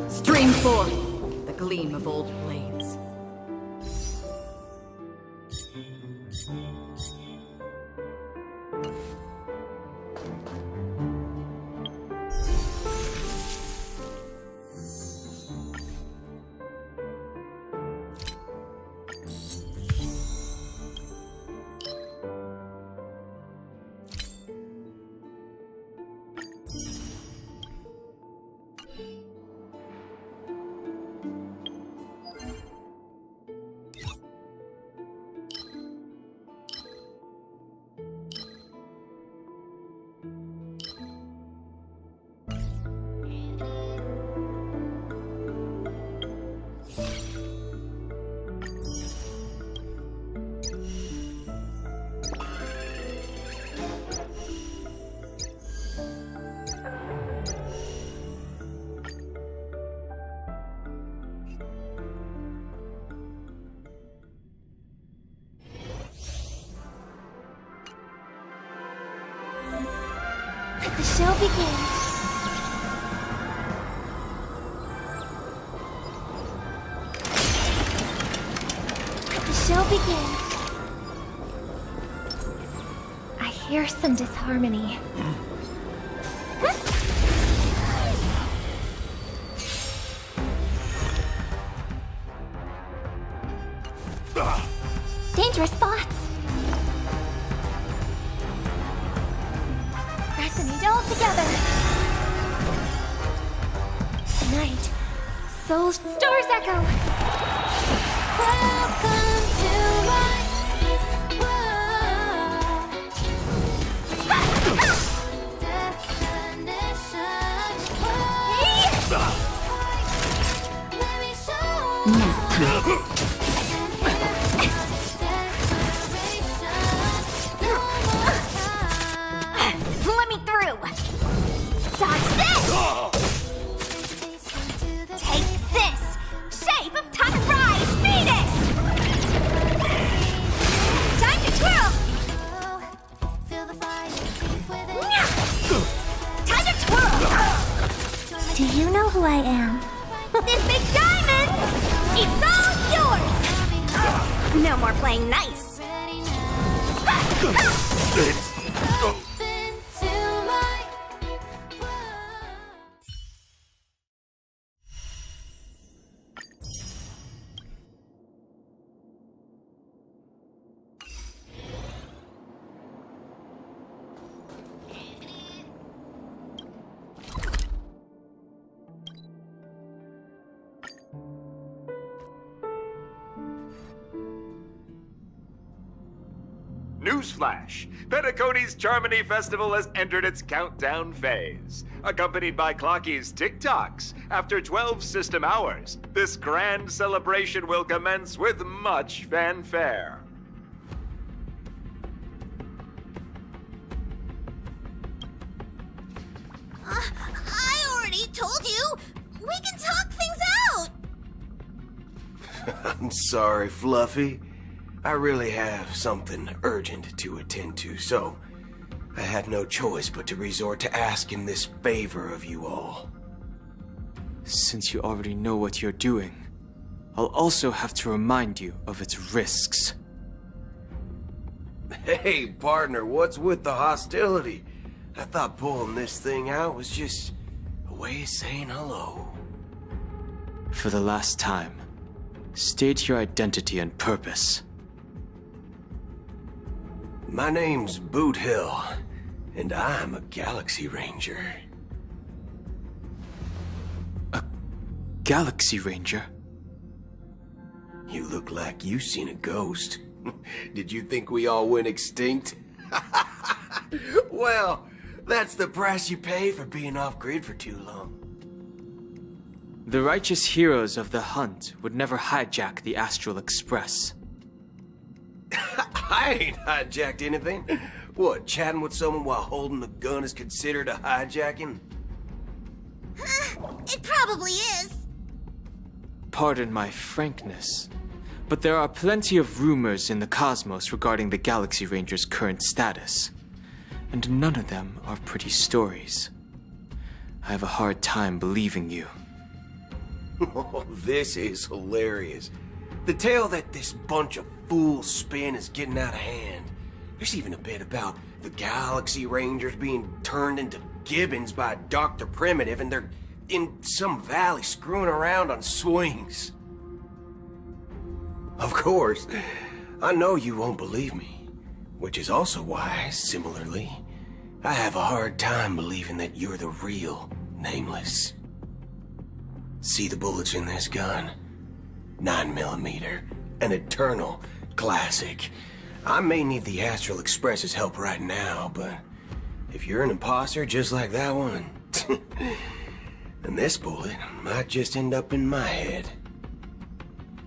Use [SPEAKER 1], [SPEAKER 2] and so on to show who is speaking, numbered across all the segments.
[SPEAKER 1] Stream forth the gleam of old blades.
[SPEAKER 2] The show begins. The show begins. I hear some disharmony. Dangerous thoughts. Resonate all together. Tonight, soul stars echo. Welcome to my world. Let me through. Dodge this. Take this. Shape of time to rise. Venus. Time to twirl. Time to twirl. Do you know who I am? This big diamond. It's all yours. No more playing nice.
[SPEAKER 3] Newsflash! Penacony's Charmony Festival has entered its countdown phase. Accompanied by Clocky's TikToks, after 12 system hours, this grand celebration will commence with much fanfare.
[SPEAKER 2] I already told you! We can talk things out!
[SPEAKER 4] I'm sorry, Fluffy. I really have something urgent to attend to, so I had no choice but to resort to asking this favor of you all.
[SPEAKER 5] Since you already know what you're doing, I'll also have to remind you of its risks.
[SPEAKER 4] Hey, partner, what's with the hostility? I thought pulling this thing out was just a way of saying hello.
[SPEAKER 5] For the last time, state your identity and purpose.
[SPEAKER 4] My name's Boot Hill, and I'm a Galaxy Ranger.
[SPEAKER 5] A Galaxy Ranger?
[SPEAKER 4] You look like you seen a ghost. Did you think we all went extinct? Well, that's the price you pay for being off-grid for too long.
[SPEAKER 5] The righteous heroes of the hunt would never hijack the Astral Express.
[SPEAKER 4] I ain't hijacked anything. What, chatting with someone while holding the gun is considered a hijacking?
[SPEAKER 2] It probably is.
[SPEAKER 5] pardon my frankness, but there are plenty of rumors in the cosmos regarding the Galaxy Ranger's current status, and none of them are pretty stories. I have a hard time believing you.
[SPEAKER 4] Oh, this is hilarious. The tale that this bunch of fools spin is getting out of hand. There's even a bit about the Galaxy Rangers being turned into gibbons by Dr. Primitive, and they're in some valley screwing around on swings. Of course, I know you won't believe me, which is also why, similarly, I have a hard time believing that you're the real Nameless. See the bullets in this gun? 9mm, an eternal classic. I may need the Astral Express's help right now, but if you're an imposter just like that one, then this bullet might just end up in my head.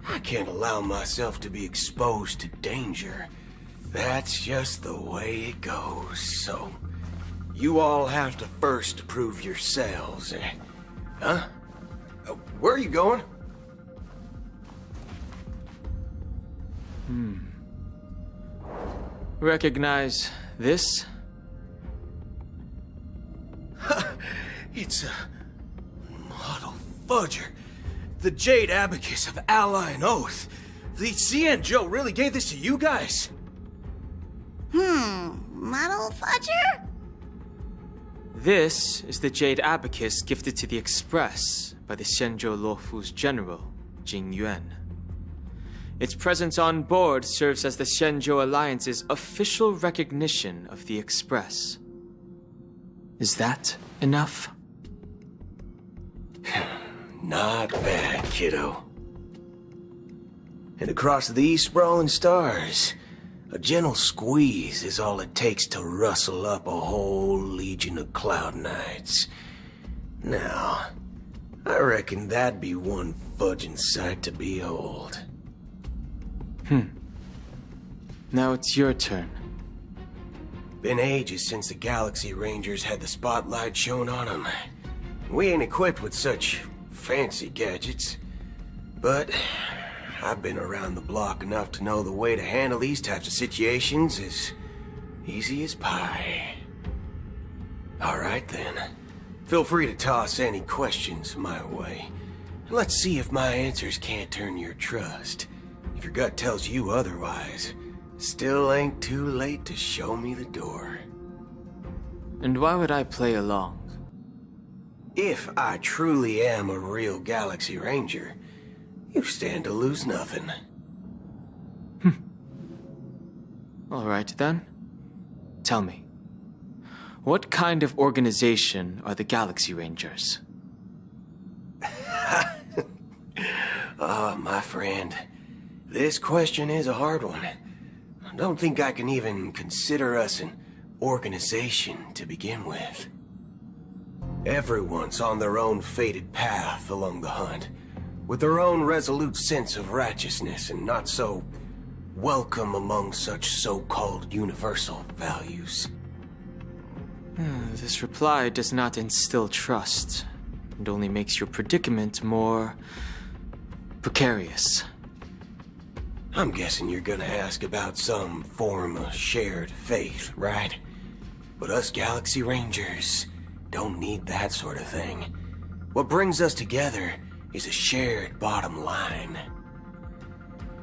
[SPEAKER 4] I can't allow myself to be exposed to danger. That's just the way it goes, so you all have to first prove yourselves. Huh? Where are you going?
[SPEAKER 5] Recognize this?
[SPEAKER 4] It's a model fudger. The Jade Abacus of Ally and Oath. The CN Joe really gave this to you guys?
[SPEAKER 2] Model fudger?
[SPEAKER 5] This is the Jade Abacus gifted to the Express by the Shenzhou Luofu's general, Jing Yuan. Its presence on board serves as the Shenzhou Alliance's official recognition of the Express. Is that enough?
[SPEAKER 4] Not bad, kiddo. And across these sprawling stars, a gentle squeeze is all it takes to rustle up a whole legion of Cloud Knights. Now, I reckon that'd be one fudging sight to behold.
[SPEAKER 5] Now it's your turn.
[SPEAKER 4] Been ages since the Galaxy Rangers had the spotlight shown on them. We ain't equipped with such fancy gadgets, but I've been around the block enough to know the way to handle these types of situations is easy as pie. All right then. Feel free to toss any questions my way. Let's see if my answers can't turn your trust. If your gut tells you otherwise, still ain't too late to show me the door.
[SPEAKER 5] And why would I play along?
[SPEAKER 4] If I truly am a real Galaxy Ranger, you stand to lose nothing.
[SPEAKER 5] All right then. Tell me, what kind of organization are the Galaxy Rangers?
[SPEAKER 4] My friend, this question is a hard one. I don't think I can even consider us an organization to begin with. Everyone's on their own fated path along the hunt, with their own resolute sense of righteousness and not so welcome among such so-called universal values.
[SPEAKER 5] This reply does not instill trust, and only makes your predicament more precarious.
[SPEAKER 4] I'm guessing you're gonna ask about some form of shared faith, right? But us Galaxy Rangers don't need that sort of thing. What brings us together is a shared bottom line.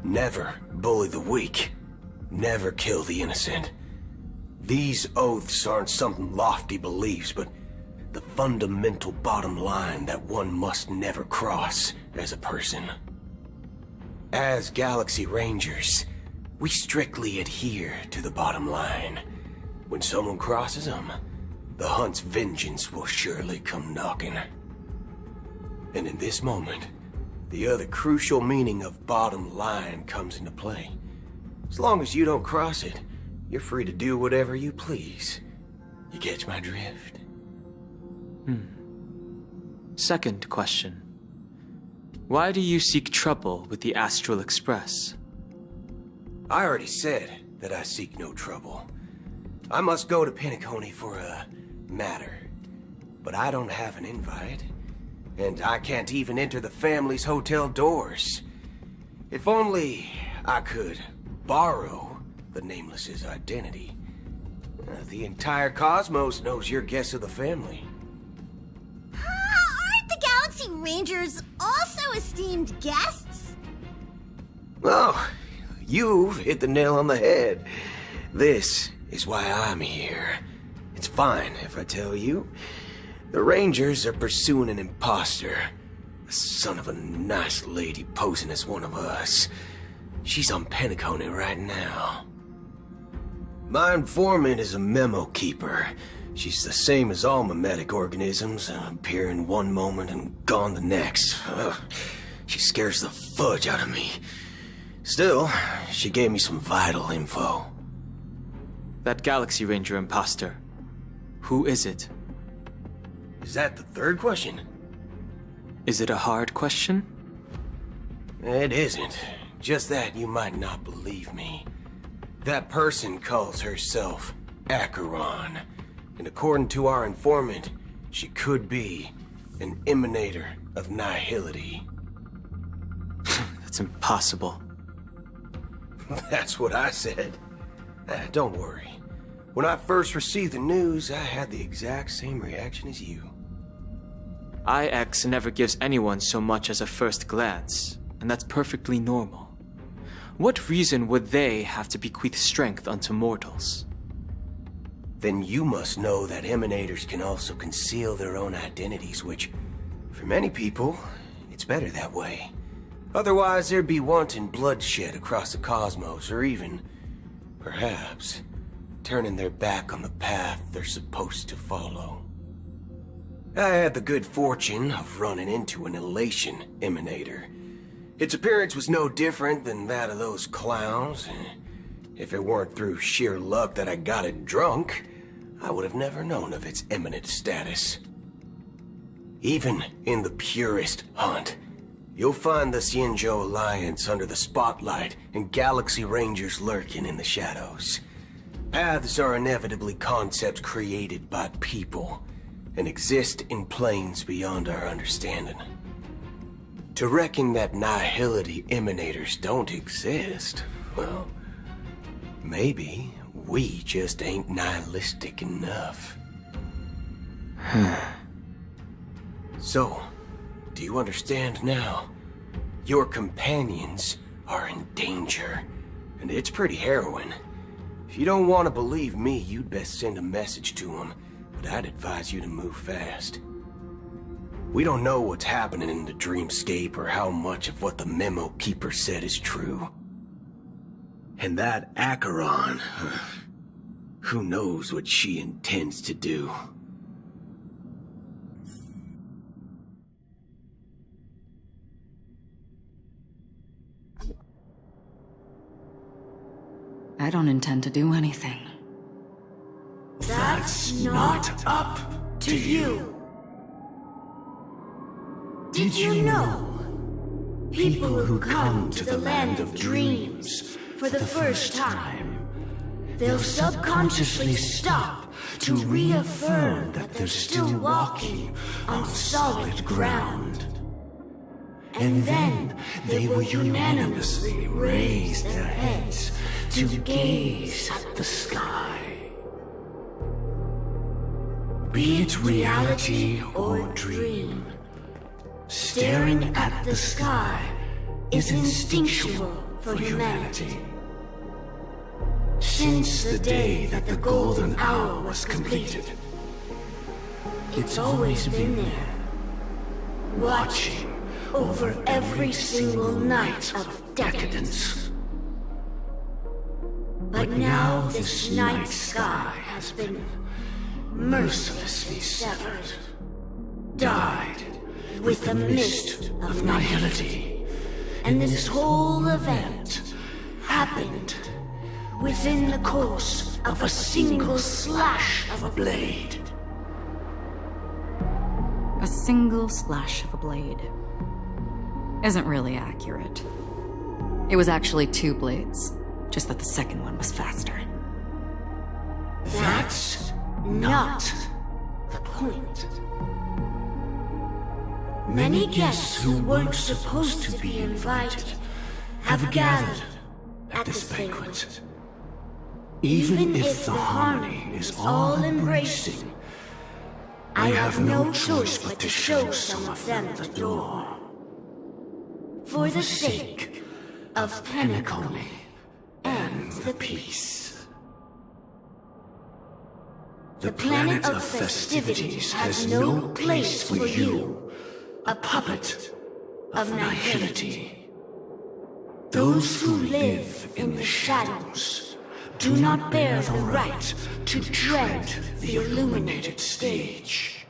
[SPEAKER 4] Never bully the weak. Never kill the innocent. These oaths aren't some lofty beliefs, but the fundamental bottom line that one must never cross as a person. As Galaxy Rangers, we strictly adhere to the bottom line. When someone crosses them, the hunt's vengeance will surely come knocking. And in this moment, the other crucial meaning of bottom line comes into play. As long as you don't cross it, you're free to do whatever you please. You catch my drift?
[SPEAKER 5] Second question. Why do you seek trouble with the Astral Express?
[SPEAKER 4] I already said that I seek no trouble. I must go to Penacony for a matter, but I don't have an invite. and I can't even enter the family's hotel doors. If only I could borrow the Nameless's identity. The entire cosmos knows your guess of the family.
[SPEAKER 2] Aren't the Galaxy Rangers also esteemed guests?
[SPEAKER 4] Oh, you've hit the nail on the head. This is why I'm here. It's fine if I tell you. The Rangers are pursuing an imposter. A son of a nice lady posing as one of us. She's on Penacony right now. My informant is a memo keeper. She's the same as all mimetic organisms, appearing one moment and gone the next. She scares the fudge out of me. Still, she gave me some vital info.
[SPEAKER 5] That Galaxy Ranger imposter. Who is it?
[SPEAKER 4] Is that the third question?
[SPEAKER 5] Is it a hard question?
[SPEAKER 4] It isn't. Just that you might not believe me. That person calls herself Acheron. And according to our informant, she could be an emanator of nihility.
[SPEAKER 5] That's impossible.
[SPEAKER 4] That's what I said. Don't worry. When I first received the news, I had the exact same reaction as you.
[SPEAKER 5] IX never gives anyone so much as a first glance, and that's perfectly normal. What reason would they have to bequeath strength unto mortals?
[SPEAKER 4] Then you must know that emanators can also conceal their own identities, which, for many people, it's better that way. Otherwise, there'd be wanton bloodshed across the cosmos, or even, perhaps, turning their back on the path they're supposed to follow. I had the good fortune of running into an elation emanator. Its appearance was no different than that of those clowns. If it weren't through sheer luck that I got it drunk, I would have never known of its eminent status. Even in the purest hunt, you'll find the Xianzhou Alliance under the spotlight and Galaxy Rangers lurking in the shadows. Paths are inevitably concepts created by people and exist in planes beyond our understanding. To reckon that nihility emanators don't exist, well, maybe we just ain't nihilistic enough. So, do you understand now? Your companions are in danger, and it's pretty harrowing. If you don't want to believe me, you'd best send a message to them, but I'd advise you to move fast. We don't know what's happening in the dreamscape or how much of what the memo keeper said is true. And that Acheron, who knows what she intends to do?
[SPEAKER 1] I don't intend to do anything.
[SPEAKER 2] That's not up to you. Did you know? People who come to the land of dreams for the first time, they'll subconsciously stop to reaffirm that they're still walking on solid ground. And then they will unanimously raise their heads to gaze at the sky. Be it reality or dream, staring at the sky is instinctual for humanity. Since the day that the golden hour was completed, it's always been there, watching over every single night of decadence. But now this night sky has been mercilessly severed, dyed with the mist of nihility. And this whole event happened within the course of a single slash of a blade.
[SPEAKER 1] A single slash of a blade isn't really accurate. It was actually 2 blades, just that the second one was faster.
[SPEAKER 2] That's not the point. Many guests who weren't supposed to be invited have gathered at this banquet. Even if the harmony is all-embracing, I have no choice but to show some of them the door. For the sake of Penacony and the peace. The planet of festivities has no place for you, a puppet of nihility. Those who live in the shadows do not bear the right to tread the illuminated stage.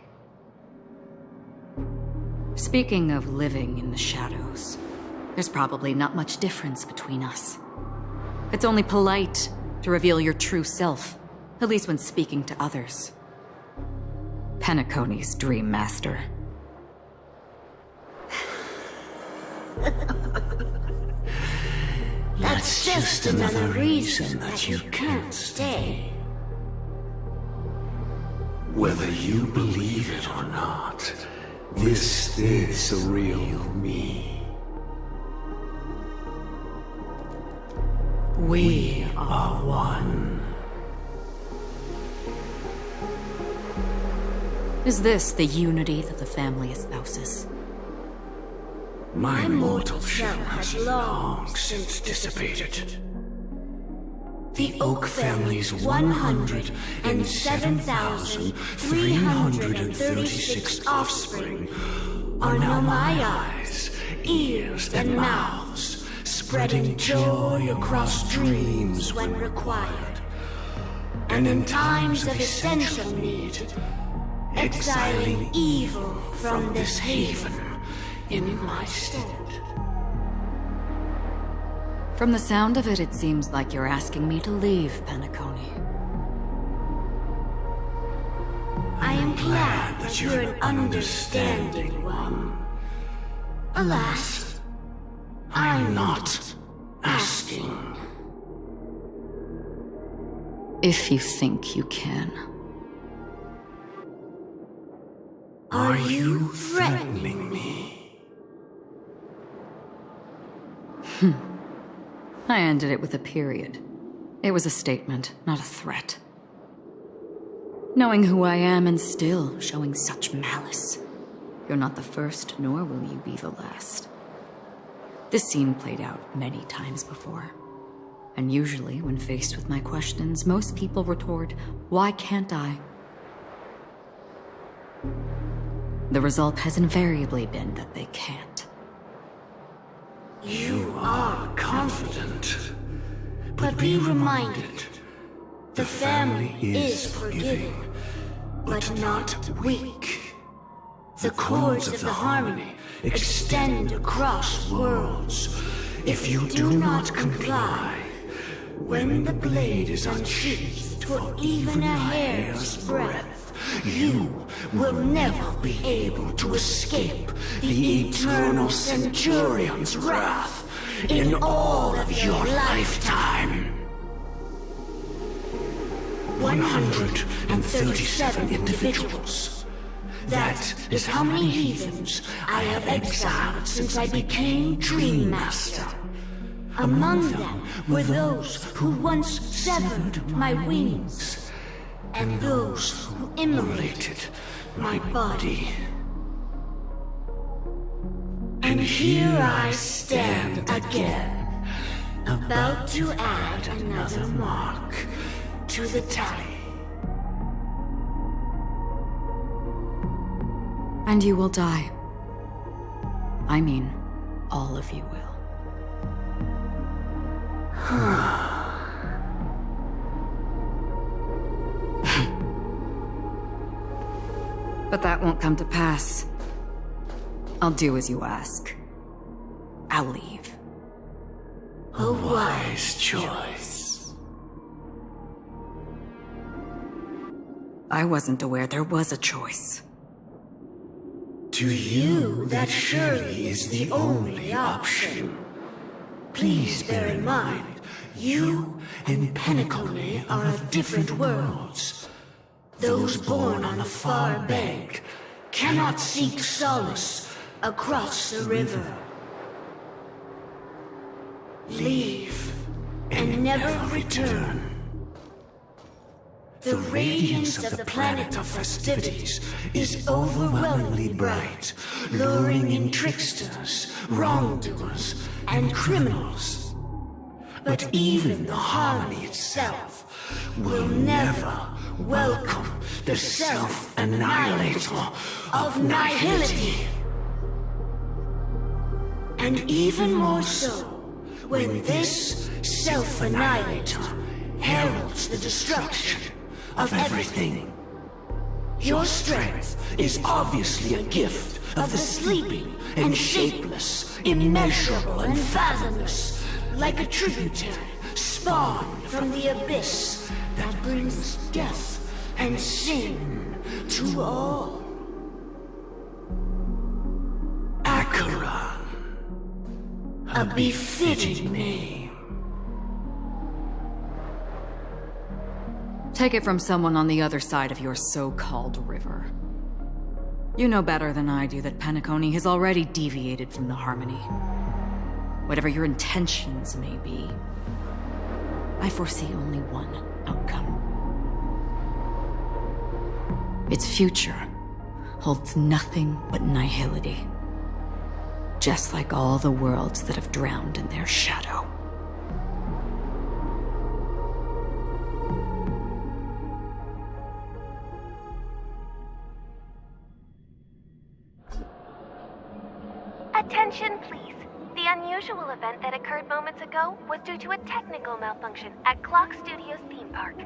[SPEAKER 1] Speaking of living in the shadows, there's probably not much difference between us. It's only polite to reveal your true self, at least when speaking to others. Penacony's Dream Master.
[SPEAKER 2] That's just another reason that you can't stay.
[SPEAKER 6] Whether you believe it or not, this is the real me. We are one.
[SPEAKER 1] Is this the unity that the family espouses?
[SPEAKER 6] My mortal shell has long since dissipated.
[SPEAKER 2] The Oak family's 107,336 offspring are now my eyes, ears, and mouths, spreading joy across dreams when required, and in times of essential need, exiling evil from this haven in my stead.
[SPEAKER 1] From the sound of it, it seems like you're asking me to leave Penacony.
[SPEAKER 2] I am glad that you're an understanding one. Alas, I'm not asking.
[SPEAKER 1] If you think you can.
[SPEAKER 2] Are you threatening me?
[SPEAKER 1] I ended it with a period. It was a statement, not a threat. Knowing who I am and still showing such malice. You're not the first, nor will you be the last. This scene played out many times before. And usually, when faced with my questions, most people retort, "Why can't I?" The result has invariably been that they can't.
[SPEAKER 2] You are confident. But be reminded, the family is forgiving, but not weak. The cords of the harmony extend across worlds. If you do not comply, when the blade is unsheathed for even a hair's breadth, you will never be able to escape the eternal Centurion's wrath in all of your lifetime. 137 individuals. That is how many heathens I have exiled since I became Dream Master. Among them were those who once severed my wings, and those who immolated my body. And here I stand again, about to add another mark to the tally.
[SPEAKER 1] And you will die. I mean, all of you will. But that won't come to pass. I'll do as you ask. I'll leave.
[SPEAKER 2] A wise choice.
[SPEAKER 1] I wasn't aware there was a choice.
[SPEAKER 2] To you, that surely is the only option. Please bear in mind, you and Penacony are of different worlds. Those born on the far bank cannot seek solace across the river. Leave and never return. The radiance of the planet of festivities is overwhelmingly bright, luring in tricksters, wrongdoers, and criminals. But even the harmony itself will never welcome the self-annihilator of nihility. And even more so, when this self-annihilator heralds the destruction of everything. Your strength is obviously a gift of the sleeping and shapeless, immeasurable and fathomless, like a tributary spawned from the abyss that brings death and sin to all. Acheron, a befitting name.
[SPEAKER 1] Take it from someone on the other side of your so-called river. You know better than I do that Penacony has already deviated from the harmony. Whatever your intentions may be, I foresee only one outcome. Its future holds nothing but nihility, just like all the worlds that have drowned in their shadow.
[SPEAKER 7] Attention, please. The unusual event that occurred moments ago was due to a technical malfunction at Clock Studios theme park.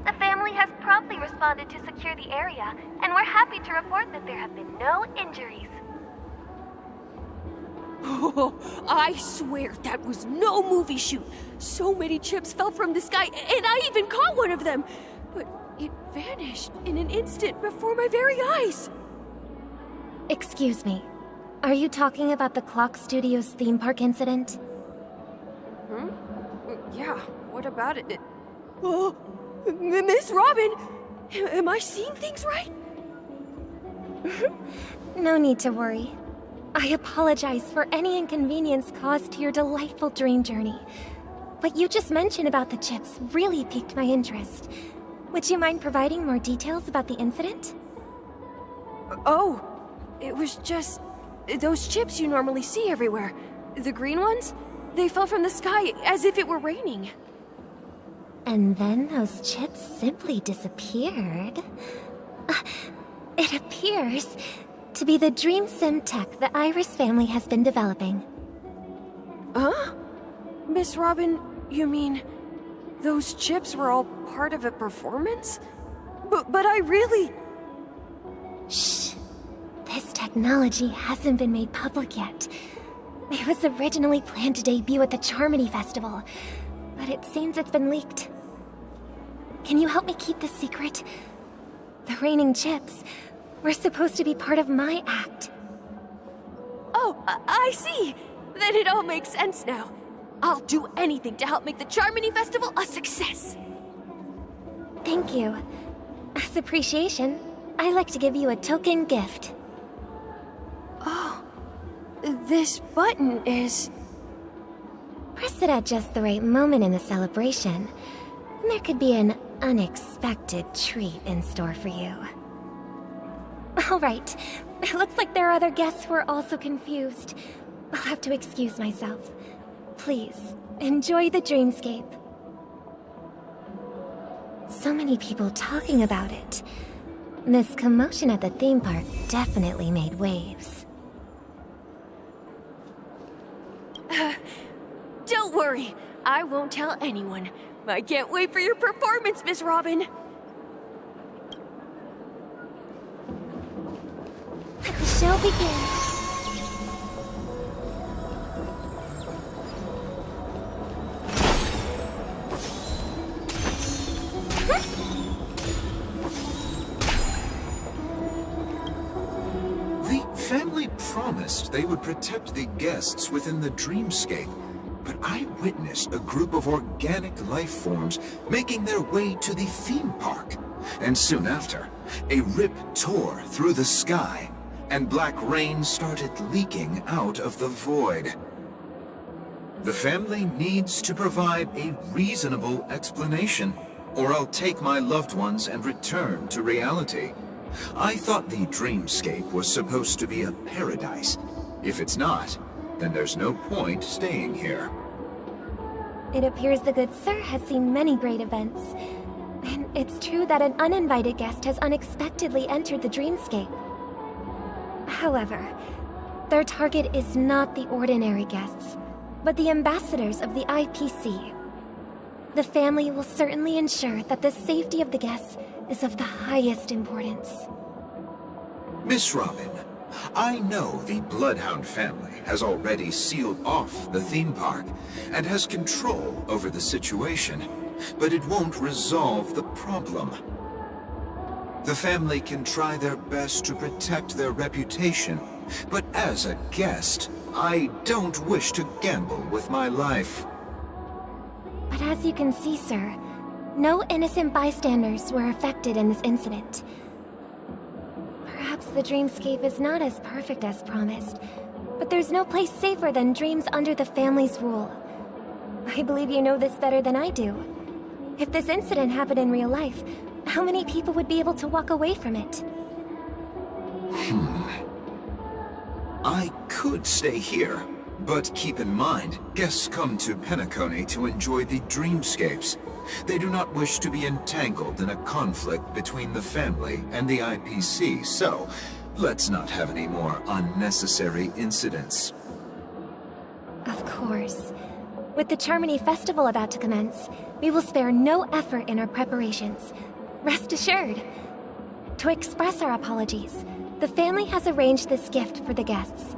[SPEAKER 7] The family has promptly responded to secure the area, and we're happy to report that there have been no injuries.
[SPEAKER 8] Oh, I swear that was no movie shoot. So many chips fell from the sky, and I even caught one of them. But it vanished in an instant before my very eyes.
[SPEAKER 7] Excuse me. Are you talking about the Clock Studios theme park incident?
[SPEAKER 8] Yeah, what about it? Oh, Miss Robin! Am I seeing things right?
[SPEAKER 7] No need to worry. I apologize for any inconvenience caused to your delightful dream journey. What you just mentioned about the chips really piqued my interest. Would you mind providing more details about the incident?
[SPEAKER 8] Oh, it was just those chips you normally see everywhere. The green ones? They fell from the sky as if it were raining.
[SPEAKER 7] And then those chips simply disappeared. It appears to be the dream sim tech the Iris family has been developing.
[SPEAKER 8] Huh? Miss Robin, you mean those chips were all part of a performance? But I really...
[SPEAKER 7] Shh. This technology hasn't been made public yet. It was originally planned to debut at the Charmony Festival, but it seems it's been leaked. Can you help me keep this secret? The raining chips were supposed to be part of my act.
[SPEAKER 8] Oh, I see. Then it all makes sense now. I'll do anything to help make the Charmony Festival a success.
[SPEAKER 7] Thank you. As appreciation, I'd like to give you a token gift.
[SPEAKER 8] Oh, this button is...
[SPEAKER 7] Press it at just the right moment in the celebration. And there could be an unexpected treat in store for you. Alright, it looks like there are other guests who are also confused. I'll have to excuse myself. Please, enjoy the dreamscape. So many people talking about it. This commotion at the theme park definitely made waves.
[SPEAKER 8] Don't worry, I won't tell anyone. I can't wait for your performance, Miss Robin.
[SPEAKER 7] Let the show begin.
[SPEAKER 9] The family promised they would protect the guests within the dreamscape, but I witnessed a group of organic life forms making their way to the theme park. And soon after, a rip tore through the sky, and black rain started leaking out of the void. The family needs to provide a reasonable explanation, or I'll take my loved ones and return to reality. I thought the dreamscape was supposed to be a paradise. If it's not, then there's no point staying here.
[SPEAKER 7] It appears the good sir has seen many great events. And it's true that an uninvited guest has unexpectedly entered the dreamscape. However, their target is not the ordinary guests, but the ambassadors of the IPC. The family will certainly ensure that the safety of the guests is of the highest importance.
[SPEAKER 9] Miss Robin, I know the Bloodhound family has already sealed off the theme park and has control over the situation, but it won't resolve the problem. The family can try their best to protect their reputation, but as a guest, I don't wish to gamble with my life.
[SPEAKER 7] But as you can see, sir, no innocent bystanders were affected in this incident. Perhaps the dreamscape is not as perfect as promised, but there's no place safer than dreams under the family's rule. I believe you know this better than I do. If this incident happened in real life, how many people would be able to walk away from it?
[SPEAKER 9] I could stay here, but keep in mind, guests come to Penacony to enjoy the dreamscapes. They do not wish to be entangled in a conflict between the family and the IPC, so let's not have any more unnecessary incidents.
[SPEAKER 7] Of course. With the Charmony Festival about to commence, we will spare no effort in our preparations. Rest assured. To express our apologies, the family has arranged this gift for the guests.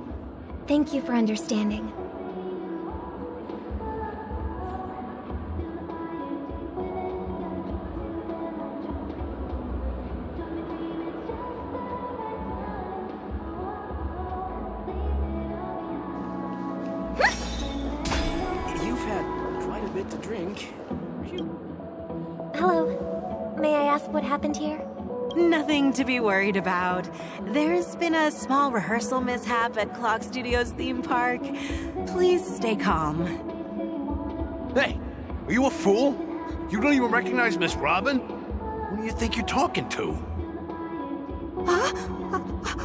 [SPEAKER 7] Thank you for understanding.
[SPEAKER 10] You've had quite a bit to drink.
[SPEAKER 7] Hello. May I ask what happened here?
[SPEAKER 11] Nothing to be worried about. There's been a small rehearsal mishap at Clock Studios theme park. Please stay calm.
[SPEAKER 12] Hey, are you a fool? You don't even recognize Miss Robin? Who do you think you're talking to?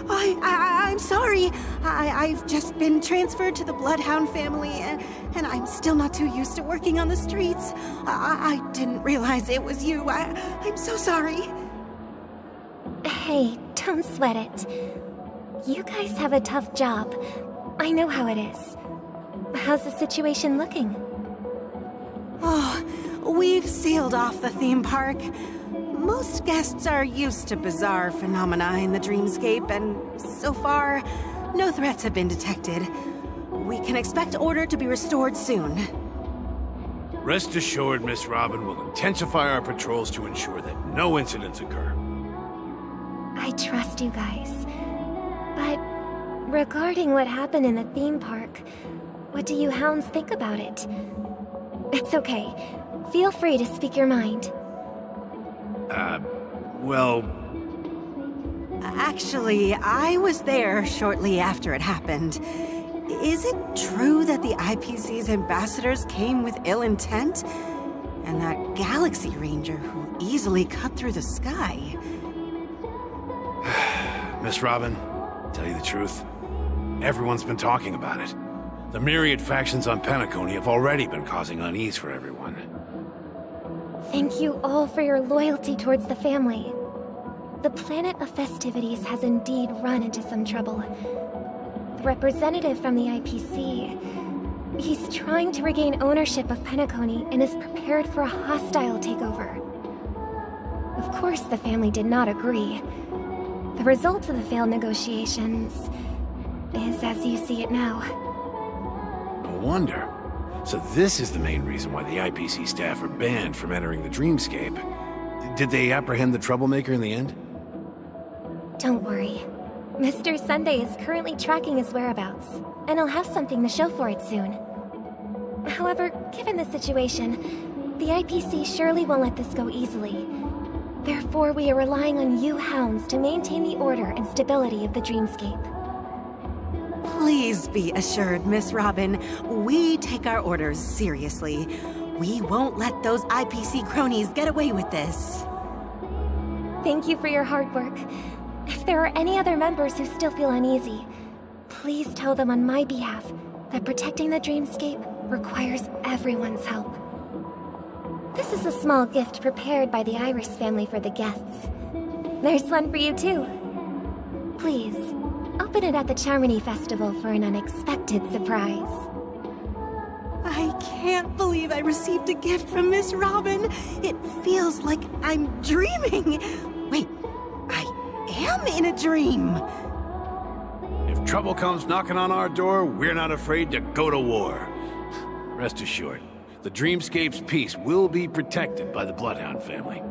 [SPEAKER 11] I'm sorry. I've just been transferred to the Bloodhound family, and I'm still not too used to working on the streets. I didn't realize it was you. I'm so sorry.
[SPEAKER 7] Hey, don't sweat it. You guys have a tough job. I know how it is. How's the situation looking?
[SPEAKER 11] Oh, we've sealed off the theme park. Most guests are used to bizarre phenomena in the dreamscape, and so far, no threats have been detected. We can expect order to be restored soon.
[SPEAKER 12] Rest assured, Miss Robin will intensify our patrols to ensure that no incidents occur.
[SPEAKER 7] I trust you guys. But regarding what happened in the theme park, what do you hounds think about it? It's okay. Feel free to speak your mind.
[SPEAKER 12] Well...
[SPEAKER 11] Actually, I was there shortly after it happened. Is it true that the IPC's ambassadors came with ill intent? And that Galaxy Ranger who easily cut through the sky?
[SPEAKER 12] Miss Robin, tell you the truth, everyone's been talking about it. The myriad factions on Penacony have already been causing unease for everyone.
[SPEAKER 7] Thank you all for your loyalty towards the family. The planet of festivities has indeed run into some trouble. The representative from the IPC, he's trying to regain ownership of Penacony and is prepared for a hostile takeover. Of course, the family did not agree. The result of the failed negotiations is as you see it now.
[SPEAKER 12] No wonder. So this is the main reason why the IPC staff are banned from entering the dreamscape. Did they apprehend the troublemaker in the end?
[SPEAKER 7] Don't worry. Mr. Sunday is currently tracking his whereabouts, and he'll have something to show for it soon. However, given the situation, the IPC surely won't let this go easily. Therefore, we are relying on you hounds to maintain the order and stability of the dreamscape.
[SPEAKER 11] Please be assured, Miss Robin, we take our orders seriously. We won't let those IPC cronies get away with this.
[SPEAKER 7] Thank you for your hard work. If there are any other members who still feel uneasy, please tell them on my behalf that protecting the dreamscape requires everyone's help. This is a small gift prepared by the Iris family for the guests. There's one for you too. Please, open it at the Charmony Festival for an unexpected surprise.
[SPEAKER 11] I can't believe I received a gift from Miss Robin. It feels like I'm dreaming. Wait, I am in a dream.
[SPEAKER 12] If trouble comes knocking on our door, we're not afraid to go to war. Rest assured, the Dreamscape's peace will be protected by the Bloodhound family.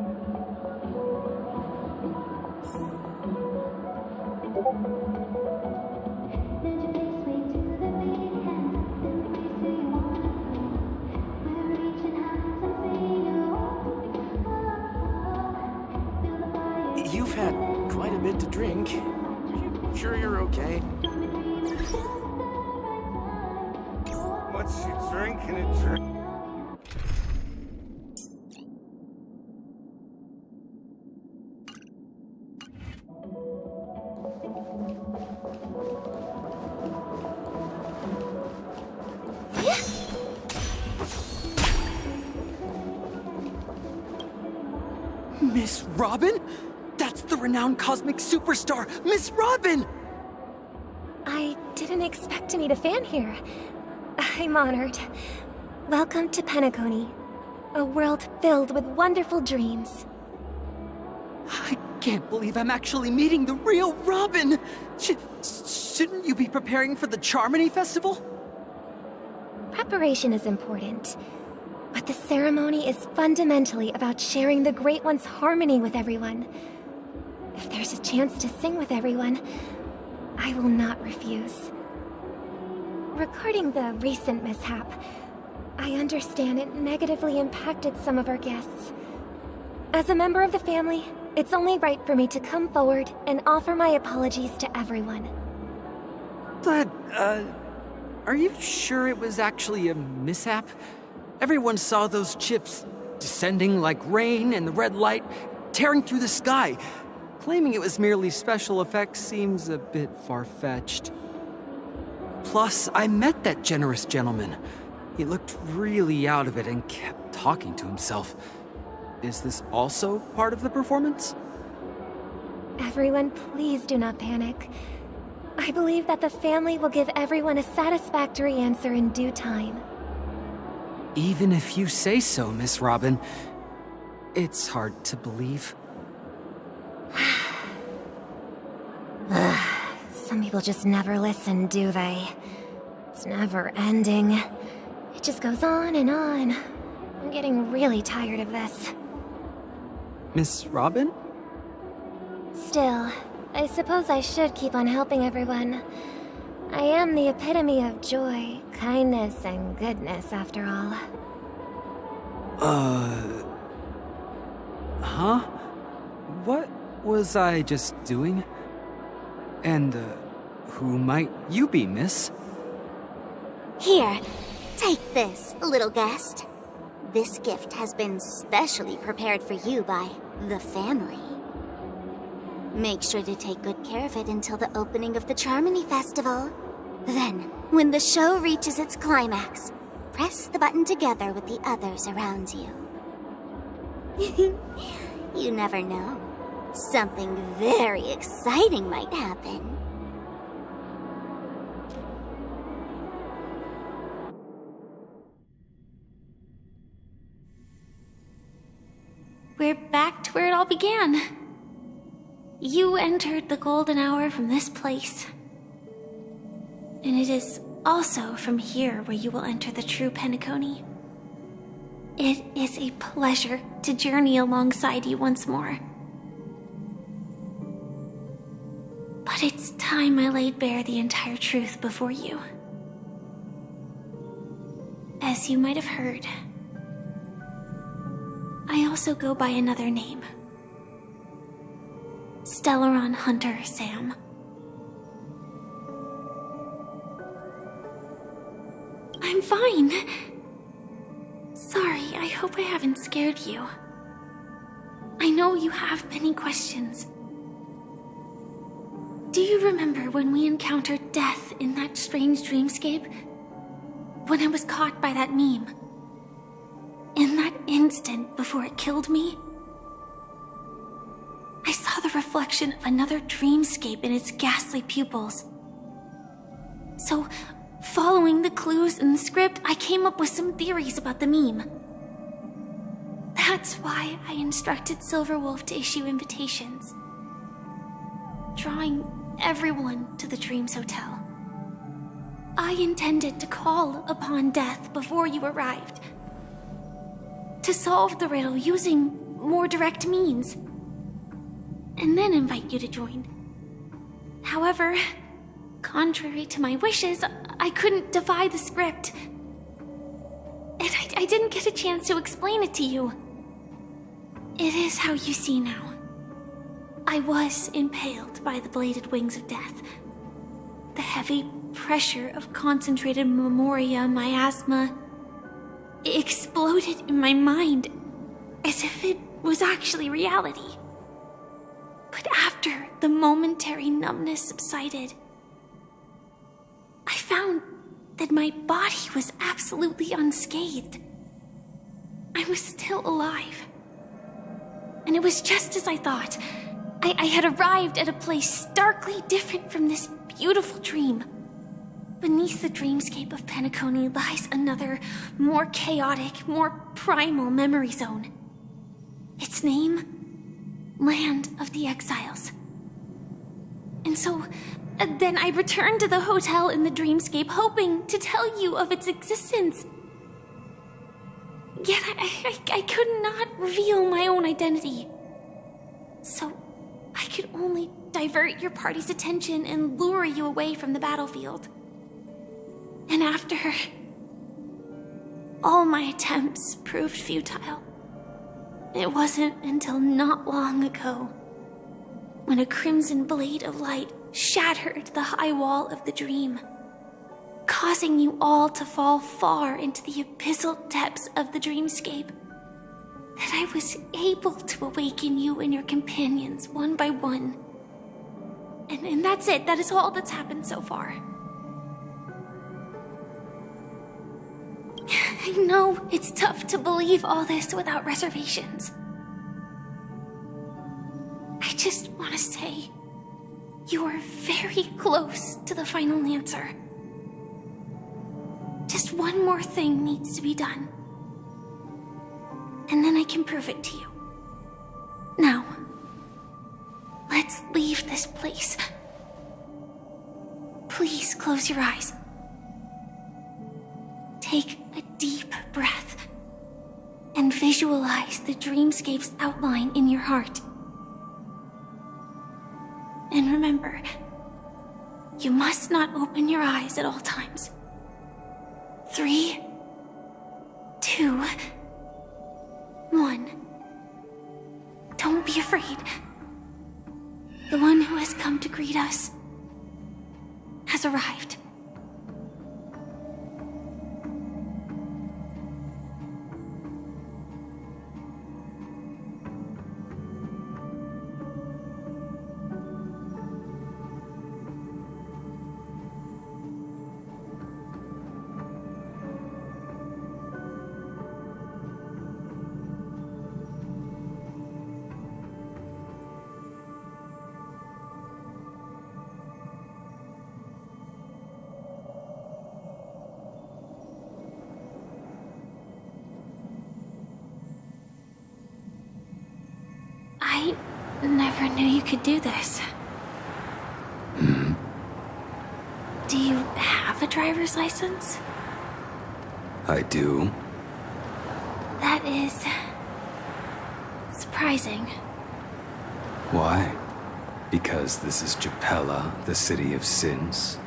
[SPEAKER 10] You've had quite a bit to drink. Are you sure you're okay?
[SPEAKER 13] What's she drinking and drink?
[SPEAKER 10] Miss Robin? That's the renowned cosmic superstar, Miss Robin!
[SPEAKER 7] I didn't expect to meet a fan here. I'm honored. Welcome to Penacony, a world filled with wonderful dreams.
[SPEAKER 10] I can't believe I'm actually meeting the real Robin! Shouldn't you be preparing for the Charmony Festival?
[SPEAKER 7] Preparation is important, but the ceremony is fundamentally about sharing the Great One's harmony with everyone. If there's a chance to sing with everyone, I will not refuse. Regarding the recent mishap, I understand it negatively impacted some of our guests. As a member of the family, it's only right for me to come forward and offer my apologies to everyone.
[SPEAKER 10] But, are you sure it was actually a mishap? Everyone saw those chips descending like rain and the red light tearing through the sky. Claiming it was merely special effects seems a bit far-fetched. Plus, I met that generous gentleman. He looked really out of it and kept talking to himself. Is this also part of the performance?
[SPEAKER 7] Everyone, please do not panic. I believe that the family will give everyone a satisfactory answer in due time.
[SPEAKER 10] Even if you say so, Miss Robin, it's hard to believe.
[SPEAKER 7] Some people just never listen, do they? It's never ending. It just goes on and on. I'm getting really tired of this.
[SPEAKER 10] Miss Robin?
[SPEAKER 7] Still, I suppose I should keep on helping everyone. I am the epitome of joy, kindness, and goodness, after all.
[SPEAKER 10] Huh? What was I just doing? And, who might you be, miss?
[SPEAKER 2] Here, take this, little guest. This gift has been specially prepared for you by the family. Make sure to take good care of it until the opening of the Charmony Festival. Then, when the show reaches its climax, press the button together with the others around you. You never know. Something very exciting might happen.
[SPEAKER 14] We're back to where it all began. You entered the golden hour from this place. And it is also from here where you will enter the true Penacony. It is a pleasure to journey alongside you once more. But it's time I laid bare the entire truth before you. As you might have heard, I also go by another name, Stellaron Hunter Sam. I'm fine. Sorry, I hope I haven't scared you. I know you have many questions. Do you remember when we encountered death in that strange dreamscape? When I was caught by that meme? In that instant before it killed me? I saw the reflection of another dreamscape in its ghastly pupils. So, following the clues in the script, I came up with some theories about the meme. That's why I instructed Silverwolf to issue invitations, drawing everyone to the Dreams Hotel. I intended to call upon death before you arrived, to solve the riddle using more direct means, and then invite you to join. However, contrary to my wishes, I couldn't defy the script. And I didn't get a chance to explain it to you. It is how you see now. I was impaled by the bladed wings of death. The heavy pressure of concentrated memoria miasma exploded in my mind as if it was actually reality. But after the momentary numbness subsided, I found that my body was absolutely unscathed. I was still alive. And it was just as I thought. I had arrived at a place starkly different from this beautiful dream. Beneath the dreamscape of Penacony lies another, more chaotic, more primal memory zone. Its name? Land of the Exiles. And so, then I returned to the hotel in the dreamscape, hoping to tell you of its existence. Yet I could not reveal my own identity. So, I could only divert your party's attention and lure you away from the battlefield. And after all my attempts proved futile, it wasn't until not long ago when a crimson blade of light shattered the high wall of the dream, causing you all to fall far into the abyssal depths of the dreamscape, that I was able to awaken you and your companions one by one. And that's it. That is all that's happened so far. I know it's tough to believe all this without reservations. I just want to say, you are very close to the final answer. Just one more thing needs to be done. And then I can prove it to you. Now, let's leave this place. Please close your eyes. Take a deep breath and visualize the dreamscape's outline in your heart. And remember, you must not open your eyes at all times. 3, 2, 1. Don't be afraid. The one who has come to greet us has arrived. I never knew you could do this. Do you have a driver's license?
[SPEAKER 6] I do.
[SPEAKER 14] That is surprising.
[SPEAKER 6] Why? Because this is Japella, the city of sins?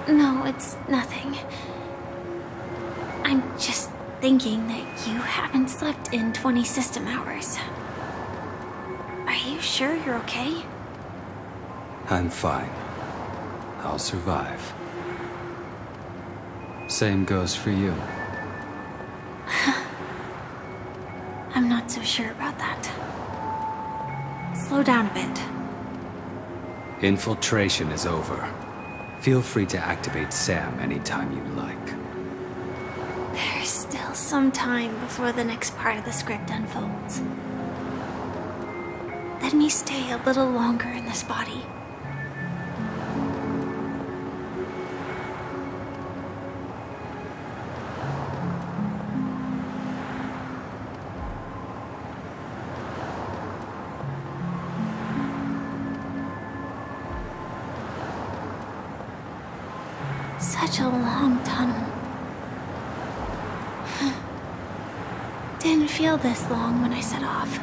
[SPEAKER 14] No, it's nothing. I'm just thinking that you haven't slept in 20 system hours. you sure you're okay?
[SPEAKER 6] I'm fine. I'll survive. Same goes for you.
[SPEAKER 14] I'm not so sure about that. Slow down a bit.
[SPEAKER 6] Infiltration is over. Feel free to activate Sam anytime you like.
[SPEAKER 14] There's still some time before the next part of the script unfolds. Let me stay a little longer in this body. Such a long tunnel. Didn't feel this long when I set off.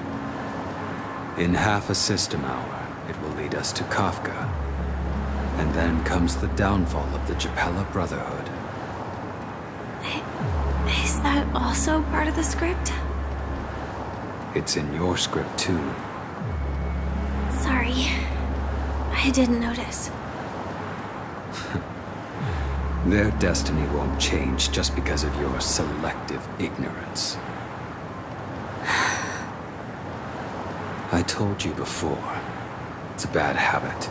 [SPEAKER 6] In half a system hour, it will lead us to Kafka. And then comes the downfall of the Japella Brotherhood.
[SPEAKER 14] Is that also part of the script?
[SPEAKER 6] It's in your script too.
[SPEAKER 14] Sorry. I didn't notice.
[SPEAKER 6] Their destiny won't change just because of your selective ignorance. I told you before, it's a bad habit.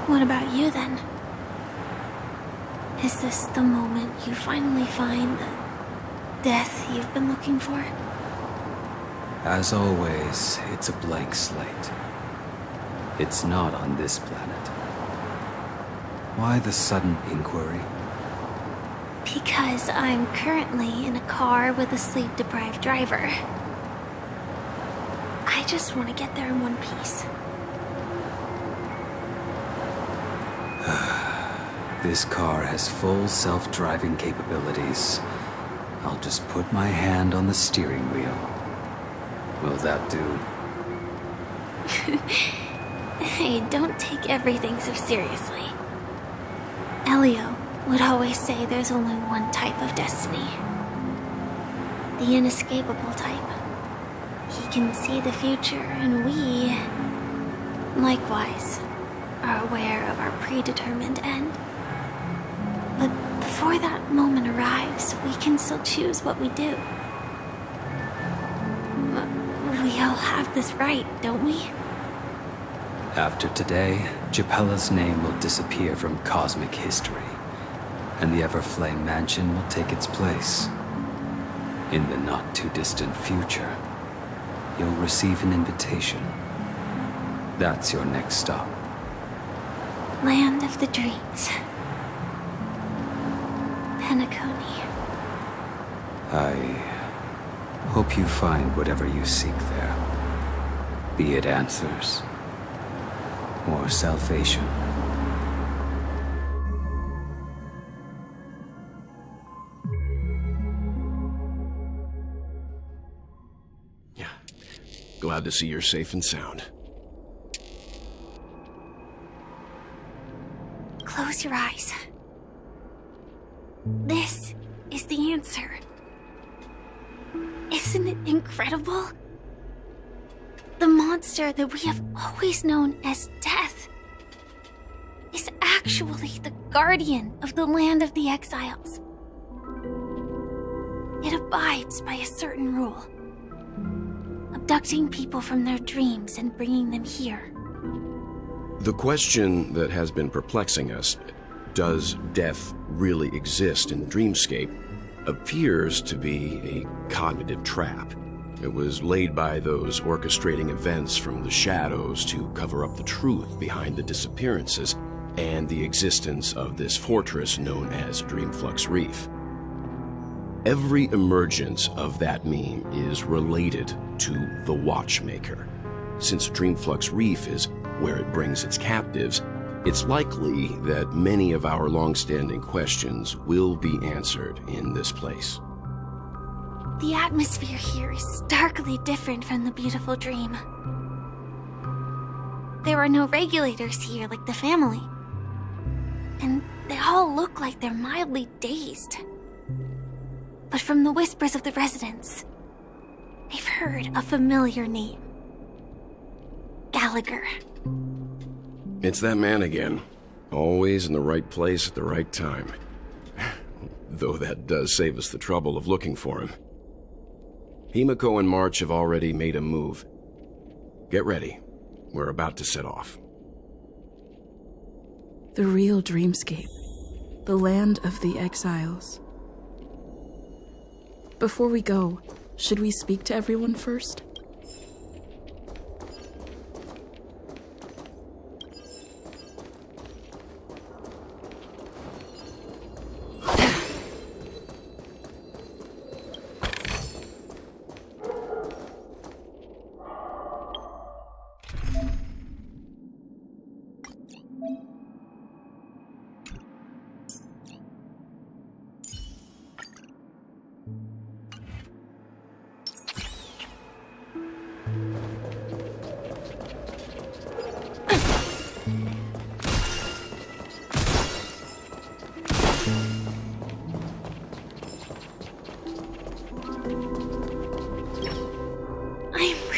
[SPEAKER 14] What about you then? Is this the moment you finally find the death you've been looking for?
[SPEAKER 6] As always, it's a blank slate. It's not on this planet. Why the sudden inquiry?
[SPEAKER 14] Because I'm currently in a car with a sleep-deprived driver. I just want to get there in one piece.
[SPEAKER 6] This car has full self-driving capabilities. I'll just put my hand on the steering wheel. Will that do?
[SPEAKER 14] Hey, don't take everything so seriously. Elio would always say there's only one type of destiny. The inescapable type. He can see the future, and we, likewise, are aware of our predetermined end. But before that moment arrives, we can still choose what we do. We all have this right, don't we?
[SPEAKER 6] After today, Japella's name will disappear from cosmic history, and the Everflame Mansion will take its place. In the not-too-distant future, you'll receive an invitation. That's your next stop.
[SPEAKER 14] Land of the Dreams. Penacony.
[SPEAKER 6] I hope you find whatever you seek there. Be it answers or salvation.
[SPEAKER 12] Yeah. Glad to see you're safe and sound.
[SPEAKER 14] Close your eyes. This is the answer. Isn't it incredible? The monster that we have always known as Death is actually the guardian of the land of the exiles. It abides by a certain rule, abducting people from their dreams and bringing them here.
[SPEAKER 15] The question that has been perplexing us, does death really exist in the dreamscape, appears to be a cognitive trap. It was laid by those orchestrating events from the shadows to cover up the truth behind the disappearances and the existence of this fortress known as Dreamflux Reef. Every emergence of that meme is related to the Watchmaker. Since Dreamflux Reef is where it brings its captives, it's likely that many of our long-standing questions will be answered in this place.
[SPEAKER 14] The atmosphere here is starkly different from the beautiful dream. There are no regulators here like the family. And they all look like they're mildly dazed. But from the whispers of the residents, they've heard a familiar name. Gallagher.
[SPEAKER 15] It's that man again. Always in the right place at the right time. Though that does save us the trouble of looking for him. Himiko and March have already made a move. Get ready. We're about to set off.
[SPEAKER 16] The real dreamscape. The land of the exiles. Before we go, should we speak to everyone first?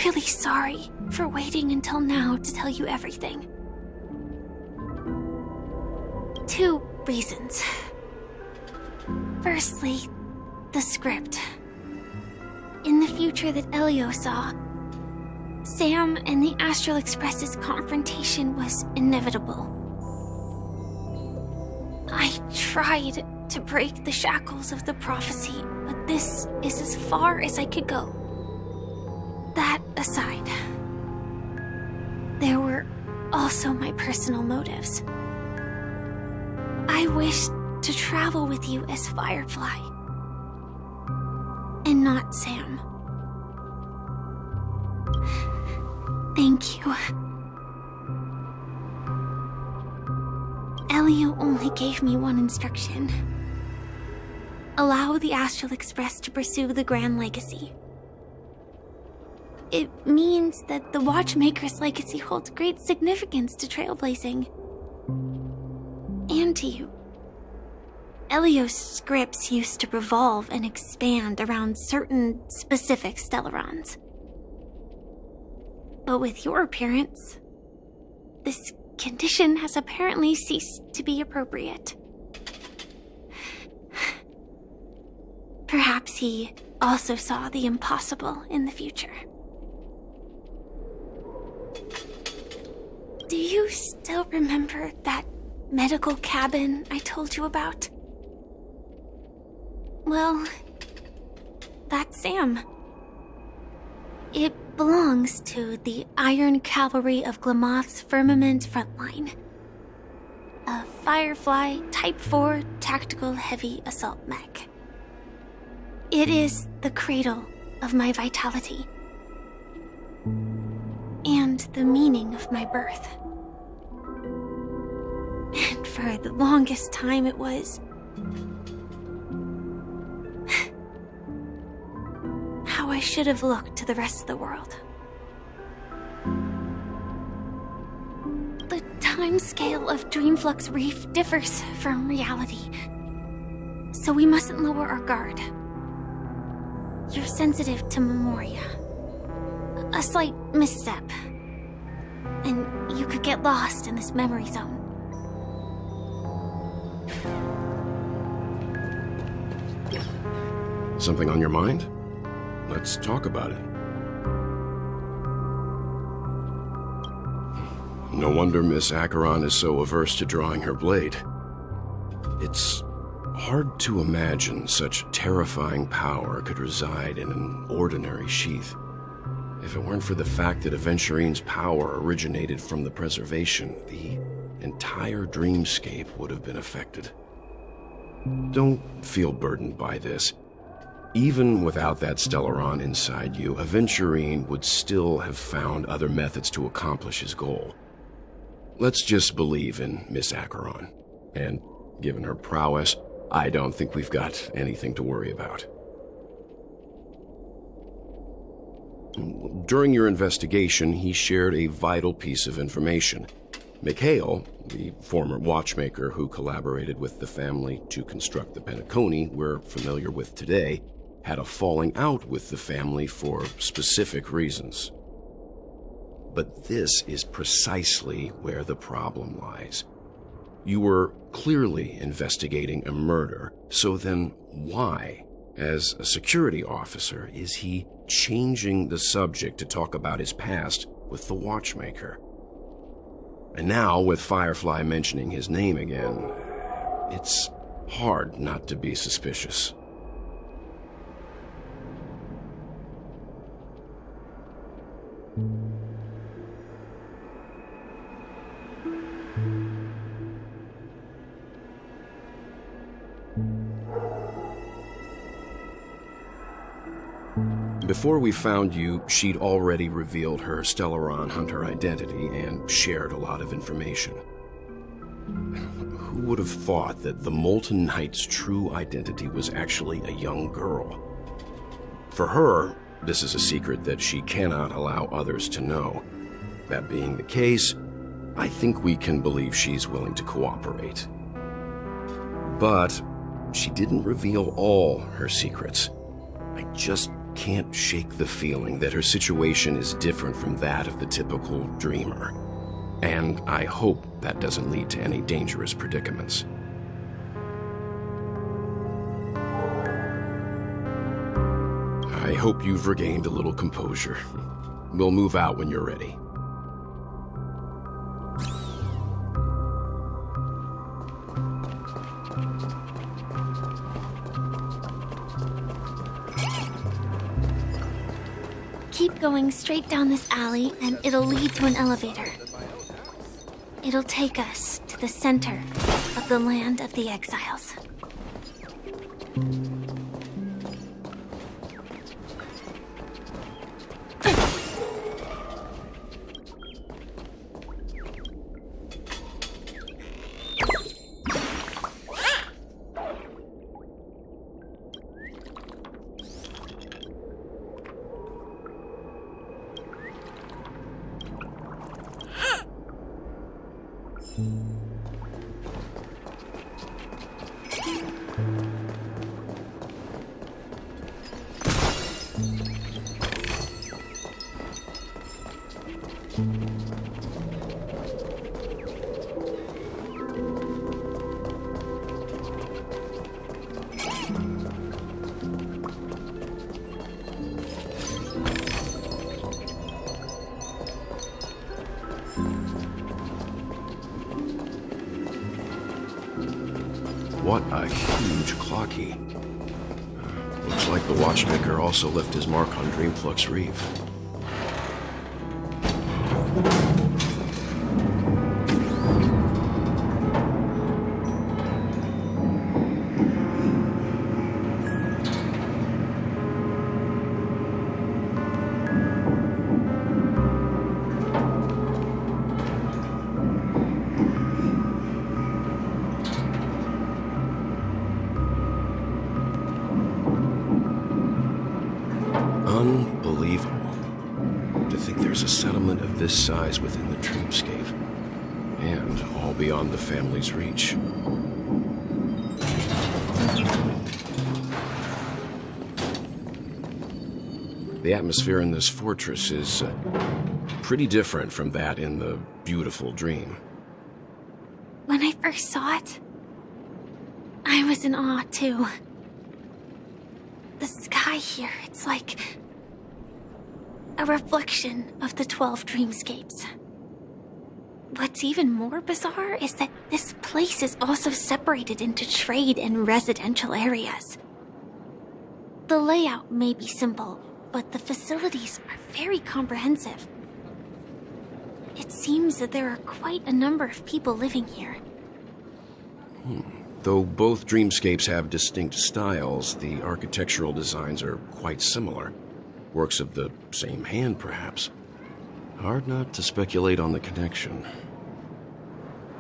[SPEAKER 14] Really sorry for waiting until now to tell you everything. 2 reasons. Firstly, the script. In the future that Elio saw, Sam and the Astral Express's confrontation was inevitable. I tried to break the shackles of the prophecy, but this is as far as I could go. That aside, there were also my personal motives. I wished to travel with you as Firefly, and not Sam. Thank you. Elio only gave me one instruction. Allow the Astral Express to pursue the Grand Legacy. It means that the Watchmaker's legacy holds great significance to trailblazing. And to you. Elio's scripts used to revolve and expand around certain specific Stellarons. But with your appearance, this condition has apparently ceased to be appropriate. Perhaps he also saw the impossible in the future. Do you still remember that medical cabin I told you about? Well, that's Sam. It belongs to the Iron Cavalry of Glamoth's Firmament Frontline. A Firefly Type 4 Tactical Heavy Assault Mech. It is the cradle of my vitality. And the meaning of my birth. And for the longest time it was how I should have looked to the rest of the world. The timescale of Dreamflux Reef differs from reality, so we mustn't lower our guard. You're sensitive to Memoria. A slight misstep, and you could get lost in this memory zone.
[SPEAKER 15] Something on your mind? Let's talk about it. No wonder Miss Acheron is so averse to drawing her blade. It's hard to imagine such terrifying power could reside in an ordinary sheath. If it weren't for the fact that Aventurine's power originated from the preservation, the entire dreamscape would have been affected. Don't feel burdened by this. Even without that Stellaron inside you, Aventurine would still have found other methods to accomplish his goal. Let's just believe in Miss Acheron. And given her prowess, I don't think we've got anything to worry about. During your investigation, he shared a vital piece of information. Mikhail, the former watchmaker who collaborated with the family to construct the Penacony we're familiar with today, had a falling out with the family for specific reasons. But this is precisely where the problem lies. You were clearly investigating a murder, so then why, as a security officer, is he changing the subject to talk about his past with the watchmaker? And now, with Firefly mentioning his name again, it's hard not to be suspicious. Before we found you, she'd already revealed her Stellaron Hunter identity and shared a lot of information. Who would have thought that the Molten Knight's true identity was actually a young girl? For her, this is a secret that she cannot allow others to know. That being the case, I think we can believe she's willing to cooperate. But she didn't reveal all her secrets. I just can't shake the feeling that her situation is different from that of the typical dreamer. And I hope that doesn't lead to any dangerous predicaments. I hope you've regained a little composure. We'll move out when you're ready.
[SPEAKER 14] Keep going straight down this alley, and it'll lead to an elevator. It'll take us to the center of the land of the exiles.
[SPEAKER 15] What a huge clock key. Looks like the watchmaker also left his mark on Dreamflux Reef. Unbelievable. To think there's a settlement of this size within the dreamscape, and all beyond the family's reach. The atmosphere in this fortress is pretty different from that in the beautiful dream.
[SPEAKER 14] When I first saw it, I was in awe, too. The sky here, it's like a reflection of the 12 dreamscapes. What's even more bizarre is that this place is also separated into trade and residential areas. The layout may be simple, but the facilities are very comprehensive. It seems that there are quite a number of people living here.
[SPEAKER 15] Though both dreamscapes have distinct styles, the architectural designs are quite similar. Works of the same hand, perhaps. Hard not to speculate on the connection.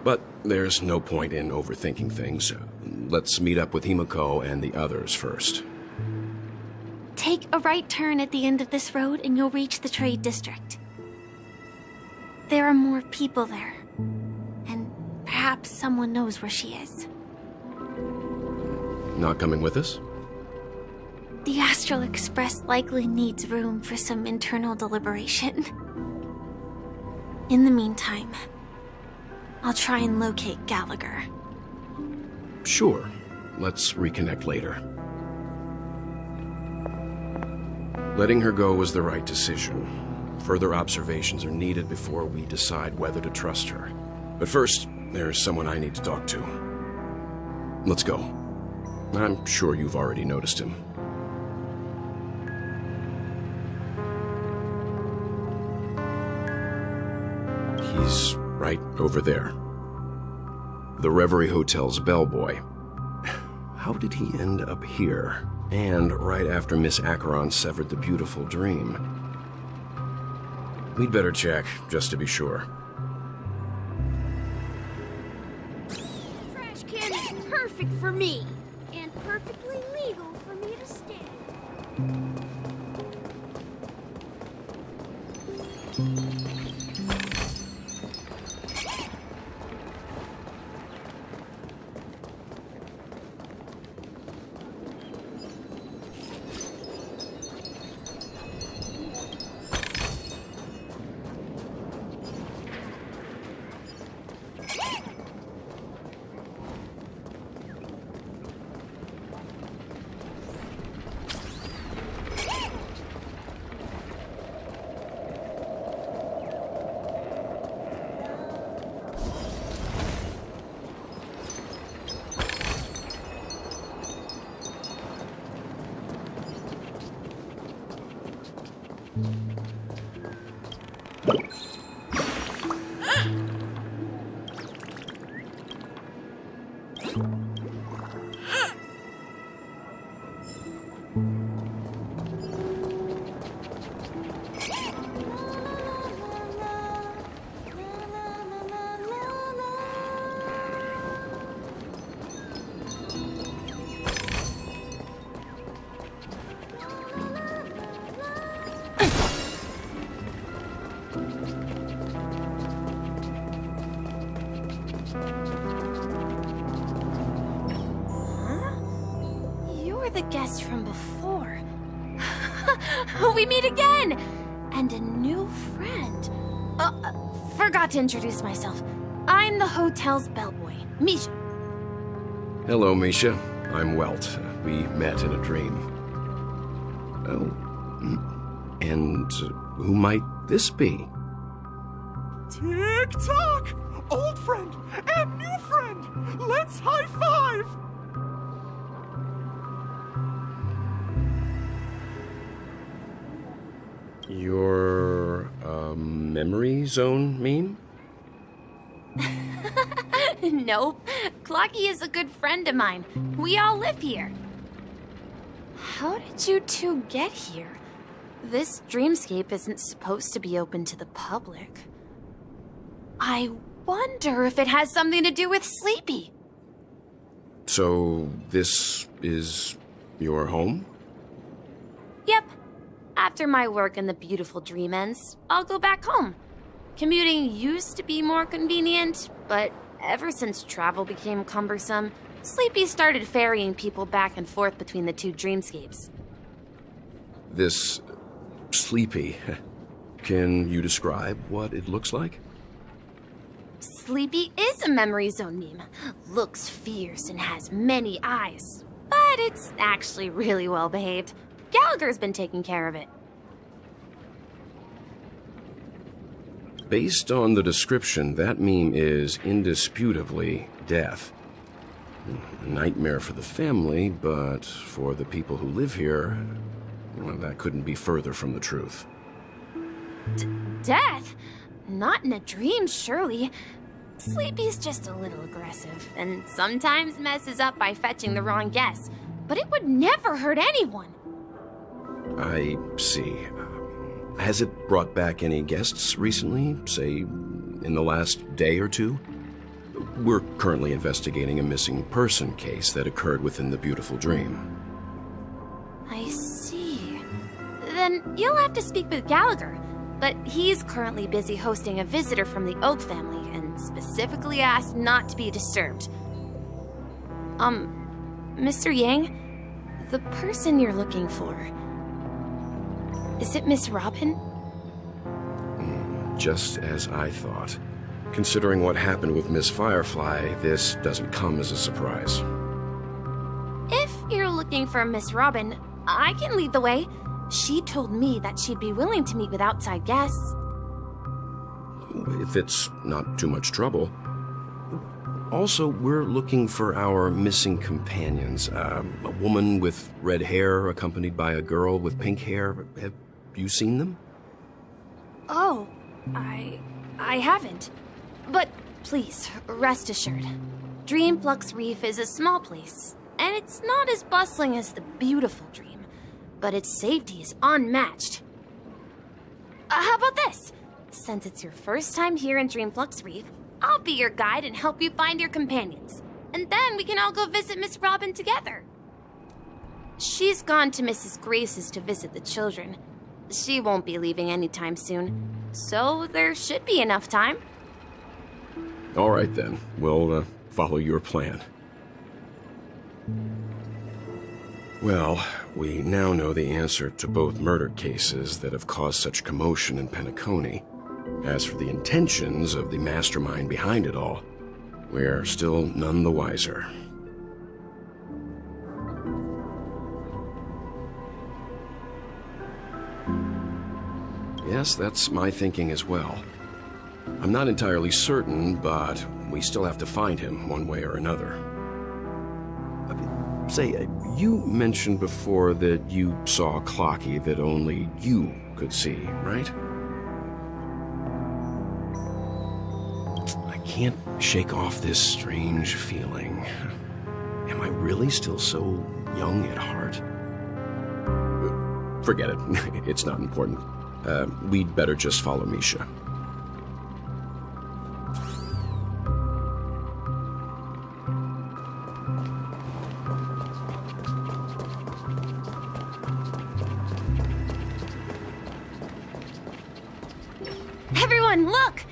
[SPEAKER 15] But there's no point in overthinking things. Let's meet up with Himiko and the others first.
[SPEAKER 14] Take a right turn at the end of this road and you'll reach the trade district. There are more people there, and perhaps someone knows where she is.
[SPEAKER 15] Not coming with us?
[SPEAKER 14] The Astral Express likely needs room for some internal deliberation. In the meantime, I'll try and locate Gallagher.
[SPEAKER 15] Sure. Let's reconnect later. Letting her go was the right decision. Further observations are needed before we decide whether to trust her. But first, there's someone I need to talk to. Let's go. I'm sure you've already noticed him. He's right over there. The Reverie Hotel's bellboy. How did he end up here? And right after Miss Acheron severed the beautiful dream. We'd better check, just to be sure.
[SPEAKER 8] Trash can is perfect for me, and perfectly legal for me to stay.
[SPEAKER 14] The guest from before. We meet again! And a new friend. Forgot to introduce myself. I'm the hotel's bellboy, Misha.
[SPEAKER 15] Hello, Misha. I'm Welt. We met in a dream. Oh. And who might this be?
[SPEAKER 17] Tick-tock! Old friend and new friend! Let's high-five!
[SPEAKER 15] Your, memory zone meme?
[SPEAKER 14] Nope. Clocky is a good friend of mine. We all live here. How did you two get here? This dreamscape isn't supposed to be open to the public. I wonder if it has something to do with Sleepy.
[SPEAKER 15] So, this is your home?
[SPEAKER 14] Yep. After my work in the beautiful dream ends, I'll go back home. Commuting used to be more convenient, but ever since travel became cumbersome, Sleepy started ferrying people back and forth between the two dreamscapes.
[SPEAKER 15] This Sleepy. Can you describe what it looks like?
[SPEAKER 14] Sleepy is a memory zone meme. Looks fierce and has many eyes. But it's actually really well behaved. Gallagher's been taking care of it.
[SPEAKER 15] Based on the description, that meme is indisputably death. A nightmare for the family, but for the people who live here, well, that couldn't be further from the truth.
[SPEAKER 14] Death? Not in a dream, surely. Sleepy's just a little aggressive, and sometimes messes up by fetching the wrong guess. But it would never hurt anyone.
[SPEAKER 15] I see. Has it brought back any guests recently, say, in the last day or two? We're currently investigating a missing person case that occurred within the beautiful dream.
[SPEAKER 14] I see. Then you'll have to speak with Gallagher. But he's currently busy hosting a visitor from the Oak family and specifically asked not to be disturbed. Mr. Yang, the person you're looking for, is it Miss Robin?
[SPEAKER 15] just as I thought. Considering what happened with Miss Firefly, this doesn't come as a surprise.
[SPEAKER 7] If you're looking for Miss Robin, I can lead the way. She told me that she'd be willing to meet with outside guests.
[SPEAKER 15] If it's not too much trouble. Also, we're looking for our missing companions. A woman with red hair accompanied by a girl with pink hair. Have you seen them?
[SPEAKER 7] Oh, I haven't. But please, rest assured. Dreamflux Reef is a small place, and it's not as bustling as the beautiful Dream, but its safety is unmatched. How about this? Since it's your first time here in Dreamflux Reef, I'll be your guide and help you find your companions. And then we can all go visit Miss Robin together. She's gone to Mrs. Grace's to visit the children. She won't be leaving anytime soon, so there should be enough time.
[SPEAKER 15] All right then, we'll follow your plan. Well, we now know the answer to both murder cases that have caused such commotion in Penacony. As for the intentions of the mastermind behind it all, we're still none the wiser. Yes, that's my thinking as well. I'm not entirely certain, but we still have to find him one way or another. Say, you mentioned before that you saw a clocky that only you could see, right? I can't shake off this strange feeling. Am I really still so young at heart? Forget it. It's not important. We'd better just follow Misha.
[SPEAKER 7] Everyone, look!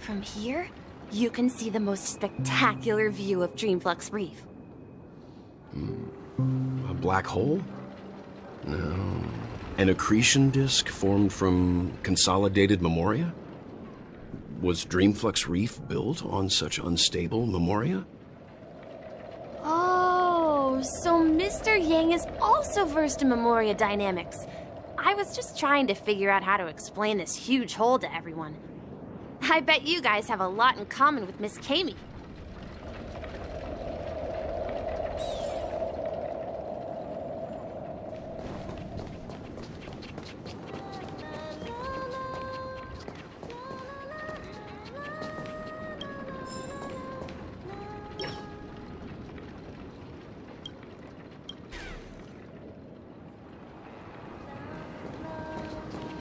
[SPEAKER 7] From here, you can see the most spectacular view of Dreamflux Reef.
[SPEAKER 15] A black hole? No. An accretion disk formed from consolidated memoria? Was Dreamflux Reef built on such unstable memoria?
[SPEAKER 7] Oh, so Mr. Yang is also versed in memoria dynamics. I was just trying to figure out how to explain this huge hole to everyone. I bet you guys have a lot in common with Miss Kami.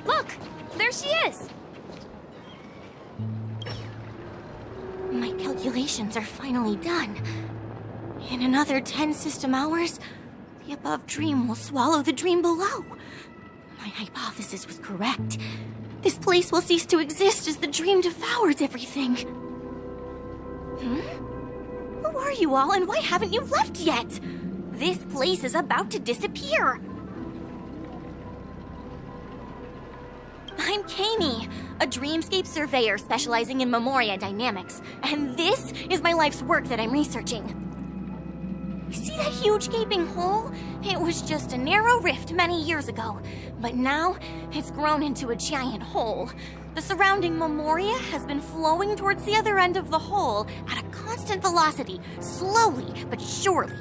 [SPEAKER 7] Look! There she is!
[SPEAKER 18] My calculations are finally done. In another 10 system hours, the above dream will swallow the dream below. My hypothesis was correct. This place will cease to exist as the dream devours everything. Who are you all, and why haven't you left yet? This place is about to disappear. I'm Kami, a dreamscape surveyor specializing in memoria dynamics, and this is my life's work that I'm researching. See that huge gaping hole? It was just a narrow rift many years ago, but now it's grown into a giant hole. The surrounding memoria has been flowing towards the other end of the hole at a constant velocity, slowly but surely.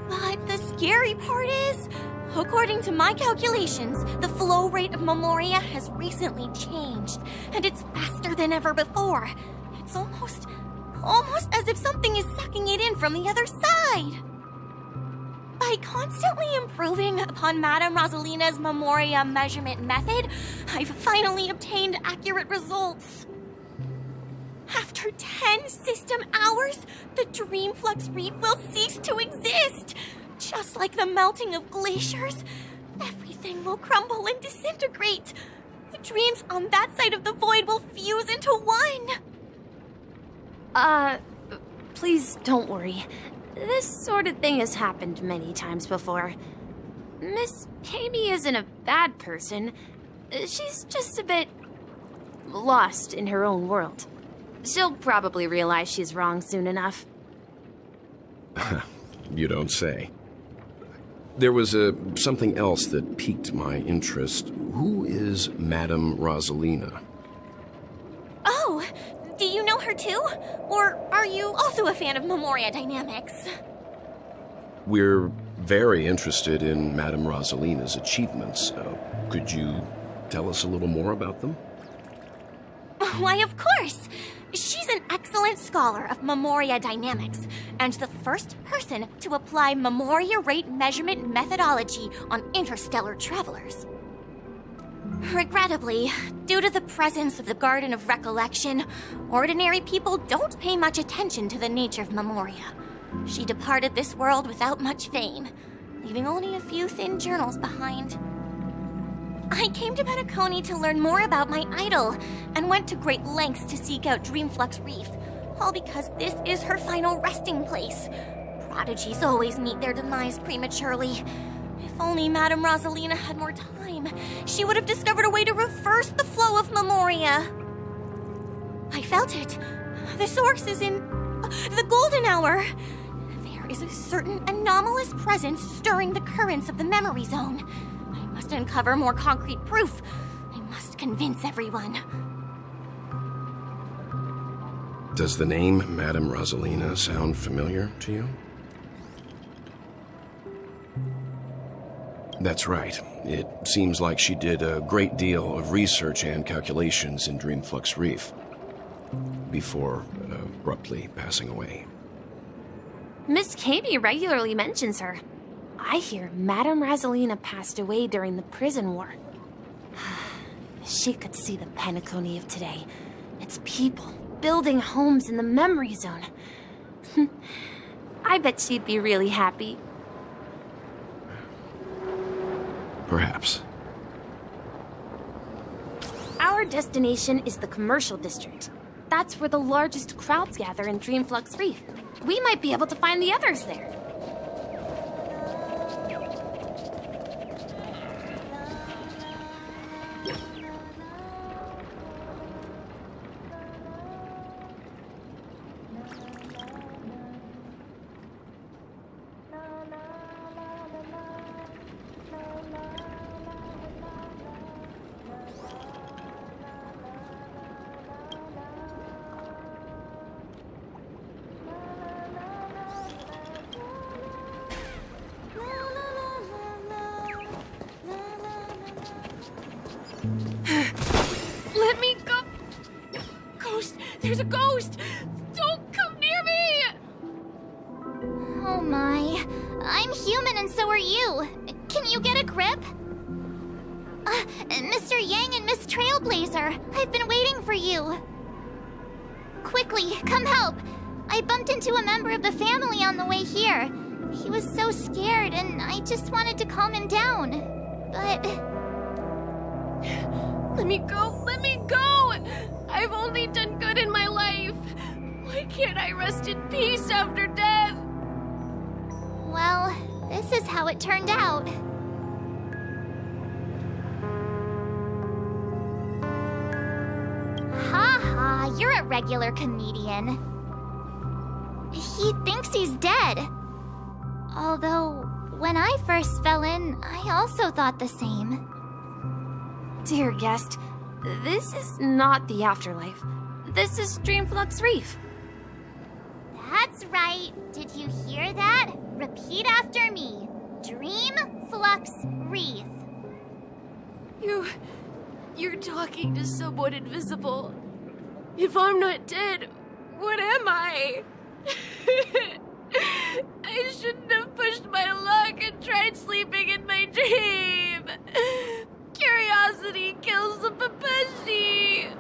[SPEAKER 18] But the scary part is, according to my calculations, the flow rate of memoria has recently changed, and it's faster than ever before. It's almost as if something is sucking it in from the other side. By constantly improving upon Madame Rosalina's memoria measurement method, I've finally obtained accurate results. After 10 system hours, the Dreamflux Reef will cease to exist. Just like the melting of glaciers, everything will crumble and disintegrate. The dreams on that side of the void will fuse into one.
[SPEAKER 7] Please don't worry. This sort of thing has happened many times before. Miss Kami isn't a bad person. She's just a bit
[SPEAKER 8] lost in her own world. She'll probably realize she's wrong soon enough.
[SPEAKER 15] You don't say. There was something else that piqued my interest. Who is Madame Rosalina?
[SPEAKER 18] Oh, do you know her too? Or are you also a fan of Memoria Dynamics?
[SPEAKER 15] We're very interested in Madame Rosalina's achievements. Could you tell us a little more about them?
[SPEAKER 18] Why, of course! She's an excellent scholar of Memoria Dynamics, and the first person to apply Memoria rate measurement methodology on interstellar travelers. Regrettably, due to the presence of the Garden of Recollection, ordinary people don't pay much attention to the nature of Memoria. She departed this world without much fame, leaving only a few thin journals behind. I came to Penacony to learn more about my idol, and went to great lengths to seek out Dreamflux Reef, all because this is her final resting place. Prodigies always meet their demise prematurely. If only Madame Rosalina had more time, she would have discovered a way to reverse the flow of Memoria. I felt it. The source is in the golden hour. There is a certain anomalous presence stirring the currents of the memory zone. I must uncover more concrete proof. I must convince everyone.
[SPEAKER 15] Does the name Madame Rosalina sound familiar to you? That's right. It seems like she did a great deal of research and calculations in Dreamflux Reef before abruptly passing away.
[SPEAKER 8] Miss Katie regularly mentions her. I hear Madame Rosalina passed away during the prison war. She could see the Penacony of today. Its people building homes in the memory zone. I bet she'd be really happy.
[SPEAKER 15] Perhaps.
[SPEAKER 8] Our destination is the commercial district. That's where the largest crowds gather in Dreamflux Reef. We might be able to find the others there. Let me go! Ghost! There's a ghost! Don't come near me!
[SPEAKER 7] Oh my. I'm human and so are you. Can you get a grip? Mr. Yang and Miss Trailblazer, I've been waiting for you. Quickly, come help. I bumped into a member of the family on the way here. He was so scared and I just wanted to calm him down. But...
[SPEAKER 8] Let me go! Let me go! I've only done good in my life. Why can't I rest in peace after death?
[SPEAKER 7] Well, this is how it turned out. Ha ha, you're a regular comedian. He thinks he's dead. Although, when I first fell in, I also thought the same.
[SPEAKER 8] Dear guest, this is not the afterlife. This is Dreamflux Reef.
[SPEAKER 7] That's right. Did you hear that? Repeat after me. Dreamflux Reef.
[SPEAKER 8] You're talking to someone invisible. If I'm not dead, what am I? I shouldn't have pushed my luck and tried sleeping in my dream. Curiosity kills the Papeshi.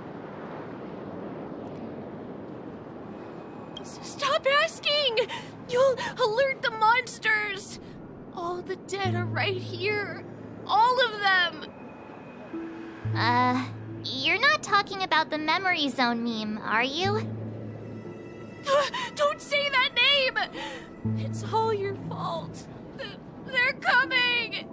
[SPEAKER 8] Stop asking! You'll alert the monsters! All the dead are right here. All of them!
[SPEAKER 7] You're not talking about the memory zone meme, are you?
[SPEAKER 8] Don't say that name! It's all your fault. They're coming!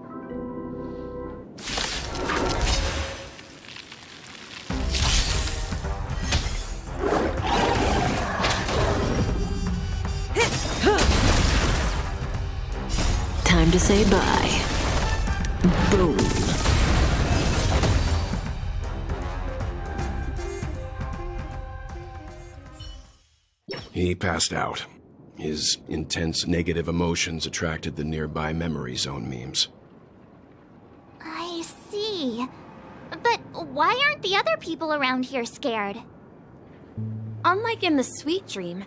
[SPEAKER 16] time to say bye. Boom.
[SPEAKER 15] He passed out. His intense negative emotions attracted the nearby memory zone memes.
[SPEAKER 18] I see. But why aren't the other people around here scared?
[SPEAKER 8] Unlike in the Sweet Dream,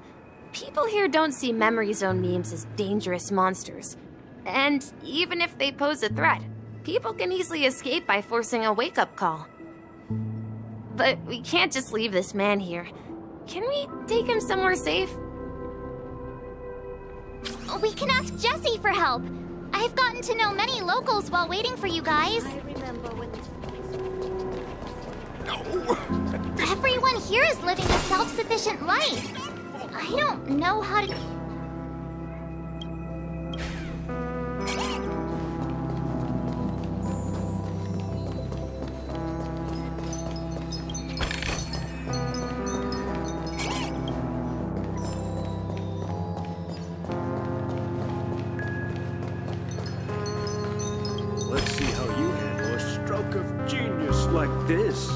[SPEAKER 8] people here don't see memory zone memes as dangerous monsters. And even if they pose a threat, people can easily escape by forcing a wake-up call. But we can't just leave this man here. Can we take him somewhere safe?
[SPEAKER 18] We can ask Jessie for help. I've gotten to know many locals while waiting for you guys. Everyone here is living a self-sufficient life. I don't know how to...
[SPEAKER 12] Let's see how you handle a stroke of genius like this.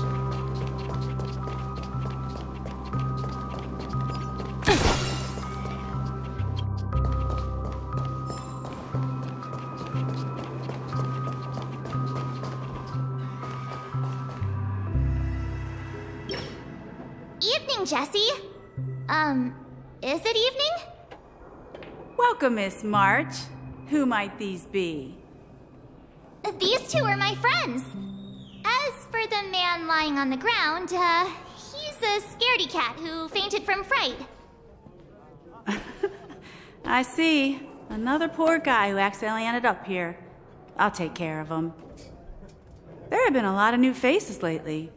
[SPEAKER 18] Evening, Jessie. Is it evening?
[SPEAKER 19] Welcome, Miss March. Who might these be?
[SPEAKER 18] These two are my friends. As for the man lying on the ground, he's a scaredy cat who fainted from fright.
[SPEAKER 19] I see. Another poor guy who accidentally ended up here. I'll take care of him. There have been a lot of new faces lately.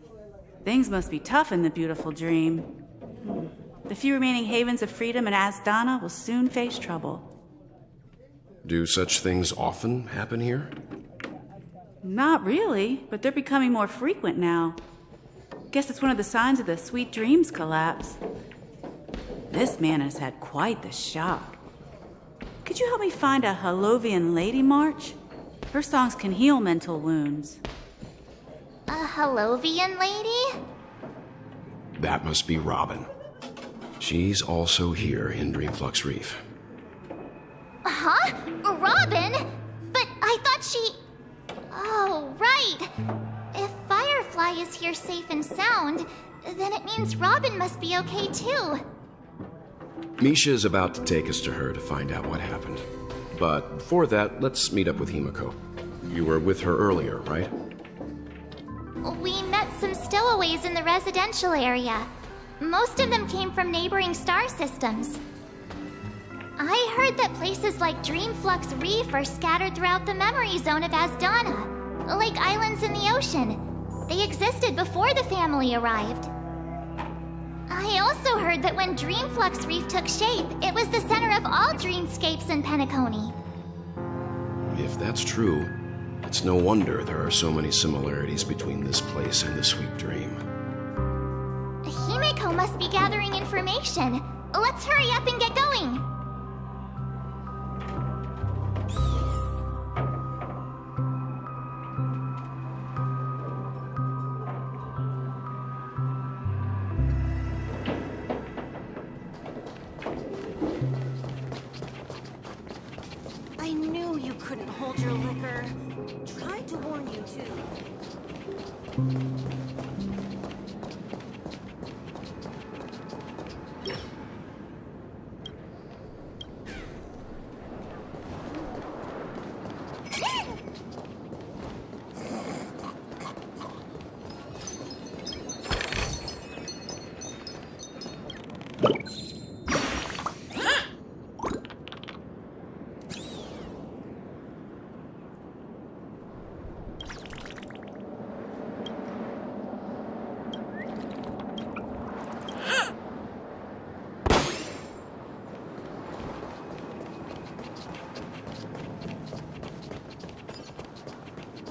[SPEAKER 19] Things must be tough in the beautiful dream. The few remaining havens of freedom in Asdana will soon face trouble.
[SPEAKER 15] Do such things often happen here?
[SPEAKER 19] Not really, but they're becoming more frequent now. Guess it's one of the signs of the Sweet Dreams collapse. This man has had quite the shock. Could you help me find a Halovian lady, March? Her songs can heal mental wounds.
[SPEAKER 18] A Halovian lady?
[SPEAKER 15] That must be Robin. She's also here in Dreamflux Reef.
[SPEAKER 18] Huh? Robin? But I thought she... Oh, right. If Firefly is here safe and sound, then it means Robin must be okay too.
[SPEAKER 15] Misha's about to take us to her to find out what happened. But before that, let's meet up with Himiko. You were with her earlier, right?
[SPEAKER 18] We met some stowaways in the residential area. Most of them came from neighboring star systems. I heard that places like Dreamflux Reef are scattered throughout the memory zone of Asdana, like islands in the ocean. They existed before the family arrived. I also heard that when Dreamflux Reef took shape, it was the center of all dreamscapes in Penacony.
[SPEAKER 15] If that's true, it's no wonder there are so many similarities between this place and the Sweet Dream.
[SPEAKER 18] Himiko must be gathering information. Let's hurry up and get going.
[SPEAKER 11] I knew you couldn't hold your liquor. Tried to warn you, too.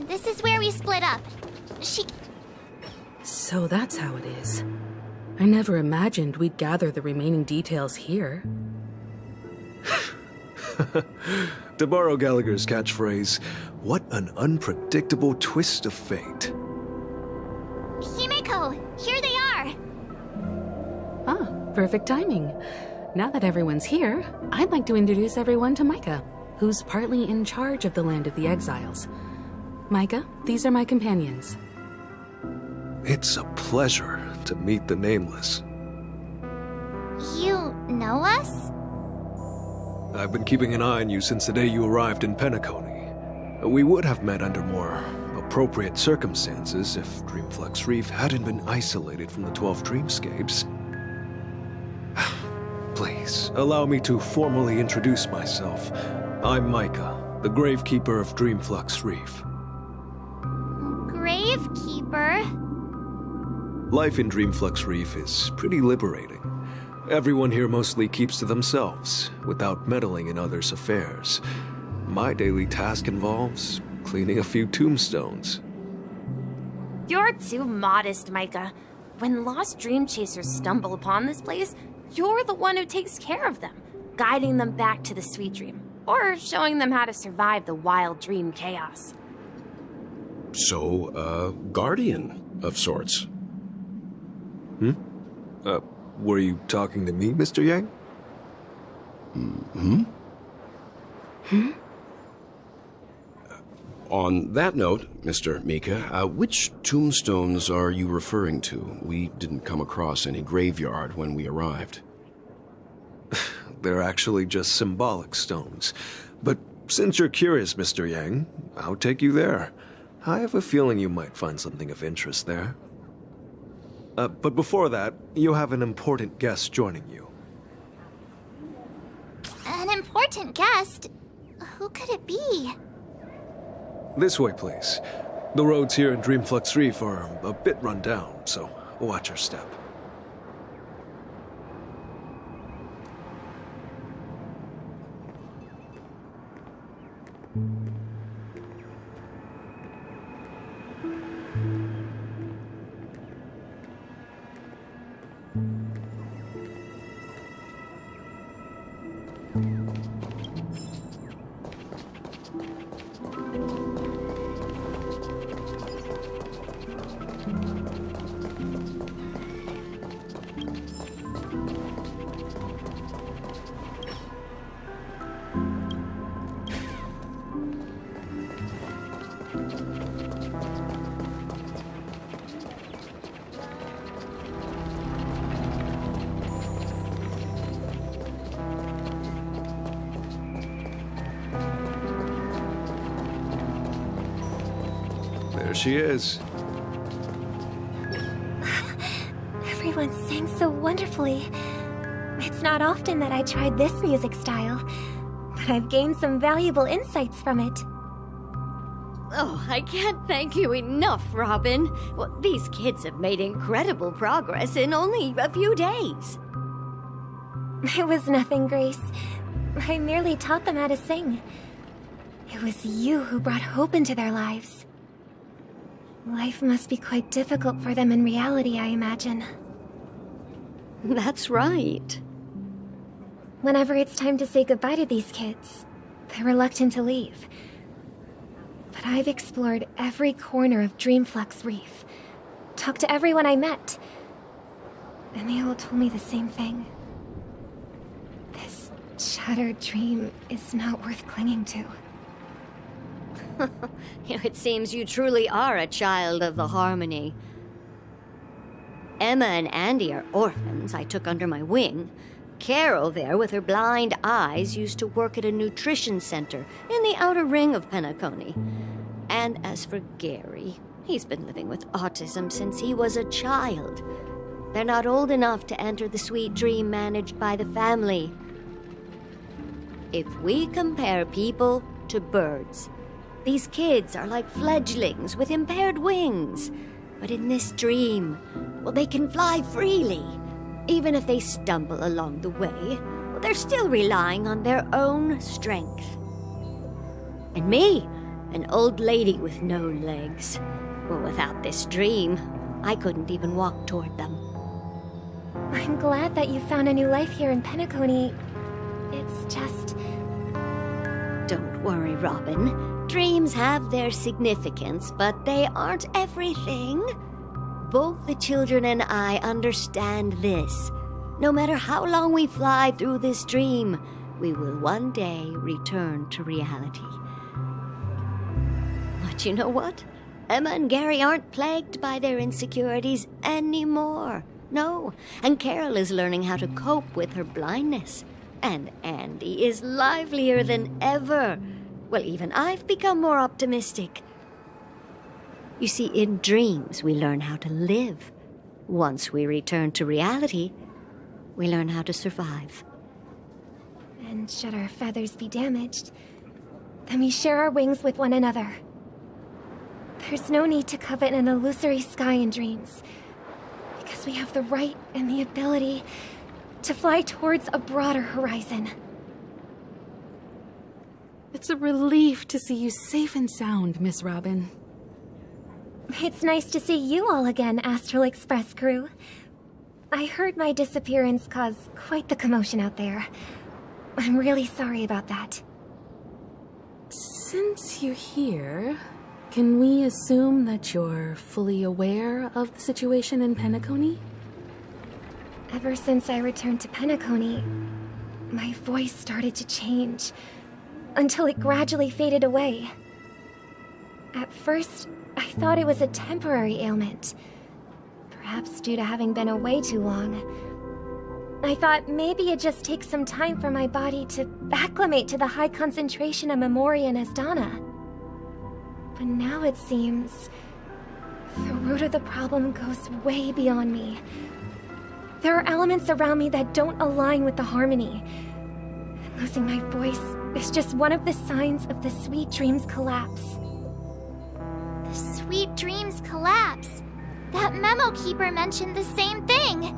[SPEAKER 18] This is where we split up.
[SPEAKER 16] So that's how it is. I never imagined we'd gather the remaining details here.
[SPEAKER 20] To borrow Gallagher's catchphrase, what an unpredictable twist of fate.
[SPEAKER 14] Himeko, here they are!
[SPEAKER 16] Ah, perfect timing. Now that everyone's here, I'd like to introduce everyone to Micah, who's partly in charge of the Land of the Exiles. Micah, these are my companions.
[SPEAKER 20] It's a pleasure to meet the Nameless.
[SPEAKER 14] You know us?
[SPEAKER 20] I've been keeping an eye on you since the day you arrived in Penacony. We would have met under more appropriate circumstances if Dreamflux Reef hadn't been isolated from the 12 Dreamscapes. Please, allow me to formally introduce myself. I'm Micah, the Gravekeeper of Dreamflux Reef.
[SPEAKER 14] Gravekeeper?
[SPEAKER 20] Life in Dreamflux Reef is pretty liberating. Everyone here mostly keeps to themselves, without meddling in others' affairs. My daily task involves cleaning a few tombstones.
[SPEAKER 18] You're too modest, Micah. When lost dream chasers stumble upon this place, you're the one who takes care of them, guiding them back to the sweet dream, or showing them how to survive the wild dream chaos.
[SPEAKER 15] So, a guardian of sorts.
[SPEAKER 20] Were you talking to me, Mr. Yang?
[SPEAKER 15] On that note, Mr. Mika, which tombstones are you referring to? We didn't come across any graveyard when we arrived.
[SPEAKER 20] They're actually just symbolic stones. But since you're curious, Mr. Yang, I'll take you there. I have a feeling you might find something of interest there. But before that, you have an important guest joining you.
[SPEAKER 14] An important guest? Who could it be?
[SPEAKER 20] This way, please. The roads here in Dreamflux Reef are a bit run down, so watch your step. There she is.
[SPEAKER 7] Everyone sang so wonderfully. It's not often that I tried this music style, but I've gained some valuable insights from it.
[SPEAKER 21] Oh, I can't thank you enough, Robin. Well, these kids have made incredible progress in only a few days.
[SPEAKER 7] It was nothing, Grace. I merely taught them how to sing. It was you who brought hope into their lives. Life must be quite difficult for them in reality, I imagine.
[SPEAKER 21] That's right.
[SPEAKER 7] Whenever it's time to say goodbye to these kids, they're reluctant to leave. But I've explored every corner of Dreamflux Reef, talked to everyone I met, and they all told me the same thing. This shattered dream is not worth clinging to.
[SPEAKER 21] It seems you truly are a child of the Harmony. Emma and Andy are orphans I took under my wing. Carol there, with her blind eyes, used to work at a nutrition center in the outer ring of Penacony. And as for Gary, he's been living with autism since he was a child. They're not old enough to enter the sweet dream managed by the family. If we compare people to birds, these kids are like fledglings with impaired wings. But in this dream, well, they can fly freely. Even if they stumble along the way, well, they're still relying on their own strength. And me, an old lady with no legs. Well, without this dream, I couldn't even walk toward them.
[SPEAKER 7] I'm glad that you found a new life here in Penacony. It's just...
[SPEAKER 21] Don't worry, Robin. Dreams have their significance, but they aren't everything. Both the children and I understand this. No matter how long we fly through this dream, we will one day return to reality. But you know what? Emma and Gary aren't plagued by their insecurities anymore. No, and Carol is learning how to cope with her blindness. And Andy is livelier than ever. Well, even I've become more optimistic. You see, in dreams, we learn how to live. Once we return to reality, we learn how to survive.
[SPEAKER 7] And should our feathers be damaged, then we share our wings with one another. There's no need to covet an illusory sky in dreams, because we have the right and the ability to fly towards a broader horizon.
[SPEAKER 16] It's a relief to see you safe and sound, Miss Robin.
[SPEAKER 7] It's nice to see you all again, Astral Express crew. I heard my disappearance caused quite the commotion out there. I'm really sorry about that.
[SPEAKER 16] Since you're here, can we assume that you're fully aware of the situation in Penacony?
[SPEAKER 7] Ever since I returned to Penacony, my voice started to change, until it gradually faded away. At first, I thought it was a temporary ailment, perhaps due to having been away too long. I thought maybe it just takes some time for my body to acclimate to the high concentration of Memoria and Asdana. But now it seems the root of the problem goes way beyond me. There are elements around me that don't align with the harmony. And losing my voice is just one of the signs of the Sweet Dreams collapse.
[SPEAKER 14] The Sweet Dreams collapse. That memo keeper mentioned the same thing.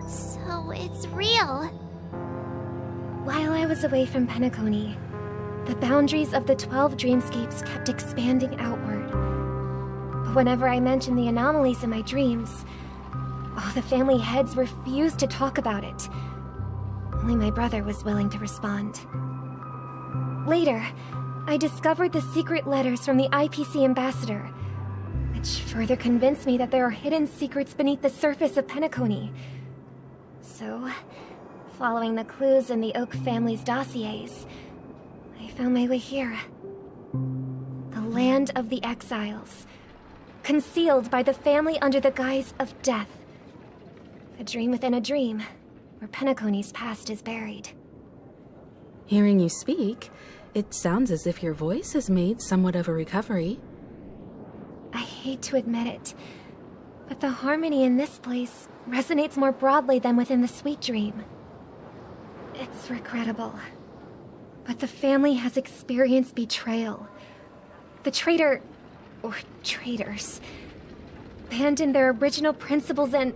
[SPEAKER 14] So it's real.
[SPEAKER 7] While I was away from Penacony, the boundaries of the 12 dreamscapes kept expanding outward. But whenever I mentioned the anomalies in my dreams, all the family heads refused to talk about it. Only my brother was willing to respond. Later, I discovered the secret letters from the IPC ambassador, which further convinced me that there are hidden secrets beneath the surface of Penacony. So, following the clues in the Oak family's dossiers, I found my way here. The land of the exiles, concealed by the family under the guise of death. A dream within a dream, where Penacony's past is buried.
[SPEAKER 16] Hearing you speak, it sounds as if your voice has made somewhat of a recovery.
[SPEAKER 7] I hate to admit it, but the harmony in this place resonates more broadly than within the Sweet Dream. It's regrettable, but the family has experienced betrayal. The traitor, or traitors, abandoned their original principles and,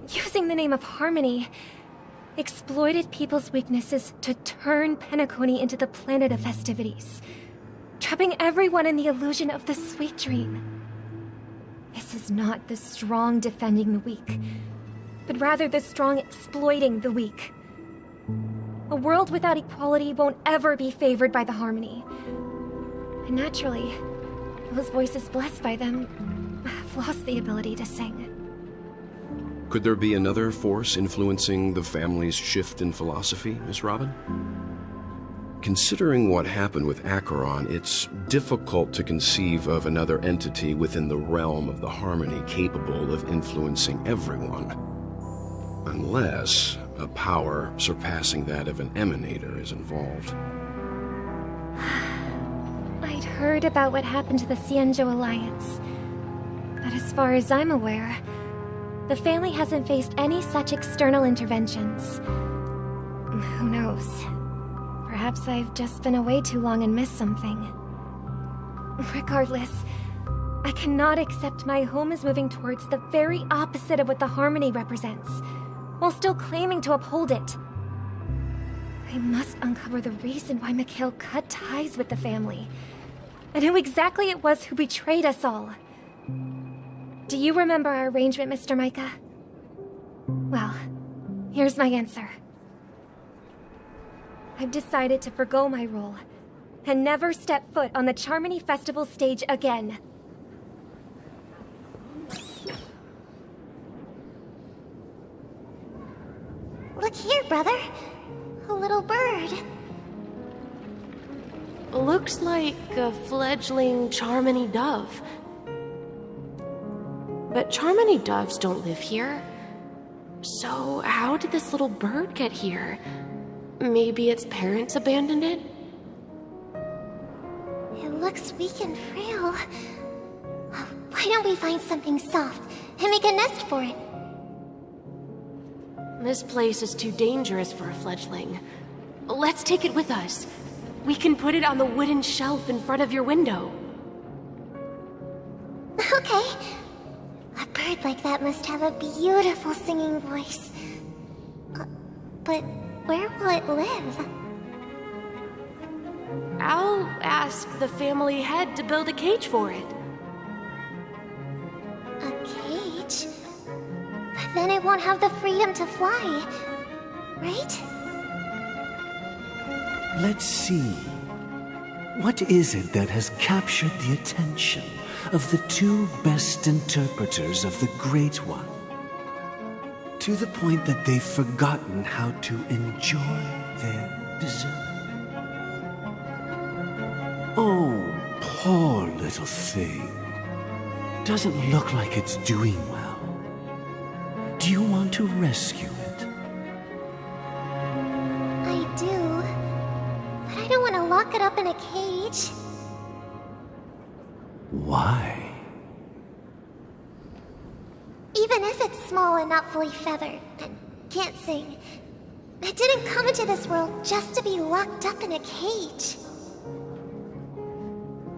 [SPEAKER 7] using the name of harmony, exploited people's weaknesses to turn Penacony into the planet of festivities, trapping everyone in the illusion of the Sweet Dream. This is not the strong defending the weak, but rather the strong exploiting the weak. A world without equality won't ever be favored by the harmony. And naturally, those voices blessed by them have lost the ability to sing.
[SPEAKER 15] Could there be another force influencing the family's shift in philosophy, Miss Robin? Considering what happened with Acheron, it's difficult to conceive of another entity within the realm of the harmony capable of influencing everyone. Unless a power surpassing that of an emanator is involved.
[SPEAKER 7] I'd heard about what happened to the Xianzhou Alliance, but as far as I'm aware, the family hasn't faced any such external interventions. Who knows? Perhaps I've just been away too long and missed something. Regardless, I cannot accept my home is moving towards the very opposite of what the harmony represents, while still claiming to uphold it. I must uncover the reason why Mikhail cut ties with the family, and who exactly it was who betrayed us all. Do you remember our arrangement, Mr. Micah? Well, here's my answer. I've decided to forgo my role can never step foot on the Charmony Festival stage again.
[SPEAKER 14] Look here, brother. A little bird.
[SPEAKER 8] Looks like a fledgling Charmony dove. But Charmony doves don't live here. So how did this little bird get here? Maybe its parents abandoned it?
[SPEAKER 14] It looks weak and frail. Why don't we find something soft and make a nest for it?
[SPEAKER 8] This place is too dangerous for a fledgling. Let's take it with us. We can put it on the wooden shelf in front of your window.
[SPEAKER 14] Okay. A bird like that must have a beautiful singing voice. But where will it live?
[SPEAKER 8] I'll ask the family head to build a cage for it.
[SPEAKER 14] A cage? But then it won't have the freedom to fly, right?
[SPEAKER 3] Let's see. What is it that has captured the attention of the two best interpreters of the Great One? To the point that they've forgotten how to enjoy their dessert. Oh, poor little thing. Doesn't look like it's doing well. Do you want to rescue it?
[SPEAKER 14] I do. But I don't want to lock it up in a cage.
[SPEAKER 3] Why?
[SPEAKER 14] Even if it's small and not fully feathered, and can't sing, it didn't come into this world just to be locked up in a cage.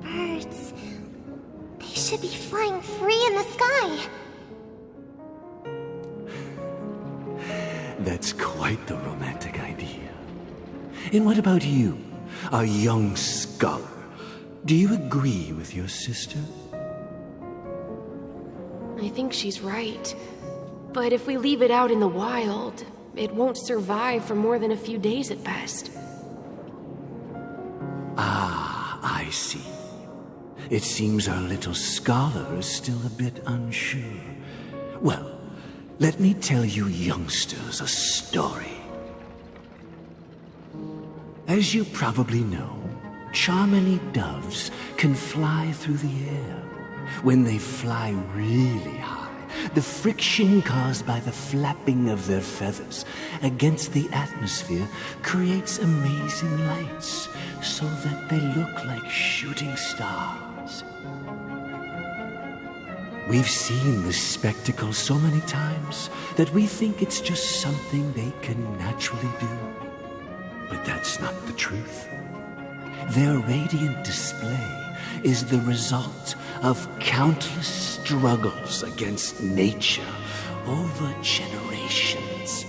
[SPEAKER 14] Birds, they should be flying free in the sky.
[SPEAKER 3] That's quite the romantic idea. And what about you, a young scholar? Do you agree with your sister?
[SPEAKER 8] I think she's right. But if we leave it out in the wild, it won't survive for more than a few days at best.
[SPEAKER 3] Ah, I see. It seems our little scholar is still a bit unsure. Well, let me tell you youngsters a story. As you probably know, Charmony doves can fly through the air. When they fly really high, the friction caused by the flapping of their feathers against the atmosphere creates amazing lights, so that they look like shooting stars. We've seen this spectacle so many times that we think it's just something they can naturally do. But that's not the truth. Their radiant display is the result of countless struggles against nature over generations.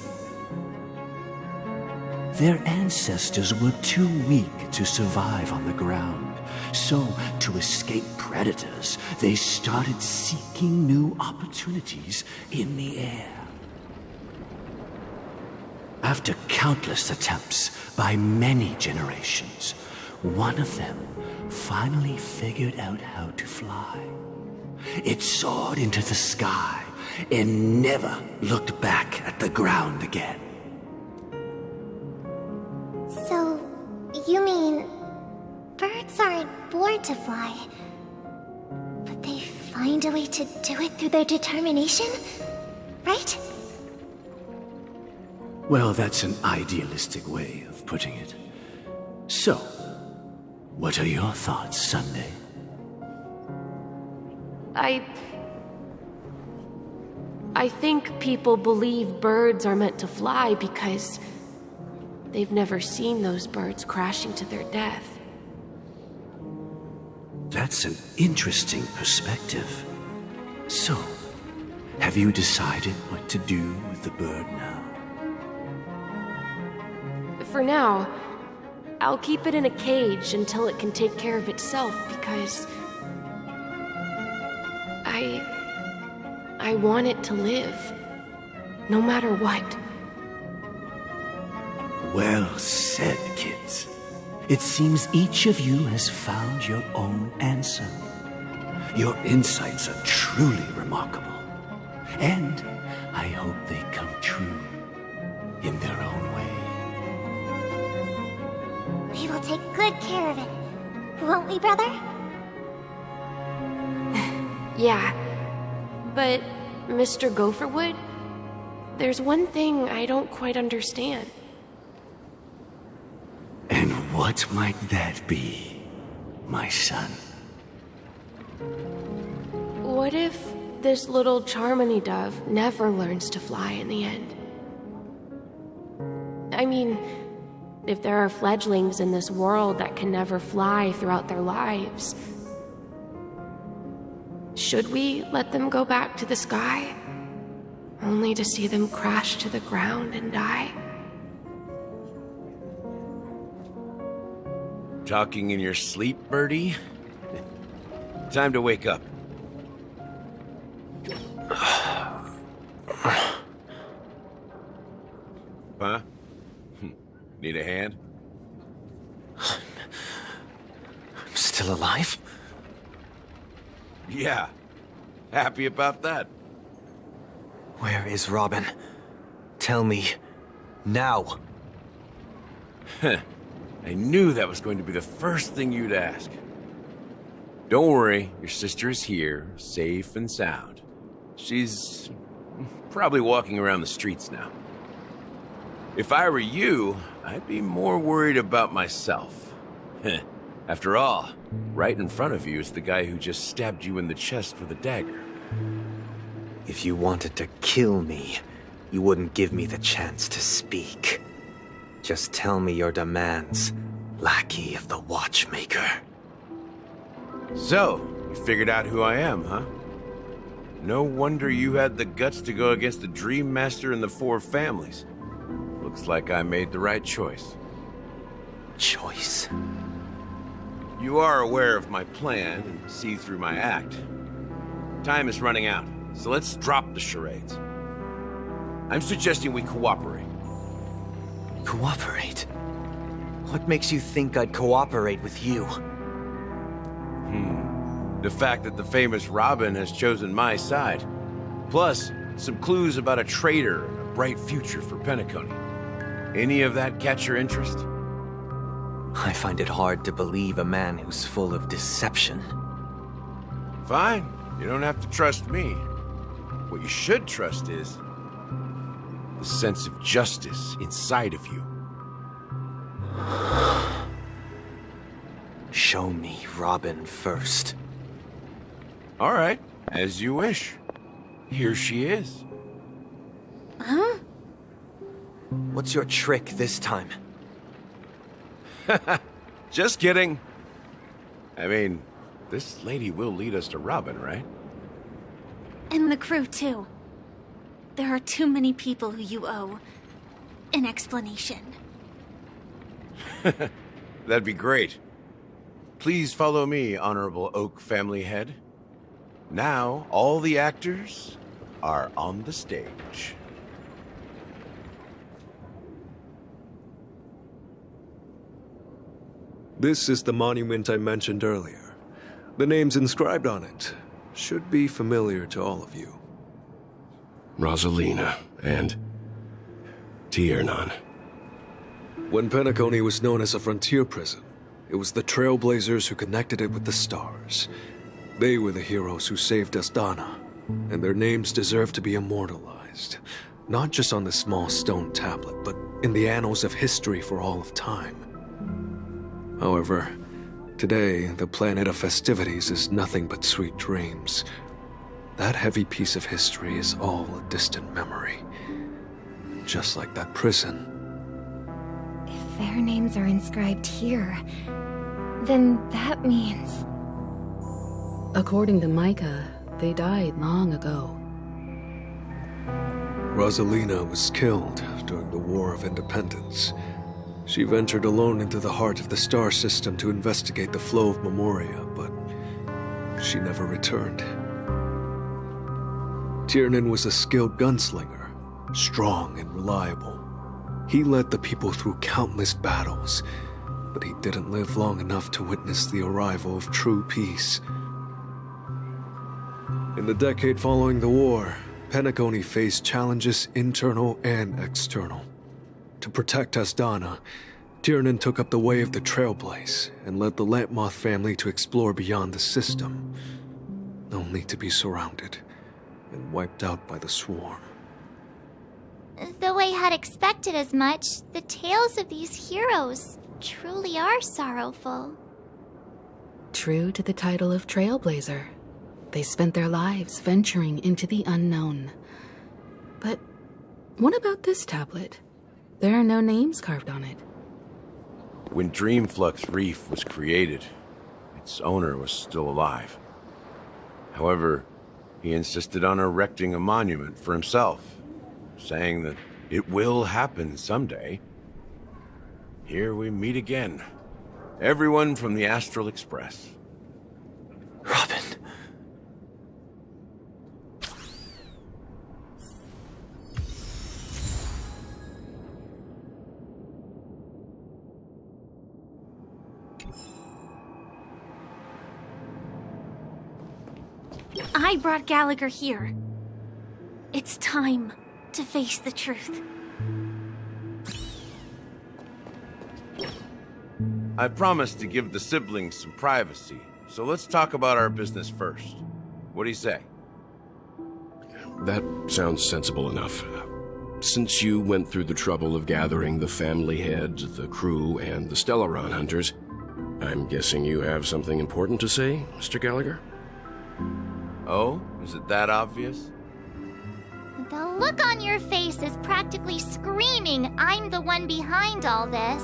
[SPEAKER 3] Their ancestors were too weak to survive on the ground, so to escape predators, they started seeking new opportunities in the air. After countless attempts by many generations, one of them finally figured out how to fly. It soared into the sky and never looked back at the ground again.
[SPEAKER 14] So, you mean birds aren't born to fly, but they find a way to do it through their determination, right?
[SPEAKER 3] Well, that's an idealistic way of putting it. So, what are your thoughts, Sunday?
[SPEAKER 8] I think people believe birds are meant to fly because they've never seen those birds crashing to their death.
[SPEAKER 3] That's an interesting perspective. So, have you decided what to do with the bird now?
[SPEAKER 8] For now, I'll keep it in a cage until it can take care of itself because I want it to live, no matter what.
[SPEAKER 3] Well said, kids. It seems each of you has found your own answer. Your insights are truly remarkable. And I hope they come true in their own way.
[SPEAKER 7] We will take good care of it. Won't we, brother?
[SPEAKER 8] Yeah. But, Mr. Gopherwood, there's one thing I don't quite understand.
[SPEAKER 3] And what might that be, my son?
[SPEAKER 8] What if this little Charmony dove never learns to fly in the end? I mean, if there are fledglings in this world that can never fly throughout their lives, should we let them go back to the sky, only to see them crash to the ground and die?
[SPEAKER 12] Talking in your sleep, Birdie? Time to wake up. Huh? Need a hand?
[SPEAKER 5] I'm still alive?
[SPEAKER 12] Yeah. Happy about that.
[SPEAKER 5] Where is Robin? Tell me. Now.
[SPEAKER 12] I knew that was going to be the first thing you'd ask. Don't worry, your sister is here, safe and sound. She's probably walking around the streets now. If I were you, I'd be more worried about myself. After all, right in front of you is the guy who just stabbed you in the chest with a dagger.
[SPEAKER 5] If you wanted to kill me, you wouldn't give me the chance to speak. Just tell me your demands, lackey of the Watchmaker.
[SPEAKER 12] So, you figured out who I am, huh? No wonder you had the guts to go against the Dream Master and the Four Families. Looks like I made the right choice.
[SPEAKER 5] Choice?
[SPEAKER 12] You are aware of my plan and see through my act. Time is running out, so let's drop the charades. I'm suggesting we cooperate.
[SPEAKER 5] Cooperate? What makes you think I'd cooperate with you?
[SPEAKER 12] The fact that the famous Robin has chosen my side. Plus, some clues about a traitor and a bright future for Penacony. Any of that catch your interest?
[SPEAKER 5] I find it hard to believe a man who's full of deception.
[SPEAKER 12] Fine. You don't have to trust me. What you should trust is the sense of justice inside of you.
[SPEAKER 5] Show me Robin first.
[SPEAKER 12] All right, as you wish. Here she is.
[SPEAKER 7] Huh?
[SPEAKER 5] What's your trick this time?
[SPEAKER 12] Just kidding. I mean, this lady will lead us to Robin, right?
[SPEAKER 14] And the crew, too. There are too many people who you owe an explanation.
[SPEAKER 12] That'd be great. Please follow me, Honorable Oak Family Head. Now, all the actors are on the stage.
[SPEAKER 20] This is the monument I mentioned earlier. The names inscribed on it should be familiar to all of you.
[SPEAKER 15] Rosalina and Tiernan.
[SPEAKER 20] When Penacony was known as a frontier prison, it was the Trailblazers who connected it with the stars. They were the heroes who saved Astana, and their names deserve to be immortalized, not just on this small stone tablet, but in the annals of history for all of time. However, today, the planet of festivities is nothing but sweet dreams. That heavy piece of history is all a distant memory. Just like that prison.
[SPEAKER 7] If their names are inscribed here, then that means...
[SPEAKER 16] According to Micah, they died long ago.
[SPEAKER 20] Rosalina was killed during the War of Independence. She ventured alone into the heart of the star system to investigate the flow of Memoria, but she never returned. Tiernan was a skilled gunslinger, strong and reliable. He led the people through countless battles, but he didn't live long enough to witness the arrival of true peace. In the decade following the war, Penacony faced challenges internal and external. To protect Asdana, Tiernan took up the way of the Trailblaze and led the Lampmoth family to explore beyond the system, only to be surrounded and wiped out by the Swarm.
[SPEAKER 14] Though I had expected as much, the tales of these heroes truly are sorrowful.
[SPEAKER 16] True to the title of Trailblazer, they spent their lives venturing into the unknown. But what about this tablet? There are no names carved on it.
[SPEAKER 12] When Dreamflux Reef was created, its owner was still alive. However, he insisted on erecting a monument for himself, saying that it will happen someday. Here we meet again. Everyone from the Astral Express.
[SPEAKER 5] Robin.
[SPEAKER 14] I brought Gallagher here. It's time to face the truth.
[SPEAKER 12] I promised to give the siblings some privacy, so let's talk about our business first. What do you say?
[SPEAKER 15] That sounds sensible enough. Since you went through the trouble of gathering the family head, the crew, and the Stellaron hunters, I'm guessing you have something important to say, Mr. Gallagher?
[SPEAKER 12] Oh? Is it that obvious?
[SPEAKER 14] The look on your face is practically screaming, I'm the one behind all this.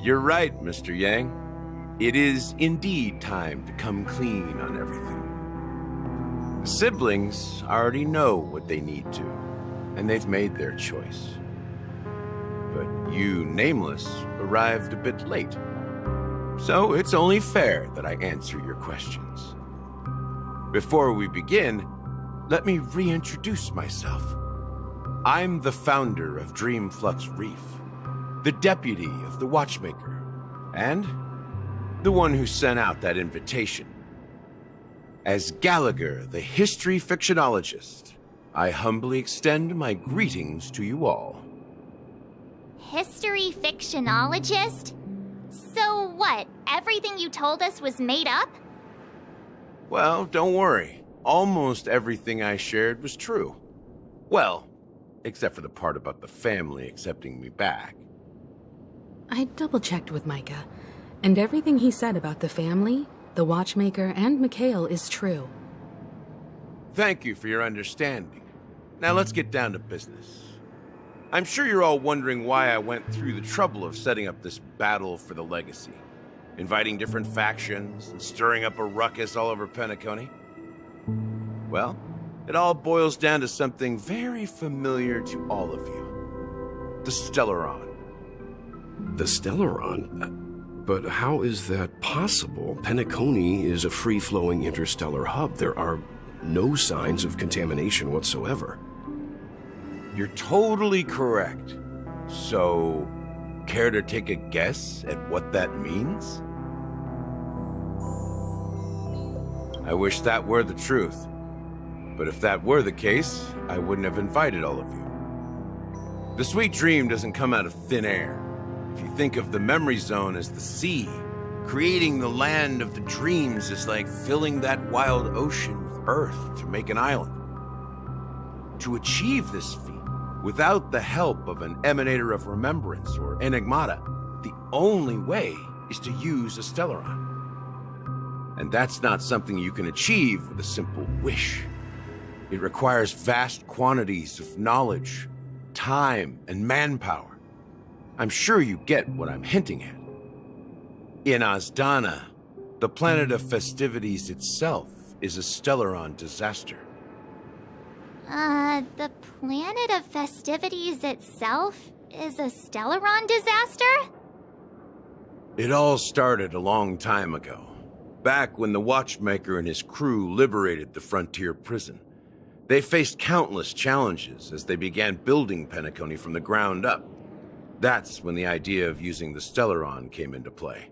[SPEAKER 12] You're right, Mr. Yang. It is indeed time to come clean on everything. The siblings already know what they need to, and they've made their choice. But you, Nameless, arrived a bit late. So it's only fair that I answer your questions. Before we begin, let me reintroduce myself. I'm the founder of Dreamflux Reef, the deputy of the Watchmaker, and the one who sent out that invitation. As Gallagher, the history fictionologist, I humbly extend my greetings to you all.
[SPEAKER 14] History fictionologist? So what, everything you told us was made up?
[SPEAKER 12] Well, don't worry. Almost everything I shared was true. Well, except for the part about the family accepting me back.
[SPEAKER 16] I double-checked with Micah, and everything he said about the family, the Watchmaker, and Mikhail is true.
[SPEAKER 12] Thank you for your understanding. Now let's get down to business. I'm sure you're all wondering why I went through the trouble of setting up this battle for the legacy, inviting different factions and stirring up a ruckus all over Penacony. Well, it all boils down to something very familiar to all of you. The Stellaron.
[SPEAKER 15] The Stellaron? But how is that possible? Penacony is a free-flowing interstellar hub. There are no signs of contamination whatsoever.
[SPEAKER 12] You're totally correct. So, care to take a guess at what that means? I wish that were the truth. But if that were the case, I wouldn't have invited all of you. The sweet dream doesn't come out of thin air. If you think of the memory zone as the sea, creating the land of the dreams is like filling that wild ocean with earth to make an island. To achieve this feat, without the help of an emanator of remembrance or enigmata, the only way is to use a Stellaron. And that's not something you can achieve with a simple wish. It requires vast quantities of knowledge, time, and manpower. I'm sure you get what I'm hinting at. In Asdana, the planet of festivities itself is a Stellaron disaster.
[SPEAKER 14] The planet of festivities itself is a Stellaron disaster?
[SPEAKER 12] It all started a long time ago, back when the Watchmaker and his crew liberated the frontier prison. They faced countless challenges as they began building Penacony from the ground up. That's when the idea of using the Stellaron came into play.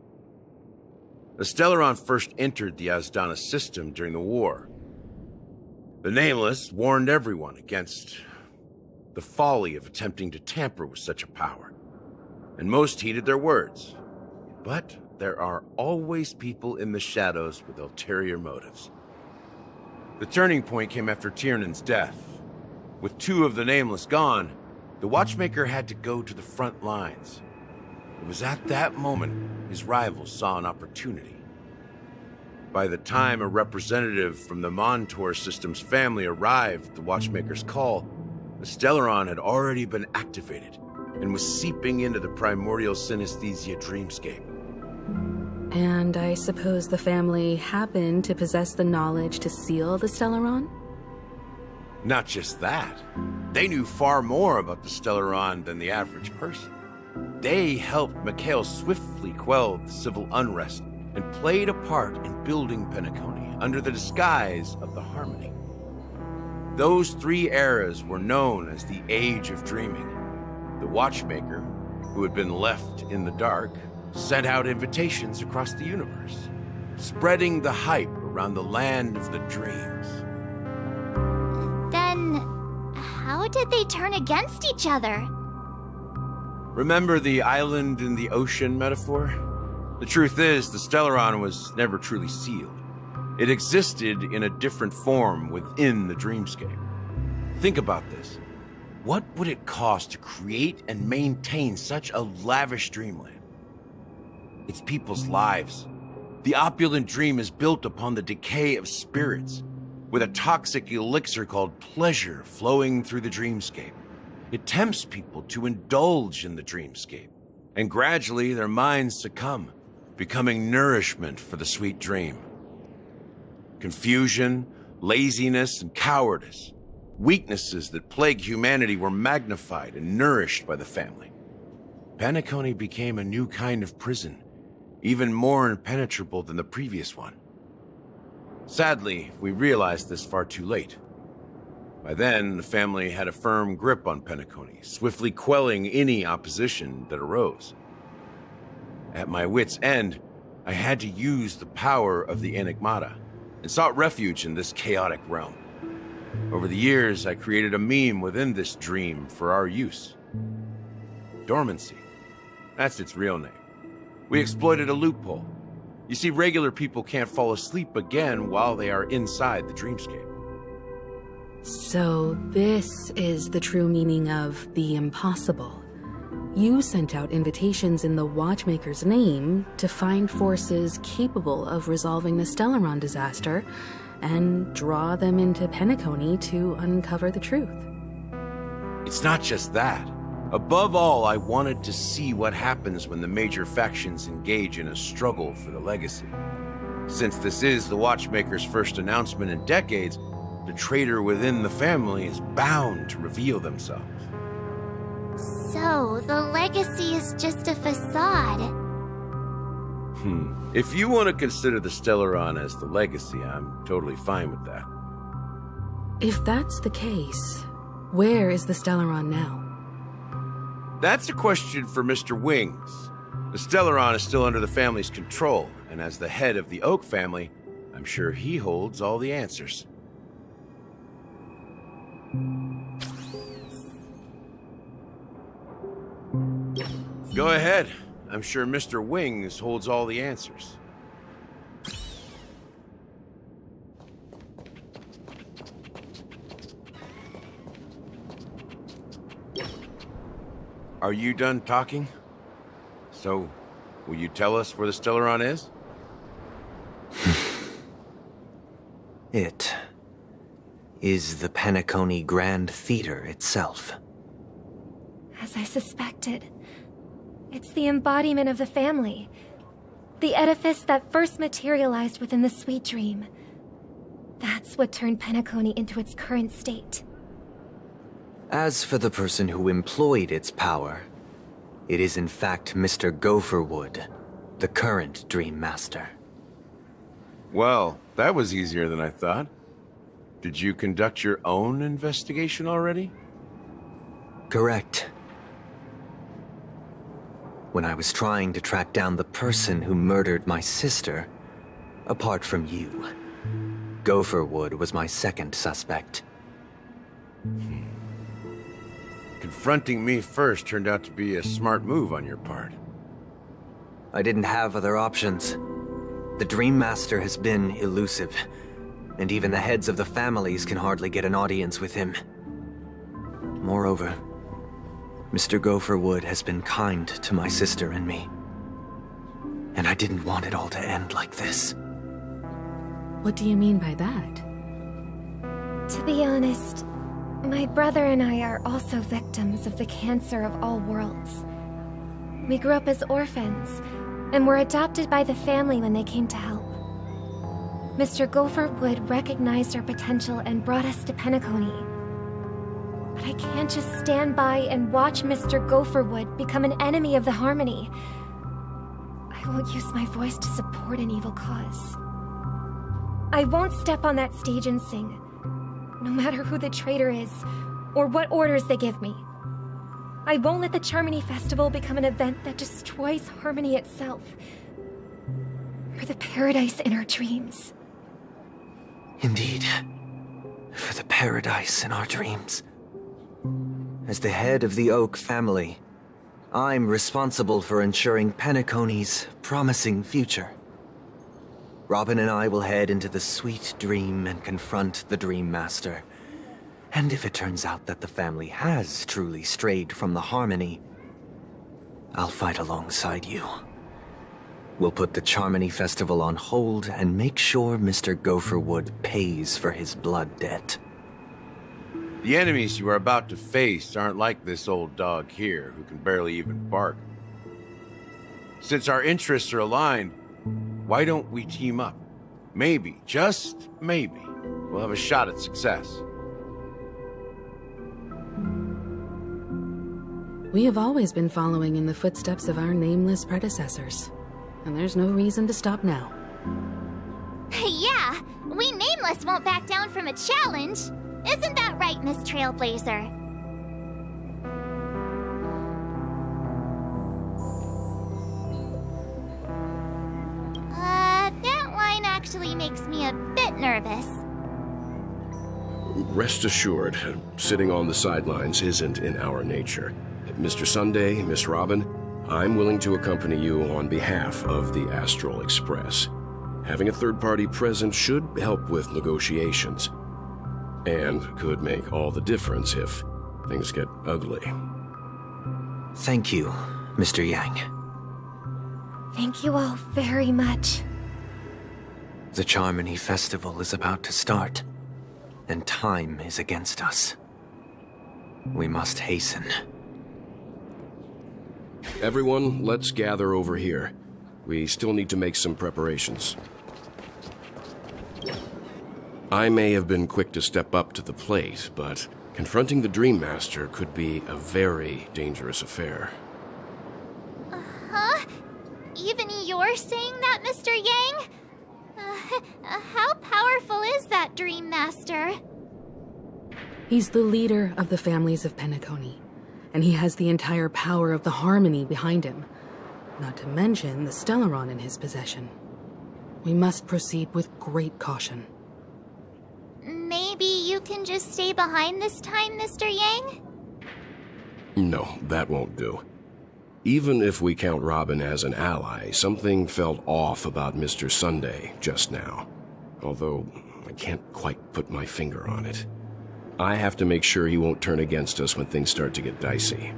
[SPEAKER 12] The Stellaron first entered the Asdana system during the war. The Nameless warned everyone against the folly of attempting to tamper with such a power, and most heeded their words. But there are always people in the shadows with ulterior motives. The turning point came after Tiernan's death. With 2 of the Nameless gone, the Watchmaker had to go to the front lines. It was at that moment his rivals saw an opportunity. By the time a representative from the Montour Systems family arrived at the Watchmaker's call, the Stellaron had already been activated and was seeping into the primordial synesthesia dreamscape.
[SPEAKER 16] And I suppose the family happened to possess the knowledge to seal the Stellaron?
[SPEAKER 12] Not just that. They knew far more about the Stellaron than the average person. They helped Mikhail swiftly quell the civil unrest and played a part in building Penacony under the disguise of the Harmony. Those 3 eras were known as the Age of Dreaming. The Watchmaker, who had been left in the dark, sent out invitations across the universe, spreading the hype around the land of the dreams.
[SPEAKER 14] Then, how did they turn against each other?
[SPEAKER 12] Remember the island in the ocean metaphor? The truth is, the Stellaron was never truly sealed. It existed in a different form within the dreamscape. Think about this. What would it cost to create and maintain such a lavish dreamland? It's people's lives. The opulent dream is built upon the decay of spirits, with a toxic elixir called pleasure flowing through the dreamscape. It tempts people to indulge in the dreamscape, and gradually their minds succumb, becoming nourishment for the sweet dream. Confusion, laziness, and cowardice, weaknesses that plague humanity, were magnified and nourished by the family. Penacony became a new kind of prison, even more impenetrable than the previous one. Sadly, we realized this far too late. By then, the family had a firm grip on Penacony, swiftly quelling any opposition that arose. At my wit's end, I had to use the power of the Enigmata, and sought refuge in this chaotic realm. Over the years, I created a meme within this dream for our use. Dormancy. That's its real name. We exploited a loophole. You see, regular people can't fall asleep again while they are inside the dreamscape.
[SPEAKER 16] So this is the true meaning of the impossible. You sent out invitations in the Watchmaker's name to find forces capable of resolving the Stellaron disaster and draw them into Penacony to uncover the truth.
[SPEAKER 12] It's not just that. Above all, I wanted to see what happens when the major factions engage in a struggle for the legacy. Since this is the Watchmaker's first announcement in decades, the traitor within the family is bound to reveal themselves.
[SPEAKER 14] So, the legacy is just a facade.
[SPEAKER 12] If you want to consider the Stellaron as the legacy, I'm totally fine with that.
[SPEAKER 16] If that's the case, where is the Stellaron now?
[SPEAKER 12] That's a question for Mr. Wings. The Stellaron is still under the family's control, and as the head of the Oak family, I'm sure he holds all the answers. Go ahead. I'm sure Mr. Wings holds all the answers. Are you done talking? So, will you tell us where the Stellaron is?
[SPEAKER 5] It is the Penacony Grand Theater itself.
[SPEAKER 7] As I suspected, it's the embodiment of the family. The edifice that first materialized within the sweet dream. That's what turned Penacony into its current state.
[SPEAKER 5] As for the person who employed its power, it is in fact Mr. Gopherwood, the current Dream Master.
[SPEAKER 12] Well, that was easier than I thought. Did you conduct your own investigation already?
[SPEAKER 5] Correct. when I was trying to track down the person who murdered my sister, apart from you. Gopherwood was my second suspect.
[SPEAKER 12] Confronting me first turned out to be a smart move on your part.
[SPEAKER 5] I didn't have other options. The Dream Master has been elusive, and even the heads of the families can hardly get an audience with him. Moreover, Mr. Gopherwood has been kind to my sister and me. And I didn't want it all to end like this.
[SPEAKER 16] What do you mean by that?
[SPEAKER 7] To be honest, my brother and I are also victims of the cancer of all worlds. We grew up as orphans, and were adopted by the family when they came to help. Mr. Gopherwood recognized our potential and brought us to Penacony. But I can't just stand by and watch Mr. Gopherwood become an enemy of the Harmony. I won't use my voice to support an evil cause. I won't step on that stage and sing, no matter who the traitor is, or what orders they give me. I won't let the Charmony Festival become an event that destroys Harmony itself, or the paradise in our dreams.
[SPEAKER 5] Indeed. For the paradise in our dreams. As the head of the Oak family, I'm responsible for ensuring Penacony's promising future. Robin and I will head into the Sweet Dream and confront the Dream Master. And if it turns out that the family has truly strayed from the Harmony, I'll fight alongside you. We'll put the Charmony Festival on hold and make sure Mr. Gopherwood pays for his blood debt.
[SPEAKER 12] The enemies you are about to face aren't like this old dog here, who can barely even bark. Since our interests are aligned, why don't we team up? Maybe, just maybe, we'll have a shot at success.
[SPEAKER 16] We have always been following in the footsteps of our nameless predecessors, and there's no reason to stop now.
[SPEAKER 18] Yeah, we Nameless won't back down from a challenge. Isn't that right, Miss Trailblazer? That line actually makes me a bit nervous.
[SPEAKER 15] Rest assured, sitting on the sidelines isn't in our nature. Mr. Sunday, Miss Robin, I'm willing to accompany you on behalf of the Astral Express. Having a third party present should help with negotiations, and could make all the difference if things get ugly.
[SPEAKER 5] Thank you, Mr. Yang.
[SPEAKER 7] Thank you all very much.
[SPEAKER 5] The Charmony Festival is about to start, and time is against us. We must hasten.
[SPEAKER 15] Everyone, let's gather over here. We still need to make some preparations. I may have been quick to step up to the plate, but confronting the Dream Master could be a very dangerous affair.
[SPEAKER 18] Huh? Even you're saying that, Mr. Yang? How powerful is that Dream Master?
[SPEAKER 16] He's the leader of the families of Penacony, and he has the entire power of the Harmony behind him, not to mention the Stellaron in his possession. We must proceed with great caution.
[SPEAKER 18] Maybe you can just stay behind this time, Mr. Yang?
[SPEAKER 15] No, that won't do. Even if we count Robin as an ally, something felt off about Mr. Sunday just now. Although, I can't quite put my finger on it. I have to make sure he won't turn against us when things start to get dicey.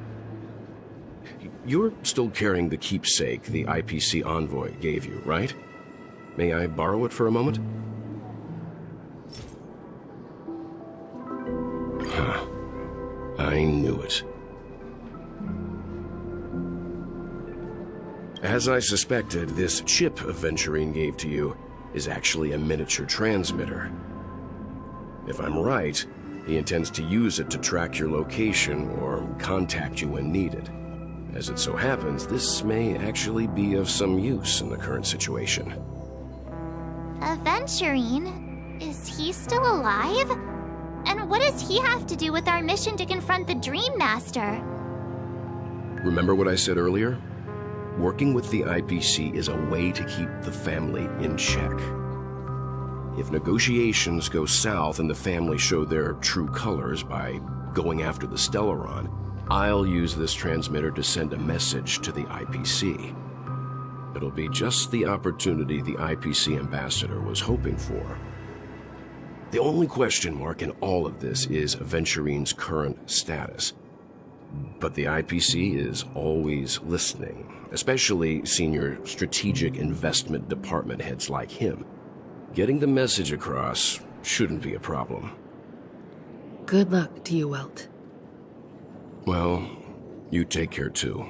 [SPEAKER 15] You're still carrying the keepsake the IPC envoy gave you, right? May I borrow it for a moment? Huh. I knew it. As I suspected, this chip Aventurine gave to you is actually a miniature transmitter. If I'm right, he intends to use it to track your location or contact you when needed. As it so happens, this may actually be of some use in the current situation.
[SPEAKER 18] Aventurine? Is he still alive? And what does he have to do with our mission to confront the Dream Master?
[SPEAKER 15] Remember what I said earlier? Working with the IPC is a way to keep the family in check. If negotiations go south and the family show their true colors by going after the Stellaron, I'll use this transmitter to send a message to the IPC. It'll be just the opportunity the IPC ambassador was hoping for. The only question mark in all of this is Aventurine's current status. But the IPC is always listening, especially senior strategic investment department heads like him. Getting the message across shouldn't be a problem.
[SPEAKER 16] Good luck to you, Welt.
[SPEAKER 15] Well, you take care too.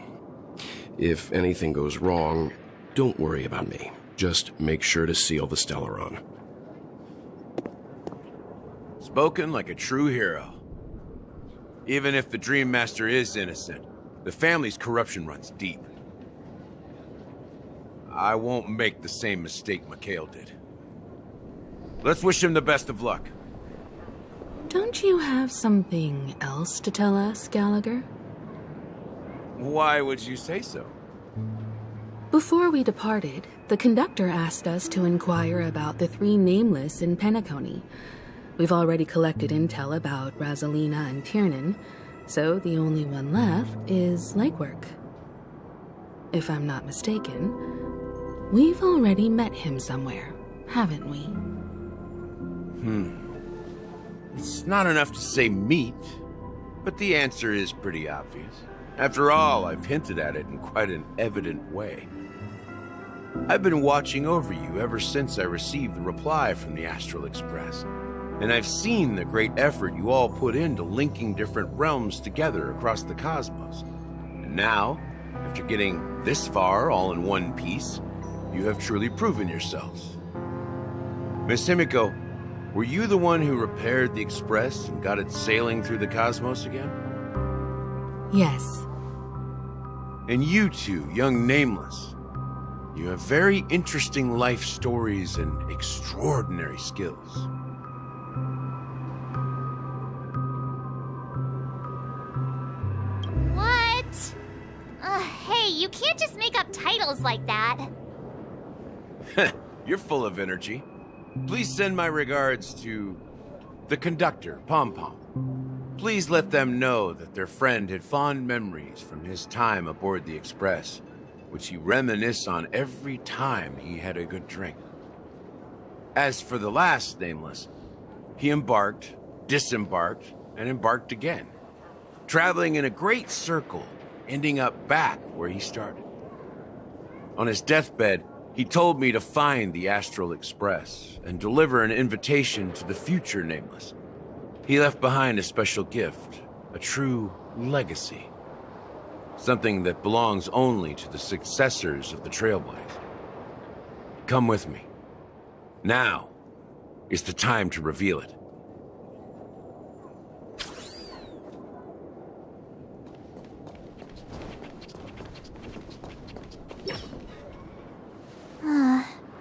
[SPEAKER 15] If anything goes wrong, don't worry about me. Just make sure to seal the Stellaron.
[SPEAKER 12] Spoken like a true hero. Even if the Dream Master is innocent, the family's corruption runs deep. I won't make the same mistake Mikhail did. Let's wish him the best of luck.
[SPEAKER 16] Don't you have something else to tell us, Gallagher?
[SPEAKER 12] Why would you say so?
[SPEAKER 16] Before we departed, the conductor asked us to inquire about the 3 nameless in Penacony. We've already collected intel about Rosalina and Tiernan, so the only one left is legwork. If I'm not mistaken, we've already met him somewhere, haven't we?
[SPEAKER 12] It's not enough to say meet, but the answer is pretty obvious. After all, I've hinted at it in quite an evident way. I've been watching over you ever since I received the reply from the Astral Express, and I've seen the great effort you all put into linking different realms together across the cosmos. And now, after getting this far all in one piece, you have truly proven yourselves. Miss Himiko, were you the one who repaired the Express and got it sailing through the cosmos again?
[SPEAKER 16] Yes.
[SPEAKER 12] And you two, young Nameless, you have very interesting life stories and extraordinary skills.
[SPEAKER 18] What? Hey, you can't just make up titles like that.
[SPEAKER 12] You're full of energy. Please send my regards to the conductor, Pom Pom. Please let them know that their friend had fond memories from his time aboard the Express, which he reminisced on every time he had a good drink. As for the last Nameless, he embarked, disembarked, and embarked again, traveling in a great circle, ending up back where he started. On his deathbed, he told me to find the Astral Express and deliver an invitation to the future Nameless. He left behind a special gift, a true legacy. Something that belongs only to the successors of the Trailblaze. Come with me. Now is the time to reveal it.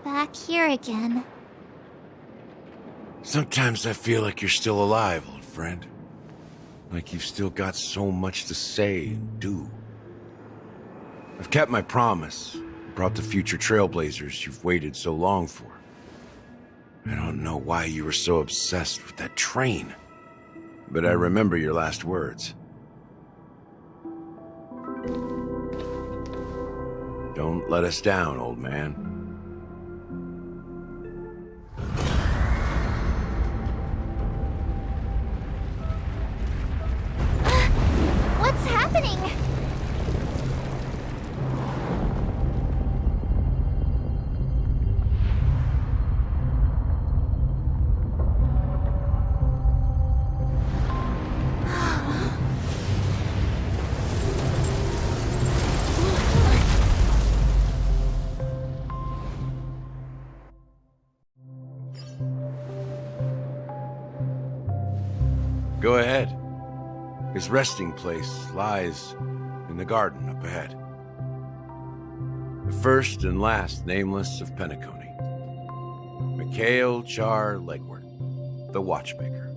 [SPEAKER 18] Back here again.
[SPEAKER 12] Sometimes I feel like you're still alive, old friend. Like you've still got so much to say and do. I've kept my promise, brought the future Trailblazers you've waited so long for. I don't know why you were so obsessed with that train, but I remember your last words. Don't let us down, old man.
[SPEAKER 18] What's happening?
[SPEAKER 12] Go ahead. His resting place lies in the garden up ahead. The first and last Nameless of Penacony. Mikhail Char Legward, the Watchmaker.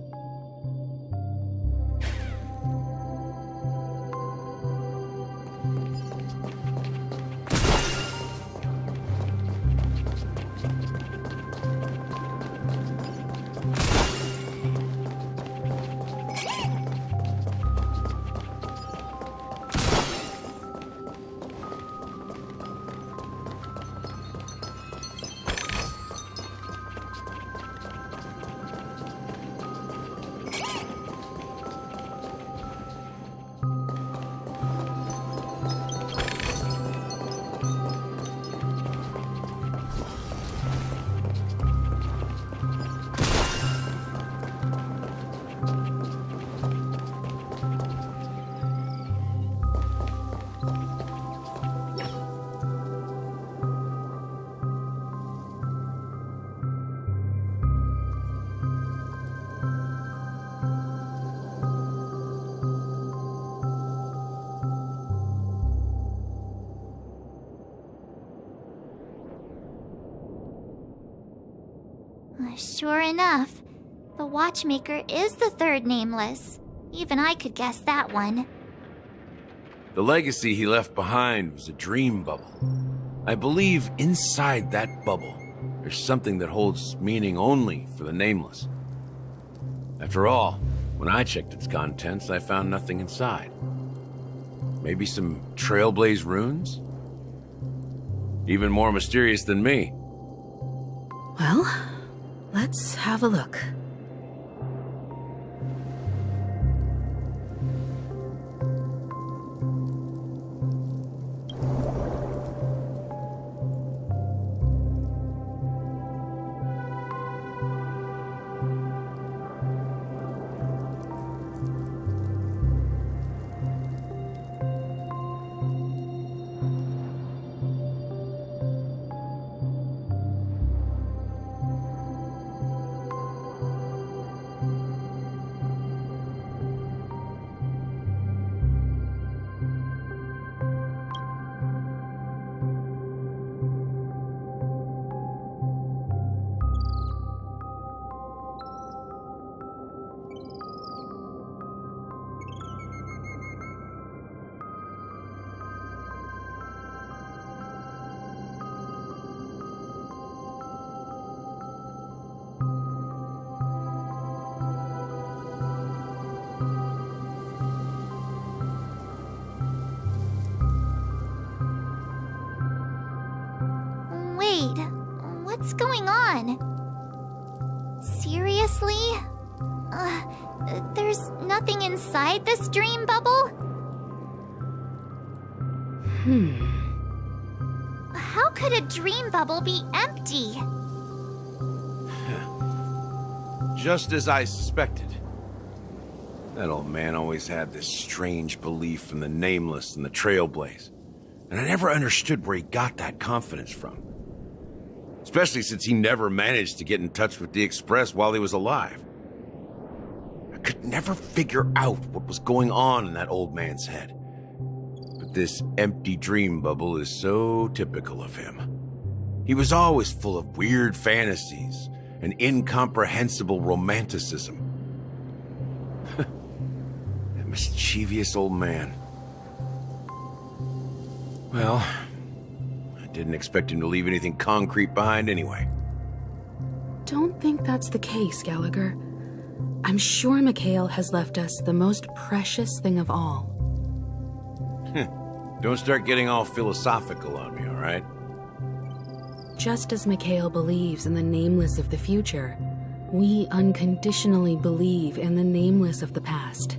[SPEAKER 4] Sure enough, the watchmaker is the third nameless. Even I could guess that one.
[SPEAKER 12] The legacy he left behind was a dream bubble. I believe inside that bubble, there's something that holds meaning only for the nameless. After all, when I checked its contents, I found nothing inside. Maybe some Trailblaze runes? Even more mysterious than me.
[SPEAKER 16] Well, let's have a look.
[SPEAKER 4] Wait, what's going on? Seriously? There's nothing inside this dream bubble? How could a dream bubble be empty?
[SPEAKER 12] Just as I suspected. That old man always had this strange belief in the nameless and the Trailblaze. And I never understood where he got that confidence from. Especially since he never managed to get in touch with the Express while he was alive. I could never figure out what was going on in that old man's head. But this empty dream bubble is so typical of him. He was always full of weird fantasies and incomprehensible romanticism. That mischievous old man. Well, I didn't expect him to leave anything concrete behind anyway.
[SPEAKER 16] Don't think that's the case, Gallagher. I'm sure Mikhail has left us the most precious thing of all.
[SPEAKER 12] Don't start getting all philosophical on me, all right?
[SPEAKER 16] Just as Mikhail believes in the nameless of the future, we unconditionally believe in the nameless of the past.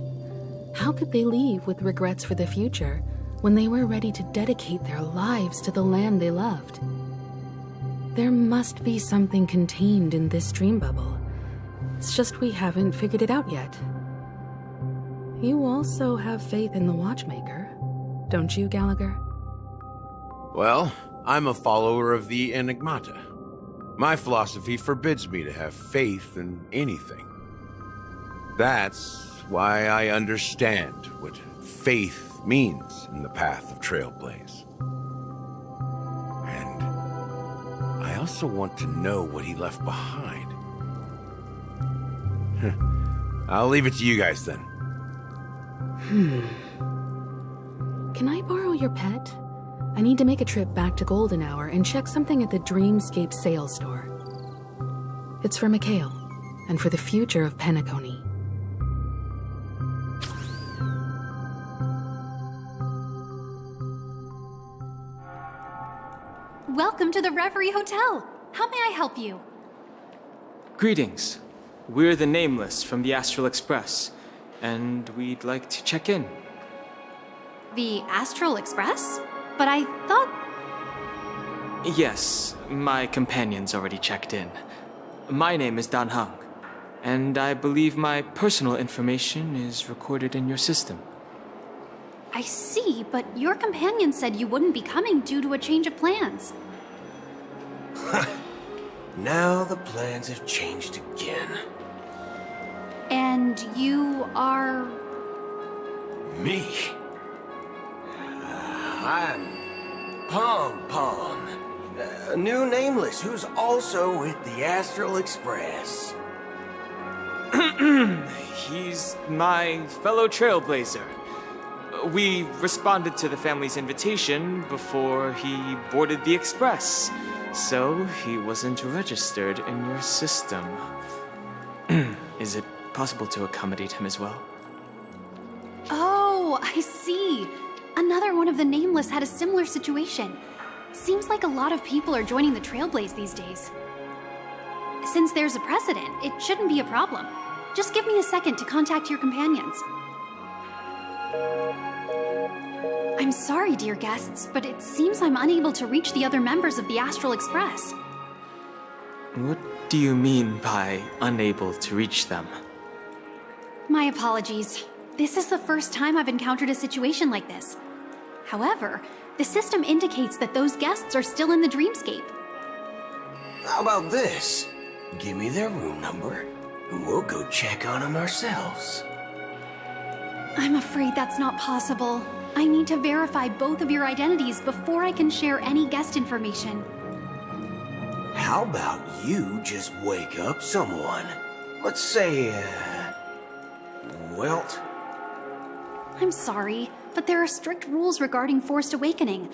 [SPEAKER 16] How could they leave with regrets for the future when they were ready to dedicate their lives to the land they loved? There must be something contained in this dream bubble. It's just we haven't figured it out yet. You also have faith in the watchmaker, don't you, Gallagher?
[SPEAKER 12] Well, I'm a follower of the Enigmata. My philosophy forbids me to have faith in anything. That's why I understand what faith means in the path of Trailblaze. And I also want to know what he left behind. I'll leave it to you guys then.
[SPEAKER 16] Can I borrow your pet? I need to make a trip back to Golden Hour and check something at the Dreamscape sales store. It's for Mikhail, and for the future of Penacony.
[SPEAKER 22] Welcome to the Reverie Hotel. How may I help you?
[SPEAKER 23] Greetings. We're the Nameless from the Astral Express, and we'd like to check in.
[SPEAKER 22] The Astral Express? But I thought...
[SPEAKER 23] Yes, my companion's already checked in. My name is Dan Hung, and I believe my personal information is recorded in your system.
[SPEAKER 22] I see, but your companion said you wouldn't be coming due to a change of plans.
[SPEAKER 24] Now the plans have changed again.
[SPEAKER 22] And you are...
[SPEAKER 24] Me? I'm Pom Pom. A new nameless who's also with the Astral Express.
[SPEAKER 23] He's my fellow trailblazer. We responded to the family's invitation before he boarded the express, so he wasn't registered in your system. Is it possible to accommodate him as well?
[SPEAKER 22] Oh, I see. Another one of the Nameless had a similar situation. Seems like a lot of people are joining the Trailblaze these days. Since there's a precedent, it shouldn't be a problem. Just give me a second to contact your companions. I'm sorry, dear guests, but it seems I'm unable to reach the other members of the Astral Express.
[SPEAKER 23] What do you mean by unable to reach them?
[SPEAKER 22] My apologies. This is the first time I've encountered a situation like this. However, the system indicates that those guests are still in the dreamscape.
[SPEAKER 24] How about this? Give me their room number, and we'll go check on them ourselves.
[SPEAKER 22] I'm afraid that's not possible. I need to verify both of your identities before I can share any guest information.
[SPEAKER 24] How about you just wake up someone? Let's say, Welt?
[SPEAKER 22] I'm sorry, but there are strict rules regarding forced awakening.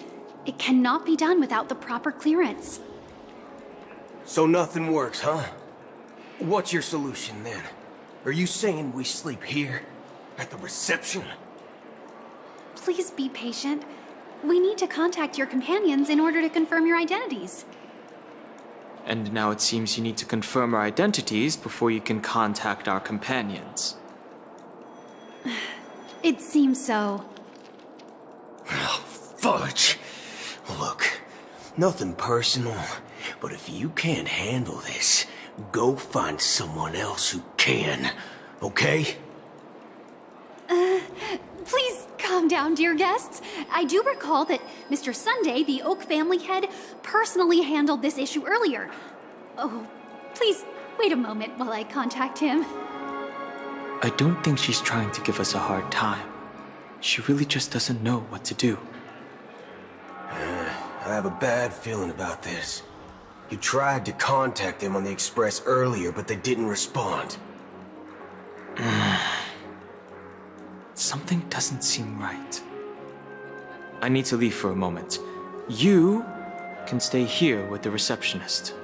[SPEAKER 22] It cannot be done without the proper clearance.
[SPEAKER 24] So nothing works, huh? What's your solution then? Are you saying we sleep here? At the reception?
[SPEAKER 22] Please be patient. We need to contact your companions in order to confirm your identities.
[SPEAKER 23] And now it seems you need to confirm our identities before you can contact our companions.
[SPEAKER 22] It seems so.
[SPEAKER 24] Oh, fudge. Look, nothing personal, but if you can't handle this, go find someone else who can, okay?
[SPEAKER 22] Please calm down, dear guests. I do recall that Mr. Sunday, the Oak family head, personally handled this issue earlier. Oh, please wait a moment while I contact him.
[SPEAKER 23] I don't think she's trying to give us a hard time. She really just doesn't know what to do.
[SPEAKER 24] I have a bad feeling about this. You tried to contact them on the express earlier, but they didn't respond.
[SPEAKER 23] Something doesn't seem right. I need to leave for a moment. You can stay here with the receptionist.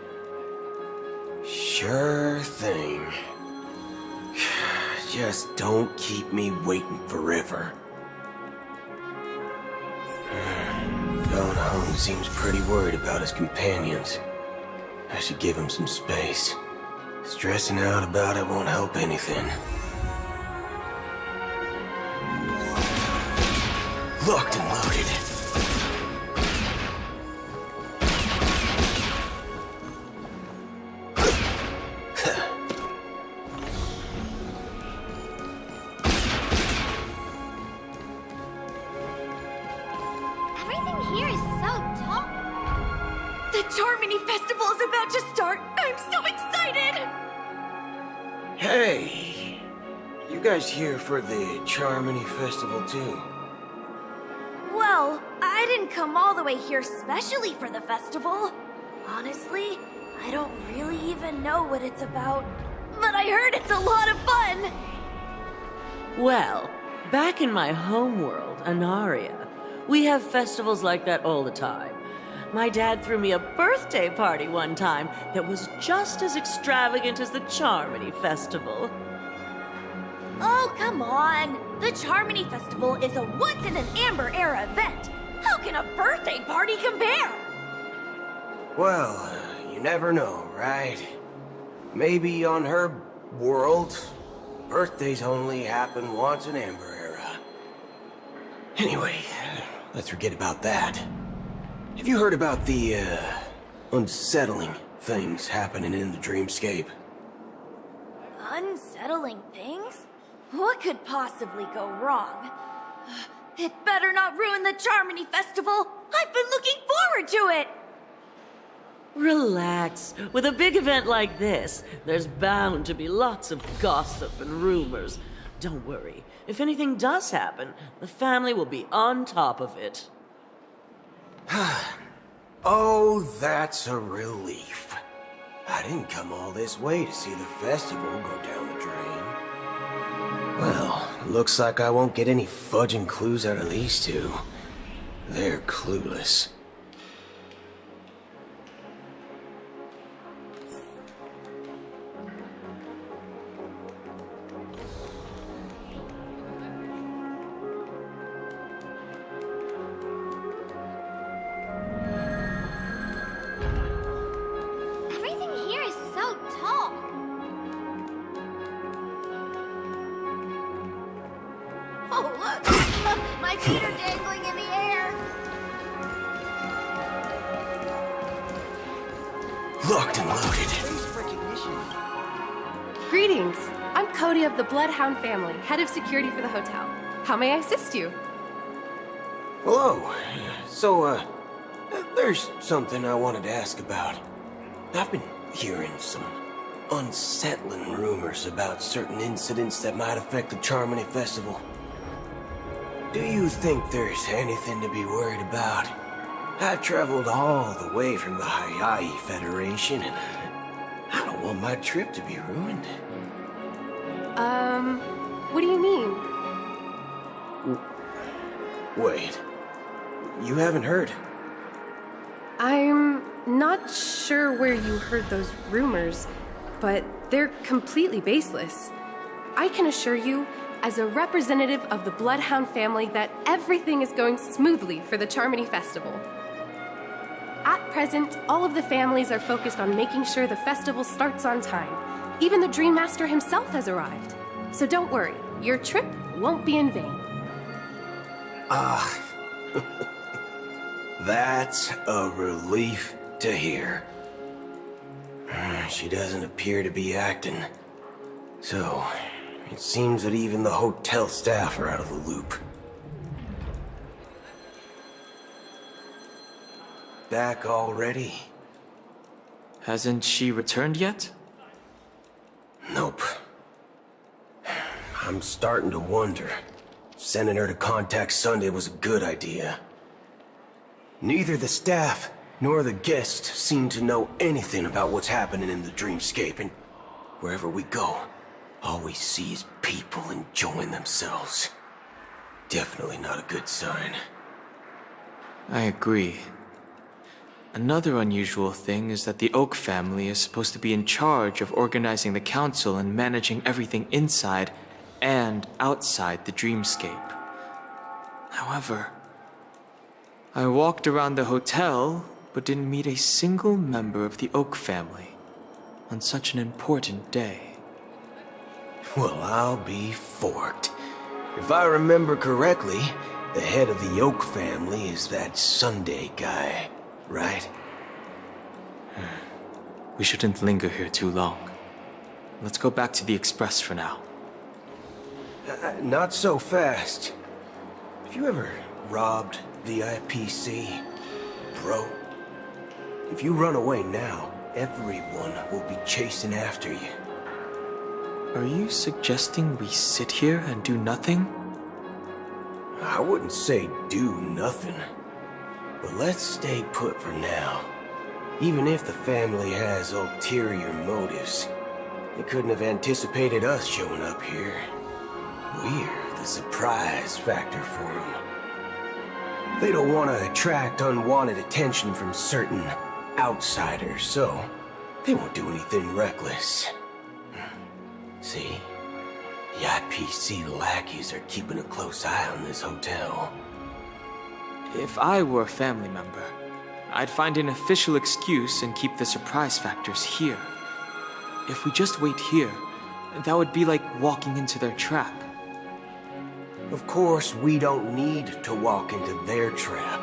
[SPEAKER 24] Sure thing. Just don't keep me waiting forever. Don Hung seems pretty worried about his companions. I should give him some space. Stressing out about it won't help anything. Locked and loaded.
[SPEAKER 8] Everything here is so tall. The Charmony Festival is about to start. I'm so excited!
[SPEAKER 24] Hey, you guys here for the Charmony Festival too?
[SPEAKER 8] Well, I didn't come all the way here specially for the festival. Honestly, I don't really even know what it's about. But I heard it's a lot of fun!
[SPEAKER 1] Well, back in my homeworld, Anaria, we have festivals like that all the time. My dad threw me a birthday party one time that was just as extravagant as the Charmony Festival.
[SPEAKER 8] Oh, come on! The Charmony Festival is a once-in-an-Amber-era event! How can a birthday party compare?
[SPEAKER 24] Well, you never know, right? Maybe on her world, birthdays only happen once in Amber Era. Anyway, let's forget about that. Have you heard about the, unsettling things happening in the dreamscape?
[SPEAKER 8] Unsettling things? What could possibly go wrong? It better not ruin the Charmony Festival! I've been looking forward to it!
[SPEAKER 1] Relax. With a big event like this, there's bound to be lots of gossip and rumors. Don't worry. If anything does happen, the family will be on top of it.
[SPEAKER 24] Oh, that's a relief. I didn't come all this way to see the festival go down the drain. Well, looks like I won't get any fudging clues out of these two. They're clueless.
[SPEAKER 4] Everything here is so tall. Oh, look! My feet are dangling in the air.
[SPEAKER 24] Locked and loaded.
[SPEAKER 2] Greetings. I'm Cody of the Bloodhound family, head of security for the hotel. How may I assist you?
[SPEAKER 24] Hello. So, there's something I wanted to ask about. I've been hearing some unsettling rumors about certain incidents that might affect the Charmony Festival. Do you think there's anything to be worried about? I've traveled all the way from the Hayaii Federation, and I don't want my trip to be ruined.
[SPEAKER 2] What do you mean?
[SPEAKER 24] Wait. You haven't heard?
[SPEAKER 2] I'm not sure where you heard those rumors, but they're completely baseless. I can assure you, as a representative of the Bloodhound family, that everything is going smoothly for the Charmony Festival. At present, all of the families are focused on making sure the festival starts on time. Even the Dream Master himself has arrived. So don't worry, your trip won't be in vain.
[SPEAKER 24] That's a relief to hear. She doesn't appear to be acting. So, it seems that even the hotel staff are out of the loop. Back already?
[SPEAKER 23] Hasn't she returned yet?
[SPEAKER 24] Nope. I'm starting to wonder. Sending her to contact Sunday was a good idea. Neither the staff nor the guests seem to know anything about what's happening in the dreamscape, and wherever we go, all we see is people enjoying themselves. Definitely not a good sign.
[SPEAKER 23] I agree. Another unusual thing is that the Oak family is supposed to be in charge of organizing the council and managing everything inside and outside the dreamscape. However, I walked around the hotel, but didn't meet a single member of the Oak family on such an important day.
[SPEAKER 24] Well, I'll be forked. If I remember correctly, the head of the Oak family is that Sunday guy, right?
[SPEAKER 23] We shouldn't linger here too long. Let's go back to the Express for now.
[SPEAKER 24] Not so fast. Have you ever robbed VIPC, bro? If you run away now, everyone will be chasing after you.
[SPEAKER 23] Are you suggesting we sit here and do nothing?
[SPEAKER 24] I wouldn't say do nothing. But let's stay put for now. Even if the family has ulterior motives, they couldn't have anticipated us showing up here. We're the surprise factor for them. They don't want to attract unwanted attention from certain outsiders, so they won't do anything reckless. See? The IPC lackeys are keeping a close eye on this hotel.
[SPEAKER 23] If I were a family member, I'd find an official excuse and keep the surprise factors here. If we just wait here, that would be like walking into their trap.
[SPEAKER 24] Of course, we don't need to walk into their trap.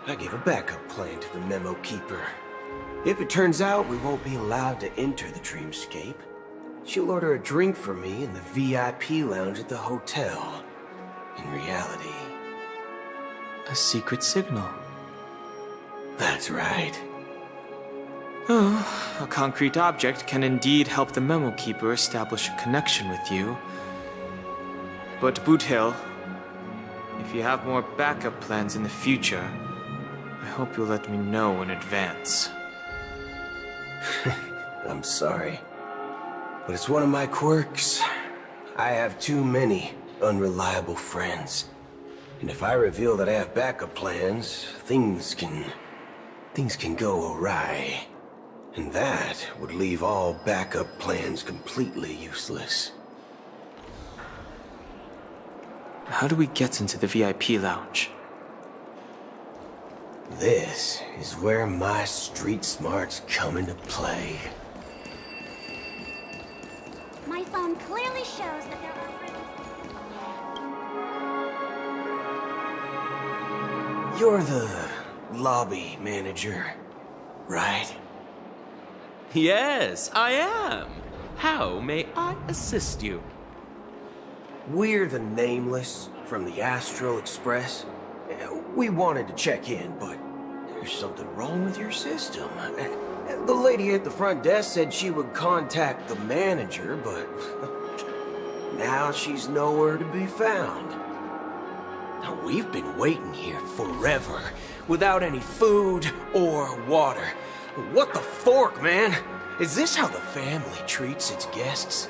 [SPEAKER 24] I gave a backup plan to the memo keeper. If it turns out we won't be allowed to enter the dreamscape, she'll order a drink for me in the VIP lounge at the hotel. In reality...
[SPEAKER 23] a secret signal.
[SPEAKER 24] That's right.
[SPEAKER 23] Oh, a concrete object can indeed help the memo keeper establish a connection with you. But Boot Hill, if you have more backup plans in the future, I hope you'll let me know in advance.
[SPEAKER 24] I'm sorry, but it's one of my quirks. I have too many unreliable friends. And if I reveal that I have backup plans, things can go awry. And that would leave all backup plans completely useless.
[SPEAKER 23] How do we get into the VIP lounge?
[SPEAKER 24] This is where my street smarts come into play.
[SPEAKER 7] My phone clearly shows that there are rooms.
[SPEAKER 24] You're the lobby manager, right?
[SPEAKER 6] Yes, I am. How may I assist you?
[SPEAKER 24] We're the Nameless from the Astral Express. We wanted to check in, but there's something wrong with your system. The lady at the front desk said she would contact the manager, but now she's nowhere to be found. Now, we've been waiting here forever, without any food or water. What the fork, man? Is this how the family treats its guests?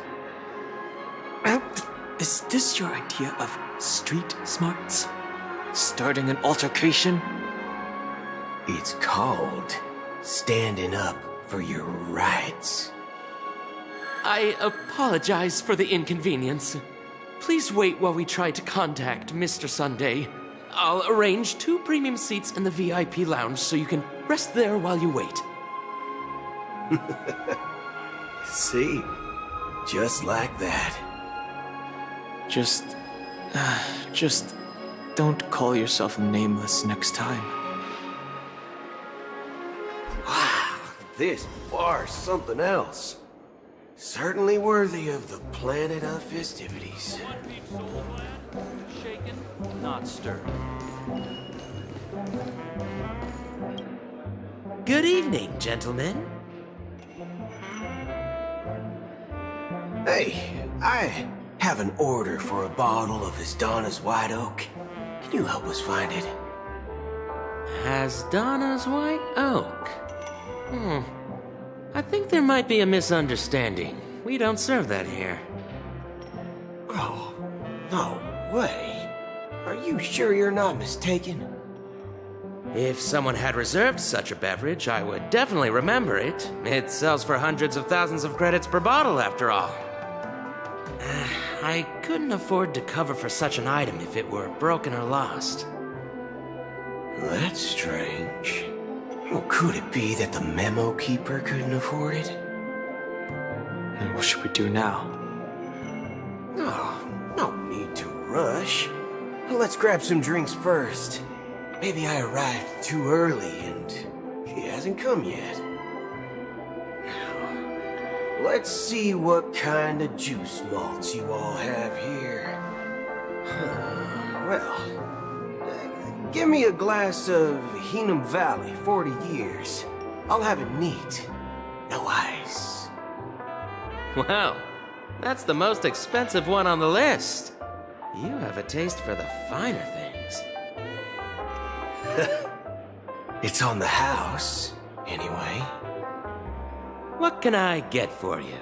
[SPEAKER 23] Is this your idea of street smarts? Starting an altercation?
[SPEAKER 24] It's called standing up for your rights.
[SPEAKER 6] I apologize for the inconvenience. Please wait while we try to contact Mr. Sunday. I'll arrange 2 premium seats in the VIP lounge so you can rest there while you wait.
[SPEAKER 24] See? Just like that.
[SPEAKER 23] Just don't call yourself Nameless next time.
[SPEAKER 24] Wow, this bar's something else. Certainly worthy of the planet of festivities.
[SPEAKER 6] Shaken, not stirred. Good evening, gentlemen.
[SPEAKER 24] Hey, I have an order for a bottle of Hasdana's White Oak. Can you help us find it?
[SPEAKER 6] Hasdana's White Oak? I think there might be a misunderstanding. We don't serve that here.
[SPEAKER 24] Oh, no way. Are you sure you're not mistaken?
[SPEAKER 6] If someone had reserved such a beverage, I would definitely remember it. It sells for hundreds of thousands of credits per bottle, after all. I couldn't afford to cover for such an item if it were broken or lost.
[SPEAKER 24] That's strange. Well, could it be that the memo keeper couldn't afford it?
[SPEAKER 23] Then what should we do now?
[SPEAKER 24] Oh, no need to rush. Let's grab some drinks first. Maybe I arrived too early and he hasn't come yet. Let's see what kind of juice malts you all have here. Well, give me a glass of Heenum Valley, 40 years. I'll have it neat. No ice.
[SPEAKER 6] Well, that's the most expensive one on the list. You have a taste for the finer things.
[SPEAKER 24] It's on the house, anyway.
[SPEAKER 6] What can I get for you?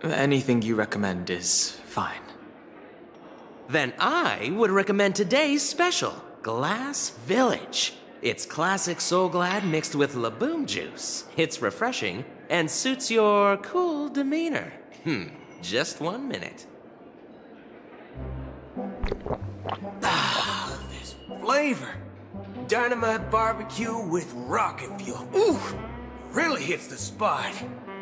[SPEAKER 23] Anything you recommend is fine.
[SPEAKER 6] Then I would recommend today's special, Glass Village. It's classic Soul Glad mixed with Laboom juice. It's refreshing and suits your cool demeanor. Just 1 minute.
[SPEAKER 24] Ah, this flavor. Dynamite barbecue with rocket fuel. Ooh! Really hits the spot.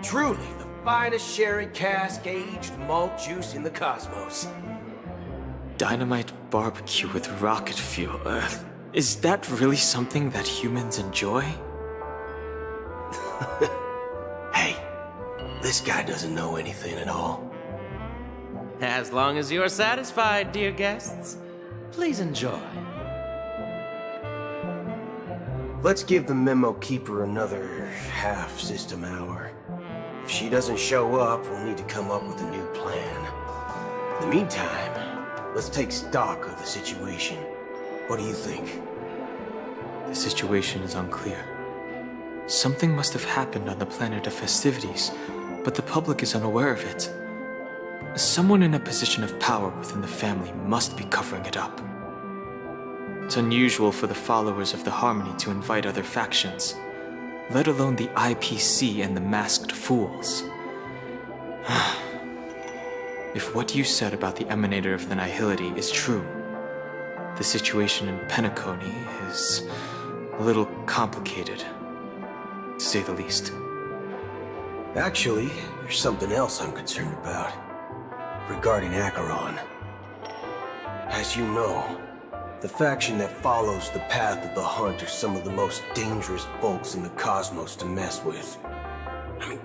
[SPEAKER 24] Truly the finest sherry cask-aged malt juice in the cosmos.
[SPEAKER 23] Dynamite barbecue with rocket fuel. Is that really something that humans enjoy?
[SPEAKER 24] Hey, this guy doesn't know anything at all.
[SPEAKER 6] As long as you're satisfied, dear guests, please enjoy.
[SPEAKER 24] Let's give the memo keeper another half-system hour. If she doesn't show up, we'll need to come up with a new plan. In the meantime, let's take stock of the situation. What do you think?
[SPEAKER 23] The situation is unclear. Something must have happened on the planet of festivities, but the public is unaware of it. Someone in a position of power within the family must be covering it up. It's unusual for the followers of the Harmony to invite other factions, let alone the IPC and the Masked Fools. If what you said about the Emanator of the Nihility is true, the situation in Penacony is a little complicated, to say the least.
[SPEAKER 24] Actually, there's something else I'm concerned about, regarding Acheron. As you know, the faction that follows the path of the Hunt are some of the most dangerous folks in the cosmos to mess with. I mean,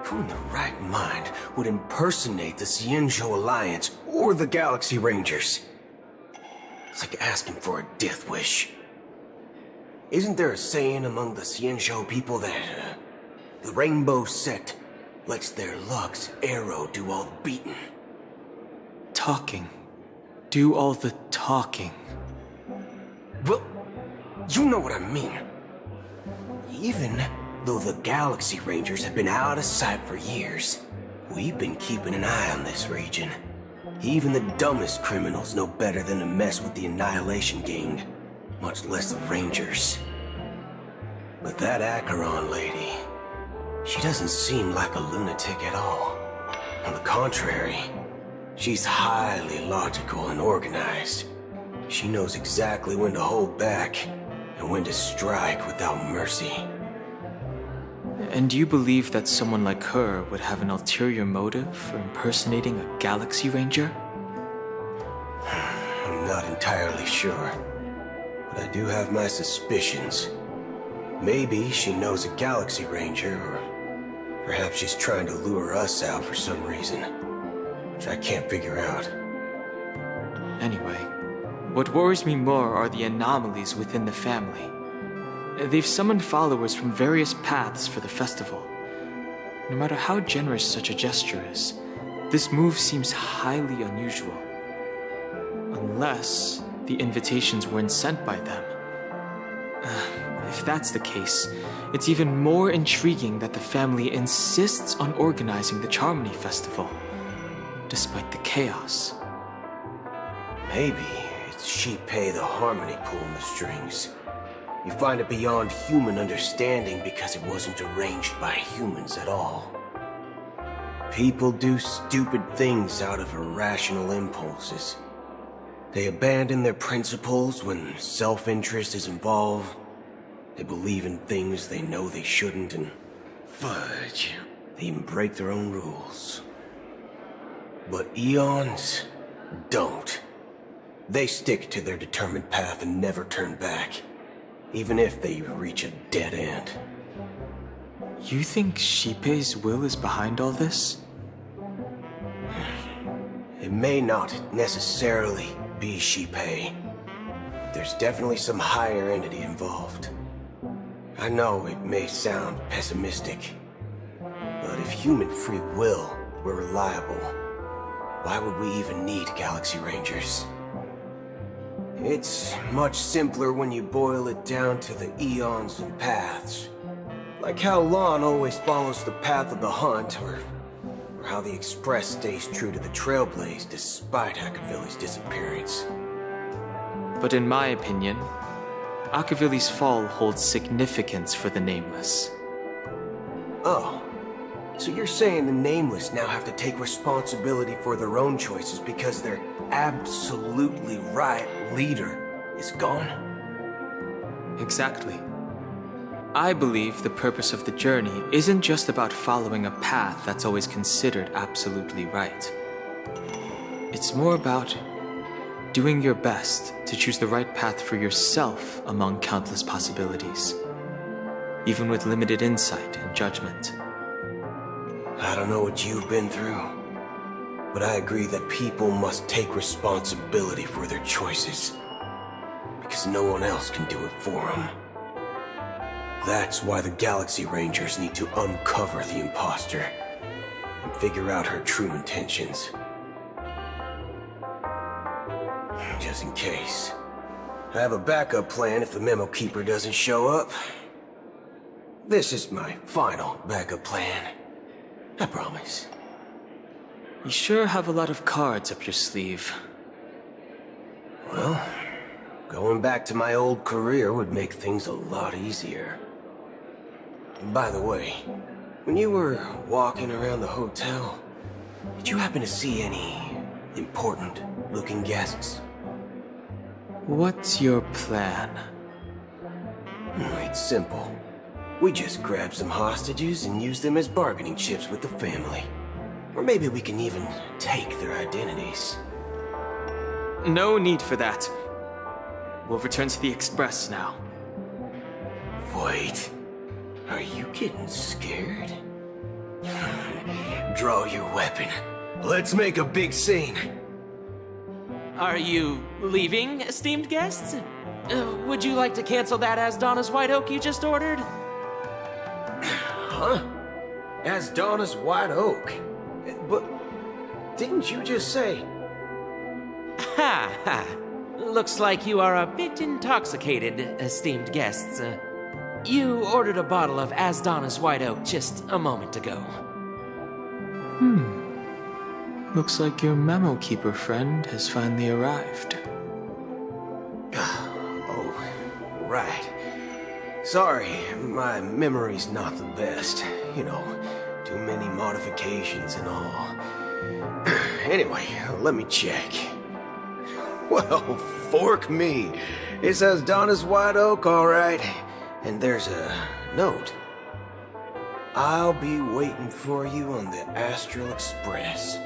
[SPEAKER 24] who in the right mind would impersonate the Xianzhou Alliance or the Galaxy Rangers? It's like asking for a death wish. Isn't there a saying among the Xianzhou people that the Rainbow Sect lets their Lux arrow do all the beating?
[SPEAKER 23] Talking. Do all the talking.
[SPEAKER 24] Well, you know what I mean. Even though the Galaxy Rangers have been out of sight for years, we've been keeping an eye on this region. Even the dumbest criminals know better than to mess with the Annihilation Gang, much less the Rangers. But that Acheron lady, she doesn't seem like a lunatic at all. On the contrary, she's highly logical and organized. She knows exactly when to hold back and when to strike without mercy.
[SPEAKER 23] And you believe that someone like her would have an ulterior motive for impersonating a Galaxy Ranger?
[SPEAKER 24] I'm not entirely sure, but I do have my suspicions. Maybe she knows a Galaxy Ranger, or perhaps she's trying to lure us out for some reason, which I can't figure out.
[SPEAKER 23] Anyway, what worries me more are the anomalies within the family. They've summoned followers from various paths for the festival. No matter how generous such a gesture is, this move seems highly unusual. Unless the invitations weren't sent by them. If that's the case, it's even more intriguing that the family insists on organizing the Charmony Festival, despite the chaos.
[SPEAKER 24] Maybe it's Shipei the Harmony pulling the strings. You find it beyond human understanding because it wasn't arranged by humans at all. People do stupid things out of irrational impulses. They abandon their principles when self-interest is involved. They believe in things they know they shouldn't, and fudge, they even break their own rules. But Eons don't. They stick to their determined path and never turn back, even if they reach a dead end.
[SPEAKER 23] You think Shipei's will is behind all this?
[SPEAKER 24] It may not necessarily be Shipei. There's definitely some higher entity involved. I know it may sound pessimistic, but if human free will were reliable, why would we even need Galaxy Rangers? It's much simpler when you boil it down to the eons and paths. Like how Lon always follows the path of the Hunt, or how the Express stays true to the Trailblaze despite Akavili's disappearance.
[SPEAKER 23] But in my opinion, Akavili's fall holds significance for the Nameless.
[SPEAKER 24] Oh, so you're saying the Nameless now have to take responsibility for their own choices because their absolutely right leader is gone?
[SPEAKER 23] Exactly. I believe the purpose of the journey isn't just about following a path that's always considered absolutely right. It's more about doing your best to choose the right path for yourself among countless possibilities, even with limited insight and judgment.
[SPEAKER 24] I don't know what you've been through, but I agree that people must take responsibility for their choices, because no one else can do it for them. That's why the Galaxy Rangers need to uncover the imposter and figure out her true intentions. Just in case, I have a backup plan if the memo keeper doesn't show up. This is my final backup plan. I promise.
[SPEAKER 23] You sure have a lot of cards up your sleeve.
[SPEAKER 24] Well, going back to my old career would make things a lot easier. By the way, when you were walking around the hotel, did you happen to see any important-looking guests?
[SPEAKER 23] What's your plan?
[SPEAKER 24] It's simple. We just grab some hostages and use them as bargaining chips with the family. Or maybe we can even take their identities.
[SPEAKER 23] No need for that. We'll return to the Express now.
[SPEAKER 24] Wait. Are you getting scared? Draw your weapon. Let's make a big scene.
[SPEAKER 6] Are you leaving, esteemed guests? Would you like to cancel that Asdana's White Oak you just ordered?
[SPEAKER 24] Huh? Asdana's White Oak? But didn't you just say...
[SPEAKER 6] Ha ha. Looks like you are a bit intoxicated, esteemed guests. You ordered a bottle of Asdana's White Oak just a moment ago.
[SPEAKER 23] Looks like your memo keeper friend has finally arrived.
[SPEAKER 24] Oh, right. Sorry, my memory's not the best. You know, too many modifications and all. Anyway, let me check. Well, fork me. It says Donna's White Oak, all right. And there's a note. I'll be waiting for you on the Astral Express.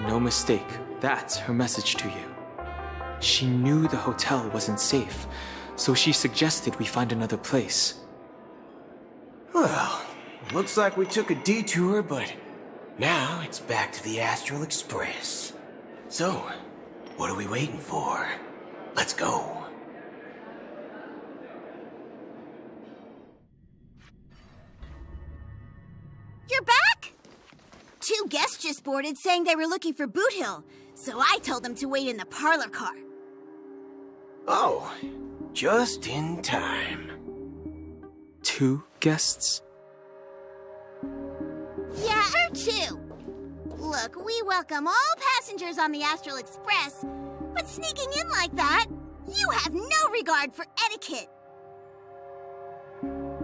[SPEAKER 23] No mistake. That's her message to you. She knew the hotel wasn't safe, so she suggested we find another place.
[SPEAKER 24] Well, looks like we took a detour, but now it's back to the Astral Express. So, what are we waiting for? Let's go.
[SPEAKER 9] You're back? 2 guests just boarded saying they were looking for Boot Hill, so I told them to wait in the parlor car.
[SPEAKER 24] Oh, just in time.
[SPEAKER 23] 2 guests?
[SPEAKER 9] Yeah, or 2. Look, we welcome all passengers on the Astral Express, but sneaking in like that, you have no regard for etiquette.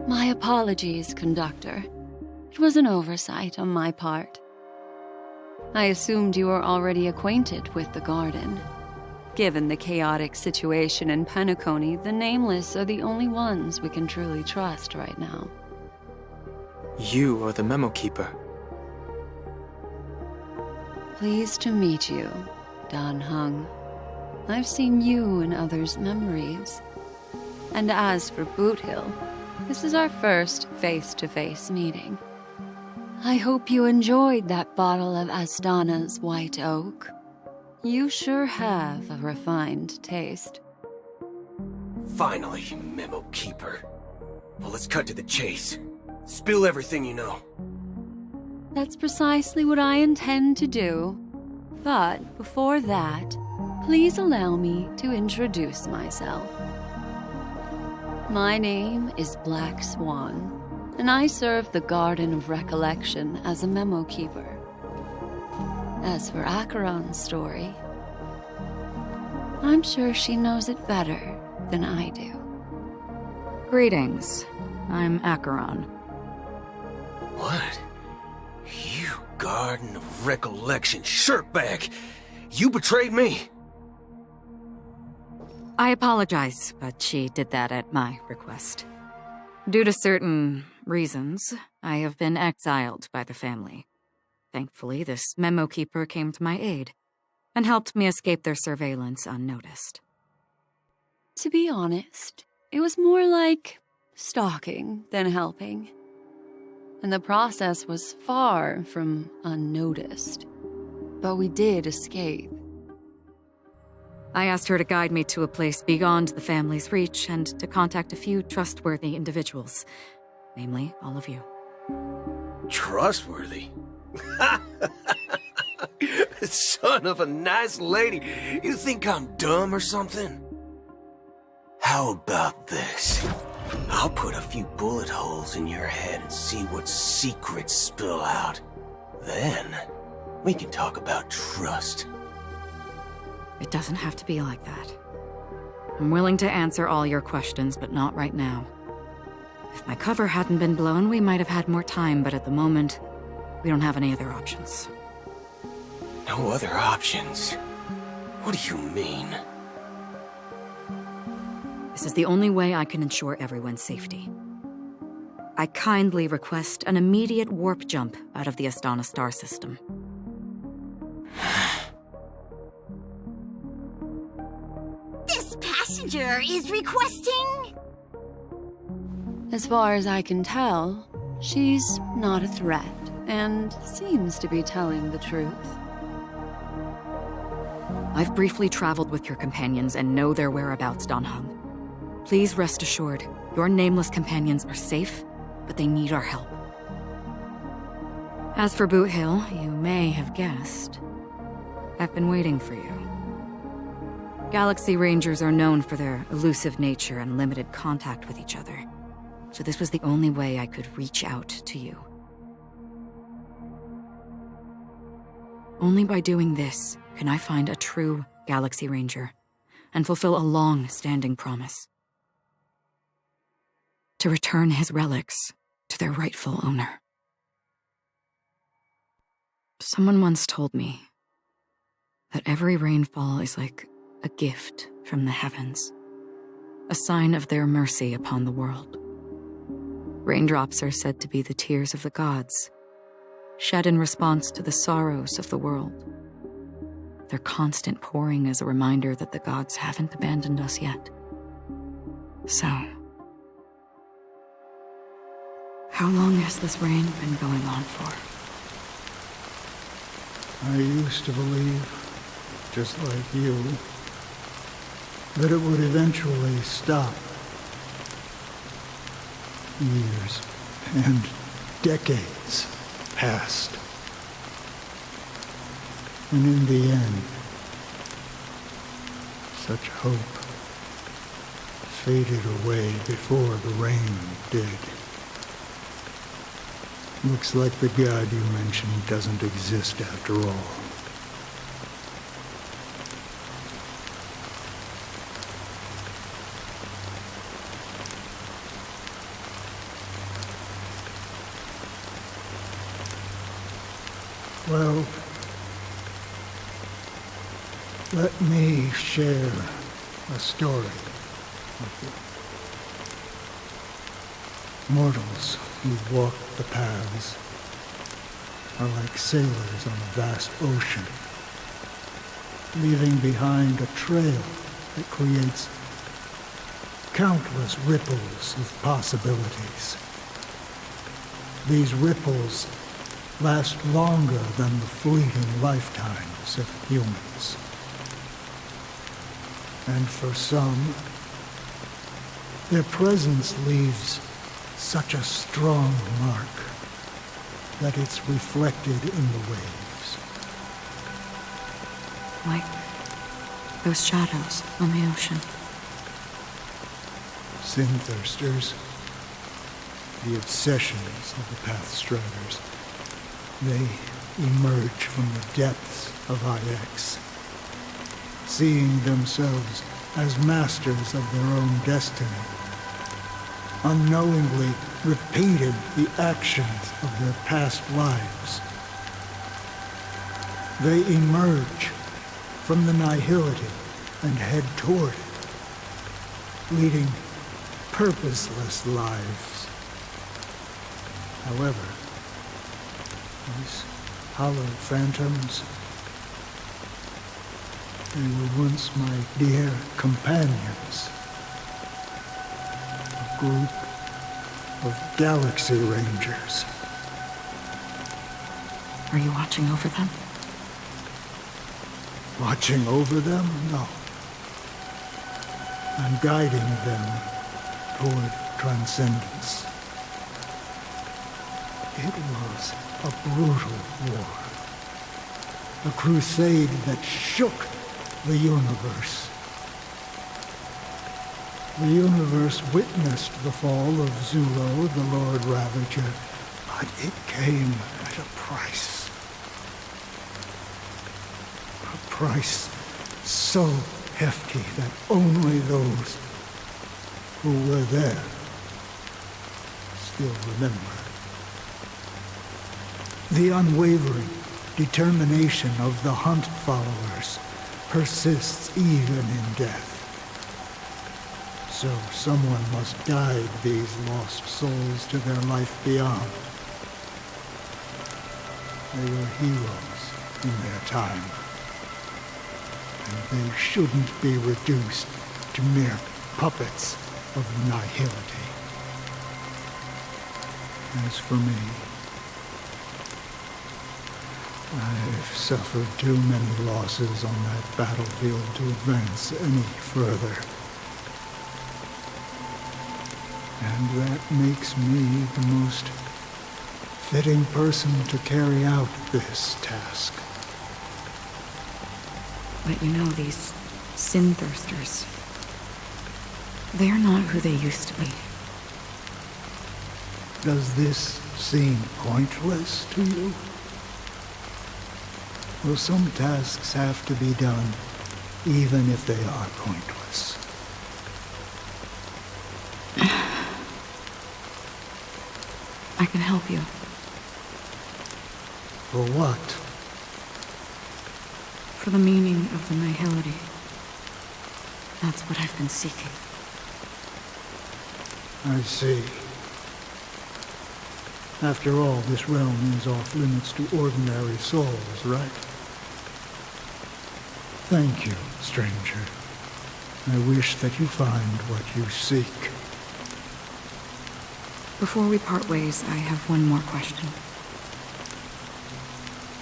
[SPEAKER 10] My apologies, conductor. It was an oversight on my part. I assumed you were already acquainted with the garden. Given the chaotic situation in Penacony, the Nameless are the only ones we can truly trust right now.
[SPEAKER 23] You are the memo keeper.
[SPEAKER 10] Pleased to meet you, Dan Hung. I've seen you in others' memories. And as for Boot Hill, this is our first face-to-face meeting. I hope you enjoyed that bottle of Asdana's White Oak. You sure have a refined taste.
[SPEAKER 24] Finally, Memo Keeper. Well, let's cut to the chase. Spill everything you know.
[SPEAKER 10] That's precisely what I intend to do. But before that, please allow me to introduce myself. My name is Black Swan, and I serve the Garden of Recollection as a memo keeper. As for Acheron's story, I'm sure she knows it better than I do.
[SPEAKER 13] Greetings. I'm Acheron.
[SPEAKER 24] What? You Garden of Recollection shirtbag! You betrayed me!
[SPEAKER 13] I apologize, but she did that at my request. Due to certain reasons, I have been exiled by the family. Thankfully, this memo keeper came to my aid and helped me escape their surveillance unnoticed.
[SPEAKER 10] To be honest, it was more like stalking than helping. And the process was far from unnoticed. But we did escape.
[SPEAKER 13] I asked her to guide me to a place beyond the family's reach and to contact a few trustworthy individuals. Namely, all of you.
[SPEAKER 24] Trustworthy? Son of a nice lady. You think I'm dumb or something? How about this? I'll put a few bullet holes in your head and see what secrets spill out. Then, we can talk about trust.
[SPEAKER 13] It doesn't have to be like that. I'm willing to answer all your questions, but not right now. If my cover hadn't been blown, we might have had more time, but at the moment, we don't have any other options.
[SPEAKER 24] No other options? What do you mean?
[SPEAKER 13] This is the only way I can ensure everyone's safety. I kindly request an immediate warp jump out of the Astana star system.
[SPEAKER 9] This passenger is requesting...
[SPEAKER 10] As far as I can tell, she's not a threat, and seems to be telling the truth.
[SPEAKER 13] I've briefly traveled with your companions and know their whereabouts, Dan Heng. Please rest assured, your nameless companions are safe, but they need our help. As for Boot Hill, you may have guessed. I've been waiting for you. Galaxy Rangers are known for their elusive nature and limited contact with each other, so this was the only way I could reach out to you. Only by doing this can I find a true Galaxy Ranger and fulfill a long-standing promise. To return his relics to their rightful owner. Someone once told me that every rainfall is like a gift from the heavens, a sign of their mercy upon the world. Raindrops are said to be the tears of the gods, shed in response to the sorrows of the world. Their constant pouring is a reminder that the gods haven't abandoned us yet. So, how long has this rain been going on for?
[SPEAKER 11] I used to believe, just like you, that it would eventually stop. Years and decades passed. And in the end, such hope faded away before the rain did. Looks like the god you mentioned doesn't exist after all. Well, let me share a story with you. Mortals who walk the paths are like sailors on a vast ocean, leaving behind a trail that creates countless ripples of possibilities. These ripples last longer than the fleeting lifetimes of humans. And for some, their presence leaves such a strong mark that it's reflected in the waves.
[SPEAKER 13] Like those shadows on the ocean.
[SPEAKER 11] Sin-thirsters, the obsessions of the Pathstriders, they emerge from the depths of IX, seeing themselves as masters of their own destiny, unknowingly repeated the actions of their past lives. They emerge from the nihility and head toward it, leading purposeless lives. However, these hollow phantoms, they were once my dear companions. A group of Galaxy Rangers.
[SPEAKER 13] Are you watching over them?
[SPEAKER 11] Watching over them? No. I'm guiding them toward transcendence. It was a brutal war. A crusade that shook the universe. The universe witnessed the fall of Zulo, the Lord Ravager, but it came at a price. A price so hefty that only those who were there still remember. The unwavering determination of the Hunt followers persists even in death. So someone must guide these lost souls to their life beyond. They were heroes in their time, and they shouldn't be reduced to mere puppets of nihility. As for me, I've suffered too many losses on that battlefield to advance any further. And that makes me the most fitting person to carry out this task.
[SPEAKER 13] But you know, these sin thirsters, they're not who they used to be.
[SPEAKER 11] Does this seem pointless to you? Well, some tasks have to be done, even if they are pointless.
[SPEAKER 13] I can help you.
[SPEAKER 11] For what?
[SPEAKER 13] For the meaning of the nihility. That's what I've been seeking.
[SPEAKER 11] I see. After all, this realm is off limits to ordinary souls, right? Thank you, stranger. I wish that you find what you seek.
[SPEAKER 13] Before we part ways, I have one more question.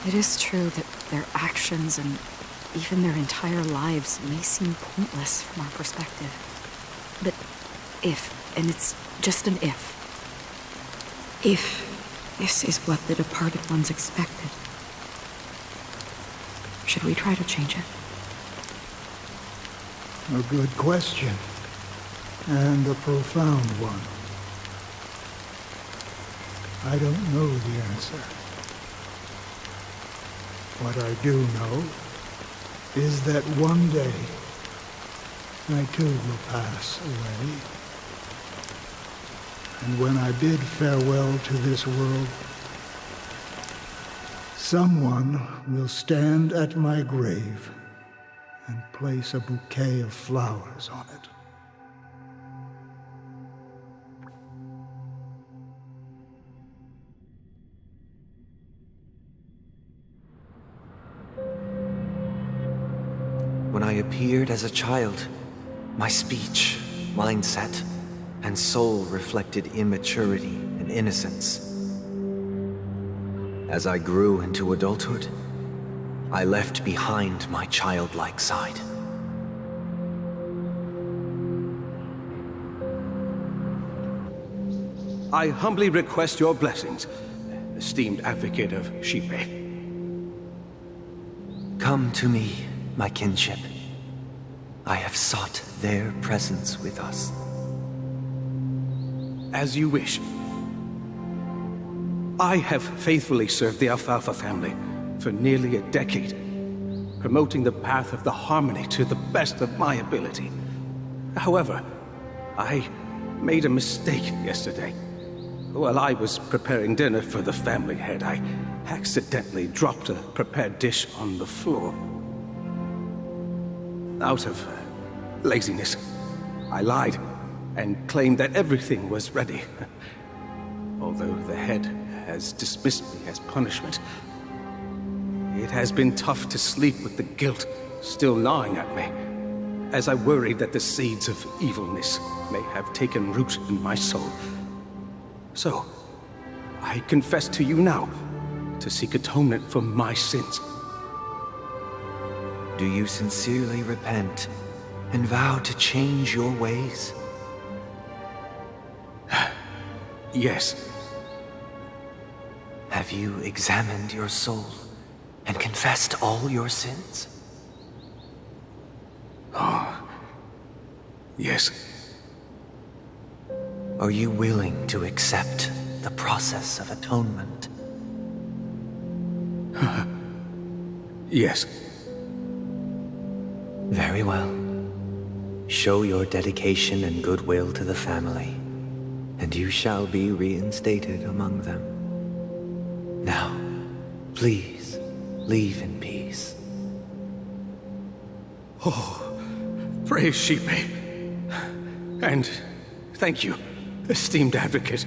[SPEAKER 13] It is true that their actions and even their entire lives may seem pointless from our perspective. But if, and it's just an if this is what the departed ones expected, should we try to change it?
[SPEAKER 11] A good question, and a profound one. I don't know the answer. What I do know is that one day I too will pass away. And when I bid farewell to this world, someone will stand at my grave and place a bouquet of flowers on it.
[SPEAKER 5] When I appeared as a child, my speech, mindset, and soul reflected immaturity and innocence. As I grew into adulthood, I left behind my childlike side.
[SPEAKER 3] I humbly request your blessings, esteemed advocate of Shipe.
[SPEAKER 5] Come to me, my kinship. I have sought their presence with us.
[SPEAKER 3] As you wish. I have faithfully served the Alfalfa family for nearly a decade, promoting the path of the harmony to the best of my ability. However, I made a mistake yesterday. While I was preparing dinner for the family head, I accidentally dropped a prepared dish on the floor. Out of laziness, I lied and claimed that everything was ready. Although the head has dismissed me as punishment, it has been tough to sleep with the guilt still gnawing at me, as I worried that the seeds of evilness may have taken root in my soul. So, I confess to you now to seek atonement for my sins.
[SPEAKER 5] Do you sincerely repent and vow to change your ways?
[SPEAKER 3] Yes.
[SPEAKER 5] Have you examined your soul and confessed all your sins?
[SPEAKER 3] Oh, yes.
[SPEAKER 5] Are you willing to accept the process of atonement?
[SPEAKER 3] Yes.
[SPEAKER 5] Very well. Show your dedication and goodwill to the family, and you shall be reinstated among them. Now, please, leave in peace.
[SPEAKER 3] Oh, praise Sheepy. And thank you, esteemed advocate.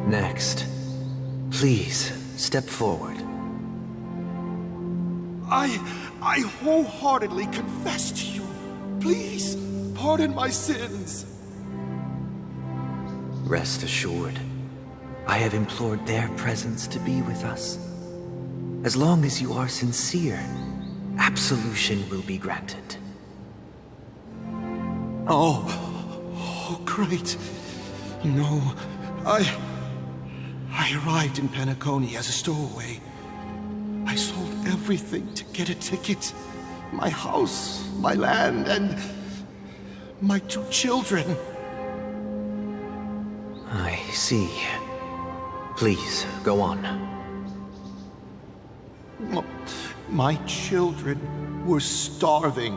[SPEAKER 5] Next, please step forward.
[SPEAKER 17] I wholeheartedly confess to you. Please, pardon my sins.
[SPEAKER 5] Rest assured, I have implored their presence to be with us. As long as you are sincere, absolution will be granted.
[SPEAKER 17] Oh, great. You know, I arrived in Penacony as a stowaway. I sold everything to get a ticket. My house, my land, and my 2 children.
[SPEAKER 5] I see. Please, go on.
[SPEAKER 17] My children were starving,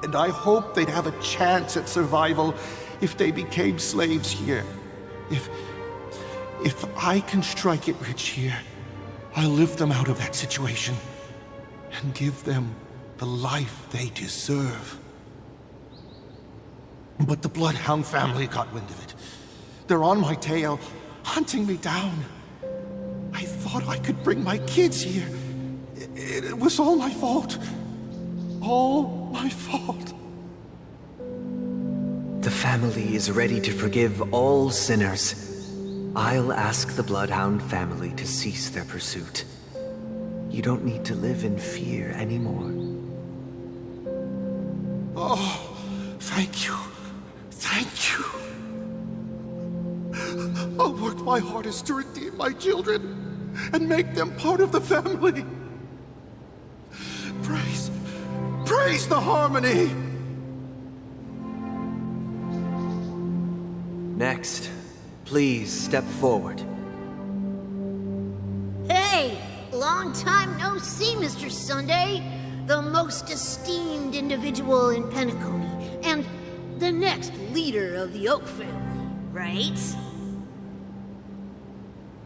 [SPEAKER 17] and I hoped they'd have a chance at survival if they became slaves here. If I can strike it rich here, I'll lift them out of that situation and give them the life they deserve. But the Bloodhound family got wind of it. They're on my tail, hunting me down. I thought I could bring my kids here. It was all my fault. All my fault.
[SPEAKER 5] The family is ready to forgive all sinners. I'll ask the Bloodhound family to cease their pursuit. You don't need to live in fear anymore.
[SPEAKER 17] Oh, thank you. Thank you. I'll work my hardest to redeem my children and make them part of the family. Praise the harmony!
[SPEAKER 5] Next, please step forward.
[SPEAKER 9] Hey! Long time no see, Mr. Sunday. The most esteemed individual in Penacony, and the next leader of the Oak family, right?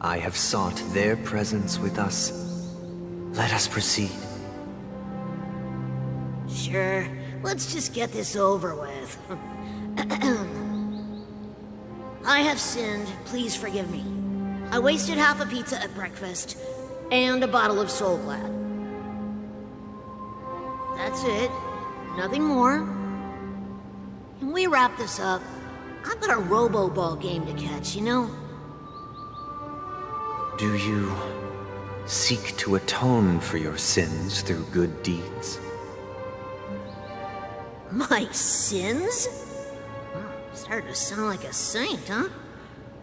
[SPEAKER 5] I have sought their presence with us. Let us proceed.
[SPEAKER 9] Sure. Let's just get this over with. I have sinned. Please forgive me. I wasted half a pizza at breakfast, and a bottle of Soul Glad. That's it. Nothing more. Can we wrap this up? I've got a robo-ball game to catch, you know?
[SPEAKER 5] Do you seek to atone for your sins through good deeds?
[SPEAKER 9] My sins? Started to sound like a saint, huh?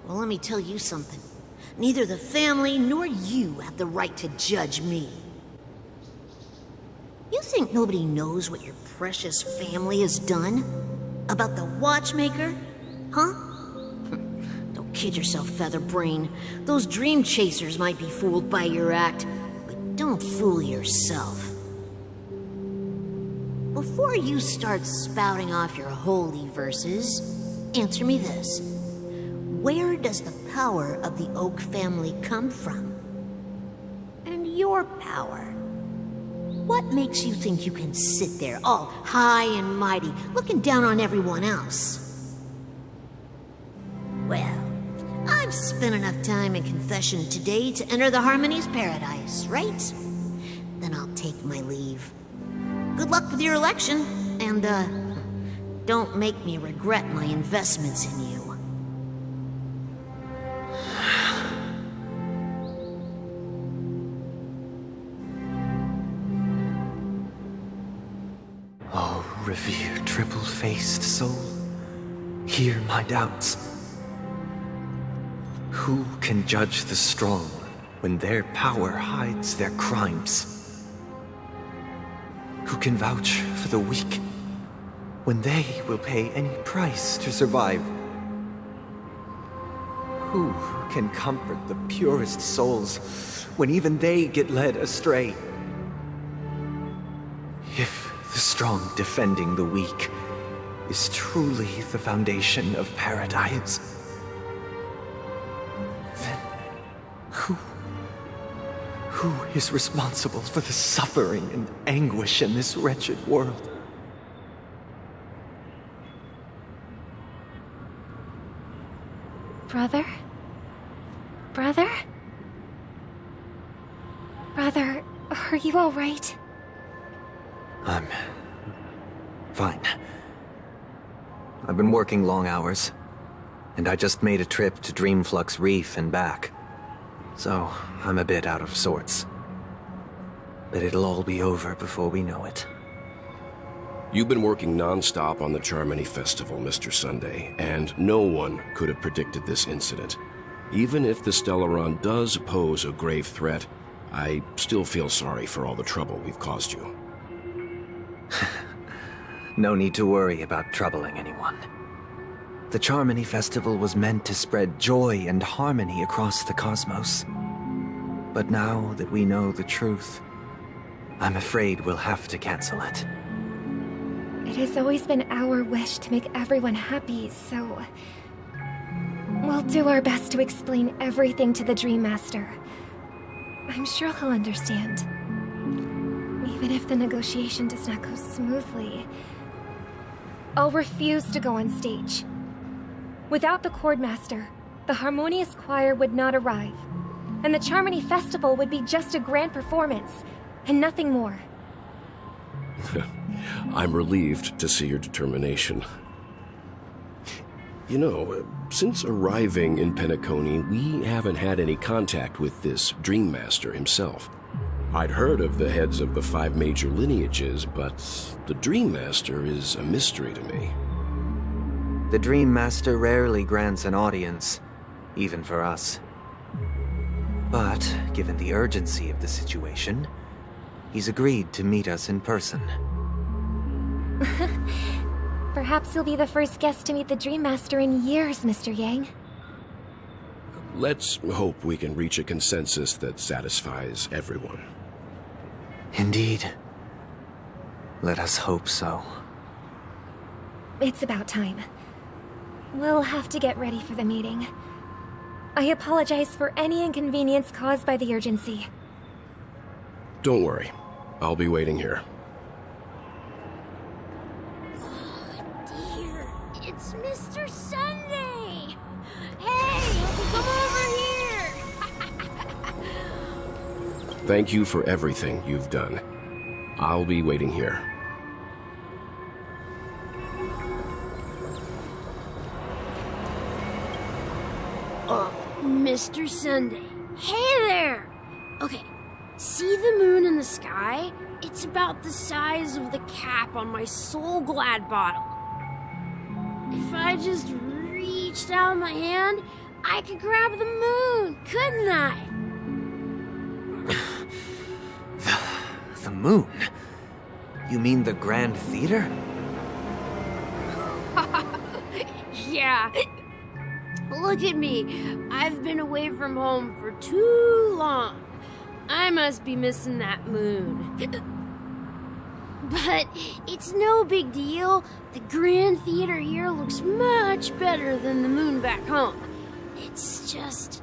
[SPEAKER 9] Well, let me tell you something. Neither the family nor you have the right to judge me. You think nobody knows what your precious family has done? About the watchmaker? Huh? Don't kid yourself, Featherbrain. Those dream chasers might be fooled by your act, but don't fool yourself. Before you start spouting off your holy verses, answer me this. Where does the power of the Oak family come from? And your power? What makes you think you can sit there all high and mighty, looking down on everyone else? Well, I've spent enough time in confession today to enter the Harmony's paradise, right? Then I'll take my leave. Good luck with your election, and, don't make me regret my investments in you.
[SPEAKER 5] Oh, revered triple-faced soul, hear my doubts. Who can judge the strong when their power hides their crimes? Who can vouch for the weak when they will pay any price to survive? Who can comfort the purest souls when even they get led astray? If the strong defending the weak is truly the foundation of paradise, then who is responsible for the suffering and anguish in this wretched world?
[SPEAKER 7] Brother? Brother? Brother, are you all right?
[SPEAKER 5] I'm fine. I've been working long hours, and I just made a trip to Dreamflux Reef and back. So, I'm a bit out of sorts. But it'll all be over before we know it.
[SPEAKER 15] You've been working non-stop on the Charmony Festival, Mr. Sunday, and no one could have predicted this incident. Even if the Stellaron does pose a grave threat, I still feel sorry for all the trouble we've caused you.
[SPEAKER 5] No need to worry about troubling anyone. The Charmony Festival was meant to spread joy and harmony across the cosmos. But now that we know the truth, I'm afraid we'll have to cancel it.
[SPEAKER 7] It has always been our wish to make everyone happy, so... we'll do our best to explain everything to the Dream Master. I'm sure he'll understand. Even if the negotiation does not go smoothly, I'll refuse to go on stage. Without the Chord Master, the Harmonious Choir would not arrive, and the Charmony Festival would be just a grand performance, and nothing more.
[SPEAKER 15] I'm relieved to see your determination. You know, since arriving in Penacony, we haven't had any contact with this Dream Master himself. I'd heard of the heads of the 5 major lineages, but the Dream Master is a mystery to me.
[SPEAKER 5] The Dream Master rarely grants an audience, even for us. But, given the urgency of the situation, he's agreed to meet us in person.
[SPEAKER 7] Perhaps you'll be the first guest to meet the Dream Master in years, Mr. Yang.
[SPEAKER 15] Let's hope we can reach a consensus that satisfies everyone.
[SPEAKER 5] Indeed. Let us hope so.
[SPEAKER 7] It's about time. We'll have to get ready for the meeting. I apologize for any inconvenience caused by the urgency.
[SPEAKER 15] Don't worry. I'll be waiting here.
[SPEAKER 14] Dear, it's Mr. Sunday! Hey, come over here!
[SPEAKER 15] Thank you for everything you've done. I'll be waiting here.
[SPEAKER 14] Mr. Sunday. Hey there! Okay, see the moon in the sky? It's about the size of the cap on my Soul Glad bottle. If I just reached out my hand, I could grab the moon, couldn't I?
[SPEAKER 5] The moon? You mean the Grand Theater?
[SPEAKER 14] Yeah. Look at me. I've been away from home for too long. I must be missing that moon. But it's no big deal. The Grand Theater here looks much better than the moon back home. It's just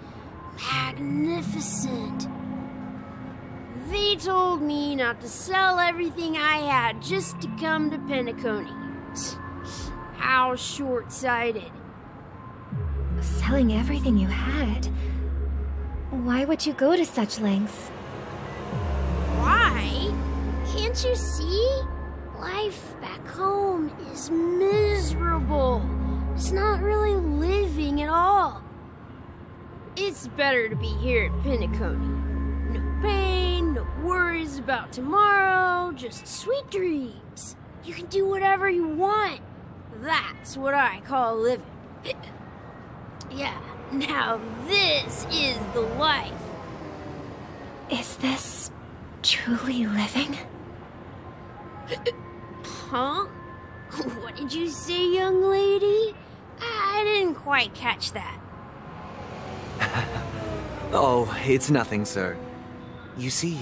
[SPEAKER 14] magnificent. They told me not to sell everything I had just to come to Penacony. How short-sighted.
[SPEAKER 7] Selling everything you had? Why would you go to such lengths?
[SPEAKER 14] Why? Can't you see? Life back home is miserable. It's not really living at all. It's better to be here at Penacony. No pain, no worries about tomorrow, just sweet dreams. You can do whatever you want. That's what I call living. Yeah, now this is the life.
[SPEAKER 7] Is this truly living?
[SPEAKER 14] Huh? What did you say, young lady? I didn't quite catch that.
[SPEAKER 5] Oh, it's nothing, sir. You see,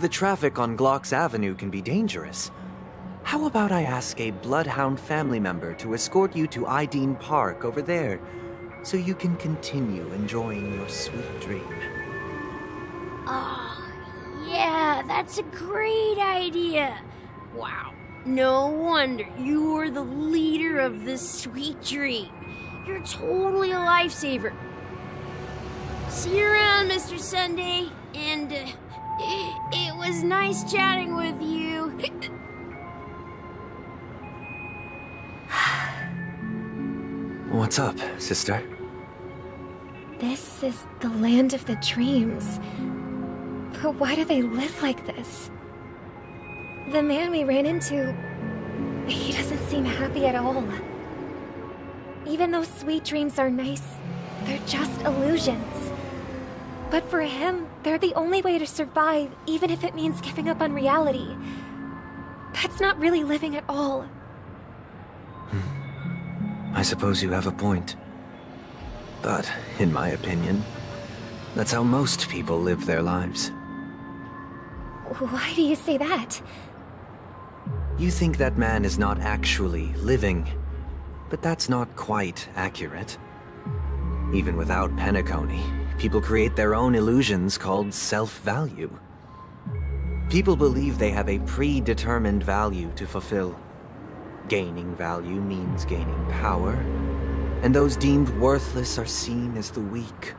[SPEAKER 5] the traffic on Glock's Avenue can be dangerous. How about I ask a Bloodhound family member to escort you to Ideen Park over there, so you can continue enjoying your sweet dream?
[SPEAKER 14] Oh, yeah, that's a great idea. Wow, no wonder you were the leader of this sweet dream. You're totally a lifesaver. See you around, Mr. Sunday, and it was nice chatting with you.
[SPEAKER 5] What's up, sister?
[SPEAKER 7] This is the land of the dreams. But why do they live like this? The man we ran into, he doesn't seem happy at all. Even though sweet dreams are nice, they're just illusions. But for him, they're the only way to survive, even if it means giving up on reality. That's not really living at all.
[SPEAKER 5] I suppose you have a point. But, in my opinion, that's how most people live their lives.
[SPEAKER 7] Why do you say that?
[SPEAKER 5] You think that man is not actually living, but that's not quite accurate. Even without Penacony, people create their own illusions called self-value. People believe they have a predetermined value to fulfill. Gaining value means gaining power, and those deemed worthless are seen as the weak.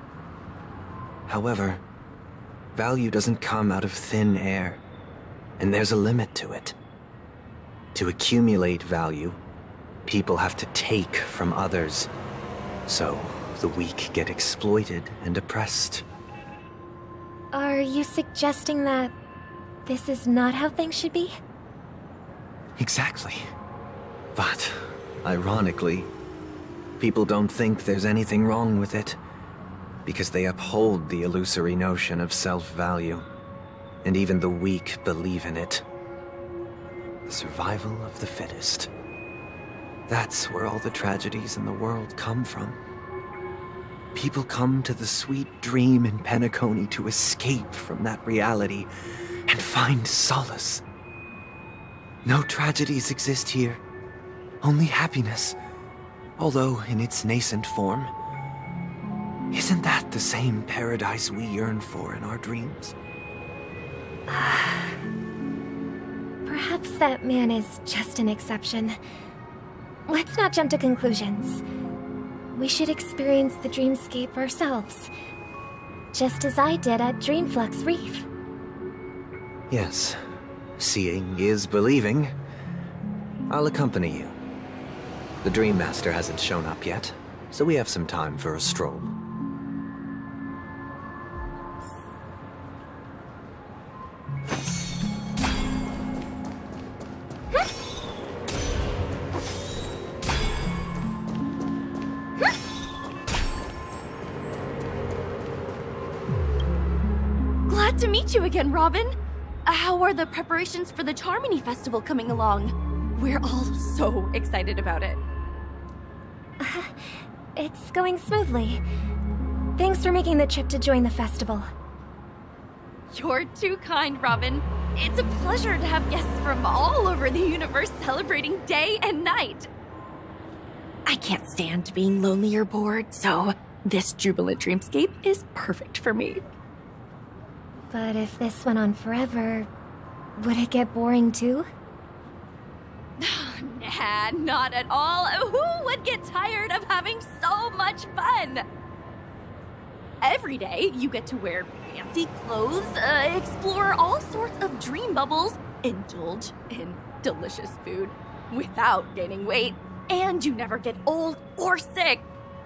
[SPEAKER 5] However, value doesn't come out of thin air, and there's a limit to it. To accumulate value, people have to take from others, so the weak get exploited and oppressed.
[SPEAKER 7] Are you suggesting that this is not how things should be?
[SPEAKER 5] Exactly. But, ironically, people don't think there's anything wrong with it, because they uphold the illusory notion of self-value, and even the weak believe in it. The survival of the fittest. That's where all the tragedies in the world come from. People come to the sweet dream in Penacony to escape from that reality and find solace. No tragedies exist here. Only happiness, although in its nascent form. Isn't that the same paradise we yearn for in our dreams?
[SPEAKER 7] Perhaps that man is just an exception. Let's not jump to conclusions. We should experience the dreamscape ourselves, just as I did at Dreamflux Reef.
[SPEAKER 5] Yes, seeing is believing. I'll accompany you. The Dream Master hasn't shown up yet, so we have some time for a stroll.
[SPEAKER 8] Glad to meet you again, Robin. How are the preparations for the Charmony Festival coming along? We're all so excited about it.
[SPEAKER 7] It's going smoothly. Thanks for making the trip to join the festival.
[SPEAKER 8] You're too kind, Robin. It's a pleasure to have guests from all over the universe celebrating day and night. I can't stand being lonely or bored, so this jubilant dreamscape is perfect for me.
[SPEAKER 7] But if this went on forever, would it get boring too?
[SPEAKER 8] Nah, not at all. Who would get tired of having so much fun? Every day, you get to wear fancy clothes, explore all sorts of dream bubbles, indulge in delicious food without gaining weight, and you never get old or sick.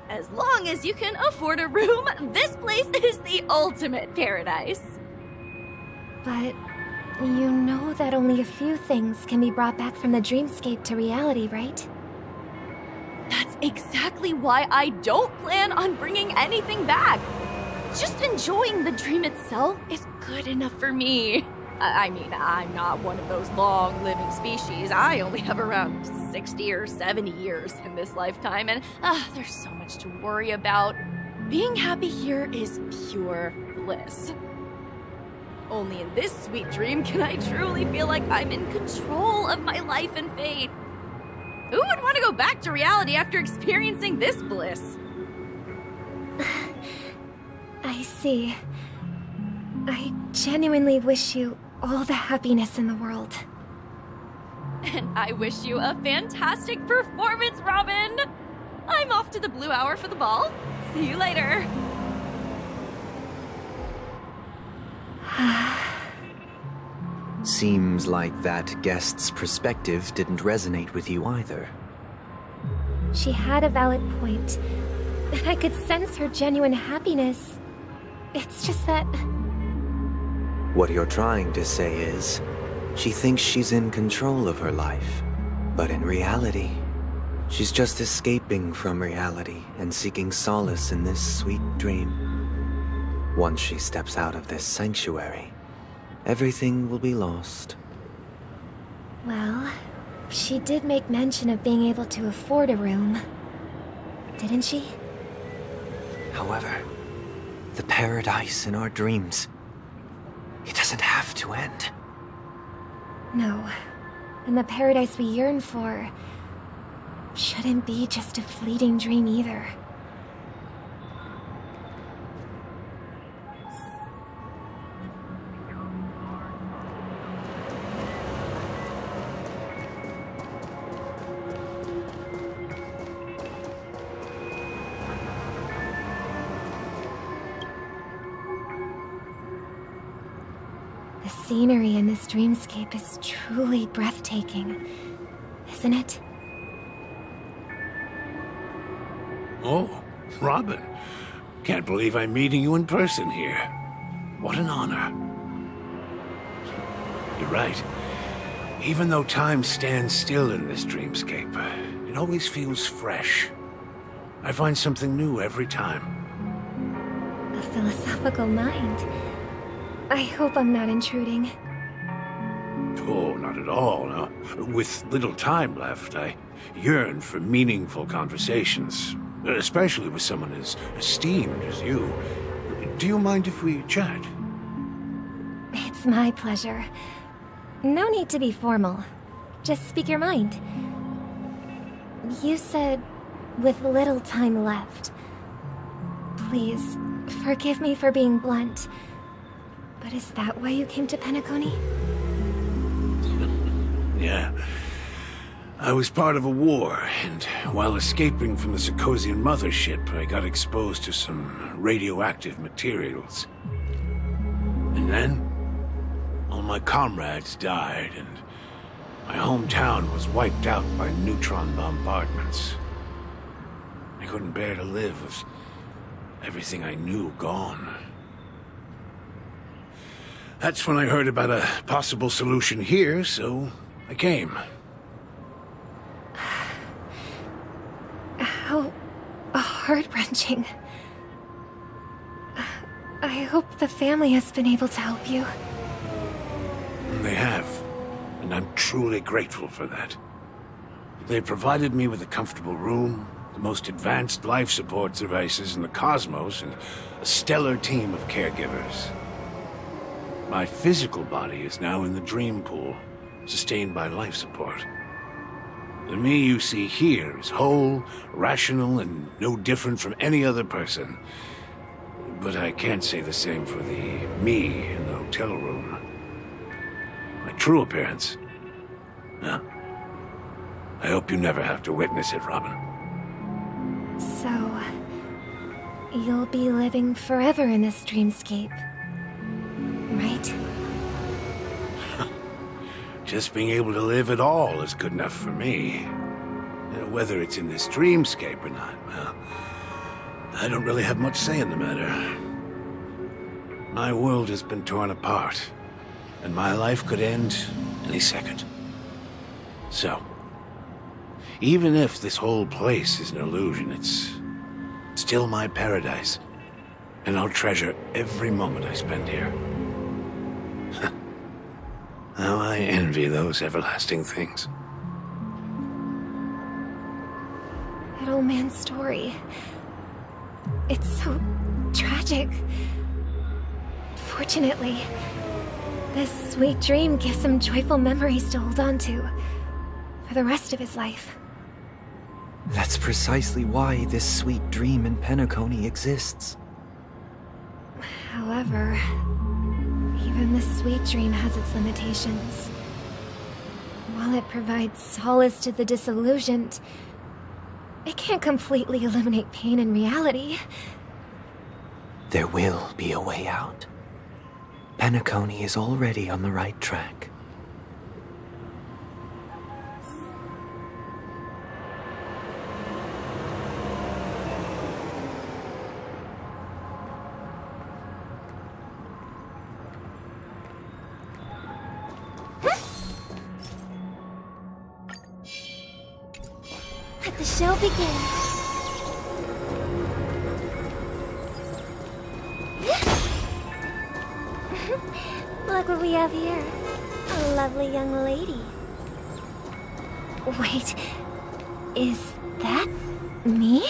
[SPEAKER 8] As long as you can afford a room, this place is the ultimate paradise.
[SPEAKER 7] But you know that only a few things can be brought back from the dreamscape to reality, right?
[SPEAKER 8] That's exactly why I don't plan on bringing anything back. Just enjoying the dream itself is good enough for me. I mean, I'm not one of those long-living species. I only have around
[SPEAKER 18] 60 or 70 years in this lifetime, and there's so much to worry about. Being happy here is pure bliss. Only in this sweet dream can I truly feel like I'm in control of my life and fate. Who would want to go back to reality after experiencing this bliss?
[SPEAKER 7] I see. I genuinely wish you all the happiness in the world.
[SPEAKER 18] And I wish you a fantastic performance, Robin! I'm off to the Blue Hour for the ball. See you later.
[SPEAKER 5] Seems like that guest's perspective didn't resonate with you either.
[SPEAKER 7] She had a valid point. I could sense her genuine happiness. It's just that...
[SPEAKER 5] What you're trying to say is, she thinks she's in control of her life. But in reality, she's just escaping from reality and seeking solace in this sweet dream. Once she steps out of this sanctuary, everything will be lost.
[SPEAKER 7] Well, she did make mention of being able to afford a room. Didn't she?
[SPEAKER 5] However, the paradise in our dreams, it doesn't have to end.
[SPEAKER 7] No. And the paradise we yearn for shouldn't be just a fleeting dream either. The scenery in this dreamscape is truly breathtaking, isn't it?
[SPEAKER 3] Oh, Robin. Can't believe I'm meeting you in person here. What an honor. You're right. Even though time stands still in this dreamscape, it always feels fresh. I find something new every time.
[SPEAKER 7] A philosophical mind. I hope I'm not intruding.
[SPEAKER 3] Oh, not at all, no. With little time left, I yearn for meaningful conversations, especially with someone as esteemed as you. Do you mind if we chat?
[SPEAKER 7] It's my pleasure. No need to be formal. Just speak your mind. You said, with little time left. Please, forgive me for being blunt. But is that why you came to Penacony?
[SPEAKER 3] Yeah. I was part of a war, and while escaping from the Sarkosian mothership, I got exposed to some radioactive materials. And then, all my comrades died, and my hometown was wiped out by neutron bombardments. I couldn't bear to live with everything I knew gone. That's when I heard about a possible solution here, so I came.
[SPEAKER 7] How heart-wrenching. I hope the family has been able to help you.
[SPEAKER 3] They have, and I'm truly grateful for that. They provided me with a comfortable room, the most advanced life support devices in the cosmos, and a stellar team of caregivers. My physical body is now in the dream pool, sustained by life support. The me you see here is whole, rational, and no different from any other person. But I can't say the same for the me in the hotel room. My true appearance? No. I hope you never have to witness it, Robin.
[SPEAKER 7] So, you'll be living forever in this dreamscape, right?
[SPEAKER 3] Just being able to live at all is good enough for me. Whether it's in this dreamscape or not, well, I don't really have much say in the matter. My world has been torn apart, and my life could end any second. So, even if this whole place is an illusion, it's still my paradise, and I'll treasure every moment I spend here. How I envy those everlasting things.
[SPEAKER 7] man's story. It's so tragic. Fortunately, this sweet dream gives him joyful memories to hold on to for the rest of his life.
[SPEAKER 5] That's precisely why this sweet dream in Penacony exists.
[SPEAKER 7] However, even the sweet dream has its limitations. While it provides solace to the disillusioned, it can't completely eliminate pain in reality.
[SPEAKER 5] There will be a way out. Penacony is already on the right track.
[SPEAKER 7] Let the show begin. Look what we have here. A lovely young lady. Wait, is that me?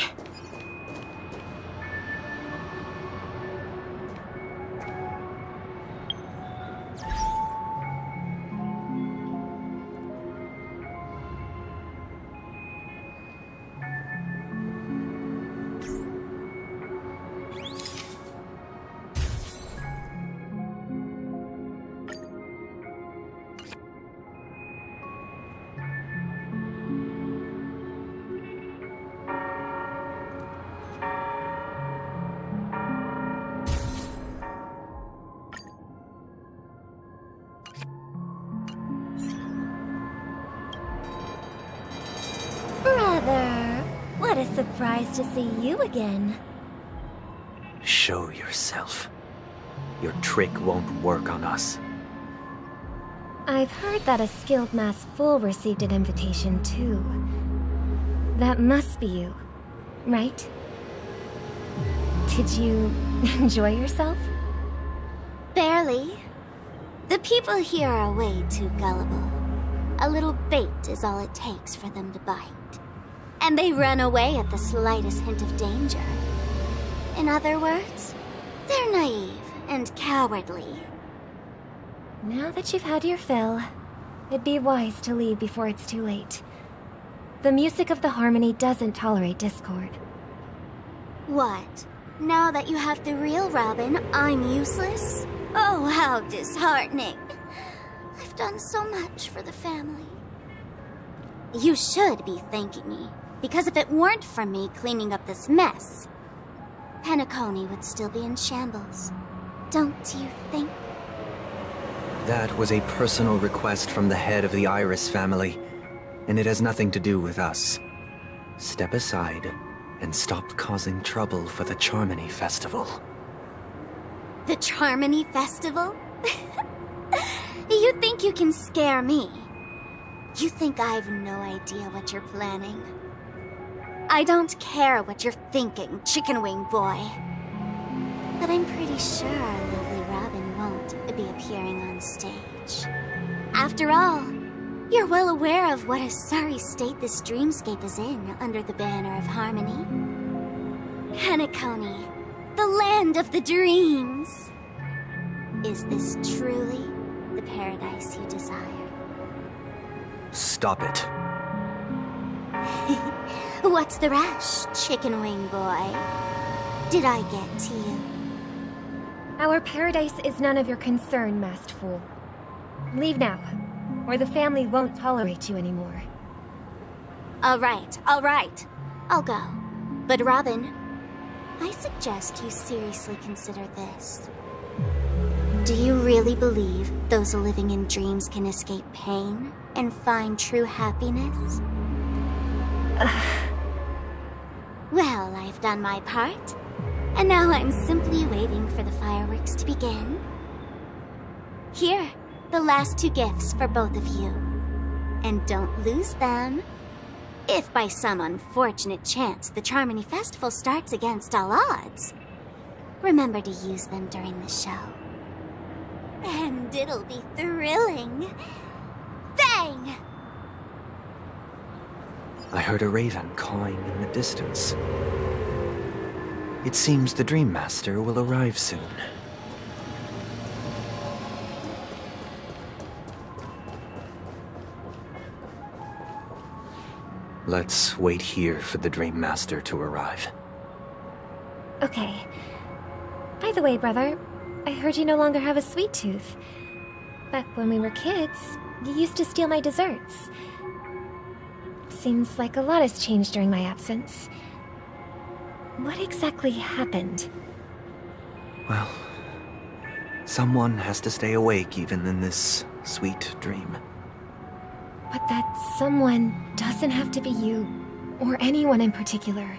[SPEAKER 7] Brother, what a surprise to see you again.
[SPEAKER 5] Show yourself. Your trick won't work on us.
[SPEAKER 7] I've heard that a skilled masked fool received an invitation too. That must be you, right? Did you enjoy yourself?
[SPEAKER 12] Barely. The people here are way too gullible. A little bait is all it takes for them to bite. And they run away at the slightest hint of danger. In other words, they're naive and cowardly.
[SPEAKER 7] Now that you've had your fill, it'd be wise to leave before it's too late. The music of the harmony doesn't tolerate discord.
[SPEAKER 12] What? Now that you have the real Robin, I'm useless? Oh, how disheartening. I've done so much for the family. You should be thanking me, because if it weren't for me cleaning up this mess, Penacony would still be in shambles. Don't you think?
[SPEAKER 5] That was a personal request from the head of the Iris family, and it has nothing to do with us. Step aside and stop causing trouble for the Charmony Festival.
[SPEAKER 12] The Charmony Festival? You think you can scare me? You think I've no idea what you're planning? I don't care what you're thinking, chicken wing boy. But I'm pretty sure lovely Robin won't be appearing on stage. After all, you're well aware of what a sorry state this dreamscape is in under the banner of harmony. Penacony, the land of the dreams. Is this truly the paradise you desire?
[SPEAKER 5] Stop it.
[SPEAKER 12] What's the rush, chicken wing boy? Did I get to you?
[SPEAKER 7] Our paradise is none of your concern, masked fool. Leave now, or the family won't tolerate you anymore.
[SPEAKER 12] All right. I'll go. But Robin, I suggest you seriously consider this. Do you really believe those living in dreams can escape pain and find true happiness? Well, I've done my part, and now I'm simply waiting for the fireworks to begin. Here, the last 2 gifts for both of you. And don't lose them. If by some unfortunate chance the Charmony Festival starts against all odds, remember to use them during the show. And it'll be thrilling. Bang!
[SPEAKER 5] I heard a raven cawing in the distance. It seems the Dream Master will arrive soon. Let's wait here for the Dream Master to arrive.
[SPEAKER 7] Okay. By the way, brother, I heard you no longer have a sweet tooth. Back when we were kids, you used to steal my desserts. Seems like a lot has changed during my absence. What exactly happened?
[SPEAKER 5] Well, someone has to stay awake even in this sweet dream.
[SPEAKER 7] But that someone doesn't have to be you, or anyone in particular.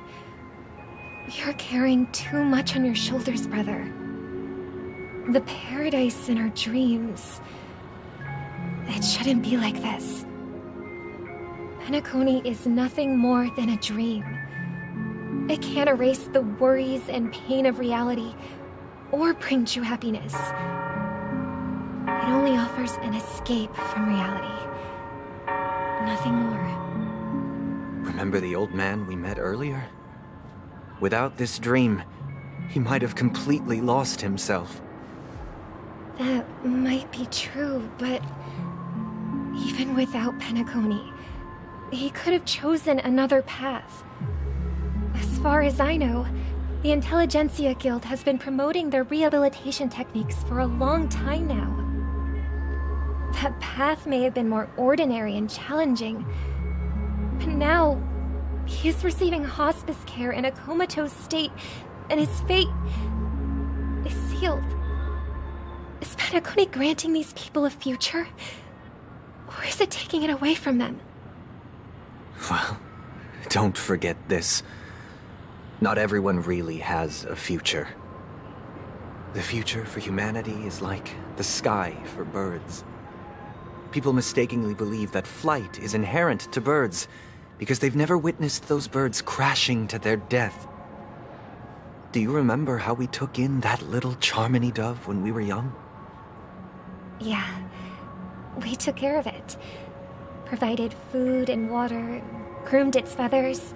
[SPEAKER 7] You're carrying too much on your shoulders, brother. The paradise in our dreams. It shouldn't be like this. Penacony is nothing more than a dream. It can't erase the worries and pain of reality, or bring true happiness. It only offers an escape from reality. Nothing more.
[SPEAKER 5] Remember the old man we met earlier? Without this dream, he might have completely lost himself.
[SPEAKER 7] That might be true, but even without Penacony, he could have chosen another path. As far as I know, the Intelligentsia Guild has been promoting their rehabilitation techniques for a long time now. That path may have been more ordinary and challenging, but now he is receiving hospice care in a comatose state, and his fate is sealed. Is Penacony granting these people a future? Or is it taking it away from them?
[SPEAKER 5] Well, don't forget this. Not everyone really has a future. The future for humanity is like the sky for birds. People mistakenly believe that flight is inherent to birds because they've never witnessed those birds crashing to their death. Do you remember how we took in that little Charmony dove when we were young?
[SPEAKER 7] Yeah, we took care of it. Provided food and water, groomed its feathers.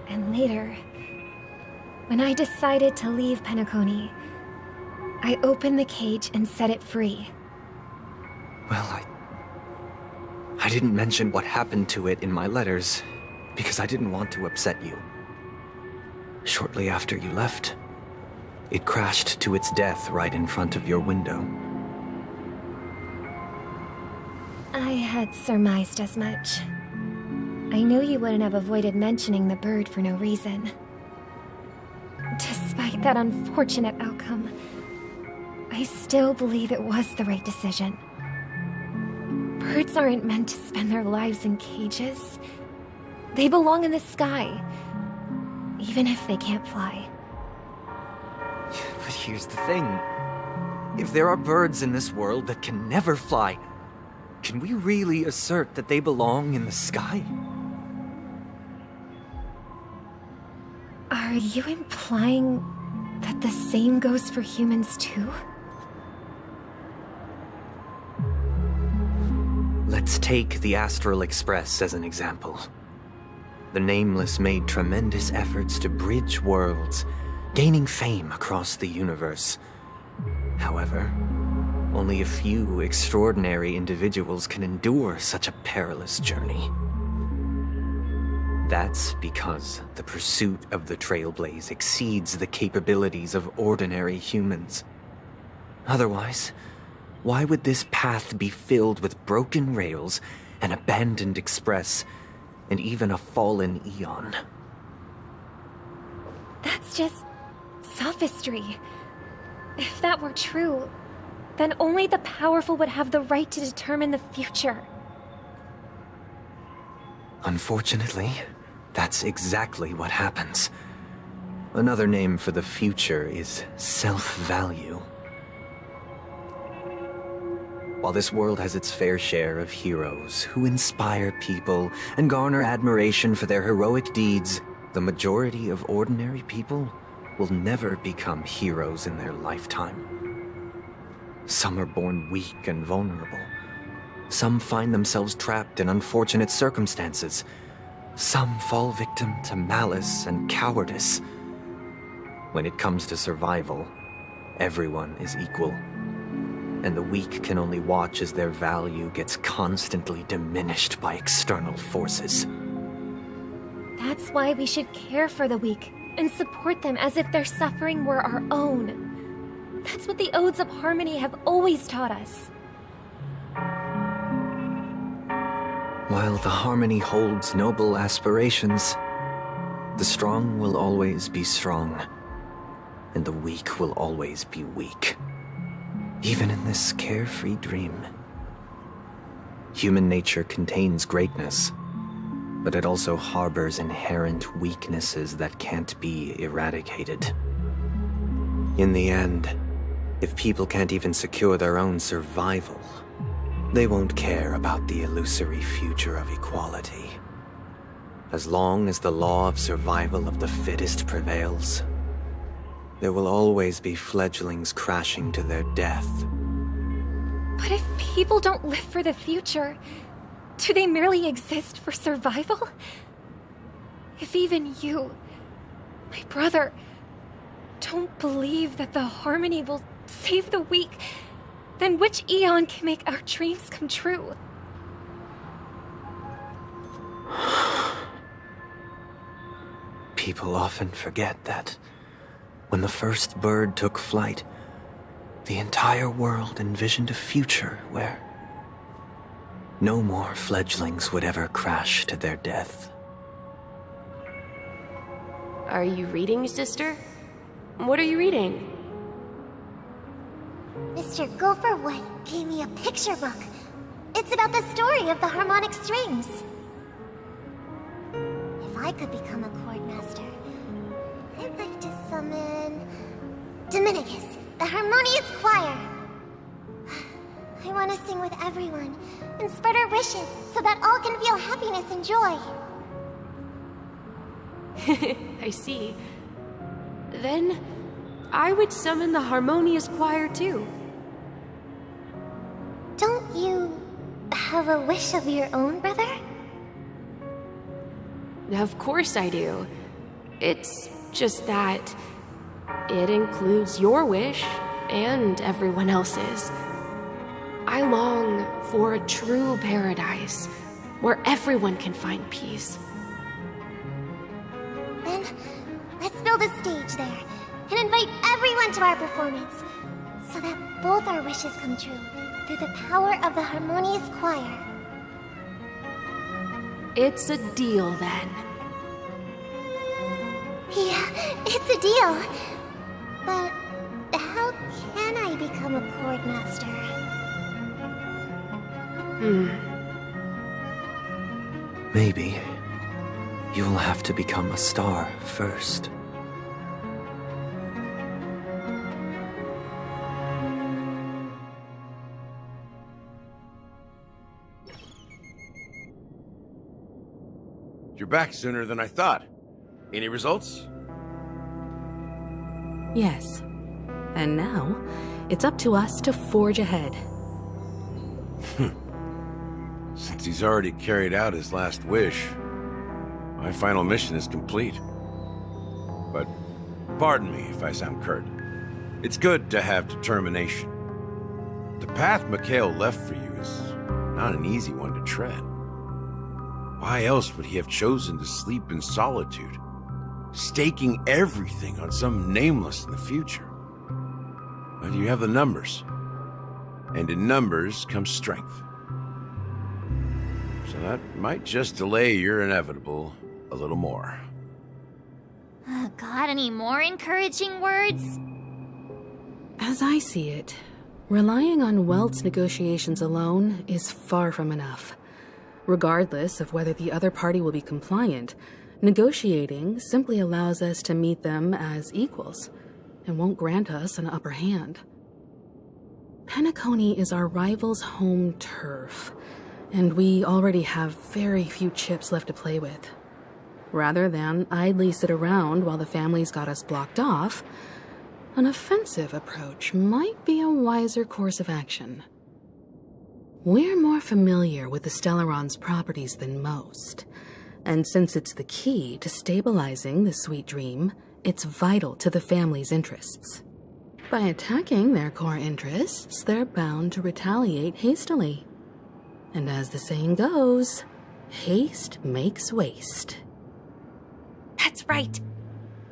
[SPEAKER 7] And later, when I decided to leave Penacony, I opened the cage and set it free.
[SPEAKER 5] Well, I didn't mention what happened to it in my letters because I didn't want to upset you. Shortly after you left, it crashed to its death right in front of your window.
[SPEAKER 7] I had surmised as much. I knew you wouldn't have avoided mentioning the bird for no reason. Despite that unfortunate outcome, I still believe it was the right decision. Birds aren't meant to spend their lives in cages. They belong in the sky, even if they can't fly.
[SPEAKER 5] But here's the thing. If there are birds in this world that can never fly, can we really assert that they belong in the sky?
[SPEAKER 7] Are you implying that the same goes for humans too?
[SPEAKER 5] Let's take the Astral Express as an example. The Nameless made tremendous efforts to bridge worlds, gaining fame across the universe. However, only a few extraordinary individuals can endure such a perilous journey. That's because the pursuit of the Trailblaze exceeds the capabilities of ordinary humans. Otherwise, why would this path be filled with broken rails, an abandoned express, and even a fallen Eon?
[SPEAKER 7] That's just sophistry. If that were true, then only the powerful would have the right to determine the future.
[SPEAKER 5] Unfortunately, that's exactly what happens. Another name for the future is self-value. While this world has its fair share of heroes who inspire people and garner admiration for their heroic deeds, the majority of ordinary people will never become heroes in their lifetime. Some are born weak and vulnerable. Some find themselves trapped in unfortunate circumstances, Some fall victim to malice and cowardice. When it comes to survival, everyone is equal, and the weak can only watch as their value gets constantly diminished by external forces.
[SPEAKER 7] That's why we should care for the weak and support them as if their suffering were our own. That's what the Odes of Harmony have always taught us.
[SPEAKER 5] While the Harmony holds noble aspirations, the strong will always be strong, and the weak will always be weak. Even in this carefree dream. Human nature contains greatness, but it also harbors inherent weaknesses that can't be eradicated. In the end, if people can't even secure their own survival, they won't care about the illusory future of equality. As long as the law of survival of the fittest prevails, there will always be fledglings crashing to their death.
[SPEAKER 7] But if people don't live for the future, do they merely exist for survival? If even you, my brother, don't believe that the Harmony will save the weak, then which eon can make our dreams come true?
[SPEAKER 5] People often forget that when the first bird took flight, the entire world envisioned a future where no more fledglings would ever crash to their death.
[SPEAKER 8] Are you reading, sister? What are you reading?
[SPEAKER 4] Mr. Gopherwood gave me a picture book. It's about the story of the harmonic strings. If I could become a chord master, I'd like to summon Dominicus, the harmonious choir. I want to sing with everyone and spread our wishes so that all can feel happiness and joy.
[SPEAKER 8] I see. Then, I would summon the harmonious choir too.
[SPEAKER 4] Don't you have a wish of your own, brother?
[SPEAKER 8] Of course I do. It's just that it includes your wish and everyone else's. I long for a true paradise where everyone can find peace.
[SPEAKER 4] Then, let's build a stage there and invite everyone to our performance so that both our wishes come true through the power of the harmonious choir.
[SPEAKER 8] It's a deal then.
[SPEAKER 4] Yeah, it's a deal. But how can I become a chord master?
[SPEAKER 5] Maybe you'll have to become a star first.
[SPEAKER 16] You're back sooner than I thought. Any results?
[SPEAKER 19] Yes. And now, it's up to us to forge ahead.
[SPEAKER 16] Since he's already carried out his last wish, my final mission is complete. But pardon me if I sound curt. It's good to have determination. The path Mikhail left for you is not an easy one to tread. Why else would he have chosen to sleep in solitude, staking everything on some nameless in the future? But you have the numbers, and in numbers comes strength. So that might just delay your inevitable a little more.
[SPEAKER 4] Got any more encouraging words?
[SPEAKER 19] As I see it, relying on Welt's negotiations alone is far from enough. Regardless of whether the other party will be compliant, negotiating simply allows us to meet them as equals and won't grant us an upper hand. Penacony is our rival's home turf, and we already have very few chips left to play with. Rather than idly sit around while the family's got us blocked off, an offensive approach might be a wiser course of action. We're more familiar with the Stellaron's properties than most, And since it's the key to stabilizing the sweet dream, it's vital to the family's interests. By attacking their core interests, they're bound to retaliate hastily. And as the saying goes, haste makes waste.
[SPEAKER 7] That's right.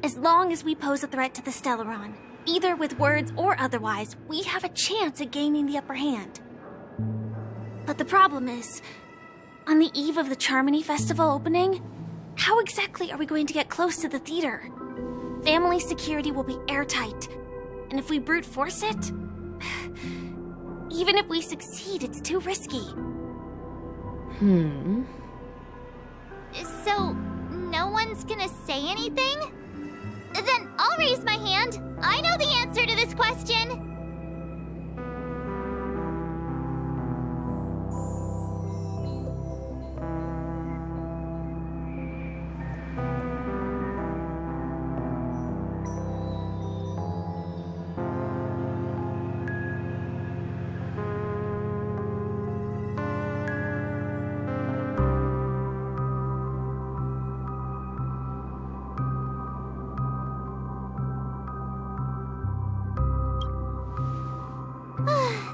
[SPEAKER 7] As long as we pose a threat to the Stellaron, either with words or otherwise, we have a chance at gaining the upper hand. But the problem is, on the eve of the Charmony Festival opening, how exactly are we going to get close to the theater? Family security will be airtight, and if we brute force it, even if we succeed, it's too risky.
[SPEAKER 4] So, no one's gonna say anything? Then I'll raise my hand. I know the answer to this question.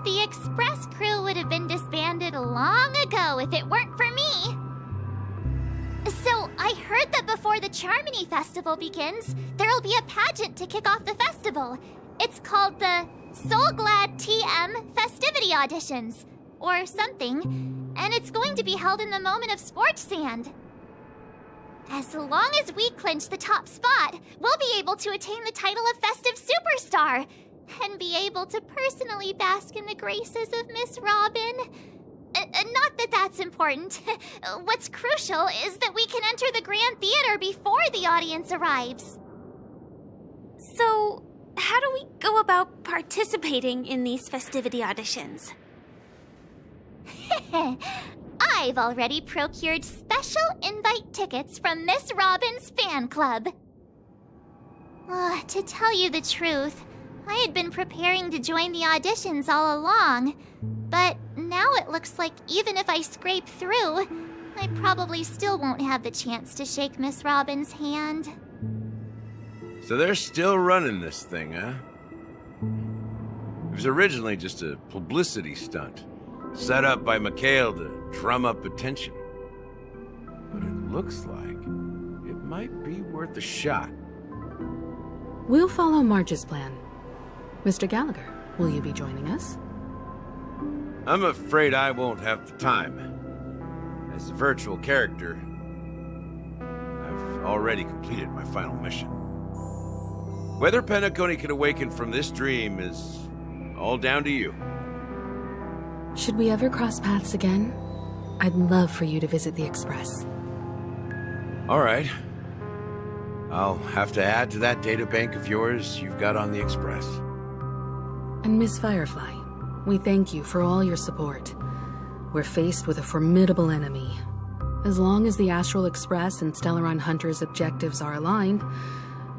[SPEAKER 4] The Express crew would have been disbanded long ago if it weren't for me. So, I heard that before the Charmony Festival begins, there'll be a pageant to kick off the festival. It's called the Soul Glad TM Festivity Auditions, or something, and it's going to be held in the moment of Scorch Sand. As long as we clinch the top spot, we'll be able to attain the title of Festive Superstar, and be able to personally bask in the graces of Miss Robin. Not that that's important. What's crucial is that we can enter the Grand Theater before the audience arrives.
[SPEAKER 7] So, how do we go about participating in these festivity auditions?
[SPEAKER 4] I've already procured special invite tickets from Miss Robin's fan club. To tell you the truth, I had been preparing to join the auditions all along, but now it looks like even if I scrape through, I probably still won't have the chance to shake Miss Robin's hand.
[SPEAKER 16] So they're still running this thing, huh? It was originally just a publicity stunt, set up by Mikhail to drum up attention. But it looks like it might be worth a shot.
[SPEAKER 19] We'll follow Marge's plan. Mr. Gallagher, will you be joining us?
[SPEAKER 16] I'm afraid I won't have the time. As a virtual character, I've already completed my final mission. Whether Penacony can awaken from this dream is all down to you.
[SPEAKER 19] Should we ever cross paths again? I'd love for you to visit the Express.
[SPEAKER 16] All right. I'll have to add to that databank of yours you've got on the Express.
[SPEAKER 19] And Miss Firefly, we thank you for all your support. We're faced with a formidable enemy. As long as the Astral Express and Stellaron Hunter's objectives are aligned,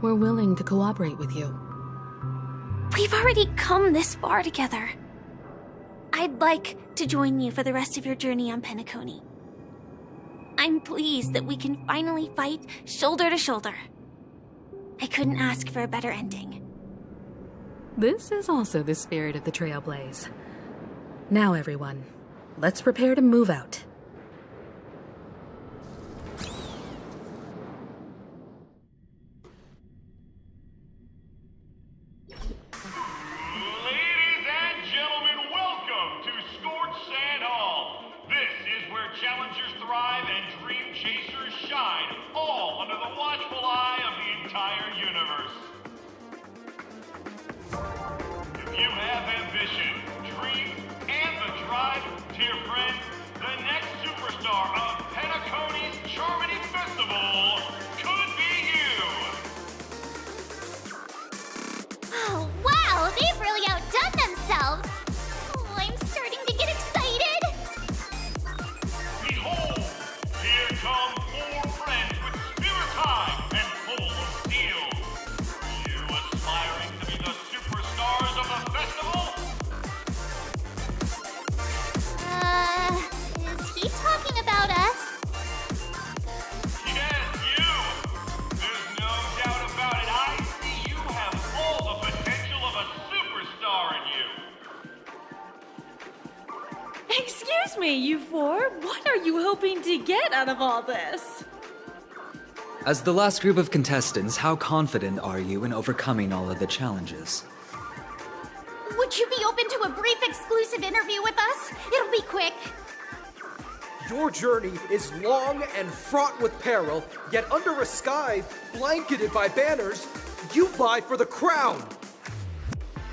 [SPEAKER 19] we're willing to cooperate with you.
[SPEAKER 7] We've already come this far together. I'd like to join you for the rest of your journey on Penacony. I'm pleased that we can finally fight shoulder to shoulder. I couldn't ask for a better ending.
[SPEAKER 19] This is also the spirit of the Trailblaze. Now, everyone, let's prepare to move out.
[SPEAKER 1] Ladies and gentlemen, welcome to Scorch Sand Hall. This is where challengers thrive and dream chasers shine, all under the watchful eye of the entire universe. If you have ambition, dream, and the drive, dear friend, the next
[SPEAKER 2] Trust me, you four. What are you hoping to get out of all this?
[SPEAKER 20] As the last group of contestants, how confident are you in overcoming all of the challenges?
[SPEAKER 12] Would you be open to a brief exclusive interview with us? It'll be quick.
[SPEAKER 21] Your journey is long and fraught with peril, yet under a sky blanketed by banners, you vie for the crown.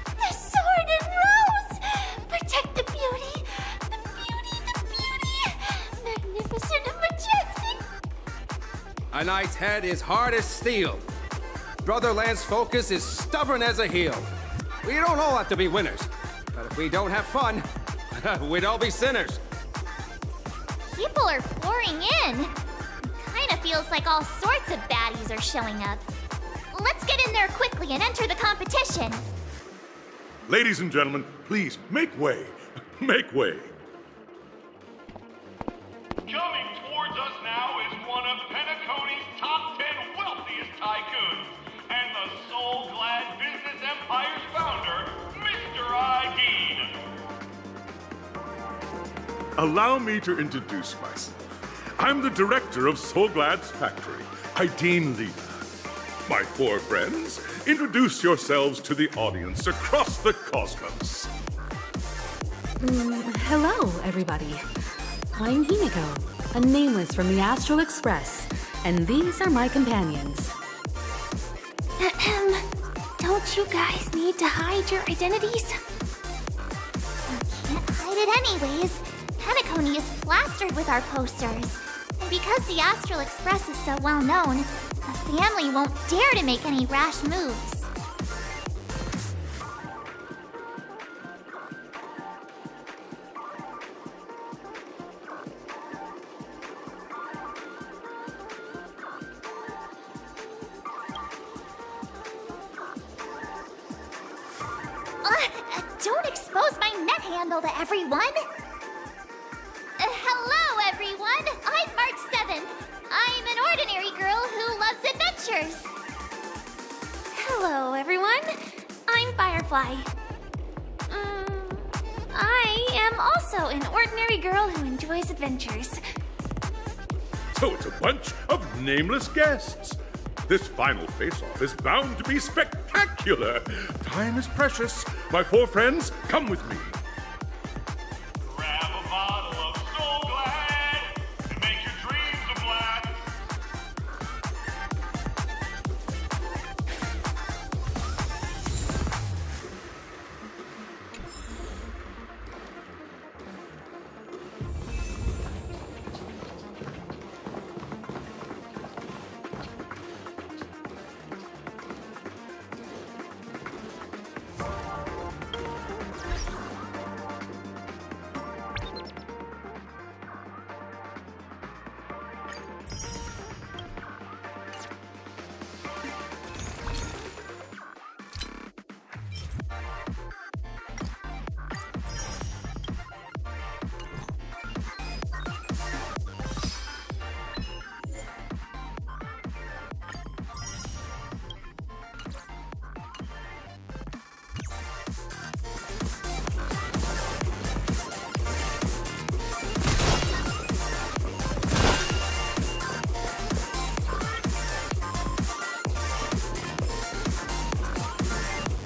[SPEAKER 12] The sword and rose! Protect the beauty! The beauty, the beauty! Magnificent and majestic!
[SPEAKER 3] A knight's head is hard as steel. Brother Lance's focus is stubborn as a heel. We don't all have to be winners, but if we don't have fun, we'd all be sinners.
[SPEAKER 12] People are pouring in. Kinda feels like all sorts of baddies are showing up. Let's get in there quickly and enter the competition.
[SPEAKER 22] Ladies and gentlemen, please make way. Make way.
[SPEAKER 1] Coming towards us now is one of Penacony's top 10 wealthiest tycoons and the soul-glad business empire's founder, Mr. Ideed.
[SPEAKER 22] Allow me to introduce myself. I'm the director of Soulglad's factory, Ideed Lena. My four friends, introduce yourselves to the audience across the cosmos.
[SPEAKER 19] Hello, everybody. I'm Himiko, a nameless from the Astral Express, and these are my companions.
[SPEAKER 12] Don't you guys need to hide your identities? Can't hide it anyways. Penacony is plastered with our posters. And because the Astral Express is so well known, the family won't dare to make any rash moves. Don't expose my net handle to everyone! Hello, everyone! I'm March 7th. I'm an ordinary girl who loves adventures. Hello, everyone. I'm Firefly. I am also an ordinary girl who enjoys adventures.
[SPEAKER 22] So it's a bunch of nameless guests. This final face-off is bound to be spectacular. Time is precious. My four friends, come with me.
[SPEAKER 1] Grab a bottle of Soul Glad and make your dreams a blast.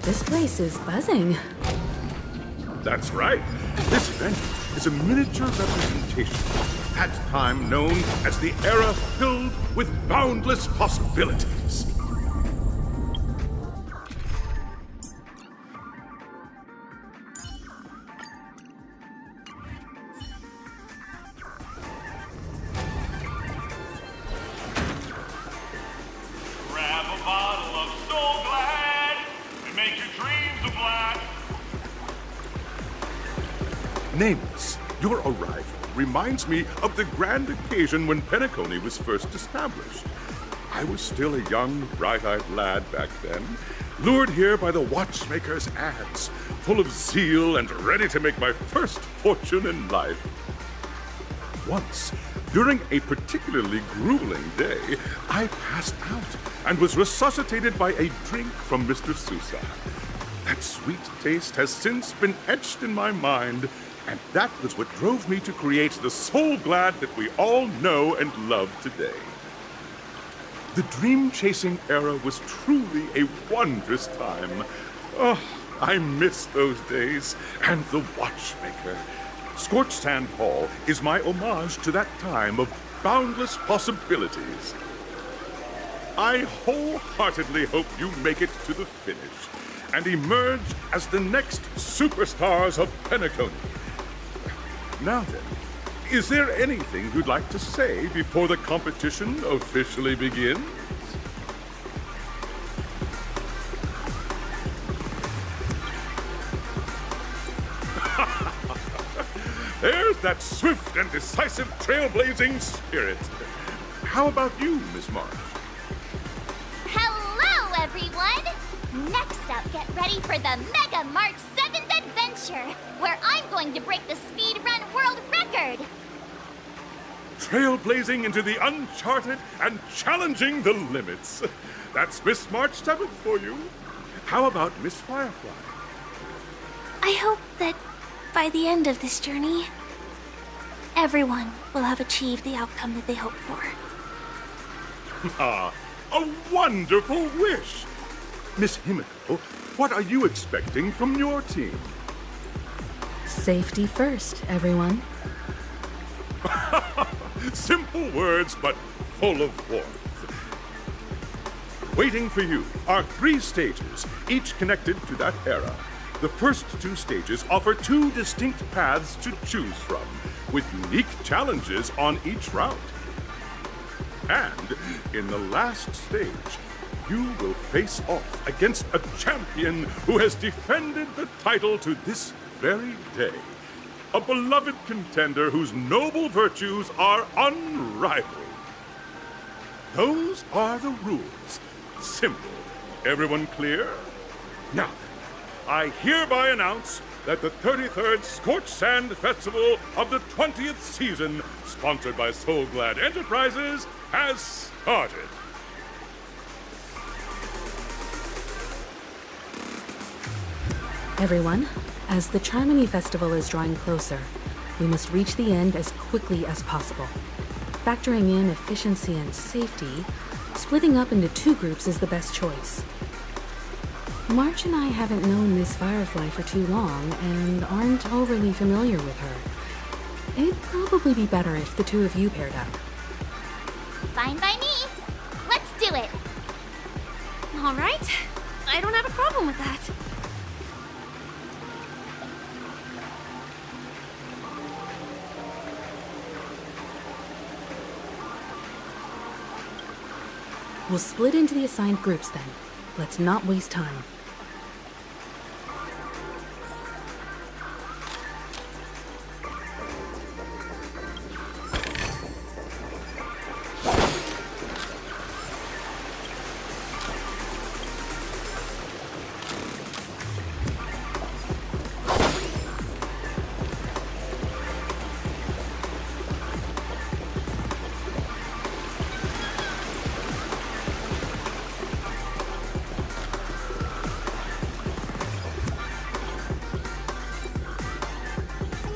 [SPEAKER 19] This place is buzzing.
[SPEAKER 22] That's right. This event is a miniature representation of that time known as the era filled with boundless possibilities.
[SPEAKER 1] Grab a bottle of Soul Glad and make your dreams a blast.
[SPEAKER 22] Nameless, your arrival reminds me of the grand occasion when Penacony was first established. I was still a young, bright-eyed lad back then, lured here by the watchmaker's ads, full of zeal and ready to make my first fortune in life. Once, during a particularly grueling day, I passed out and was resuscitated by a drink from Mr. Sousa. That sweet taste has since been etched in my mind, And that was what drove me to create the Soul Glad that we all know and love today. The dream-chasing era was truly a wondrous time. Oh, I miss those days. And the Watchmaker. Scorched Sand Hall is my homage to that time of boundless possibilities. I wholeheartedly hope you make it to the finish and emerge as the next superstars of Penacony. Now then, is there anything you'd like to say before the competition officially begins? There's that swift and decisive trailblazing spirit. How about you, Miss March?
[SPEAKER 4] Hello, everyone! Next up, get ready for the Mega March 7th Adventure, where I'm going to break the speedrun world record!
[SPEAKER 22] Trailblazing into the uncharted and challenging the limits. That's Miss March 7th for you. How about Miss Firefly?
[SPEAKER 12] I hope that by the end of this journey, everyone will have achieved the outcome that they hoped for.
[SPEAKER 22] Ah, a wonderful wish! Miss Himiko, what are you expecting from your team?
[SPEAKER 19] Safety first, everyone.
[SPEAKER 22] Simple words, but full of warmth. Waiting for you are 3 stages, each connected to that era. The first 2 stages offer 2 distinct paths to choose from, with unique challenges on each route. And in the last stage, you will face off against a champion who has defended the title to this very day. A beloved contender whose noble virtues are unrivaled. Those are the rules. Simple. Everyone clear? Now, I hereby announce that the 33rd Scorched Sand Festival of the 20th season, sponsored by Soul Glad Enterprises, has started.
[SPEAKER 19] Everyone, as the Charmony Festival is drawing closer, we must reach the end as quickly as possible. Factoring in efficiency and safety, splitting up into 2 groups is the best choice. March and I haven't known Miss Firefly for too long and aren't overly familiar with her. It'd probably be better if the 2 of you paired up.
[SPEAKER 4] Fine by me. Let's do it.
[SPEAKER 12] All right. I don't have a problem with that.
[SPEAKER 19] We'll split into the assigned groups then. Let's not waste time.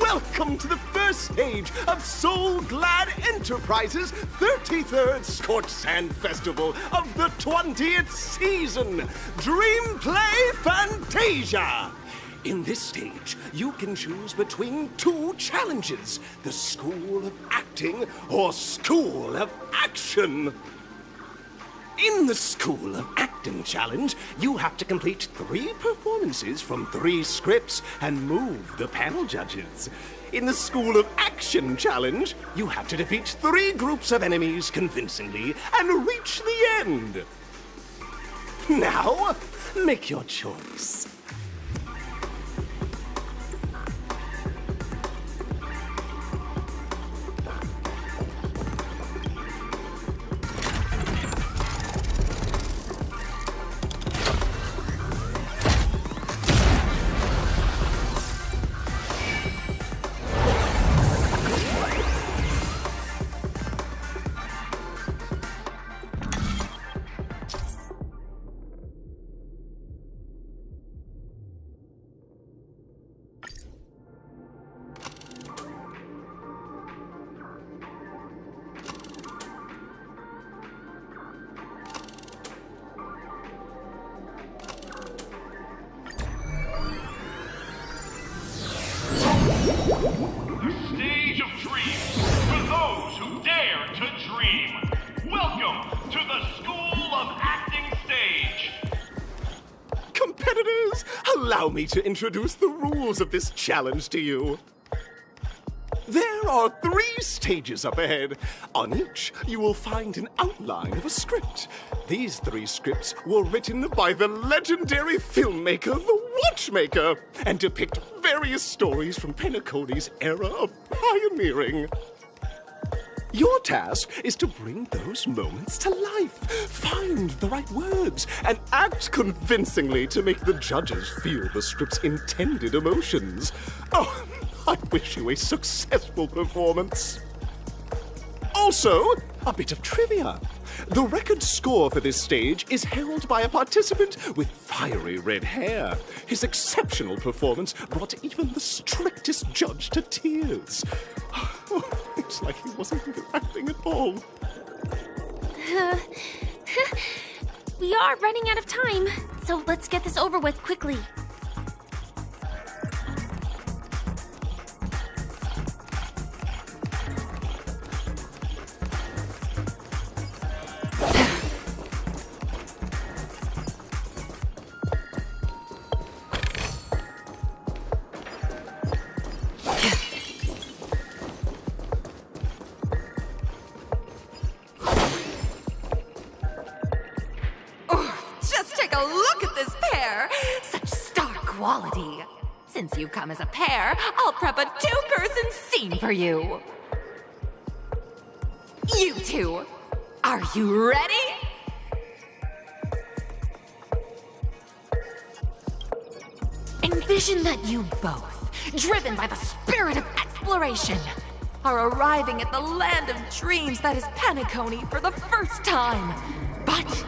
[SPEAKER 6] Welcome to the first stage of Soul Glad Enterprises' 33rd Scorched Sand Festival of the 20th season, Dream Play Fantasia! In this stage, you can choose between 2 challenges, the School of Acting or School of Action. In the School of Acting Challenge, you have to complete 3 performances from 3 scripts and move the panel judges. In the School of Action Challenge, you have to defeat 3 groups of enemies convincingly and reach the end. Now, make your choice. competitors, allow me to introduce the rules of this challenge to you. There are 3 stages up ahead. On each, you will find an outline of a script. These 3 scripts were written by the legendary filmmaker, The Watchmaker, and depict various stories from Penacony's era of pioneering. Your task is to bring those moments to life, find the right words, and act convincingly to make the judges feel the script's intended emotions. Oh, I wish you a successful performance. Also, a bit of trivia. The record score for this stage is held by a participant with fiery red hair. His exceptional performance brought even the strictest judge to tears. It's like he wasn't even acting at all.
[SPEAKER 12] We are running out of time, so let's get this over with quickly.
[SPEAKER 10] Since you come as a pair, I'll prep a 2-person scene for you. You two, are you ready? Envision that you both, driven by the spirit of exploration, are arriving at the land of dreams that is Penacony for the first time. But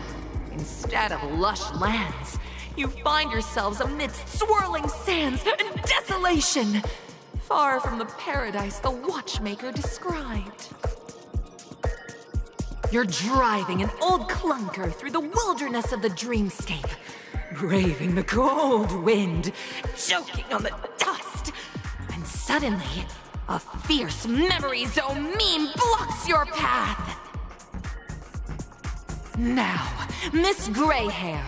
[SPEAKER 10] instead of lush lands, you find yourselves amidst swirling sands and desolation, far from the paradise the Watchmaker described. You're driving an old clunker through the wilderness of the dreamscape, braving the cold wind, choking on the dust, and suddenly, a fierce memory zone meme blocks your path. Now, Miss Greyhair,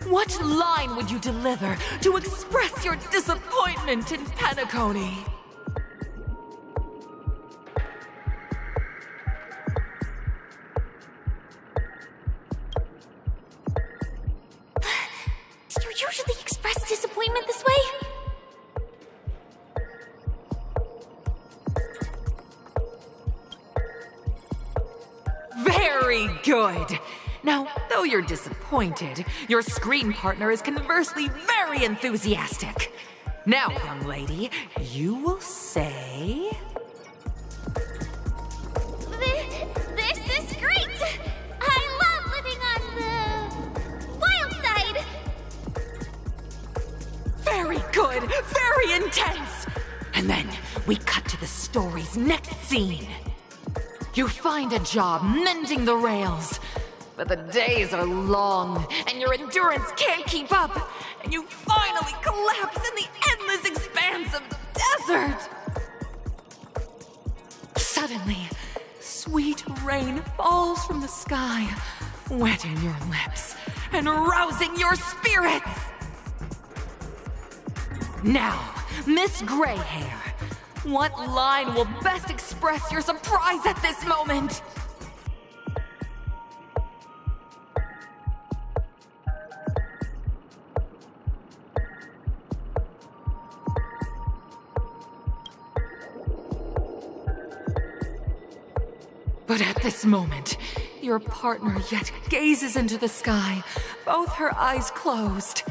[SPEAKER 10] what line would you deliver to express your disappointment in Penacony?
[SPEAKER 12] Do you usually express disappointment this way?
[SPEAKER 10] Very good! Now, though you're disappointed, your screen partner is conversely very enthusiastic. Now, young lady, you will say...
[SPEAKER 12] This is great! I love living on the wild side!
[SPEAKER 10] Very good! Very intense! And then we cut to the story's next scene. You find a job mending the rails. But the days are long, and your endurance can't keep up, and you finally collapse in the endless expanse of desert! Suddenly, sweet rain falls from the sky, wetting your lips and rousing your spirits! Now, Miss Greyhair, what line will best express your surprise at this moment? But at this moment, your partner yet gazes into the sky, both her eyes closed.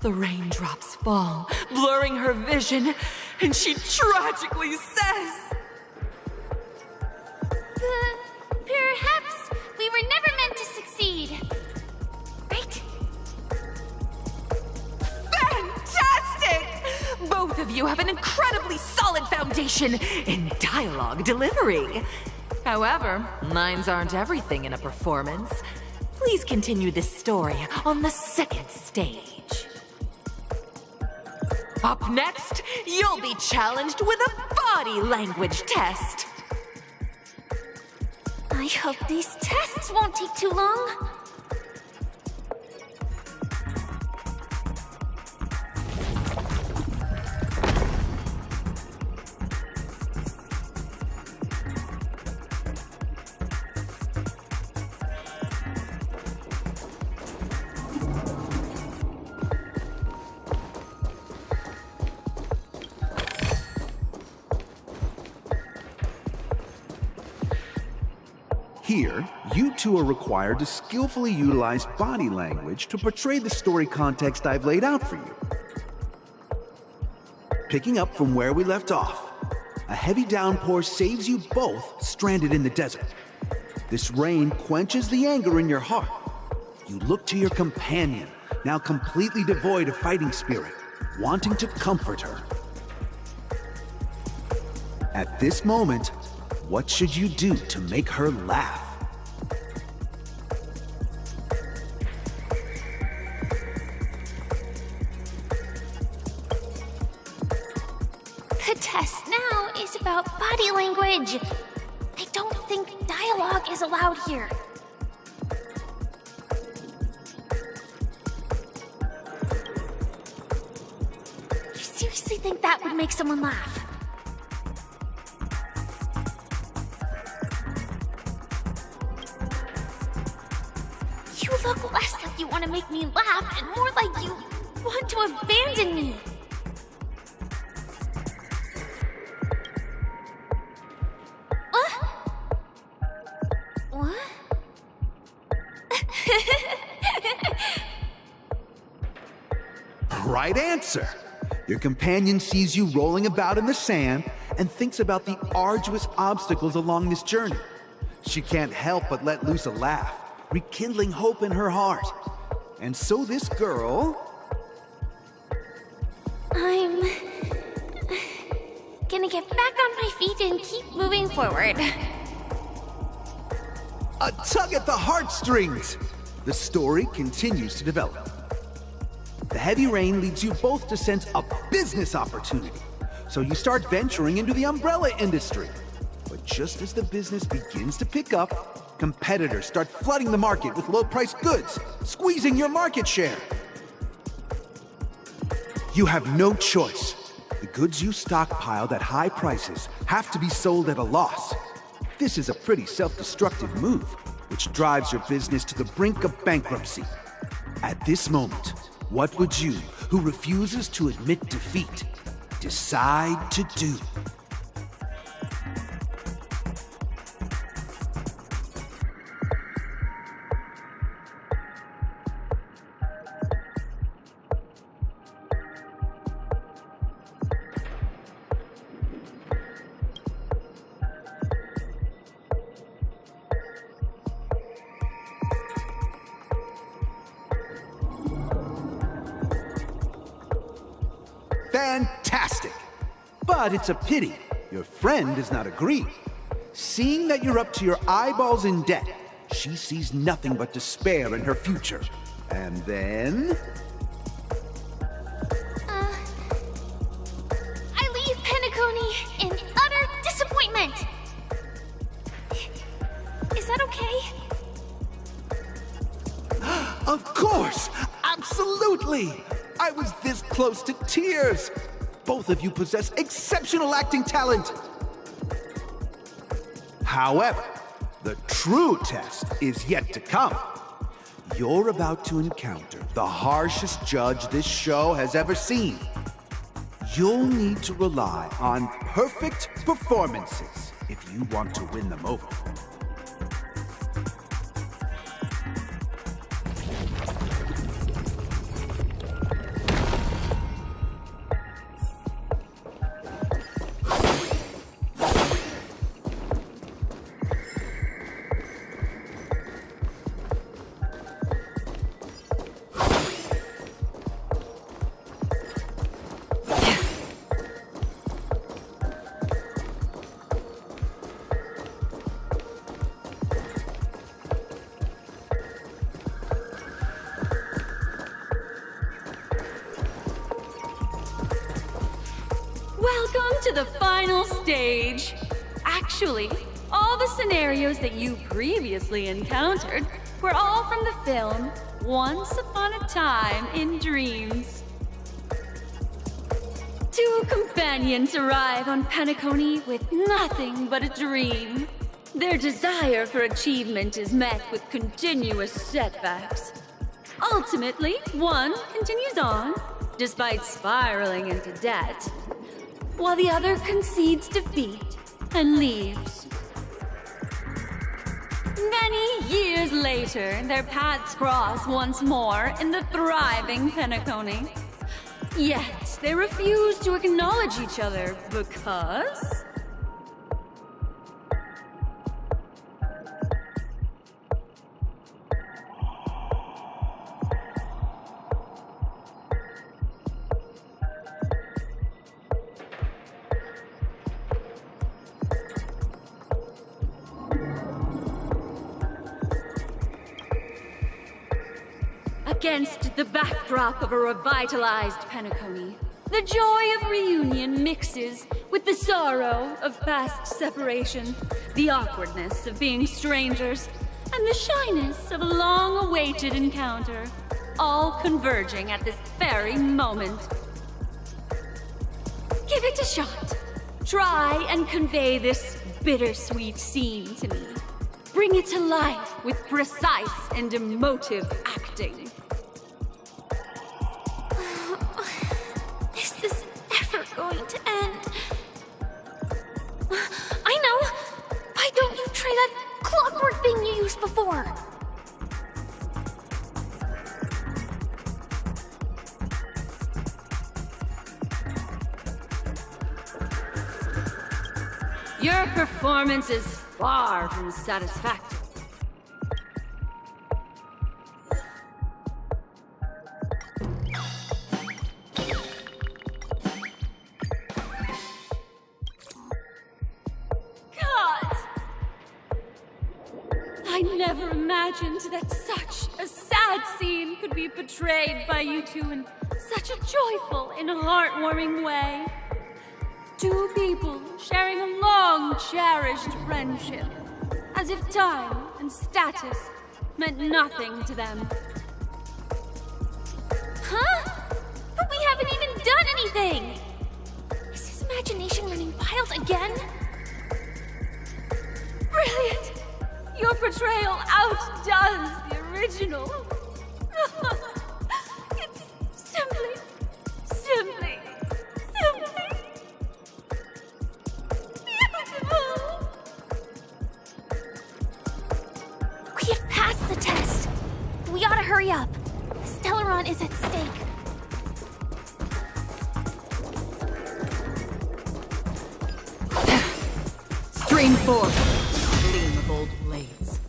[SPEAKER 10] The raindrops fall, blurring her vision, and she tragically says...
[SPEAKER 12] Perhaps we were never meant to succeed. Right?
[SPEAKER 10] Fantastic! Both of you have an incredibly solid foundation in dialogue delivery. However, lines aren't everything in a performance. Please continue this story on the 2nd stage. Up next, you'll be challenged with a body language test.
[SPEAKER 12] I hope these tests won't take too long.
[SPEAKER 11] Here, you two are required to skillfully utilize body language to portray the story context I've laid out for you. Picking up from where we left off, a heavy downpour saves you both stranded in the desert. This rain quenches the anger in your heart. You look to your companion, now completely devoid of fighting spirit, wanting to comfort her. At this moment, what should you do to make her laugh?
[SPEAKER 12] The test now is about body language. I don't think dialogue is allowed here. You seriously think that would make someone laugh? You look less like you want to make me laugh and more like you want to abandon me. What?
[SPEAKER 11] Right answer! Your companion sees you rolling about in the sand and thinks about the arduous obstacles along this journey. She can't help but let loose a laugh, rekindling hope in her heart. And so this girl...
[SPEAKER 12] I'm gonna get back on my feet and keep moving forward.
[SPEAKER 11] A tug at the heartstrings! The story continues to develop. The heavy rain leads you both to sense a business opportunity, so you start venturing into the umbrella industry. But just as the business begins to pick up, competitors start flooding the market with low-priced goods, squeezing your market share. You have no choice. The goods you stockpiled at high prices have to be sold at a loss. This is a pretty self-destructive move, which drives your business to the brink of bankruptcy. At this moment, what would you, who refuses to admit defeat, decide to do? Fantastic! But it's a pity your friend does not agree. Seeing that you're up to your eyeballs in debt, she sees nothing but despair in her future. And then...
[SPEAKER 12] I leave Penacony in utter disappointment. Is that okay?
[SPEAKER 11] Of course! Absolutely! I was this close to tears! Both of you possess exceptional acting talent! However, the true test is yet to come. You're about to encounter the harshest judge this show has ever seen. You'll need to rely on perfect performances if you want to win them over.
[SPEAKER 2] Welcome to the final stage. Actually, all the scenarios that you previously encountered were all from the film Once Upon a Time in Dreams. Two companions arrive on Penacony with nothing but a dream. Their desire for achievement is met with continuous setbacks. Ultimately, one continues on, despite spiraling into debt, while the other concedes defeat and leaves. Many years later, their paths cross once more in the thriving Penacony. Yet, they refuse to acknowledge each other because... Against the backdrop of a revitalized Penacony, the joy of reunion mixes with the sorrow of past separation, the awkwardness of being strangers, and the shyness of a long-awaited encounter, all converging at this very moment. Give it a shot. Try and convey this bittersweet scene to me. Bring it to life with precise and emotive acting.
[SPEAKER 12] Is this ever going to end? I know! Why don't you try that clockwork thing you used before?
[SPEAKER 2] Your performance is far from satisfactory. God! I never imagined that such a sad scene could be portrayed by you two in such a joyful and heartwarming way. Two people sharing a long-cherished friendship, as if time and status meant nothing to them.
[SPEAKER 12] Huh? But we haven't even done anything! Is his imagination running wild again?
[SPEAKER 2] Brilliant! Your portrayal outdoes the original. It's simply beautiful!
[SPEAKER 12] We have passed the test. We ought to hurry up. Stellaron is at stake.
[SPEAKER 10] Stream forth, gleam of old blades.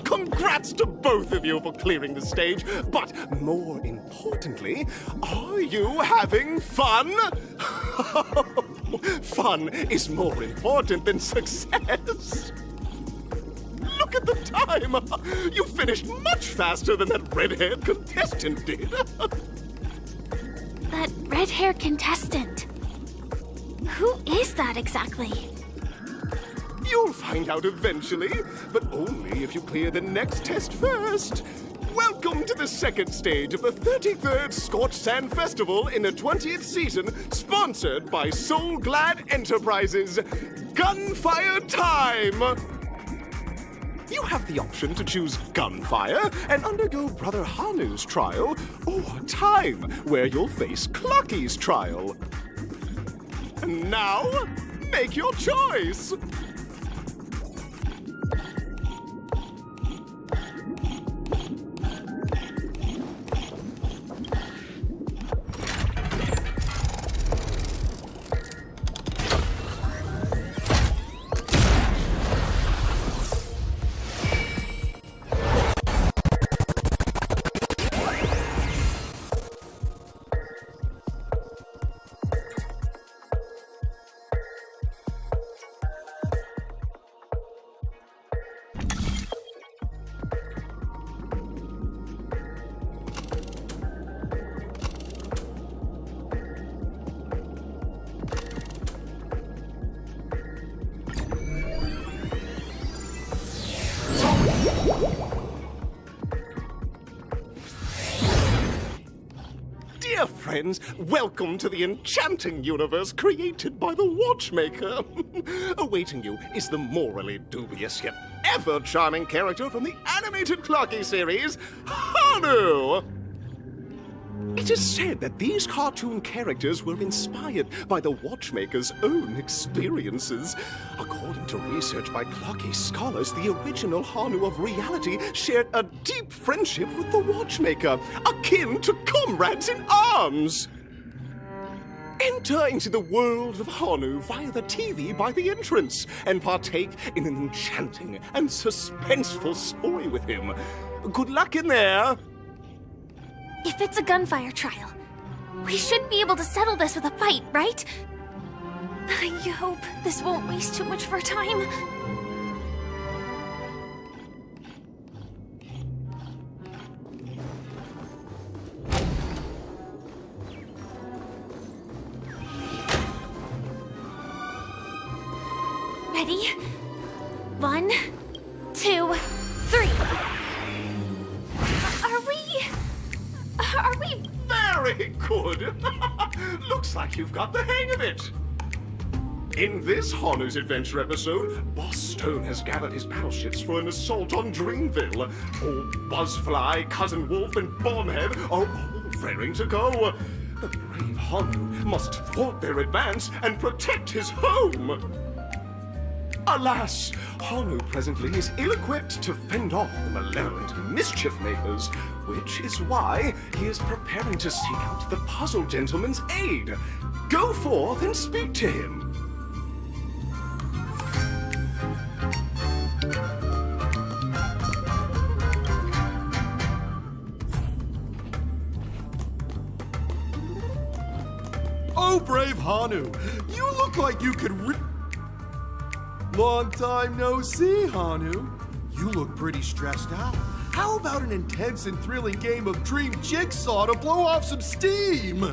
[SPEAKER 6] Congrats to both of you for clearing the stage, but more importantly, are you having fun? Fun is more important than success. Look at the time! You finished much faster than that red-haired contestant did.
[SPEAKER 12] That red-haired contestant. Who is that exactly?
[SPEAKER 6] You'll find out eventually, but only if you clear the next test first. Welcome to the second stage of the 33rd Scorched Sand Festival in the 20th season, sponsored by Soul Glad Enterprises. Gunfire time! You have the option to choose gunfire and undergo Brother Hanu's trial, or time, where you'll face Clucky's trial. And now, make your choice! friends. Welcome to the enchanting universe created by the Watchmaker. Awaiting you is the morally dubious yet ever charming character from the animated Clocky series, Hanu! It is said that these cartoon characters were inspired by the Watchmaker's own experiences. According to research by Clocky scholars, the original Hanu of reality shared a deep friendship with the Watchmaker, akin to comrades in arms. Enter into the world of Hanu via the TV by the entrance and partake in an enchanting and suspenseful story with him. Good luck in there!
[SPEAKER 7] If it's a gunfire trial, we should be able to settle this with a fight, right? I hope this won't waste too much of our time. Ready? 1, 2, 3. Are we...
[SPEAKER 6] Very good! Looks like you've got the hang of it! In this Hanu's Adventure episode, Boss Stone has gathered his battleships for an assault on Dreamville. Old Buzzfly, Cousin Wolf, and Bombhead are all raring to go. The brave Hanu must thwart their advance and protect his home! Alas, Hanu presently is ill-equipped to fend off the malevolent mischief makers, which is why he is preparing to seek out the Puzzle Gentleman's aid. Go forth and speak to him.
[SPEAKER 13] Oh, brave Hanu, you look like you could Long time no see, Hanu. You look pretty stressed out. How about an intense and thrilling game of Dream Jigsaw to blow off some steam?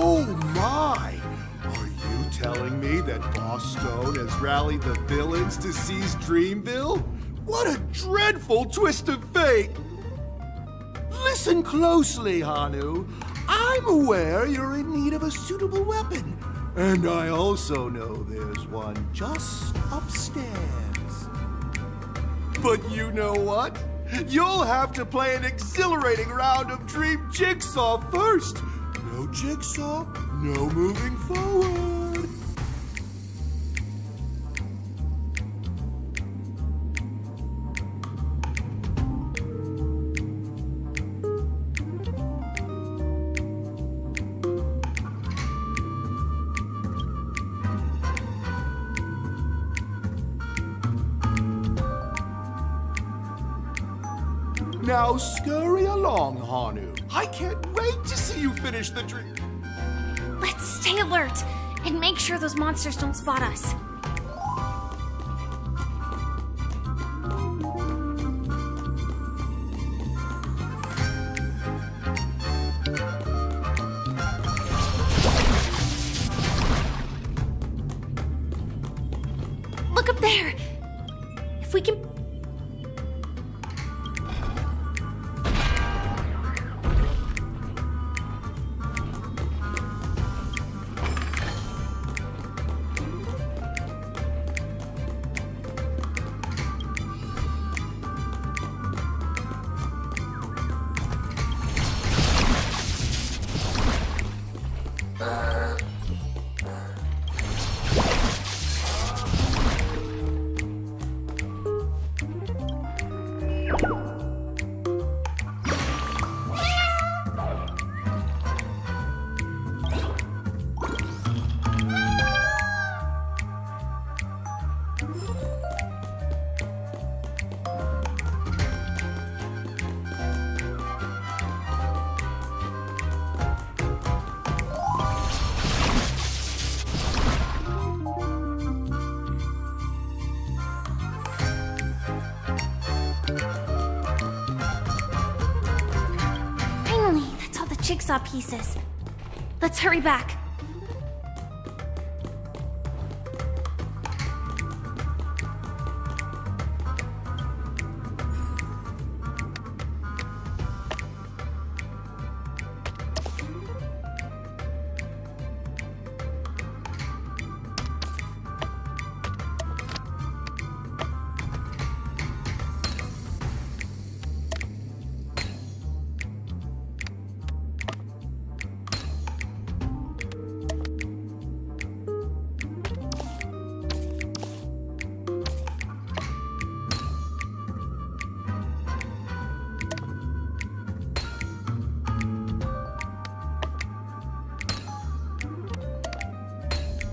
[SPEAKER 13] Oh my! Are you telling me that Boss Stone has rallied the villains to seize Dreamville? What a dreadful twist of fate! Listen closely, Hanu. I'm aware you're in need of a suitable weapon. And I also know there's one just upstairs. But you know what? You'll have to play an exhilarating round of Dream Jigsaw first. No Jigsaw, no moving forward. Now scurry along, Hanu. I can't wait to see you finish the dream.
[SPEAKER 14] Let's stay alert and make sure those monsters don't spot us. Look up there. If we can... Jigsaw pieces. Let's hurry back.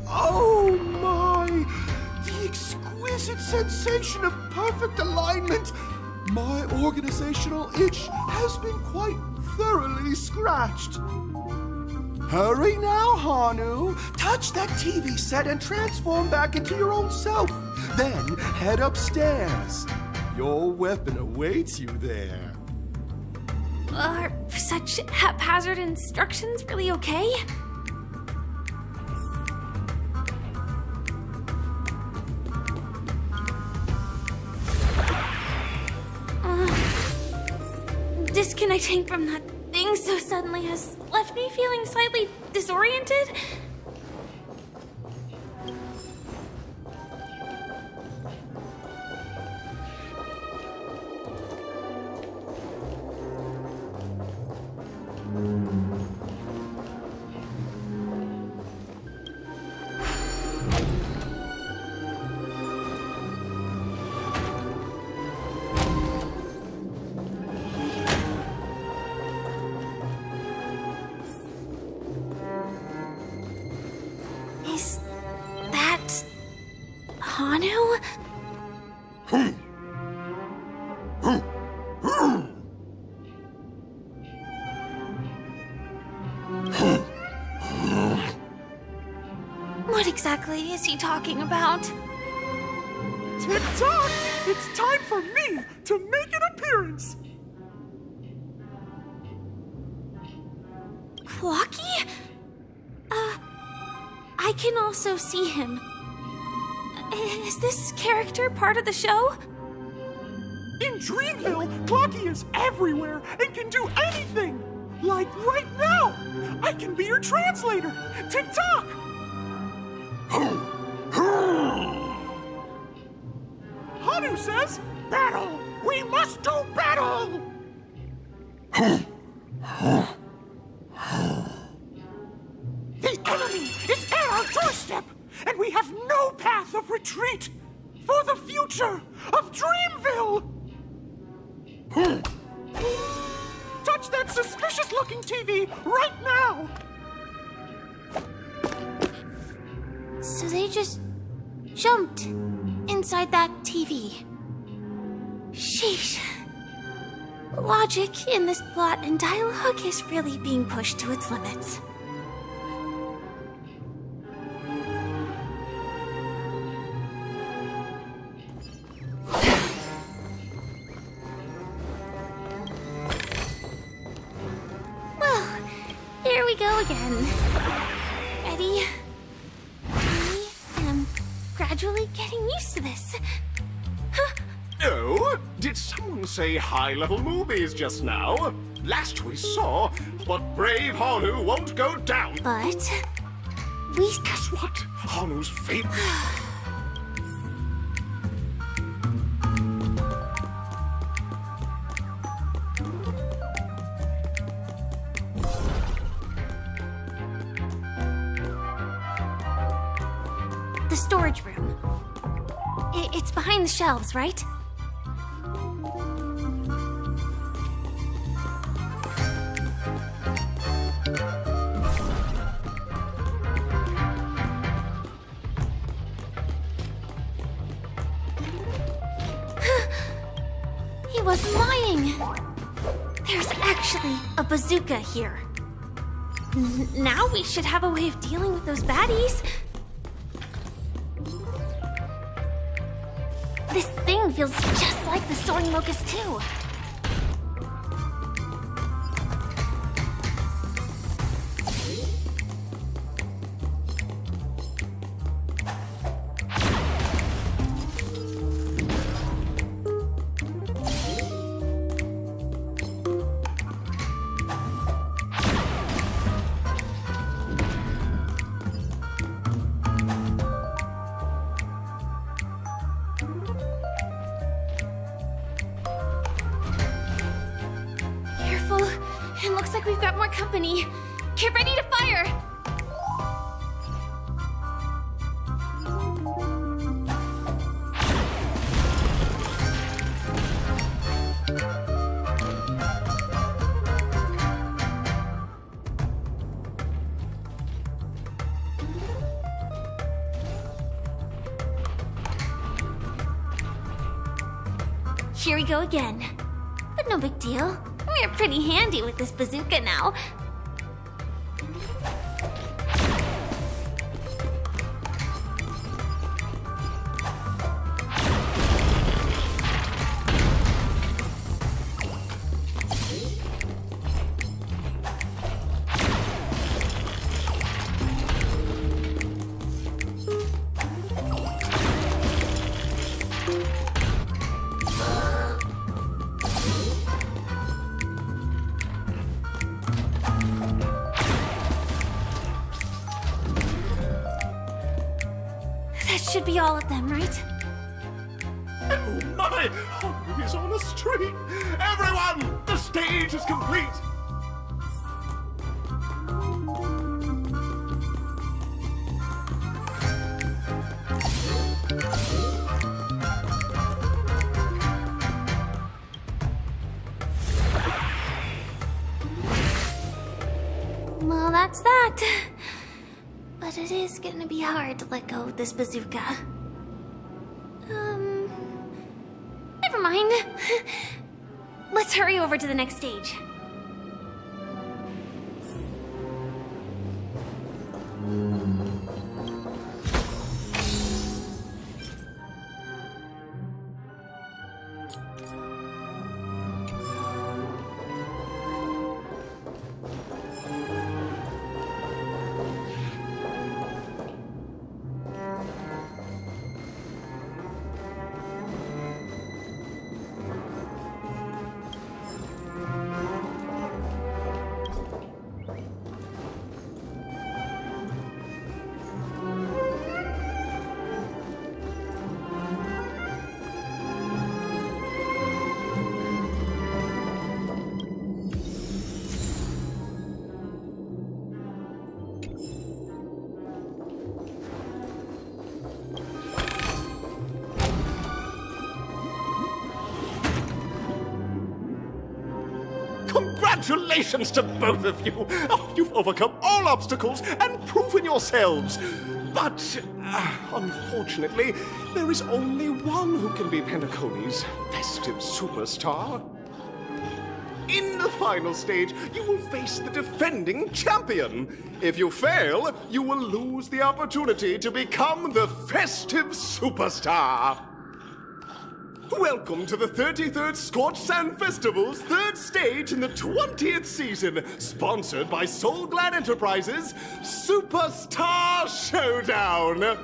[SPEAKER 13] Oh my! The exquisite sensation of perfect alignment! My organizational itch has been quite thoroughly scratched. Hurry now, Hanu! Touch that TV set and transform back into your old self. Then head upstairs. Your weapon awaits you there.
[SPEAKER 14] Are such haphazard instructions really okay? Disconnecting from that thing so suddenly has left me feeling slightly disoriented. Is that Hanu? What exactly is he talking about?
[SPEAKER 6] Tick-tock! It's time for me to make an appearance!
[SPEAKER 14] Clocky?
[SPEAKER 8] I can also see him. Is this character part of the show?
[SPEAKER 9] In Dreamville, Clocky is everywhere and can do anything! Like right now! I can be your translator! Tick-tock! Hanu says, battle! We must do battle! The enemy is at our doorstep, and we have no path of retreat for the future of Dreamville! Touch that suspicious-looking TV right now!
[SPEAKER 8] So they just jumped inside that TV. Sheesh. Logic in this plot and dialogue is really being pushed to its limits. Well, here we go again. Ready? I am gradually getting used to this.
[SPEAKER 6] Oh, did someone say high-level movies just now? Last we saw, but brave Hanu won't go down.
[SPEAKER 8] But
[SPEAKER 6] Guess what? Hanu's fate...
[SPEAKER 8] the storage room. It's behind the shelves, right? He wasn't lying. There's actually a bazooka here. Now we should have a way of dealing with those baddies. This thing feels just like the soaring locust too. It looks like we've got more company. Get ready to fire! Here we go again. But no big deal. We're pretty handy with this bazooka now. That should be all of them, right?
[SPEAKER 6] Oh my! Hanu is on the street! Everyone! The stage is complete!
[SPEAKER 8] Well, that's that. But it is gonna be hard to let go of this bazooka. Never mind. Let's hurry over to the next stage.
[SPEAKER 6] Congratulations to both of you! Oh, you've overcome all obstacles and proven yourselves! But, unfortunately, there is only one who can be Penacony's festive superstar. In the final stage, you will face the defending champion. If you fail, you will lose the opportunity to become the festive superstar. Welcome to the 33rd Scorched Sand Festival's third stage in the 20th season, sponsored by Soul Glad Enterprises, Superstar Showdown.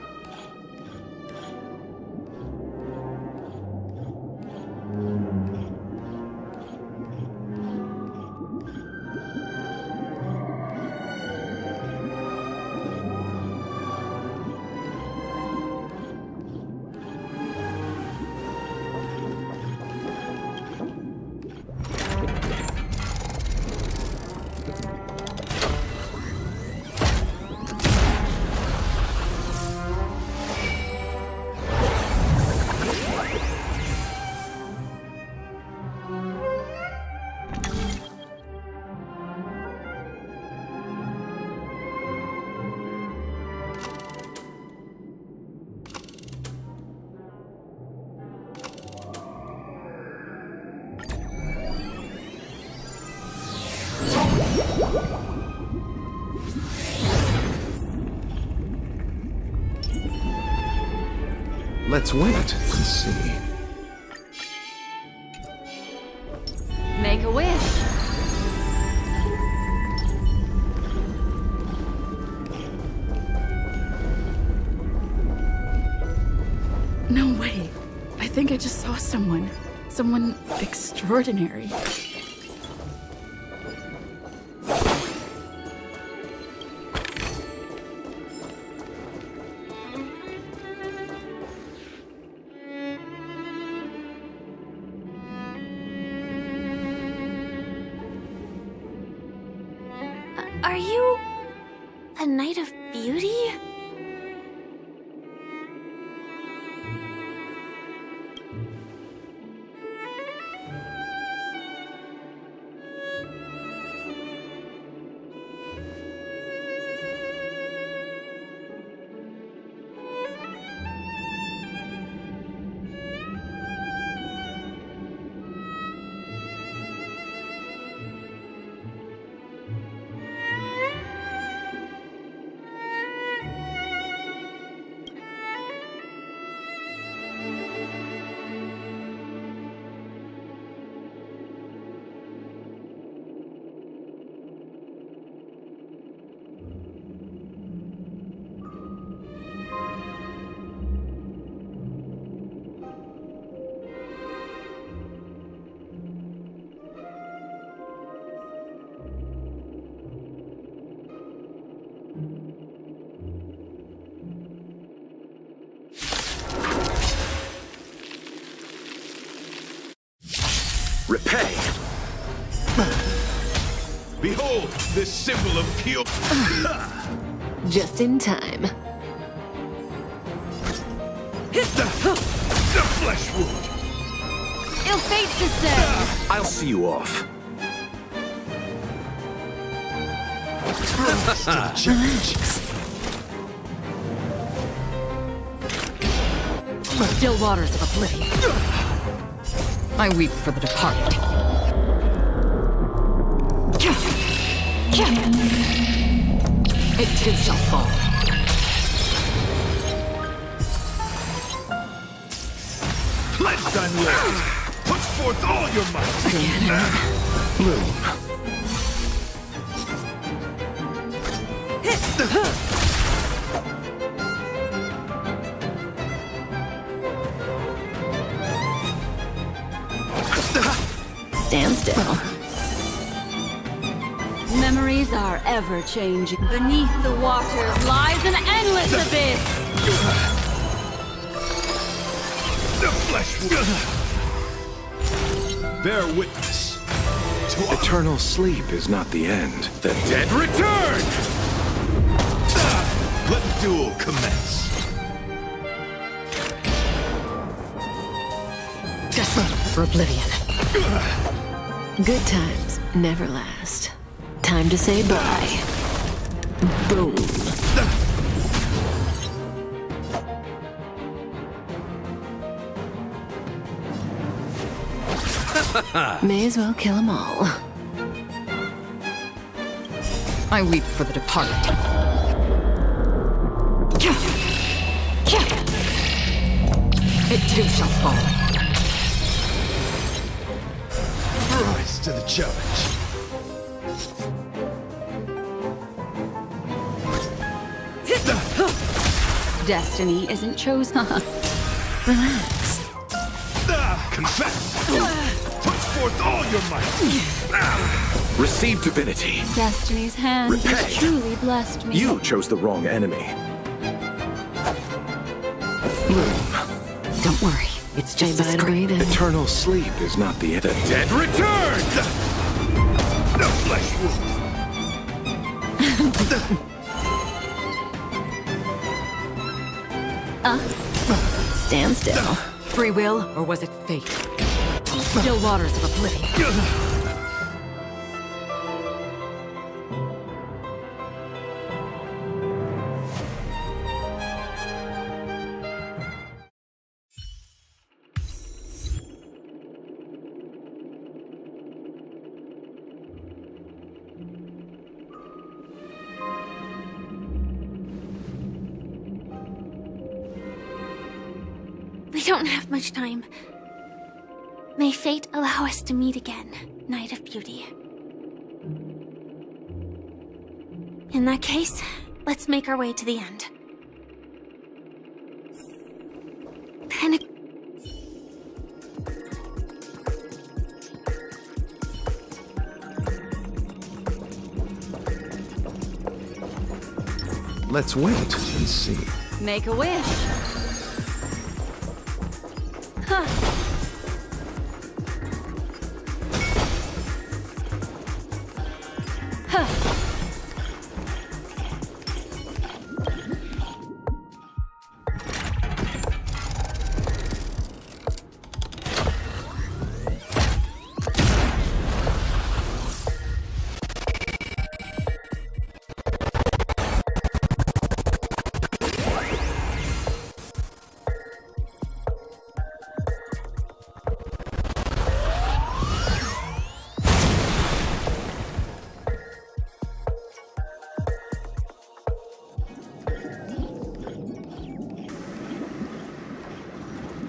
[SPEAKER 3] Let's wait and see.
[SPEAKER 2] Make a wish.
[SPEAKER 15] No way. I think I just saw someone. Someone extraordinary.
[SPEAKER 12] Are you a knight of beauty?
[SPEAKER 17] Repay! Behold, this symbol of pure...
[SPEAKER 10] Just in time.
[SPEAKER 17] The flesh wound!
[SPEAKER 2] Ill fate descend!
[SPEAKER 17] I'll see you off.
[SPEAKER 10] Still waters of oblivion. I weep for the departed. It too shall fall.
[SPEAKER 17] Pledged unwilling! Put forth all your might!
[SPEAKER 3] Bloom.
[SPEAKER 10] Stand still.
[SPEAKER 2] Memories are ever changing. Beneath the waters lies an endless abyss.
[SPEAKER 17] The flesh wound! Bear witness to
[SPEAKER 3] Eternal sleep is not the end.
[SPEAKER 17] the dead return! Let the duel commence.
[SPEAKER 10] Destined for oblivion.
[SPEAKER 5] Good times never last. Time to say bye. Boom. May as well kill them all.
[SPEAKER 10] I weep for the departed. It too shall fall.
[SPEAKER 17] Rise to the challenge.
[SPEAKER 2] Destiny isn't chosen. Relax.
[SPEAKER 17] Confess! Put forth all your might!
[SPEAKER 3] Receive divinity.
[SPEAKER 2] Destiny's hand
[SPEAKER 3] Repay.
[SPEAKER 2] has truly blessed me.
[SPEAKER 3] You chose the wrong enemy.
[SPEAKER 5] Don't worry. It's just a scream.
[SPEAKER 3] Eternal sleep is not the end.
[SPEAKER 17] The dead return! The flesh
[SPEAKER 5] Stand still.
[SPEAKER 10] Free will, or was it fate? Still waters of oblivion.
[SPEAKER 12] We don't have much time. May fate allow us to meet again, Knight of Beauty. In that case, let's make our way to the end.
[SPEAKER 17] Let's wait and see.
[SPEAKER 2] Make a wish. Huh. Huh.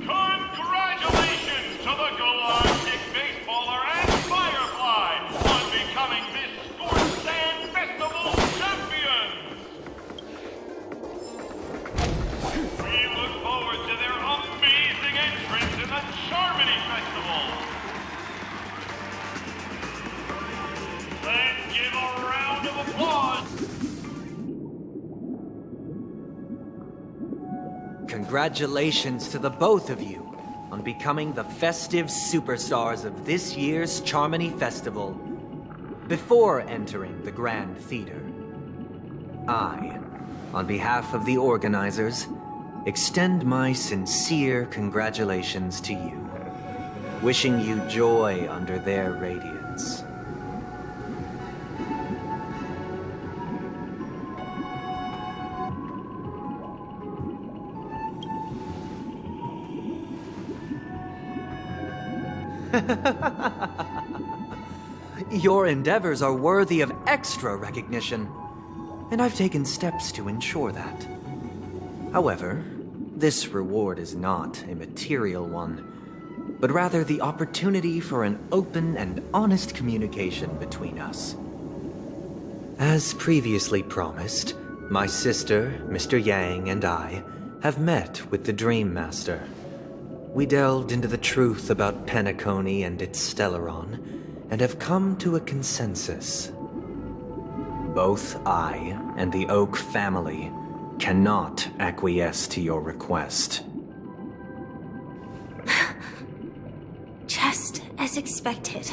[SPEAKER 1] Congratulations to the Galactic Baseballer and Firefly on becoming this Sports Sand Festival champions! We look forward to their amazing entrance in the Charmony Festival! Let's give a round of applause!
[SPEAKER 18] Congratulations to the both of you on becoming the festive superstars of this year's Charmony Festival. Before entering the Grand Theater, I, on behalf of the organizers, extend my sincere congratulations to you, wishing you joy under their radiance. Your endeavors are worthy of extra recognition, and I've taken steps to ensure that. However, this reward is not a material one, but rather the opportunity for an open and honest communication between us. As previously promised, my sister, Mr. Yang, and I have met with the Dream Master. We delved into the truth about Penacony and its Stellaron, and have come to a consensus. Both I and the Oak family cannot acquiesce to your request.
[SPEAKER 12] Just as expected.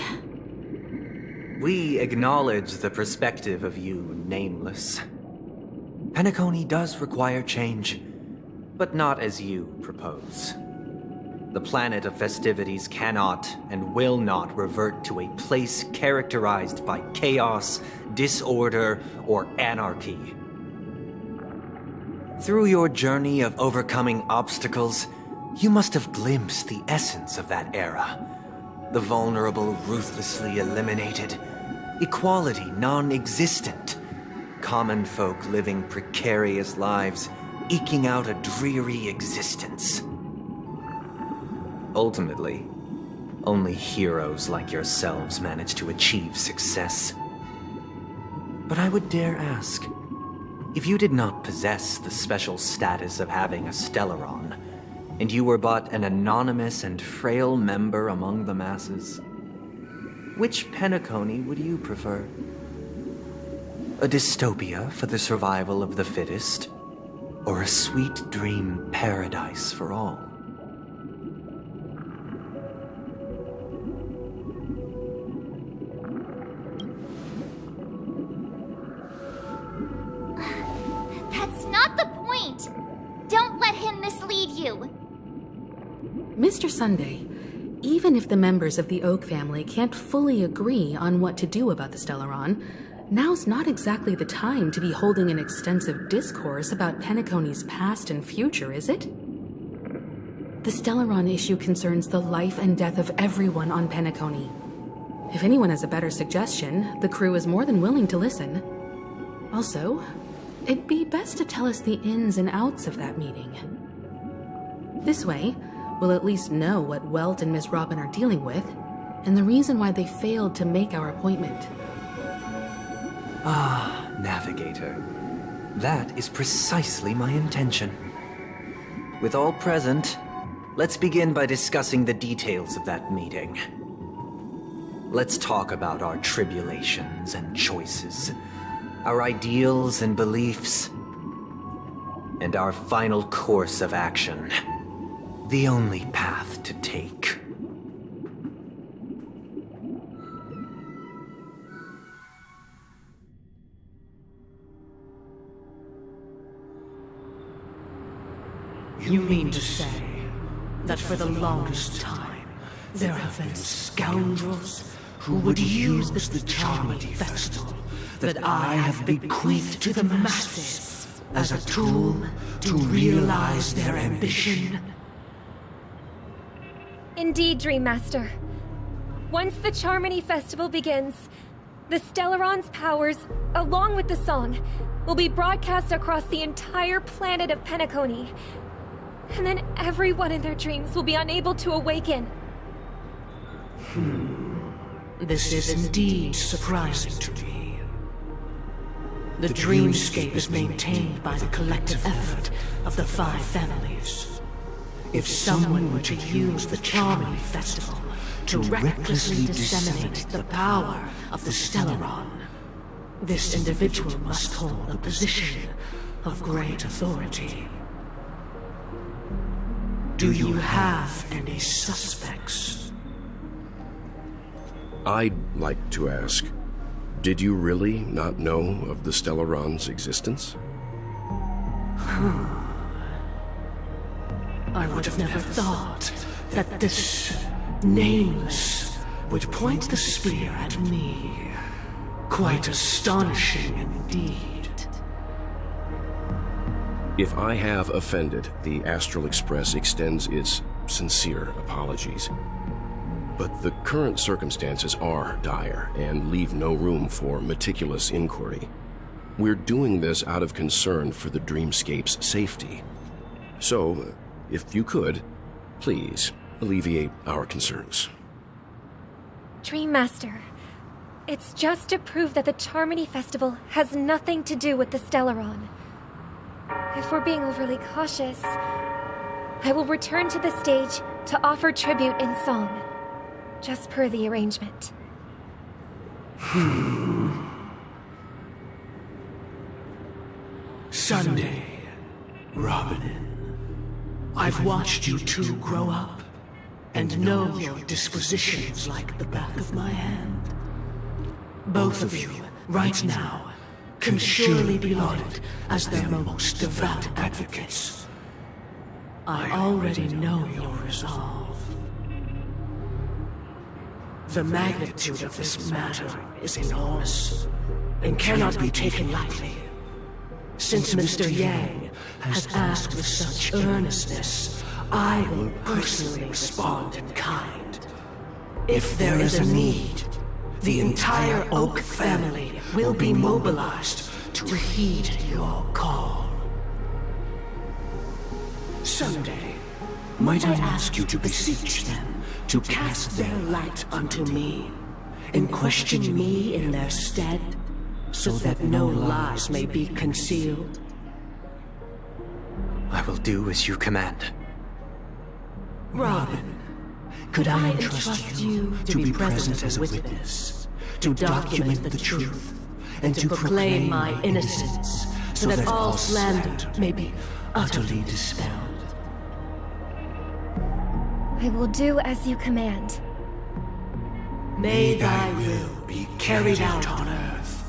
[SPEAKER 18] We acknowledge the perspective of you, Nameless. Penacony does require change, but not as you propose. The planet of festivities cannot and will not revert to a place characterized by chaos, disorder, or anarchy. Through your journey of overcoming obstacles, you must have glimpsed the essence of that era. The vulnerable ruthlessly eliminated, equality non-existent, common folk living precarious lives, eking out a dreary existence. Ultimately, only heroes like yourselves manage to achieve success. But I would dare ask, if you did not possess the special status of having a Stellaron, and you were but an anonymous and frail member among the masses, which Penacony would you prefer? A dystopia for the survival of the fittest, or a sweet dream paradise for all?
[SPEAKER 4] That's not the point! Don't let him mislead you!
[SPEAKER 19] Mr. Sunday, even if the members of the Oak family can't fully agree on what to do about the Stellaron, now's not exactly the time to be holding an extensive discourse about Penacony's past and future, is it? The Stellaron issue concerns the life and death of everyone on Penacony. If anyone has a better suggestion, the crew is more than willing to listen. Also, it'd be best to tell us the ins and outs of that meeting. This way, we'll at least know what Welt and Miss Robin are dealing with, and the reason why they failed to make our appointment.
[SPEAKER 18] Ah, Navigator. That is precisely my intention. With all present, let's begin by discussing the details of that meeting. Let's talk about our tribulations and choices, our ideals and beliefs, and our final course of action. The only path to take.
[SPEAKER 16] You mean to say that for the longest time, there have been scoundrels who would use the Charmity Festival that I have bequeathed to the masses as a tool to realize their ambition?
[SPEAKER 7] Indeed, Dream Master. Once the Charmony Festival begins, the Stellaron's powers, along with the song, will be broadcast across the entire planet of Penacony. And then everyone in their dreams will be unable to awaken.
[SPEAKER 16] This is indeed surprising to me. The dreamscape is maintained by the collective effort of the 5 families. If someone were to use the Charmony Festival to recklessly disseminate the power of the Stellaron, this individual must hold a position of great authority. Do you have any suspects?
[SPEAKER 20] I'd like to ask, did you really not know of the Stellaron's existence?
[SPEAKER 16] I would have never thought that this Nameless would point the spear at me. Quite astonishing indeed.
[SPEAKER 20] If I have offended, the Astral Express extends its sincere apologies. But the current circumstances are dire and leave no room for meticulous inquiry. We're doing this out of concern for the Dreamscape's safety. So, if you could, please alleviate our concerns.
[SPEAKER 7] Dream Master, it's just to prove that the Charmony Festival has nothing to do with the Stellaron. If we're being overly cautious, I will return to the stage to offer tribute in song, just per the arrangement.
[SPEAKER 16] Sunday, Robin. I've watched you two grow up, and know your dispositions like the back of my hand. Both of you, right now, can surely be lauded as their most devout advocates. I already know your resolve. The magnitude of this matter is enormous and cannot be taken lightly. Since Mr. Yang has asked with such earnestness, I will personally respond in kind. If there is a need, the entire Oak family will be mobilized to heed your call. Someday, might I ask you to beseech them to cast their light unto me, and question me in their stead, so that no lies may be concealed?
[SPEAKER 18] I will do as you command.
[SPEAKER 16] Robin, could I entrust you to be present as a witness, to document the truth, and to proclaim my innocence, so that all slander may be utterly dispelled?
[SPEAKER 7] I will do as you command.
[SPEAKER 16] May thy will be carried out on earth,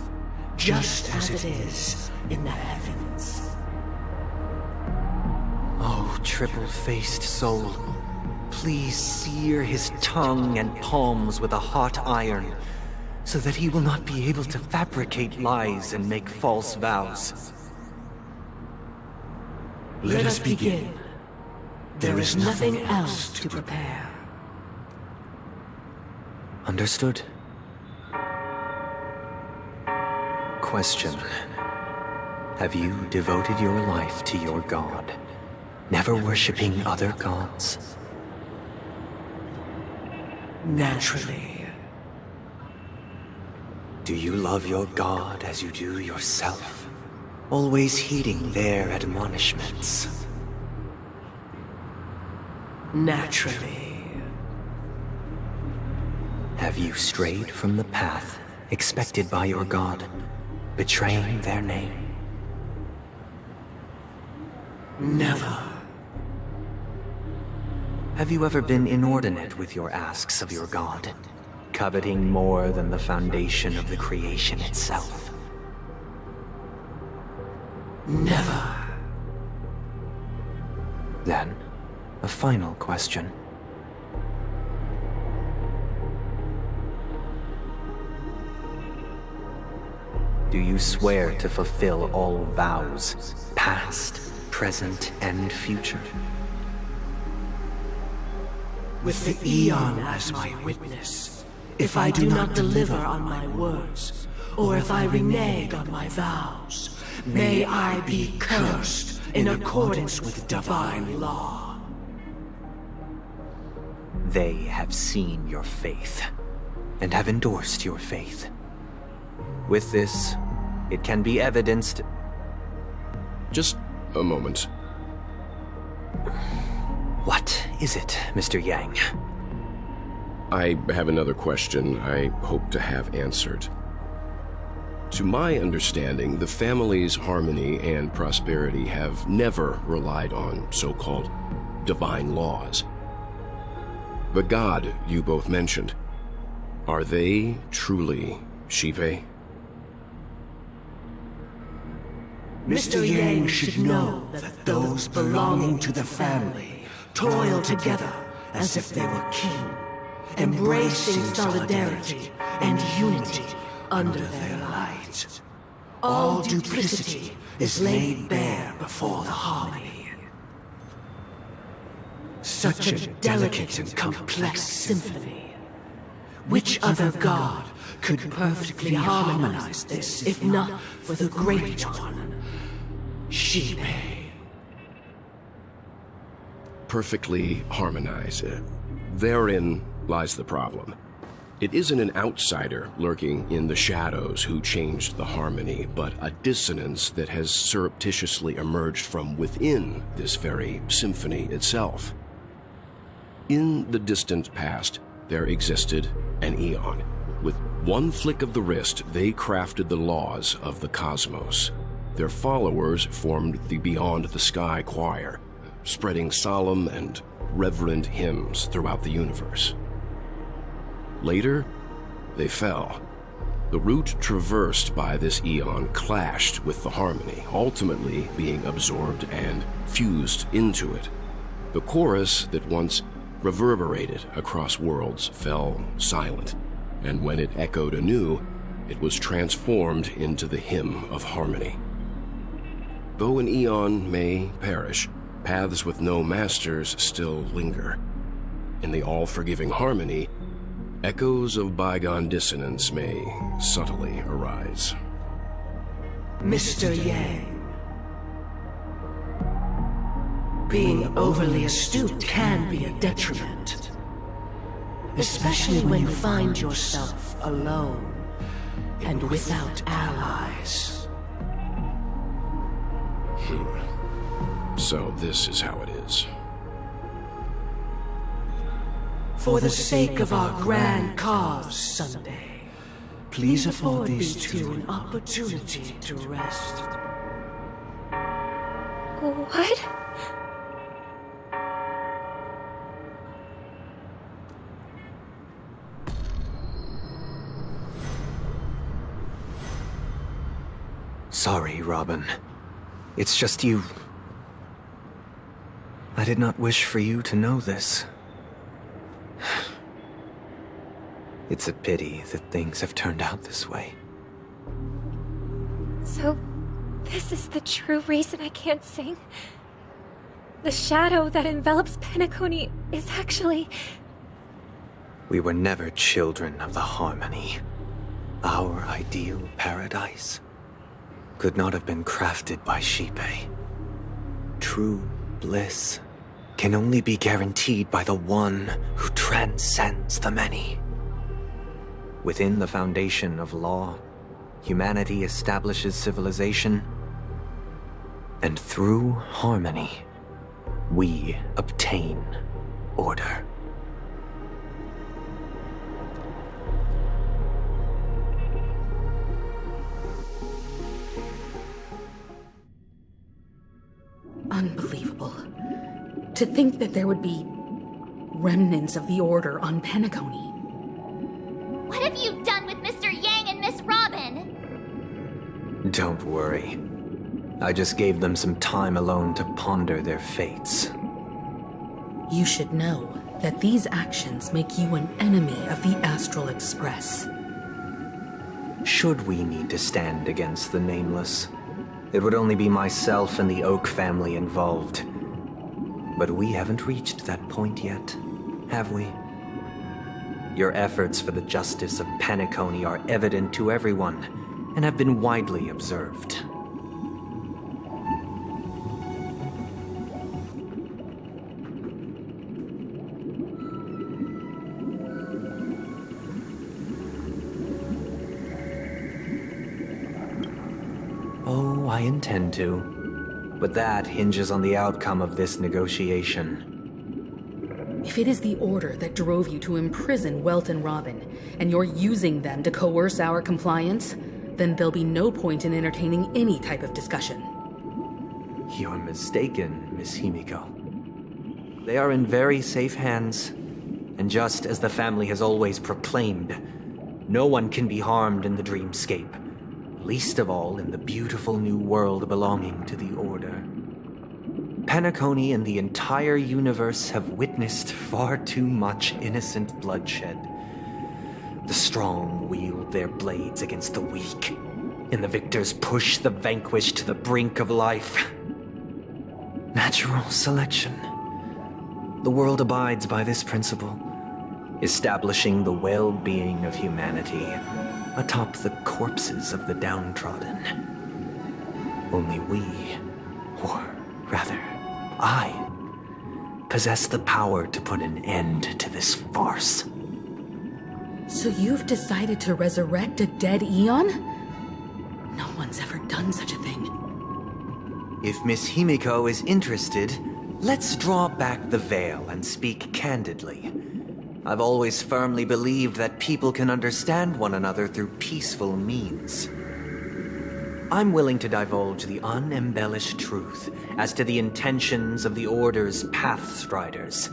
[SPEAKER 16] just as it is in the heavens.
[SPEAKER 18] Oh, triple-faced soul, please sear his tongue and palms with a hot iron, so that he will not be able to fabricate lies and make false vows.
[SPEAKER 16] Let us begin. There is nothing else to prepare.
[SPEAKER 18] Understood. Question. Have you devoted your life to your god, never worshipping other gods?
[SPEAKER 16] Naturally.
[SPEAKER 18] Do you love your god as you do yourself, always heeding their admonishments?
[SPEAKER 16] Naturally.
[SPEAKER 18] Have you strayed from the path expected by your god, betraying their name?
[SPEAKER 16] Never.
[SPEAKER 18] Have you ever been inordinate with your asks of your god, coveting more than the foundation of the creation itself?
[SPEAKER 16] Never.
[SPEAKER 18] Then, a final question. Do you swear to fulfill all vows, past, present, and future?
[SPEAKER 16] With the Eon as my witness, if I do not deliver on my words, or if I renege on my vows, may I be cursed in accordance with divine law.
[SPEAKER 18] They have seen your faith, and have endorsed your faith. With this, it can be evidenced...
[SPEAKER 20] Just a moment.
[SPEAKER 18] What is it, Mr. Yang?
[SPEAKER 20] I have another question I hope to have answered. To my understanding, the family's harmony and prosperity have never relied on so-called divine laws. The god you both mentioned, are they truly Shipe?
[SPEAKER 16] Mr. Yang should know that those belonging to the family toil together as if they were kin, embracing solidarity and unity under their light. All duplicity is laid bare before the harmony. Such a delicate and complex symphony. Which other god could perfectly harmonize this, if not for the Great One, Shipe?
[SPEAKER 20] Perfectly harmonize. Therein lies the problem. It isn't an outsider lurking in the shadows who changed the harmony, but a dissonance that has surreptitiously emerged from within this very symphony itself. In the distant past, there existed an Eon. With one flick of the wrist, they crafted the laws of the cosmos. Their followers formed the Beyond the Sky Choir, spreading solemn and reverent hymns throughout the universe. Later, they fell. The route traversed by this Eon clashed with the harmony, ultimately being absorbed and fused into it. The chorus that once reverberated across worlds fell silent, and when it echoed anew, it was transformed into the hymn of harmony. Though an eon may perish, paths with no masters still linger. In the all-forgiving harmony, echoes of bygone dissonance may subtly arise.
[SPEAKER 16] Mr. Yang, being overly astute can be a detriment, especially when you find yourself alone and without allies.
[SPEAKER 20] So this is how it is.
[SPEAKER 16] For the sake of our grand cause, Sunday, please afford these two an opportunity to rest.
[SPEAKER 7] What?
[SPEAKER 18] Sorry, Robin. It's just you. I did not wish for you to know this. It's a pity that things have turned out this way.
[SPEAKER 7] So, this is the true reason I can't sing? The shadow that envelops Penacony is actually...
[SPEAKER 18] We were never children of the harmony. Our ideal paradise could not have been crafted by Xipe. True bliss can only be guaranteed by the one who transcends the many. Within the foundation of law, humanity establishes civilization, and through harmony, we obtain order.
[SPEAKER 19] Unbelievable. To think that there would be remnants of the Order on Penacony.
[SPEAKER 4] What have you done with Mr. Yang and Miss Robin?
[SPEAKER 18] Don't worry. I just gave them some time alone to ponder their fates.
[SPEAKER 19] You should know that these actions make you an enemy of the Astral Express.
[SPEAKER 18] Should we need to stand against the Nameless, it would only be myself and the Oak family involved. But we haven't reached that point yet, have we? Your efforts for the justice of Penacony are evident to everyone, and have been widely observed. Oh, I intend to. But that hinges on the outcome of this negotiation.
[SPEAKER 19] If it is the Order that drove you to imprison Welt and Robin, and you're using them to coerce our compliance, then there'll be no point in entertaining any type of discussion.
[SPEAKER 18] You're mistaken, Miss Himiko. They are in very safe hands, and just as the family has always proclaimed, no one can be harmed in the dreamscape, least of all in the beautiful new world belonging to the Order. Penacony and the entire universe have witnessed far too much innocent bloodshed. The strong wield their blades against the weak, and the victors push the vanquished to the brink of life. Natural selection. The world abides by this principle, establishing the well-being of humanity atop the corpses of the downtrodden. Only we, or rather, I, possess the power to put an end to this farce.
[SPEAKER 19] So you've decided to resurrect a dead Eon? No one's ever done such a thing.
[SPEAKER 18] If Miss Himiko is interested, let's draw back the veil and speak candidly. I've always firmly believed that people can understand one another through peaceful means. I'm willing to divulge the unembellished truth as to the intentions of the Order's Pathstriders,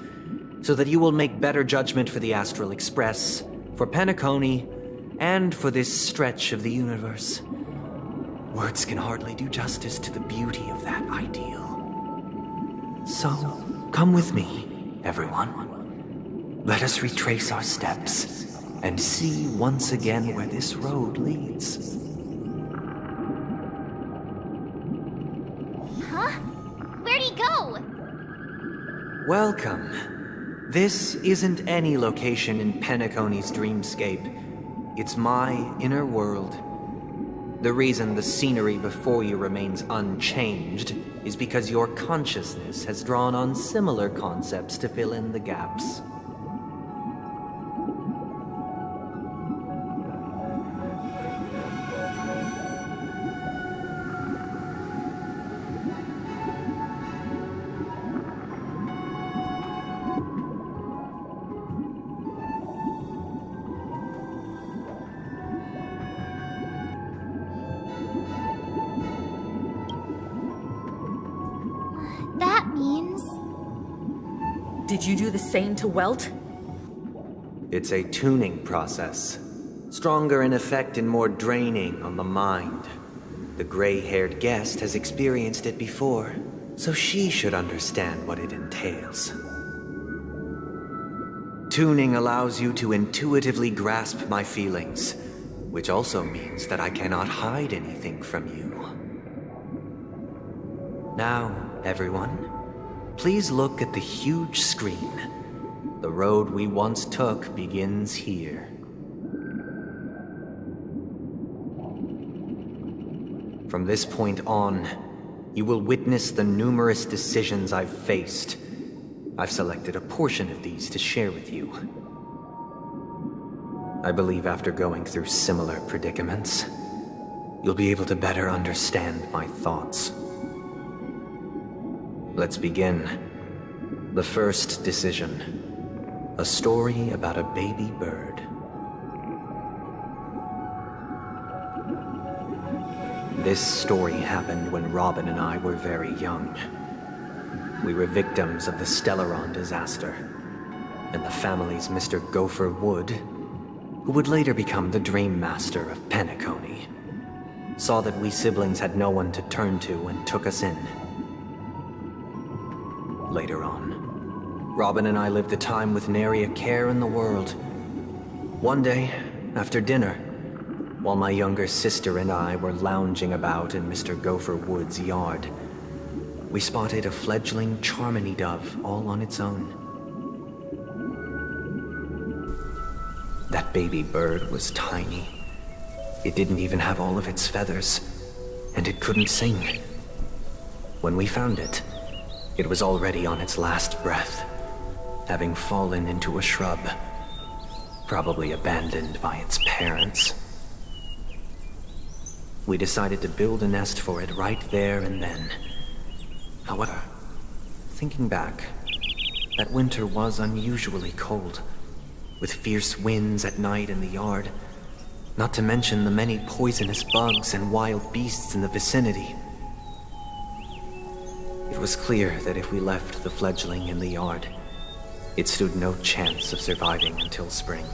[SPEAKER 18] so that you will make better judgment for the Astral Express, for Penacony, and for this stretch of the universe. Words can hardly do justice to the beauty of that ideal. So, Come with me, everyone. Let us retrace our steps and see once again where this road leads.
[SPEAKER 4] Huh? Where'd he go?
[SPEAKER 18] Welcome. This isn't any location in Penacony's dreamscape. It's my inner world. The reason the scenery before you remains unchanged is because your consciousness has drawn on similar concepts to fill in the gaps.
[SPEAKER 4] That means...
[SPEAKER 10] Did you do the same to Welt?
[SPEAKER 18] It's a tuning process. Stronger in effect and more draining on the mind. The gray-haired guest has experienced it before, so she should understand what it entails. Tuning allows you to intuitively grasp my feelings, which also means that I cannot hide anything from you. Now, everyone, please look at the huge screen. The road we once took begins here. From this point on, you will witness the numerous decisions I've faced. I've selected a portion of these to share with you. I believe after going through similar predicaments, you'll be able to better understand my thoughts. Let's begin. The first decision. A story about a baby bird. This story happened when Robin and I were very young. We were victims of the Stellaron disaster, and the family's Mr. Gopher Wood, who would later become the Dream Master of Penacony, saw that we siblings had no one to turn to and took us in. Later on, Robin and I lived a time with nary a care in the world. One day, after dinner, while my younger sister and I were lounging about in Mr. Gopher Wood's yard, we spotted a fledgling Charmony dove all on its own. That baby bird was tiny. It didn't even have all of its feathers, and it couldn't sing. When we found it, it was already on its last breath, having fallen into a shrub, probably abandoned by its parents. We decided to build a nest for it right there and then. However, thinking back, that winter was unusually cold, with fierce winds at night in the yard, not to mention the many poisonous bugs and wild beasts in the vicinity. It was clear that if we left the fledgling in the yard, it stood no chance of surviving until spring.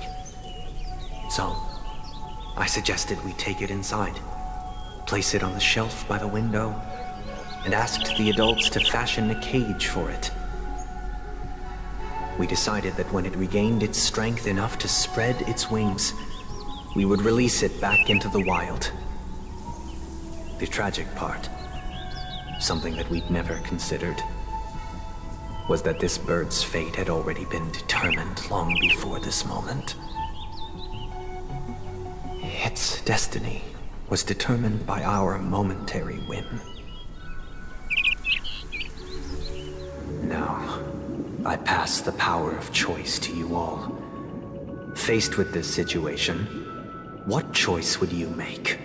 [SPEAKER 18] So, I suggested we take it inside, place it on the shelf by the window, and asked the adults to fashion a cage for it. We decided that when it regained its strength enough to spread its wings, we would release it back into the wild. The tragic part, something that we'd never considered, was that this bird's fate had already been determined long before this moment. Its destiny was determined by our momentary whim. Now, I pass the power of choice to you all. Faced with this situation, what choice would you make?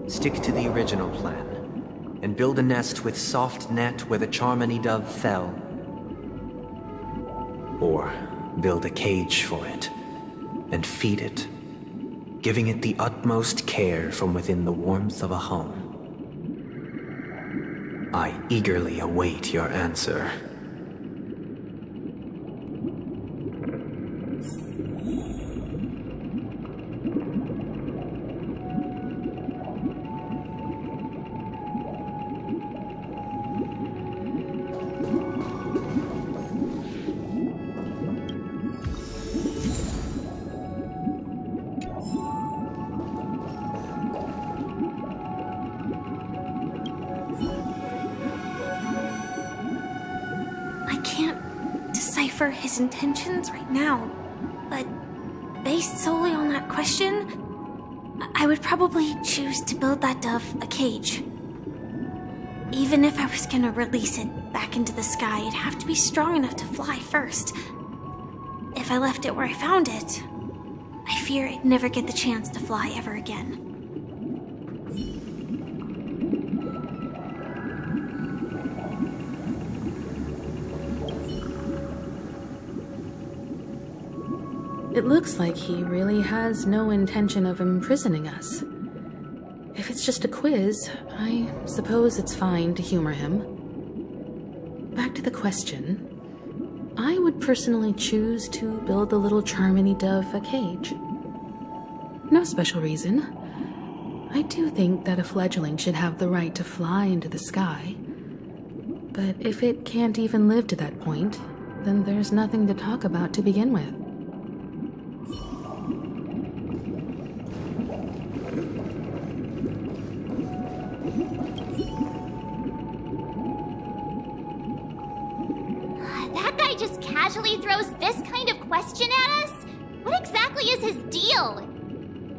[SPEAKER 18] Stick to the original plan, and build a nest with soft net where the Charmony dove fell. Or build a cage for it, and feed it, giving it the utmost care from within the warmth of a home. I eagerly await your answer.
[SPEAKER 7] decipher his intentions right now, but based solely on that question, I would probably choose to build that dove a cage. Even if I was gonna release it back into the sky, it'd have to be strong enough to fly first. If I left it where I found it, I fear it'd never get the chance to fly ever again.
[SPEAKER 19] It looks like he really has no intention of imprisoning us. If it's just a quiz, I suppose it's fine to humor him. Back to the question. I would personally choose to build the little Charmony dove a cage. No special reason. I do think that a fledgling should have the right to fly into the sky. But if it can't even live to that point, then there's nothing to talk about to begin with.
[SPEAKER 4] Casually throws this kind of question at us? What exactly is his deal?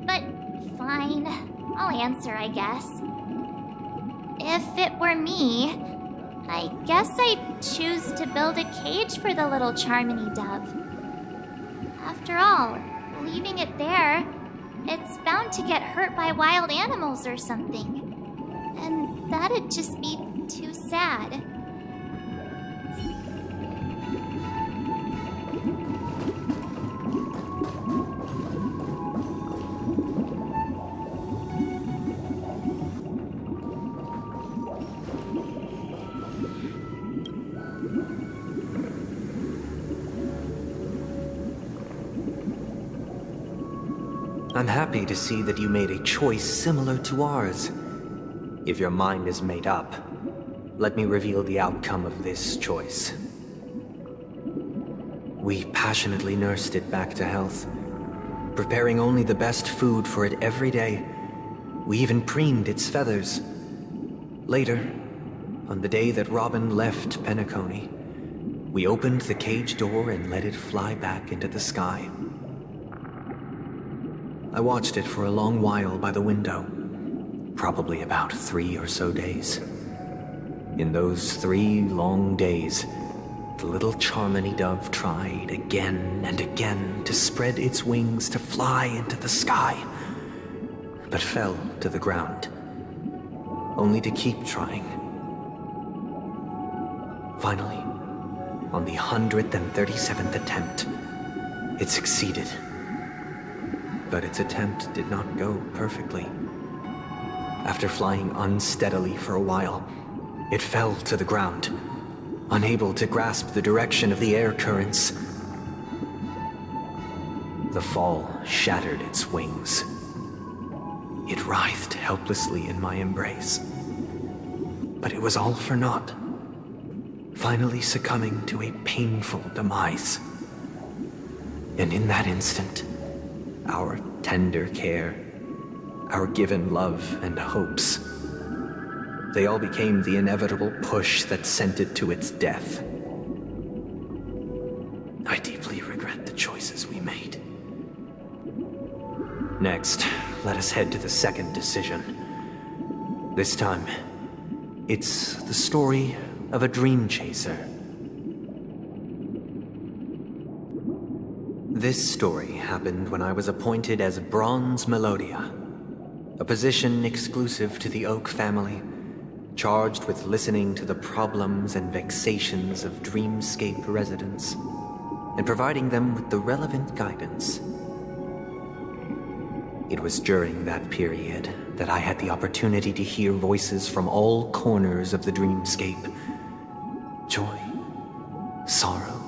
[SPEAKER 4] But fine, I'll answer, I guess. If it were me, I guess I'd choose to build a cage for the little Charmony dove. After all, leaving it there, it's bound to get hurt by wild animals or something. And that'd just be too sad.
[SPEAKER 18] I'm happy to see that you made a choice similar to ours. If your mind is made up, let me reveal the outcome of this choice. We passionately nursed it back to health, preparing only the best food for it every day. We even preened its feathers. Later, on the day that Robin left Penacony, we opened the cage door and let it fly back into the sky. I watched it for a long while by the window, probably about 3 or so days. In those 3 long days, the little Charmony dove tried again and again to spread its wings to fly into the sky, but fell to the ground, only to keep trying. Finally, on the 137th attempt, it succeeded. But its attempt did not go perfectly. After flying unsteadily for a while, it fell to the ground, unable to grasp the direction of the air currents. The fall shattered its wings. It writhed helplessly in my embrace. But it was all for naught, finally succumbing to a painful demise. And in that instant, our tender care, our given love and hopes, they all became the inevitable push that sent it to its death. I deeply regret the choices we made. Next, let us head to the second decision. This time, it's the story of a dream chaser. This story happened when I was appointed as Bronze Melodia, a position exclusive to the Oak family, charged with listening to the problems and vexations of Dreamscape residents, and providing them with the relevant guidance. It was during that period that I had the opportunity to hear voices from all corners of the Dreamscape. Joy, sorrow,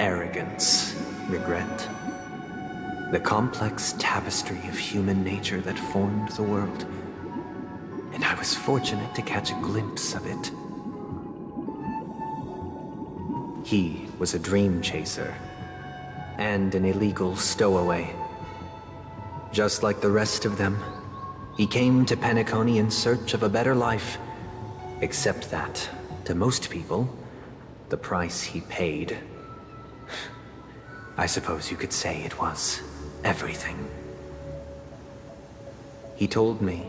[SPEAKER 18] arrogance, regret. The complex tapestry of human nature that formed the world. And I was fortunate to catch a glimpse of it. He was a dream chaser, and an illegal stowaway. Just like the rest of them, he came to Penacony in search of a better life, except that, to most people, the price he paid I suppose you could say it was everything. He told me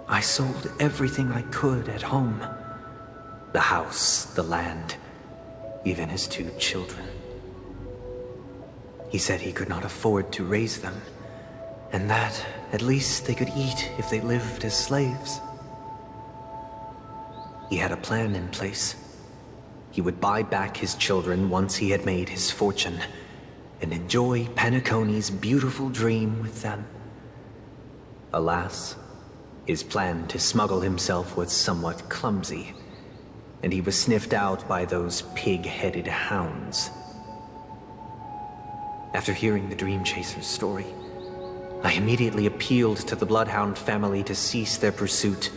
[SPEAKER 18] I sold everything I could at home. The house, the land, even his 2 children. He said he could not afford to raise them, and that at least they could eat if they lived as slaves. He had a plan in place. He would buy back his children once he had made his fortune, and enjoy Penacony's beautiful dream with them. Alas, his plan to smuggle himself was somewhat clumsy, and he was sniffed out by those pig-headed hounds. After hearing the Dream Chaser's story, I immediately appealed to the Bloodhound family to cease their pursuit.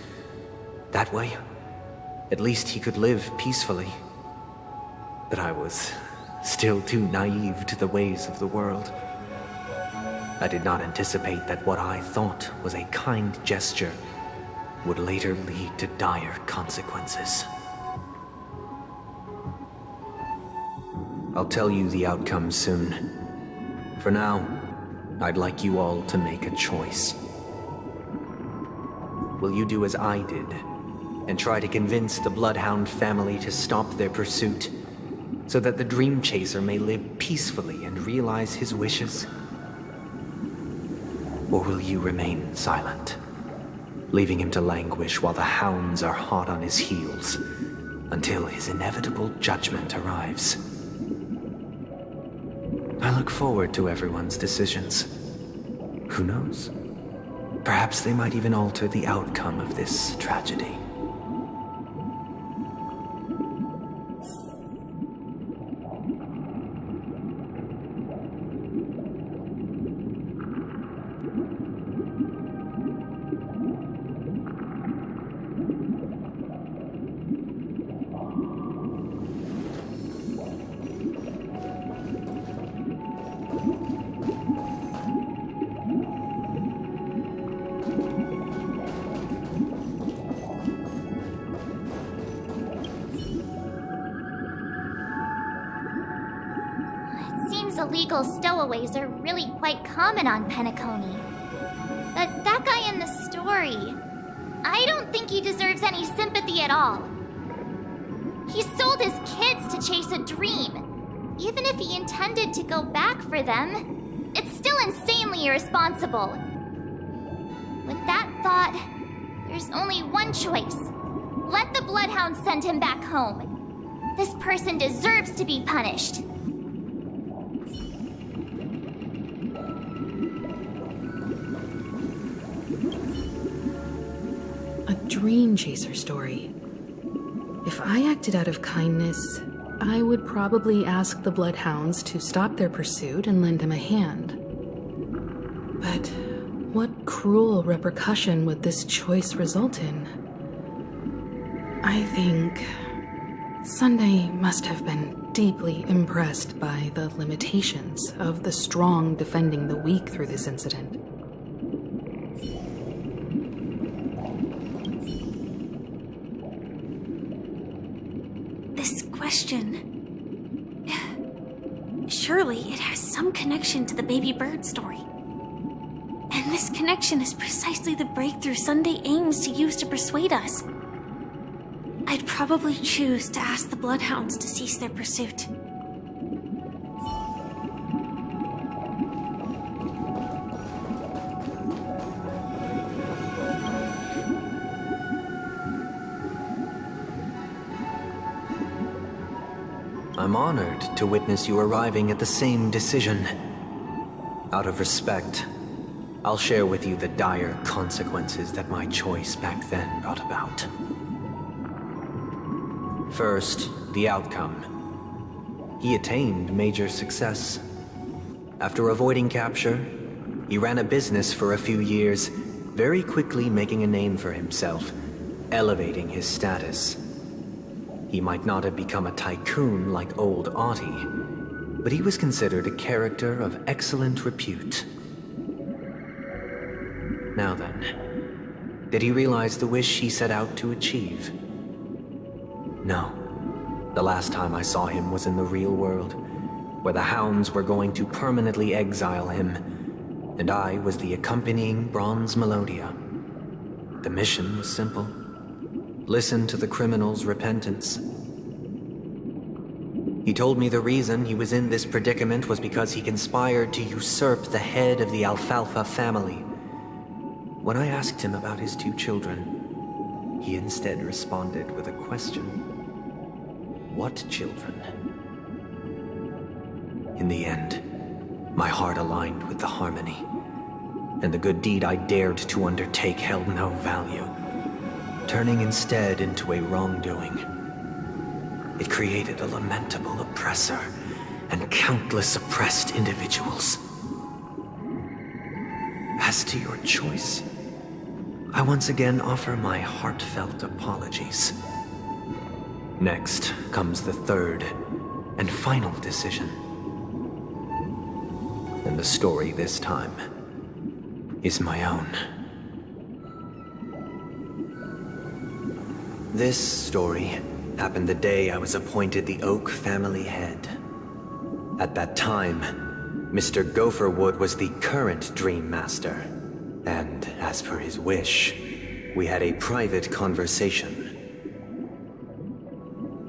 [SPEAKER 18] That way, at least he could live peacefully. But I was still too naive to the ways of the world. I did not anticipate that what I thought was a kind gesture would later lead to dire consequences. I'll tell you the outcome soon. For now, I'd like you all to make a choice. Will you do as I did, and try to convince the Bloodhound family to stop their pursuit, so that the Dream Chaser may live peacefully and realize his wishes? Or will you remain silent, leaving him to languish while the hounds are hot on his heels, until his inevitable judgment arrives? I look forward to everyone's decisions. Who knows? Perhaps they might even alter the outcome of this tragedy.
[SPEAKER 4] Illegal stowaways are really quite common on Penacony. But that guy in the story, I don't think he deserves any sympathy at all. He sold his kids to chase a dream. Even if he intended to go back for them, it's still insanely irresponsible. With that thought, there's only one choice. Let the Bloodhounds send him back home. This person deserves to be punished.
[SPEAKER 19] Dream Chaser story. If I acted out of kindness, I would probably ask the Bloodhounds to stop their pursuit and lend him a hand. But what cruel repercussion would this choice result in? I think Sunday must have been deeply impressed by the limitations of the strong defending the weak through this incident.
[SPEAKER 21] Question. Surely it has some connection to the baby bird story. And this connection is precisely the breakthrough Sunday aims to use to persuade us. I'd probably choose to ask the Bloodhounds to cease their pursuit.
[SPEAKER 18] I'm honored to witness you arriving at the same decision. Out of respect, I'll share with you the dire consequences that my choice back then brought about. First, the outcome. He attained major success. After avoiding capture, he ran a business for a few years, very quickly making a name for himself, elevating his status. He might not have become a tycoon like old Audie, but he was considered a character of excellent repute. Now then, did he realize the wish he set out to achieve? No. The last time I saw him was in the real world, where the hounds were going to permanently exile him, and I was the accompanying bronze Melodia. The mission was simple. Listen to the criminal's repentance. He told me the reason he was in this predicament was because he conspired to usurp the head of the Alfalfa family. When I asked him about his 2 children, he instead responded with a question. What children? In the end, my heart aligned with the harmony, and the good deed I dared to undertake held no value, turning instead into a wrongdoing. It created a lamentable oppressor and countless oppressed individuals. As to your choice, I once again offer my heartfelt apologies. Next comes the third and final decision. And the story this time is my own. This story happened the day I was appointed the Oak family head. At that time, Mr. Gopherwood was the current Dream Master, and as per his wish, we had a private conversation.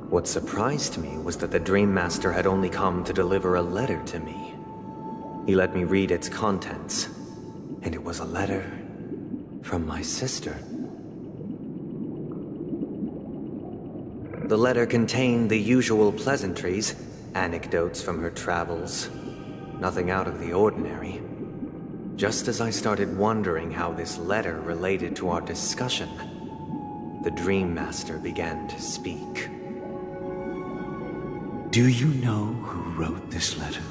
[SPEAKER 18] What surprised me was that the Dream Master had only come to deliver a letter to me. He let me read its contents, and it was a letter from my sister. The letter contained the usual pleasantries, anecdotes from her travels, nothing out of the ordinary. Just as I started wondering how this letter related to our discussion, the Dream Master began to speak.
[SPEAKER 11] Do you know who wrote this letter?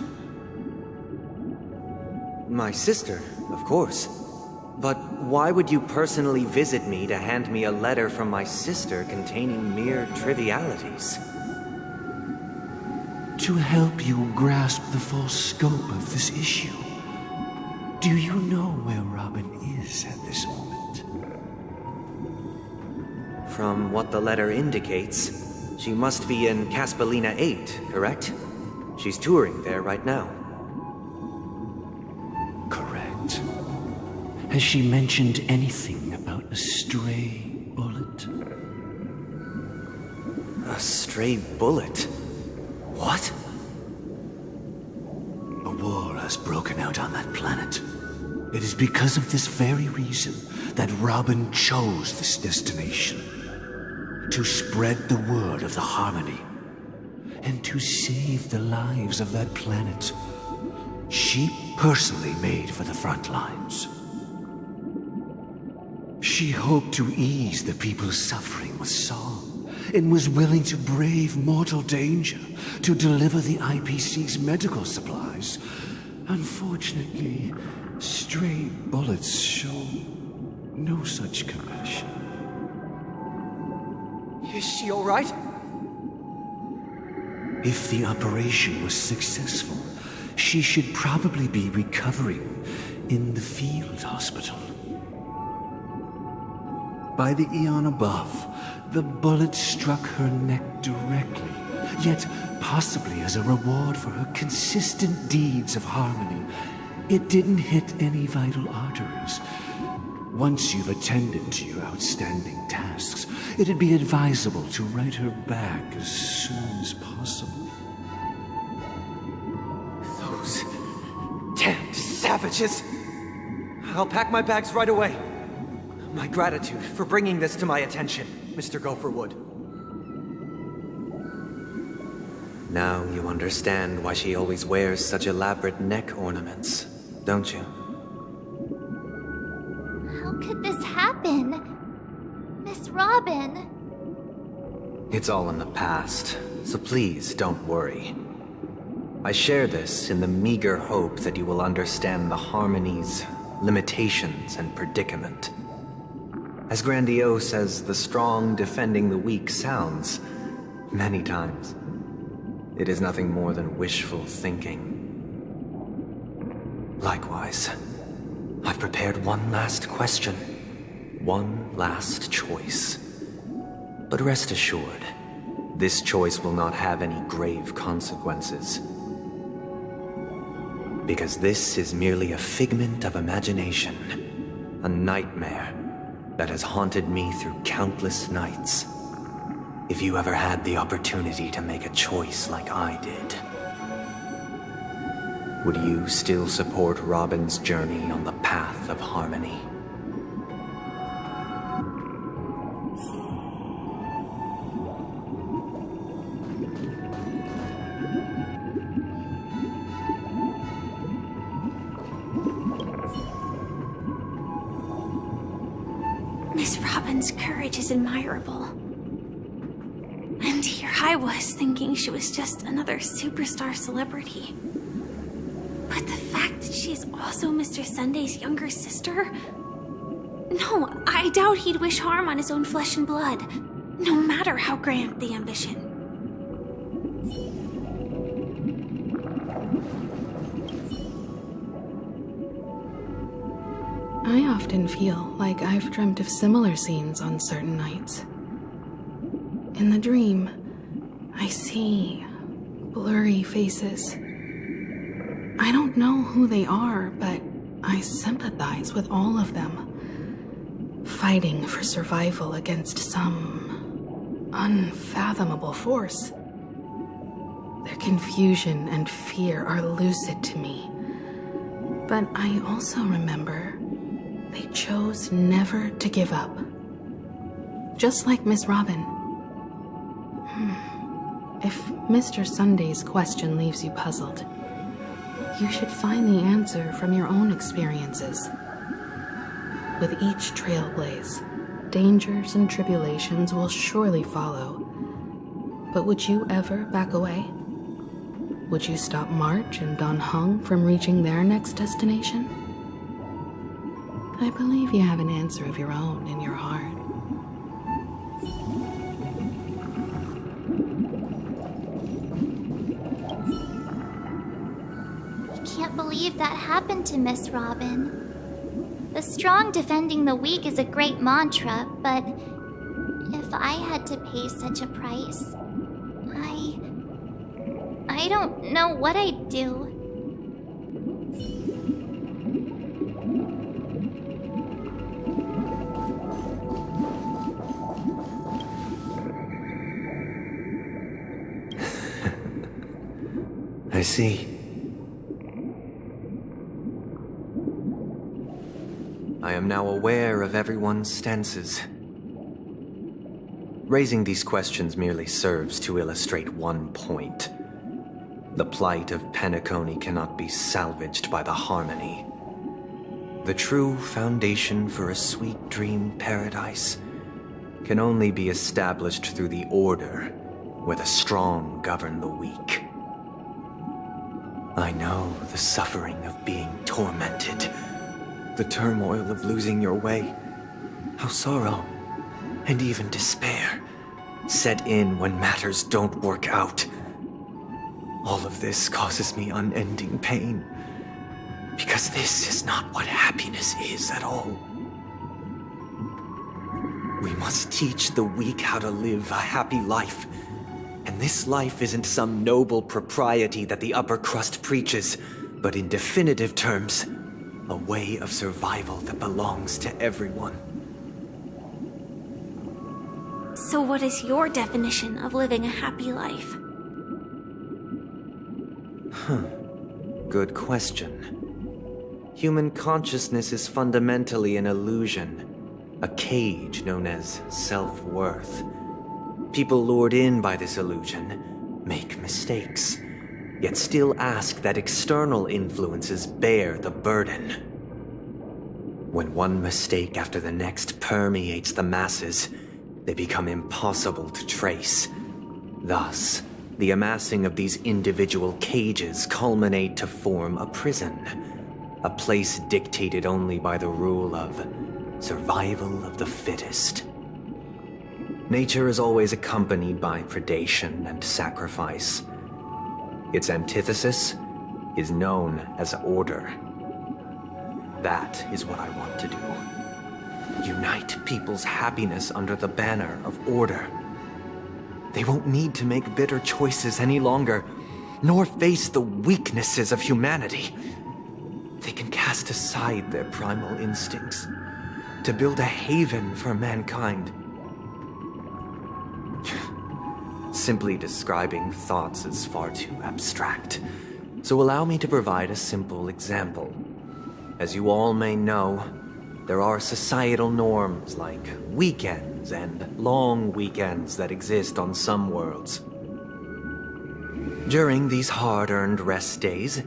[SPEAKER 18] My sister, of course. But why would you personally visit me to hand me a letter from my sister containing mere trivialities?
[SPEAKER 11] To help you grasp the full scope of this issue. Do you know where Robin is at this moment?
[SPEAKER 18] From what the letter indicates, she must be in Caspelina 8, correct? She's touring there right now.
[SPEAKER 11] Correct. Has she mentioned anything about a stray bullet?
[SPEAKER 18] A stray bullet? What?
[SPEAKER 11] A war has broken out on that planet. It is because of this very reason that Robin chose this destination. To spread the word of the harmony. And to save the lives of that planet. She personally made for the front lines. She hoped to ease the people's suffering with song, and was willing to brave mortal danger to deliver the IPC's medical supplies. Unfortunately, stray bullets show no such compassion.
[SPEAKER 18] Is she all right?
[SPEAKER 11] If the operation was successful, she should probably be recovering in the field hospital. By the eon above, the bullet struck her neck directly, yet possibly as a reward for her consistent deeds of harmony, it didn't hit any vital arteries. Once you've attended to your outstanding tasks, it'd be advisable to write her back as soon as possible.
[SPEAKER 18] Those damned savages! I'll pack my bags right away. My gratitude for bringing this to my attention, Mr. Gopherwood. Now you understand why she always wears such elaborate neck ornaments, don't you?
[SPEAKER 4] How could this happen? Miss Robin?
[SPEAKER 18] It's all in the past, so please don't worry. I share this in the meager hope that you will understand the harmony's limitations and predicament. As grandiose as the strong defending the weak sounds, many times, it is nothing more than wishful thinking. Likewise, I've prepared one last question, one last choice. But rest assured, this choice will not have any grave consequences. Because this is merely a figment of imagination, a nightmare that has haunted me through countless nights. If you ever had the opportunity to make a choice like I did, would you still support Robin's journey on the path of harmony?
[SPEAKER 21] Miss Robin's courage is admirable. And here I was thinking she was just another superstar celebrity. But the fact that she's also Mr. Sunday's younger sister? No, I doubt he'd wish harm on his own flesh and blood, no matter how grand the ambition.
[SPEAKER 19] I often feel like I've dreamt of similar scenes on certain nights. In the dream, I see blurry faces. I don't know who they are, but I sympathize with all of them, fighting for survival against some unfathomable force. Their confusion and fear are lucid to me, but I also remember they chose never to give up. Just like Miss Robin. If Mr. Sunday's question leaves you puzzled, you should find the answer from your own experiences. With each trailblaze, dangers and tribulations will surely follow. But would you ever back away? Would you stop March and Don Hung from reaching their next destination? I believe you have an answer of your own in your heart.
[SPEAKER 4] I can't believe that happened to Miss Robin. The strong defending the weak is a great mantra, but if I had to pay such a price, I don't know what I'd do.
[SPEAKER 18] I see. I am now aware of everyone's stances. Raising these questions merely serves to illustrate one point. The plight of Penacony cannot be salvaged by the harmony. The true foundation for a sweet dream paradise can only be established through the order where the strong govern the weak. I know the suffering of being tormented, the turmoil of losing your way, how sorrow and even despair set in when matters don't work out. All of this causes me unending pain, because this is not what happiness is at all. We must teach the weak how to live a happy life. And this life isn't some noble propriety that the upper crust preaches, but in definitive terms, a way of survival that belongs to everyone.
[SPEAKER 21] So what is your definition of living a happy life?
[SPEAKER 18] Good question. Human consciousness is fundamentally an illusion, a cage known as self-worth. People lured in by this illusion make mistakes, yet still ask that external influences bear the burden. When one mistake after the next permeates the masses, they become impossible to trace. Thus, the amassing of these individual cages culminate to form a prison, a place dictated only by the rule of survival of the fittest. Nature is always accompanied by predation and sacrifice. Its antithesis is known as order. That is what I want to do. Unite people's happiness under the banner of order. They won't need to make bitter choices any longer. nor face the weaknesses of humanity. They can cast aside their primal instincts to build a haven for mankind. Simply describing thoughts is far too abstract, so allow me to provide a simple example. As you all may know, there are societal norms like weekends and long weekends that exist on some worlds. During these hard-earned rest days,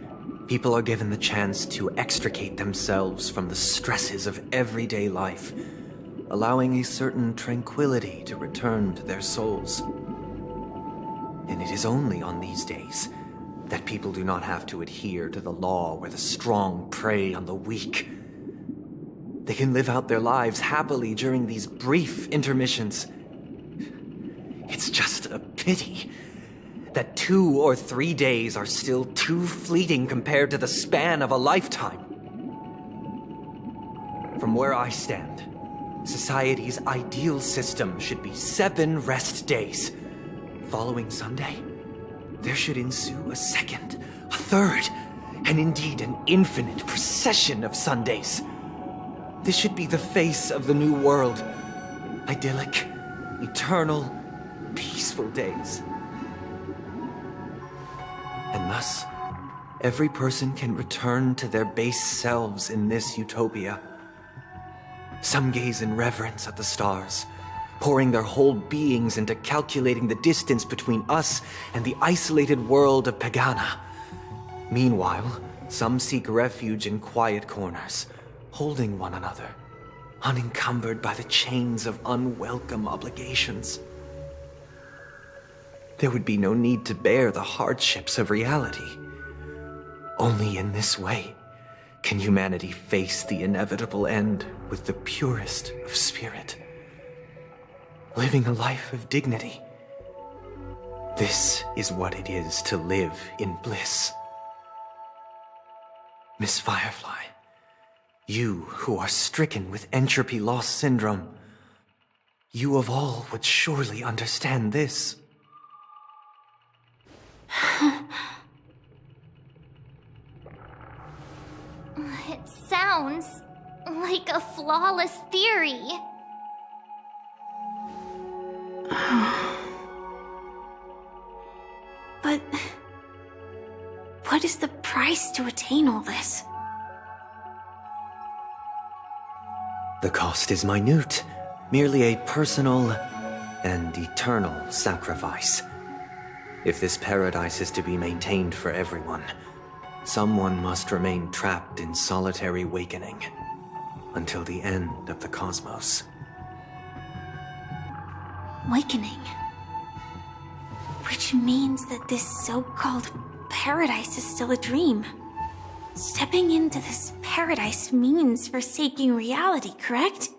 [SPEAKER 18] people are given the chance to extricate themselves from the stresses of everyday life, allowing a certain tranquility to return to their souls. And it is only on these days that people do not have to adhere to the law where the strong prey on the weak. They can live out their lives happily during these brief intermissions. It's just a pity that 2 or 3 days are still too fleeting compared to the span of a lifetime. From where I stand, society's ideal system should be 7 rest days. Following Sunday, there should ensue a second, a third, and indeed an infinite procession of Sundays. This should be the face of the new world. Idyllic, eternal, peaceful days. And thus, every person can return to their base selves in this utopia. Some gaze in reverence at the stars, pouring their whole beings into calculating the distance between us and the isolated world of Pagana. Meanwhile, some seek refuge in quiet corners, holding one another, unencumbered by the chains of unwelcome obligations. There would be no need to bear the hardships of reality. Only in this way can humanity face the inevitable end with the purest of spirit, living a life of dignity. This is what it is to live in bliss. Miss Firefly, you who are stricken with entropy loss syndrome, you of all would surely understand this.
[SPEAKER 4] It sounds like a flawless theory.
[SPEAKER 21] But what is the price to attain all this?
[SPEAKER 18] The cost is minute, merely a personal and eternal sacrifice. If this paradise is to be maintained for everyone, someone must remain trapped in solitary awakening until the end of the cosmos.
[SPEAKER 21] Awakening. Which means that this so-called paradise is still a dream. Stepping into this paradise means forsaking reality, correct?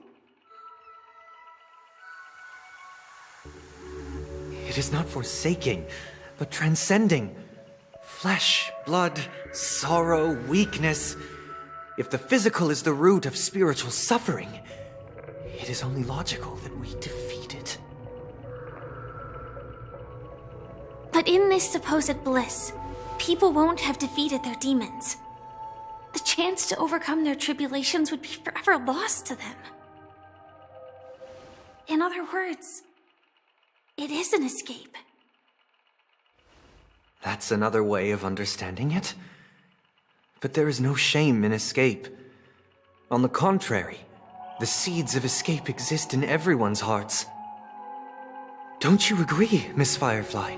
[SPEAKER 18] It is not forsaking, but transcending. Flesh, blood, sorrow, weakness. If the physical is the root of spiritual suffering, it is only logical that we defeat it.
[SPEAKER 21] But in this supposed bliss, people won't have defeated their demons. The chance to overcome their tribulations would be forever lost to them. In other words, it is an escape.
[SPEAKER 18] That's another way of understanding it. But there is no shame in escape. On the contrary, the seeds of escape exist in everyone's hearts. Don't you agree, Miss Firefly?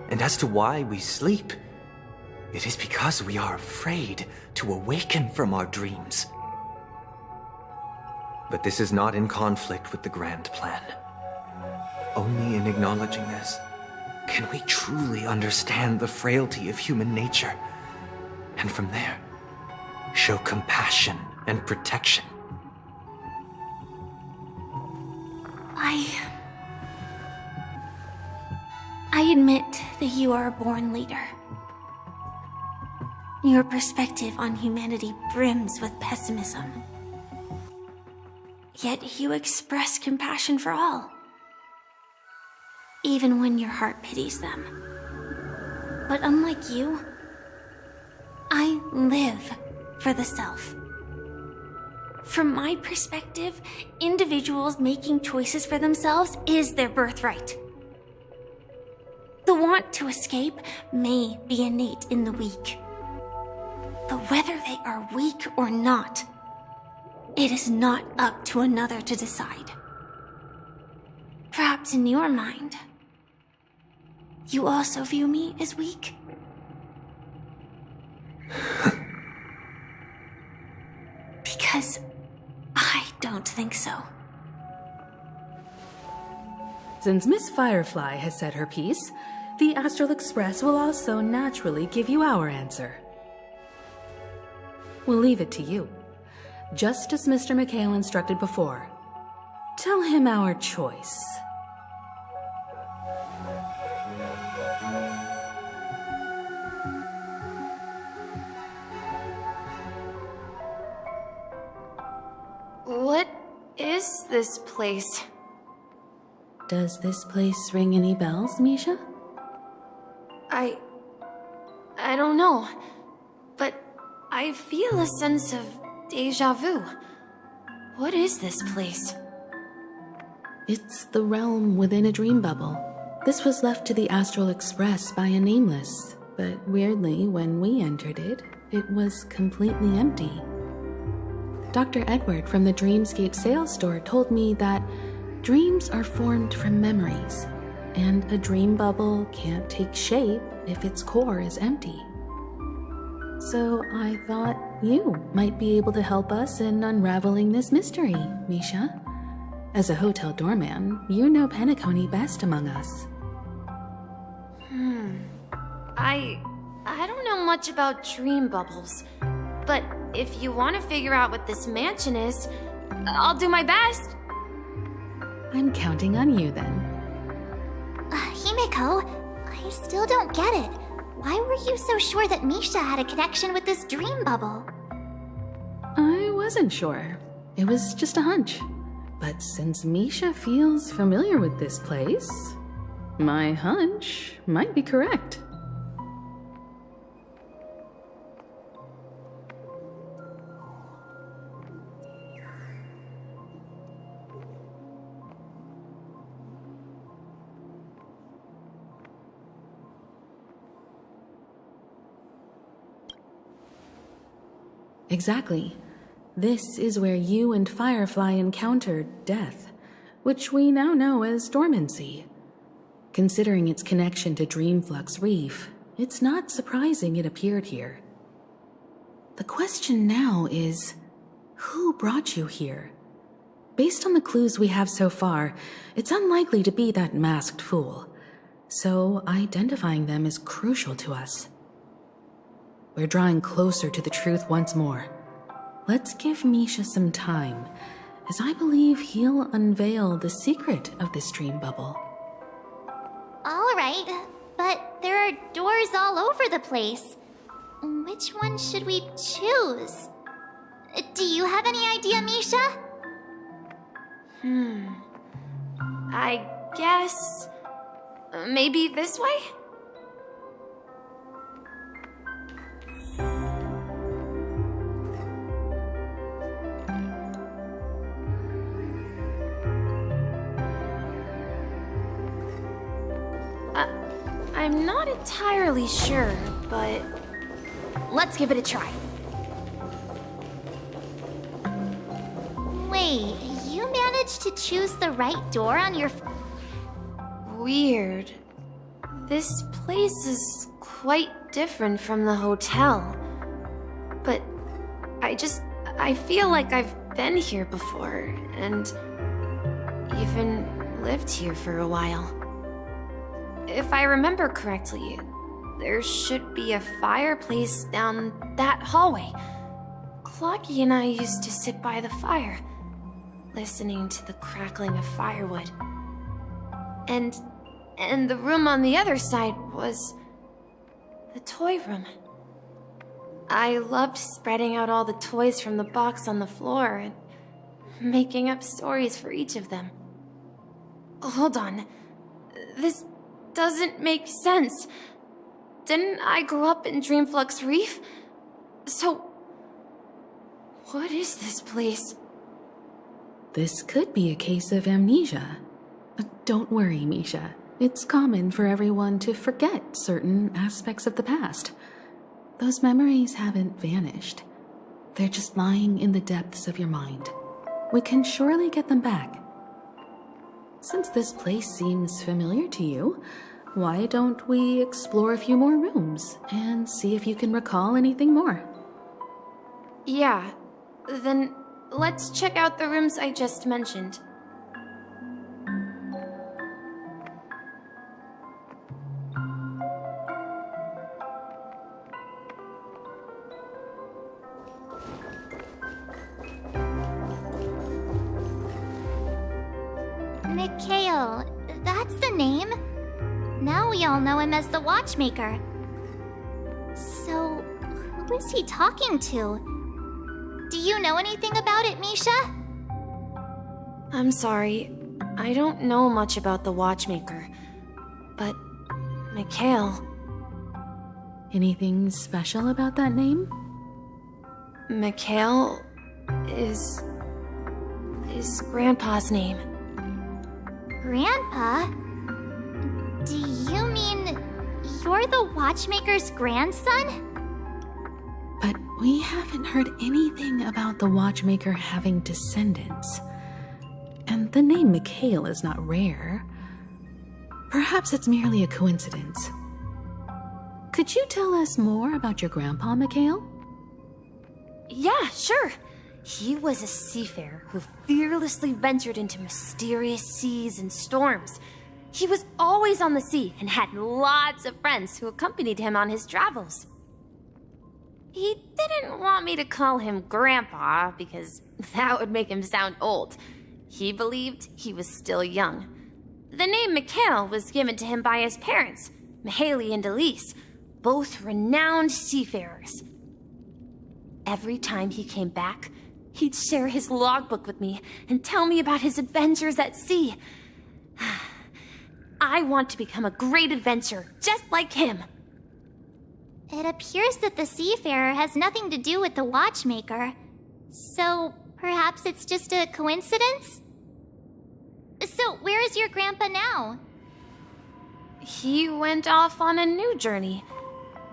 [SPEAKER 18] And as to why we sleep, it is because we are afraid to awaken from our dreams. But this is not in conflict with the grand plan. Only in acknowledging this can we truly understand the frailty of human nature, and from there, show compassion and protection.
[SPEAKER 21] I admit that you are a born leader. Your perspective on humanity brims with pessimism. Yet you express compassion for all, even when your heart pities them. But unlike you, I live for the self. From my perspective, individuals making choices for themselves is their birthright. The want to escape may be innate in the weak. But whether they are weak or not, it is not up to another to decide. Perhaps in your mind, you also view me as weak? Because I don't think so.
[SPEAKER 19] Since Miss Firefly has said her piece, the Astral Express will also naturally give you our answer. We'll leave it to you. Just as Mr. McHale instructed before. Tell him our choice.
[SPEAKER 8] What is this place?
[SPEAKER 19] Does this place ring any bells, Misha?
[SPEAKER 8] I don't know, but I feel a sense of déjà vu. What is this place?
[SPEAKER 19] It's the realm within a dream bubble. This was left to the Astral Express by a nameless, but weirdly, when we entered it, it was completely empty. Dr. Edward from the Dreamscape sales store told me that dreams are formed from memories, and a dream bubble can't take shape if its core is empty. So I thought you might be able to help us in unraveling this mystery, Misha. As a hotel doorman, you know Penacony best among us.
[SPEAKER 8] I don't know much about dream bubbles, but if you want to figure out what this mansion is, I'll do my best.
[SPEAKER 19] I'm counting on you then.
[SPEAKER 4] Himeko, I still don't get it. Why were you so sure that Misha had a connection with this dream bubble?
[SPEAKER 19] I wasn't sure. It was just a hunch. But since Misha feels familiar with this place, my hunch might be correct. Exactly. This is where you and Firefly encountered death, which we now know as dormancy. Considering its connection to Dreamflux Reef, it's not surprising it appeared here. The question now is, who brought you here? Based on the clues we have so far, it's unlikely to be that masked fool, so identifying them is crucial to us. We're drawing closer to the truth once more. Let's give Misha some time, as I believe he'll unveil the secret of this dream bubble.
[SPEAKER 4] Alright, but there are doors all over the place. Which one should we choose? Do you have any idea, Misha?
[SPEAKER 8] I guess... maybe this way? I'm not entirely sure, but let's give it a try.
[SPEAKER 4] Wait, you managed to choose the right door on your...
[SPEAKER 8] Weird. This place is quite different from the hotel. But I feel like I've been here before, and even lived here for a while. If I remember correctly, there should be a fireplace down that hallway. Clocky and I used to sit by the fire, listening to the crackling of firewood. And the room on the other side was the toy room. I loved spreading out all the toys from the box on the floor and making up stories for each of them. Hold on. This doesn't make sense.
[SPEAKER 21] didn't I grow up in Dreamflux Reef? So, what is this place?
[SPEAKER 19] This could be a case of amnesia. Don't worry, Misha. It's common for everyone to forget certain aspects of the past. Those memories haven't vanished. They're just lying in the depths of your mind. We can surely get them back. Since this place seems familiar to you, why don't we explore a few more rooms and see if you can recall anything more?
[SPEAKER 21] Yeah, then let's check out the rooms I just mentioned.
[SPEAKER 4] Mikhail, that's the name. Now we all know him as the Watchmaker. So, who is he talking to? Do you know anything about it, Misha?
[SPEAKER 21] I'm sorry, I don't know much about the Watchmaker. But, Mikhail...
[SPEAKER 19] Anything special about that name?
[SPEAKER 21] Mikhail is Grandpa's name.
[SPEAKER 4] Grandpa? Do you mean you're the Watchmaker's grandson?
[SPEAKER 19] But we haven't heard anything about the Watchmaker having descendants. And the name Mikhail is not rare. Perhaps it's merely a coincidence. Could you tell us more about your grandpa, Mikhail?
[SPEAKER 21] Yeah, sure. He was a seafarer who fearlessly ventured into mysterious seas and storms. He was always on the sea and had lots of friends who accompanied him on his travels. He didn't want me to call him Grandpa because that would make him sound old. He believed he was still young. The name Mikhail was given to him by his parents, Mihaly and Elise, both renowned seafarers. Every time he came back, he'd share his logbook with me and tell me about his adventures at sea. I want to become a great adventurer, just like him.
[SPEAKER 4] It appears that the Seafarer has nothing to do with the Watchmaker. So, perhaps it's just a coincidence? So, where is your grandpa now?
[SPEAKER 21] He went off on a new journey,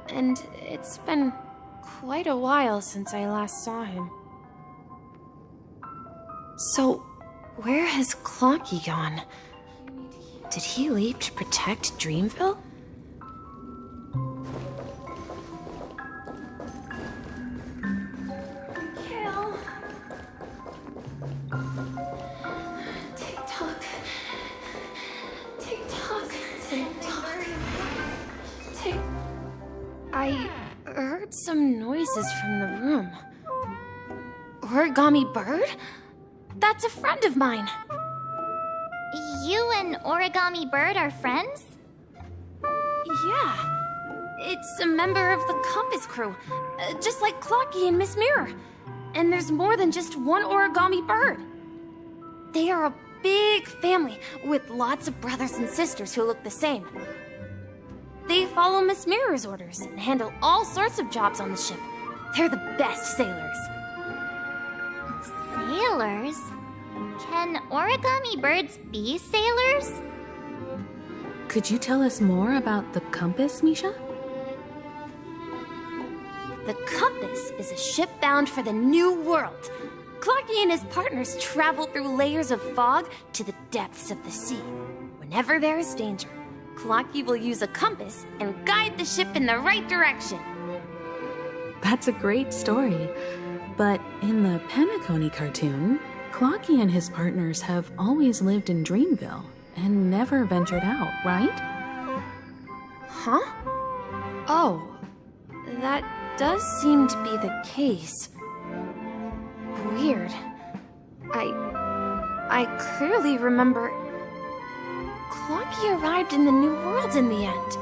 [SPEAKER 21] and it's been quite a while since I last saw him. So, where has Clocky gone? Did he leave to protect Dreamville? Mikhail. Tick-tock. Tick-tock. Tick-tock. Tick... I heard some noises from the room. Origami Bird? That's a friend of mine.
[SPEAKER 4] You and Origami Bird are friends?
[SPEAKER 21] Yeah. It's a member of the Compass crew, just like Clocky and Miss Mirror. And there's more than just one Origami Bird. They are a big family with lots of brothers and sisters who look the same. They follow Miss Mirror's orders and handle all sorts of jobs on the ship. They're the best sailors.
[SPEAKER 4] Sailors? Can Origami Birds be sailors?
[SPEAKER 19] Could you tell us more about the Compass, Misha?
[SPEAKER 21] The Compass is a ship bound for the New World. Clocky and his partners travel through layers of fog to the depths of the sea. Whenever there is danger, Clocky will use a compass and guide the ship in the right direction.
[SPEAKER 19] That's a great story. But in the Penacony cartoon, Clocky and his partners have always lived in Dreamville and never ventured out, right?
[SPEAKER 21] Huh? Oh, that does seem to be the case. Weird. I clearly remember Clocky arrived in the New World in the end.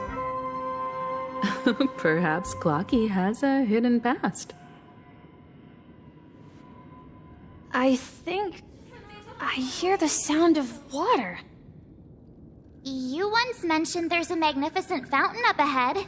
[SPEAKER 19] Perhaps Clocky has a hidden past.
[SPEAKER 21] I think I hear the sound of water.
[SPEAKER 4] You once mentioned there's a magnificent fountain up ahead.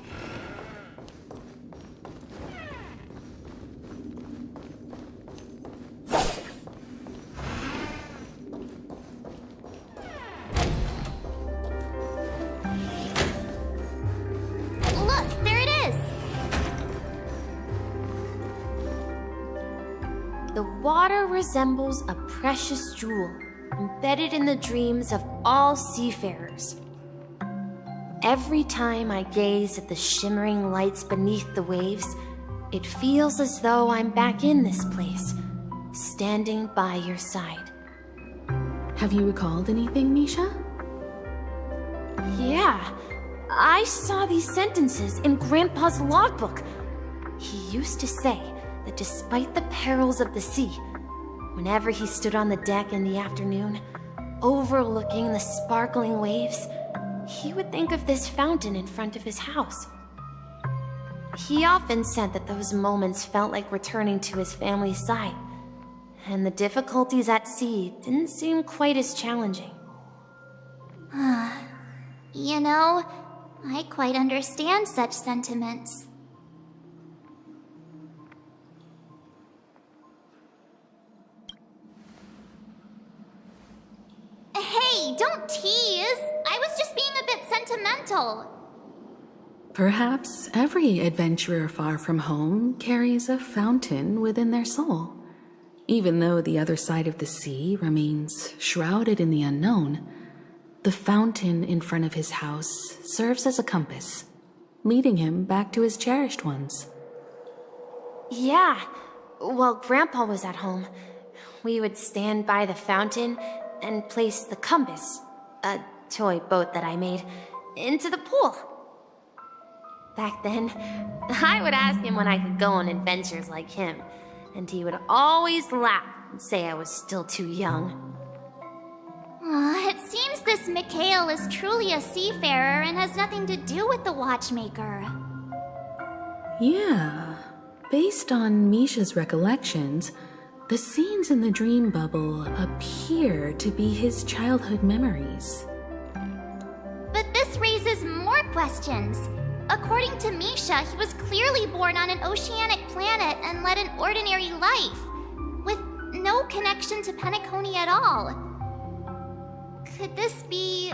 [SPEAKER 7] resembles a precious jewel embedded in the dreams of all seafarers. Every time I gaze at the shimmering lights beneath the waves, it feels as though I'm back in this place, standing by your side.
[SPEAKER 19] Have you recalled anything, Misha?
[SPEAKER 7] Yeah, I saw these sentences in Grandpa's logbook. He used to say that despite the perils of the sea, whenever he stood on the deck in the afternoon, overlooking the sparkling waves, he would think of this fountain in front of his house. He often said that those moments felt like returning to his family's side, and the difficulties at sea didn't seem quite as challenging.
[SPEAKER 12] You know, I quite understand such sentiments. Hey, don't tease! I was just being a bit sentimental.
[SPEAKER 19] Perhaps every adventurer far from home carries a fountain within their soul. Even though the other side of the sea remains shrouded in the unknown, the fountain in front of his house serves as a compass, leading him back to his cherished ones.
[SPEAKER 7] Yeah, while Grandpa was at home, we would stand by the fountain and place the compass, a toy boat that I made, into the pool. Back then, I would ask him when I could go on adventures like him, and he would always laugh and say I was still too young.
[SPEAKER 12] It seems this Mikhail is truly a seafarer and has nothing to do with the watchmaker.
[SPEAKER 19] Yeah, based on Misha's recollections, the scenes in the dream bubble appear to be his childhood memories.
[SPEAKER 12] But this raises more questions. According to Misha, he was clearly born on an oceanic planet and led an ordinary life, with no connection to Penacony at all. Could this be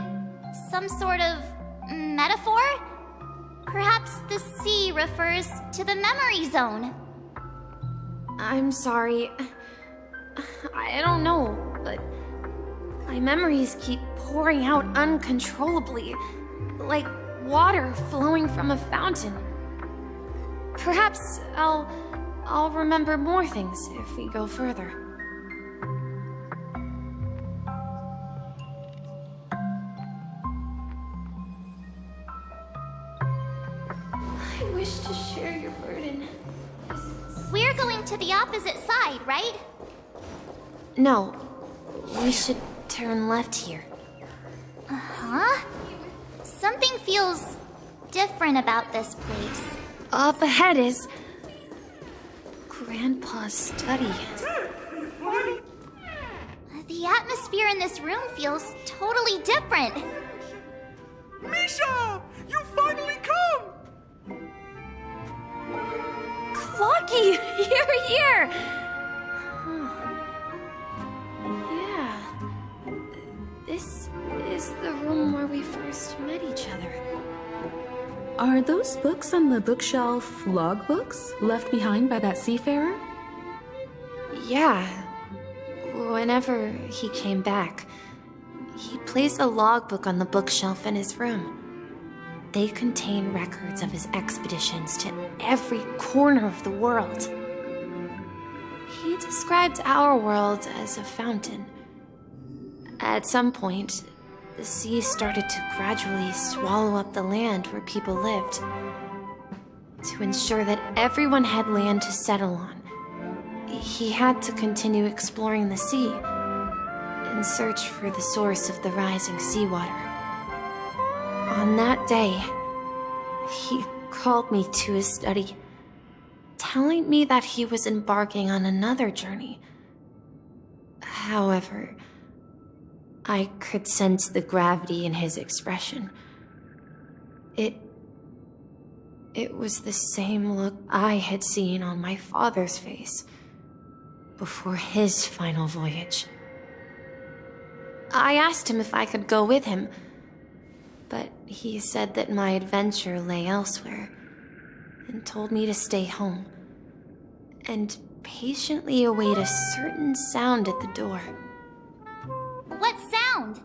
[SPEAKER 12] some sort of metaphor? Perhaps the sea refers to the memory zone.
[SPEAKER 7] I'm sorry. I don't know, but my memories keep pouring out uncontrollably, like water flowing from a fountain. Perhaps I'll remember more things if we go further. I wish to share your burden.
[SPEAKER 12] We're going to the opposite side, right?
[SPEAKER 7] No, we should turn left here.
[SPEAKER 12] Huh? Something feels different about this place.
[SPEAKER 7] Up ahead is Grandpa's study.
[SPEAKER 12] The atmosphere in this room feels totally different.
[SPEAKER 9] Misha! You finally come!
[SPEAKER 7] Clocky! You're here! Yeah. This is the room where we first met each other.
[SPEAKER 19] Are those books on the bookshelf logbooks left behind by that seafarer?
[SPEAKER 7] Yeah. Whenever he came back, he placed a logbook on the bookshelf in his room. They contain records of his expeditions to every corner of the world. He described our world as a fountain. At some point, the sea started to gradually swallow up the land where people lived. To ensure that everyone had land to settle on, he had to continue exploring the sea in search for the source of the rising seawater. On that day, he called me to his study, telling me that he was embarking on another journey. However, I could sense the gravity in his expression. It was the same look I had seen on my father's face before his final voyage. I asked him if I could go with him, but he said that my adventure lay elsewhere and told me to stay home and
[SPEAKER 8] patiently await a certain sound at the door.
[SPEAKER 12] What sound?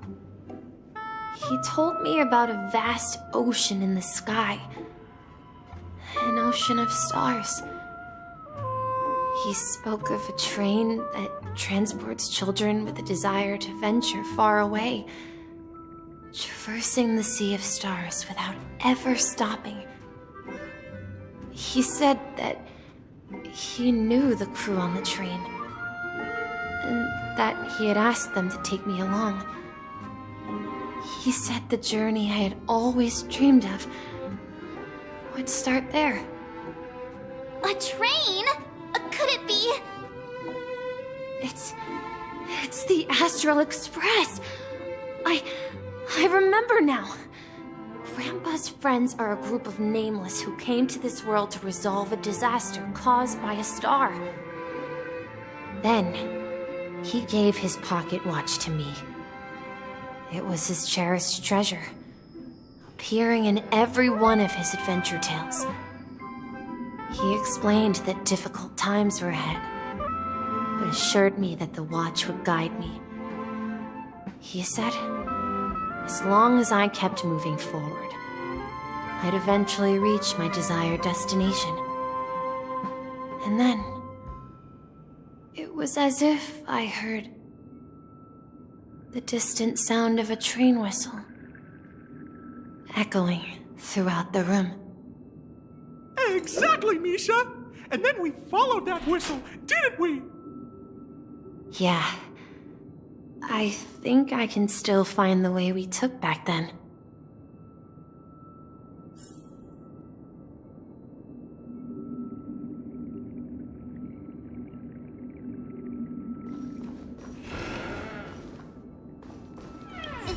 [SPEAKER 8] He told me about a vast ocean in the sky. An ocean of stars. He spoke of a train that transports children with a desire to venture far away, traversing the sea of stars without ever stopping. He said that he knew the crew on the train, and that he had asked them to take me along. He said the journey I had always dreamed of would start there.
[SPEAKER 12] A train? Could it be?
[SPEAKER 8] It's the Astral Express. I remember now. Grandpa's friends are a group of nameless who came to this world to resolve a disaster caused by a star. Then, he gave his pocket watch to me. It was his cherished treasure, appearing in every one of his adventure tales. He explained that difficult times were ahead, but assured me that the watch would guide me. He said, as long as I kept moving forward, I'd eventually reach my desired destination. And then, it was as if I heard the distant sound of a train whistle, echoing throughout the room.
[SPEAKER 9] Exactly, Misha! And then we followed that whistle, didn't we?
[SPEAKER 8] Yeah. I think I can still find the way we took back then.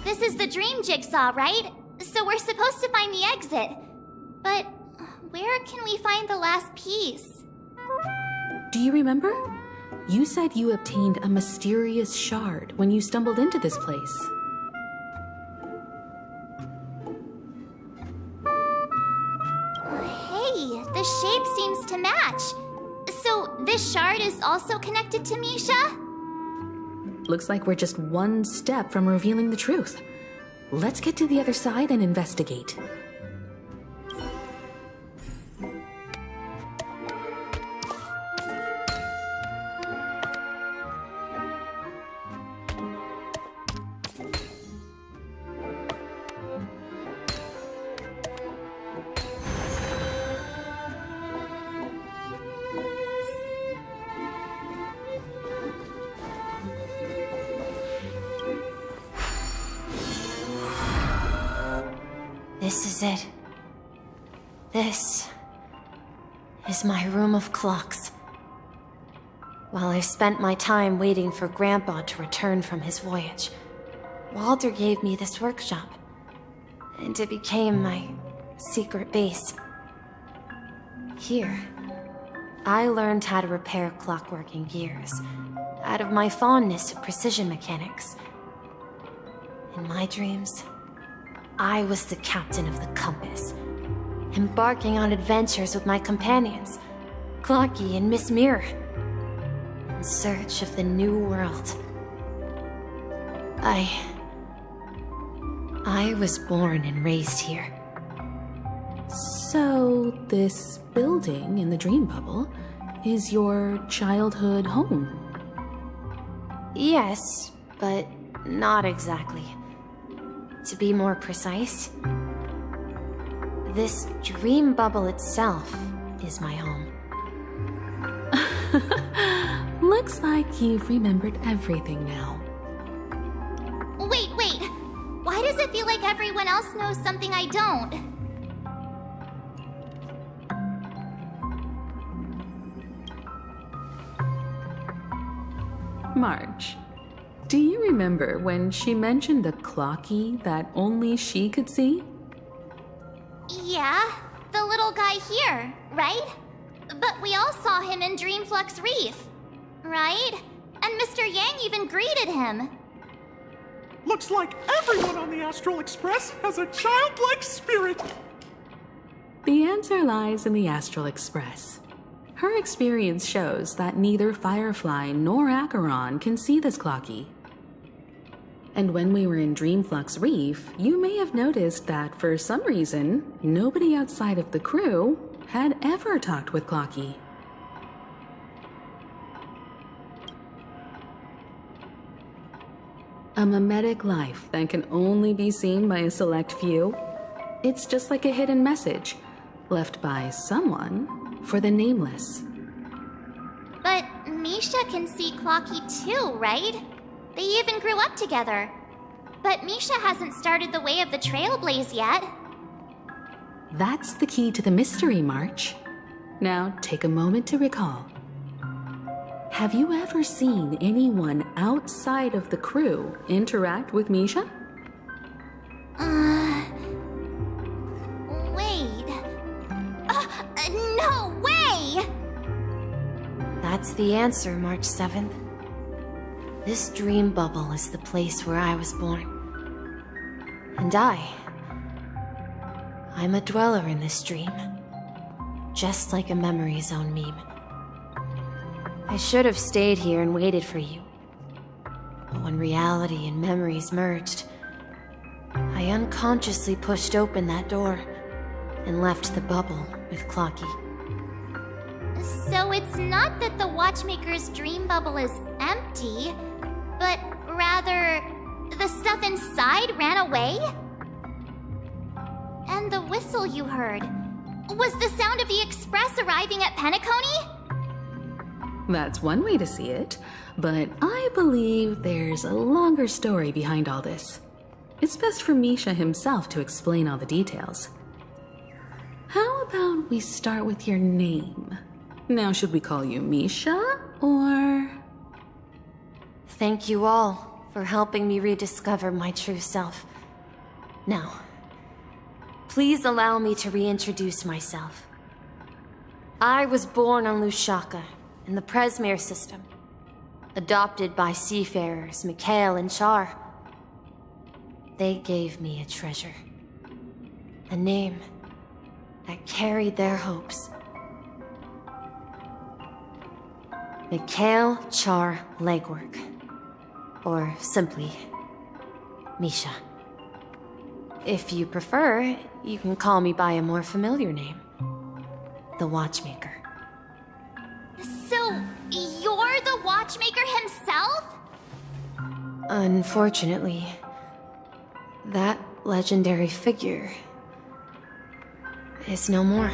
[SPEAKER 12] This is the dream jigsaw, right? So we're supposed to find the exit. But where can we find the last piece?
[SPEAKER 19] Do you remember? You said you obtained a mysterious shard when you stumbled into this place.
[SPEAKER 12] Hey, the shape seems to match. So this shard is also connected to Misha?
[SPEAKER 19] Looks like we're just one step from revealing the truth. Let's get to the other side and investigate.
[SPEAKER 8] This is it. This is my room of clocks. While I spent my time waiting for Grandpa to return from his voyage, Walter gave me this workshop, and it became my secret base. Here, I learned how to repair clockwork and gears out of my fondness of precision mechanics. In my dreams, I was the captain of the compass, embarking on adventures with my companions, Clocky and Miss Mirror, in search of the new world. I was born and raised here.
[SPEAKER 19] So, this building in the dream bubble is your childhood home?
[SPEAKER 8] Yes, but not exactly. To be more precise, this dream bubble itself is my home.
[SPEAKER 19] Looks like you've remembered everything now.
[SPEAKER 12] Wait. Why does it feel like everyone else knows something I don't?
[SPEAKER 19] Marge, do you remember when she mentioned a clocky that only she could see?
[SPEAKER 12] Yeah, the little guy here, right? But we all saw him in Dreamflux Reef, right? And Mr. Yang even greeted him.
[SPEAKER 9] Looks like everyone on the Astral Express has a childlike spirit.
[SPEAKER 19] The answer lies in the Astral Express. Her experience shows that neither Firefly nor Acheron can see this Clocky. And when we were in Dreamflux Reef, you may have noticed that for some reason, nobody outside of the crew had ever talked with Clocky. A mimetic life that can only be seen by a select few. It's just like a hidden message left by someone for the nameless.
[SPEAKER 4] But Misha can see Clocky too, right? They even grew up together. But Misha hasn't started the way of the Trailblaze yet.
[SPEAKER 19] That's the key to the mystery, March. Now take a moment to recall. Have you ever seen anyone outside of the crew interact with Misha?
[SPEAKER 4] Wait. No way!
[SPEAKER 7] That's the answer, March 7th. This dream bubble is the place where I was born. And I'm a dweller in this dream. Just like a memory zone meme. I should have stayed here and waited for you. But when reality and memories merged, I unconsciously pushed open that door and left the bubble with Clocky.
[SPEAKER 4] So it's not that the Watchmaker's dream bubble is empty, but rather the stuff inside ran away? And the whistle you heard was the sound of the Express arriving at Penacony?
[SPEAKER 19] That's one way to see it, but I believe there's a longer story behind all this. It's best for Misha himself to explain all the details. How about we start with your name? Now, should we call you Misha, or...?
[SPEAKER 7] Thank you all for helping me rediscover my true self. Now, please allow me to reintroduce myself. I was born on Lushaka, in the Presmere system, adopted by seafarers Mikhail and Char. They gave me a treasure, a name that carried their hopes. Mikhail Char Legwork, or simply Misha. If you prefer, you can call me by a more familiar name, the Watchmaker.
[SPEAKER 4] So, you're the Watchmaker himself?
[SPEAKER 7] Unfortunately, that legendary figure is no more.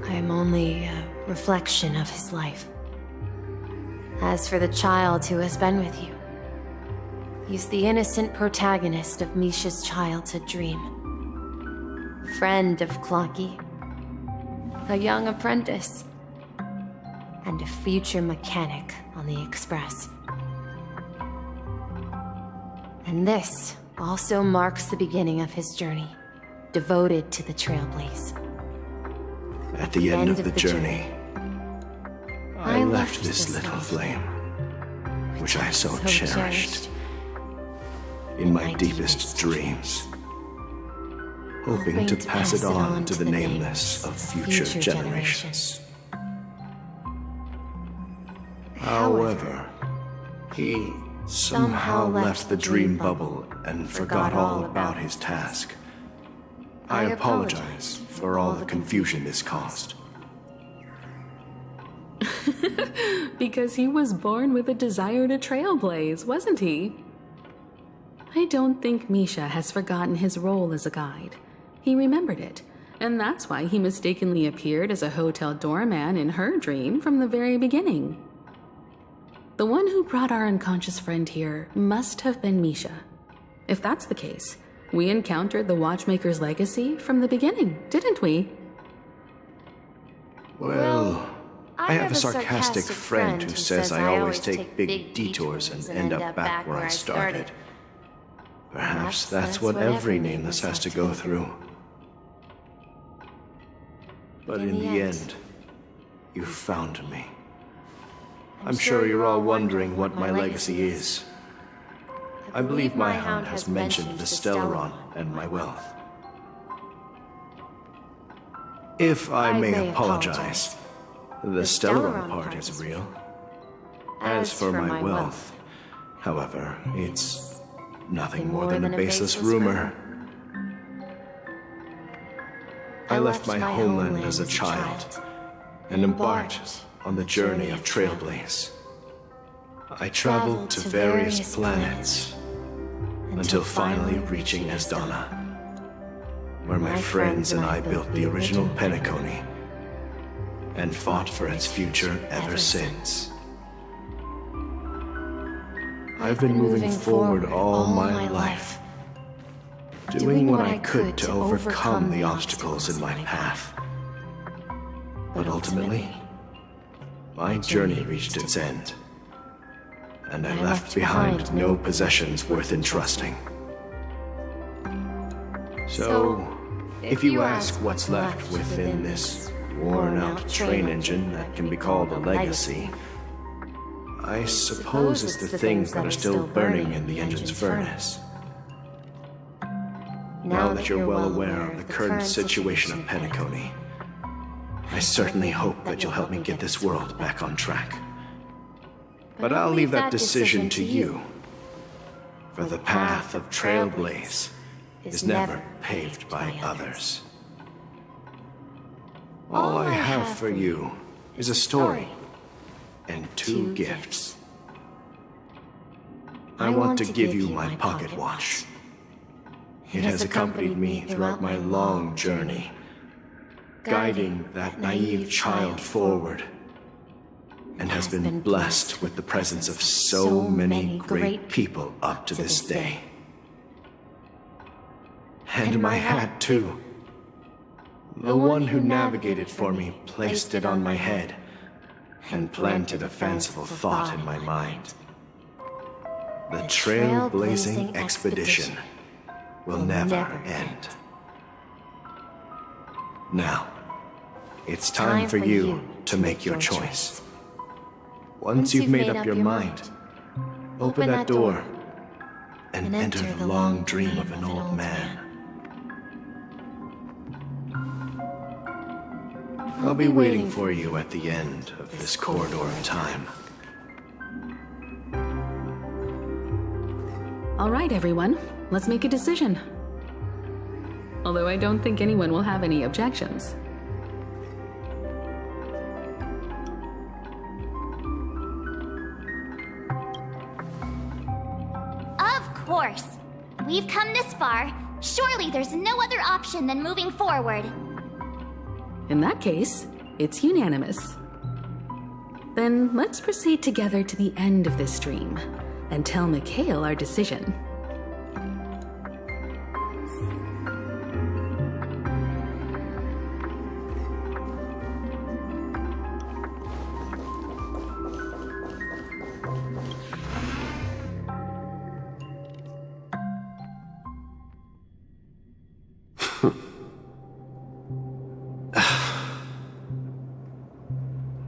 [SPEAKER 7] I am only a reflection of his life. As for the child who has been with you, he's the innocent protagonist of Misha's childhood dream. Friend of Clocky, a young apprentice, and a future mechanic on the Express. And this also marks the beginning of his journey, devoted to the Trailblaze.
[SPEAKER 11] At the end of the journey, I left this little flame, which I so cherished, in my deepest dreams, hoping to pass it on to the nameless of future generations. However, he somehow left the dream bubble and forgot all about his task. I apologize for all the confusion this caused.
[SPEAKER 19] Because he was born with a desire to trailblaze, wasn't he? I don't think Misha has forgotten his role as a guide. He remembered it, and that's why he mistakenly appeared as a hotel doorman in her dream from the very beginning. The one who brought our unconscious friend here must have been Misha. If that's the case, we encountered the Watchmaker's legacy from the beginning, didn't we?
[SPEAKER 11] Well, I have a sarcastic friend who says I always take big detours and end up back where I started. Perhaps that's what every nameless has to go through. But in the end, you found me. I'm sure you're all wondering what my legacy is. I believe my hound has mentioned the Stellaron and my wealth. If I may apologize,
[SPEAKER 3] The Stellaron part is real. As for my wealth, however, it's nothing more than a baseless rumor. I left my homeland as a child and embarked on the journey of Trailblaze. I traveled to various planets until finally reaching Esdana, where my friends and I built the original Penacony and fought for its future ever since. I've been moving forward all my life, doing what I could to overcome the obstacles in my path. But ultimately, my journey reached its end, and I left behind no possessions worth entrusting. So, if you ask what's left within this worn-out train engine that can be called a legacy, I suppose it's the things that are still burning in the engine's furnace. Now that you're well aware of the current situation of Penacony, I certainly hope that you'll help me get this world back on track. But I'll leave that decision to you, for the path of Trailblaze is never paved by others. All I have for you is a story and 2 gifts. I want to give you my pocket watch. It has accompanied me throughout my long journey, guiding that naive child forward, and has been blessed with the presence of so many great people up to this day. And my hat, too. The one who navigated for me placed it on my head and planted a fanciful thought in my mind. The trailblazing expedition will never end. Now, it's time for you to make your choice. Once you've made up your mind, open that door and enter the long dream of an old man. I'll be waiting for you at the end of this corridor of time.
[SPEAKER 19] All right, everyone. Let's make a decision. Although I don't think anyone will have any objections.
[SPEAKER 4] Of course. We've come this far. Surely there's no other option than moving forward.
[SPEAKER 19] In that case, it's unanimous. Then let's proceed together to the end of this stream and tell Mikhail our decision.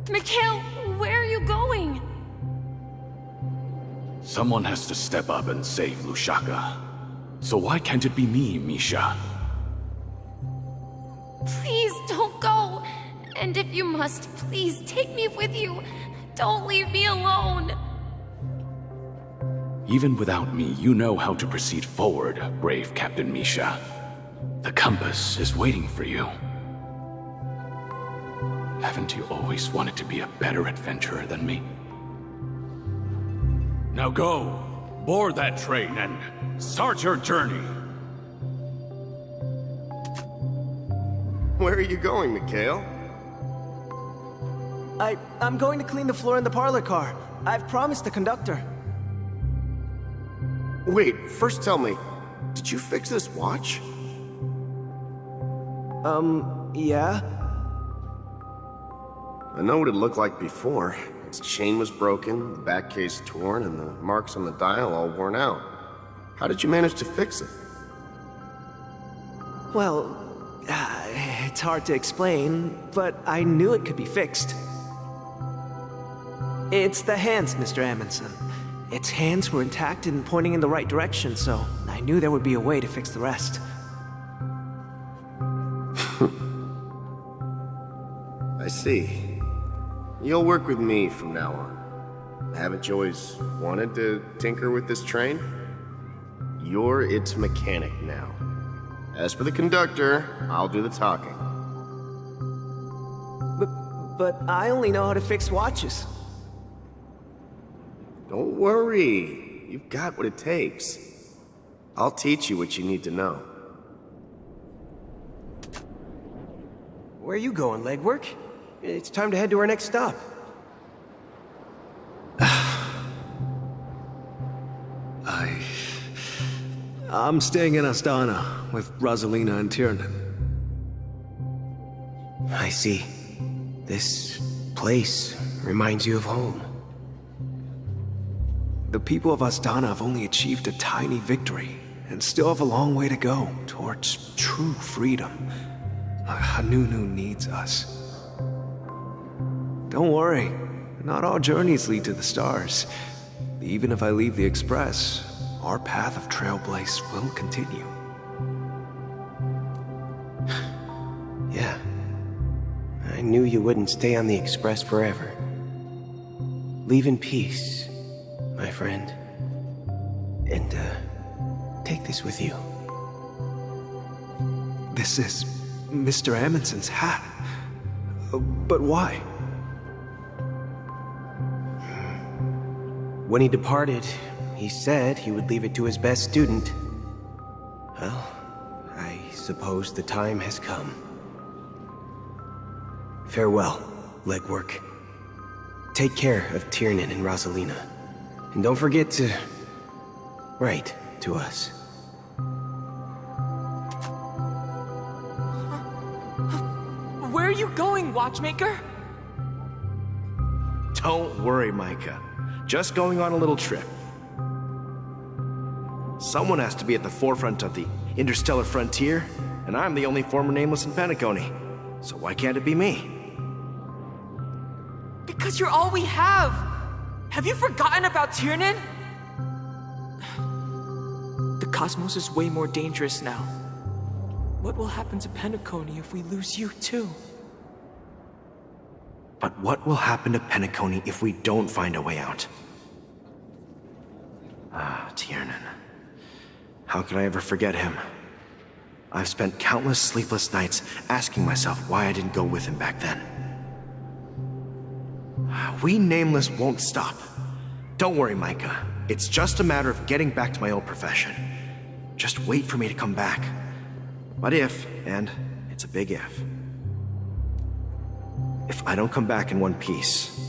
[SPEAKER 8] Mikhail, where are you going?
[SPEAKER 13] Someone has to step up and save Lushaka. So why can't it be me, Misha?
[SPEAKER 8] Please don't go. And if you must, please take me with you. Don't leave me alone.
[SPEAKER 13] Even without me, you know how to proceed forward, brave Captain Misha. The compass is waiting for you. Haven't you always wanted to be a better adventurer than me? Now go, board that train and start your journey.
[SPEAKER 6] Where are you going, Mikhail?
[SPEAKER 22] I'm going to clean the floor in the parlor car. I've promised the conductor.
[SPEAKER 6] Wait, first tell me, did you fix this watch?
[SPEAKER 22] Yeah?
[SPEAKER 6] I know what it looked like before. Its chain was broken, the back case torn, and the marks on the dial all worn out. How did you manage to fix it?
[SPEAKER 22] Well, it's hard to explain, but I knew it could be fixed. It's the hands, Mr. Amundsen. Its hands were intact and pointing in the right direction, so I knew there would be a way to fix the rest.
[SPEAKER 6] I see.
[SPEAKER 20] You'll work with me from now on. Haven't you always wanted to tinker with this train? You're its mechanic now. As for the conductor, I'll do the talking.
[SPEAKER 22] But I only know how to fix watches.
[SPEAKER 20] Don't worry. You've got what it takes. I'll teach you what you need to know.
[SPEAKER 22] Where are you going, legwork? It's time to head to our next stop.
[SPEAKER 6] I'm staying in Astana with Rosalina and Tiernan.
[SPEAKER 22] I see. This place reminds you of home.
[SPEAKER 6] The people of Astana have only achieved a tiny victory and still have a long way to go towards true freedom. Hanunu needs us. Don't worry, not all journeys lead to the stars. Even if I leave the Express, our path of trailblaze will continue.
[SPEAKER 22] Yeah. I knew you wouldn't stay on the Express forever. Leave in peace, my friend. And, take this with you.
[SPEAKER 6] This is Mr. Amundsen's hat. But why?
[SPEAKER 22] When he departed, he said he would leave it to his best student. Well, I suppose the time has come. Farewell, legwork. Take care of Tiernan and Rosalina. And don't forget to write to us. Where are you going, watchmaker?
[SPEAKER 20] Don't worry, Micah. Just going on a little trip. Someone has to be at the forefront of the interstellar frontier, and I'm the only former nameless in Penacony. So why can't it be me?
[SPEAKER 22] Because you're all we have! Have you forgotten about Tiernan? The cosmos is way more dangerous now. What will happen to Penacony if we lose you too?
[SPEAKER 6] But what will happen to Penacony if we don't find a way out?
[SPEAKER 22] Tiernan. How could I ever forget him? I've spent countless sleepless nights asking myself why I didn't go with him back then. We Nameless won't stop. Don't worry, Micah. It's just a matter of getting back to my old profession. Just wait for me to come back. But if, and it's a big if I don't come back in one piece,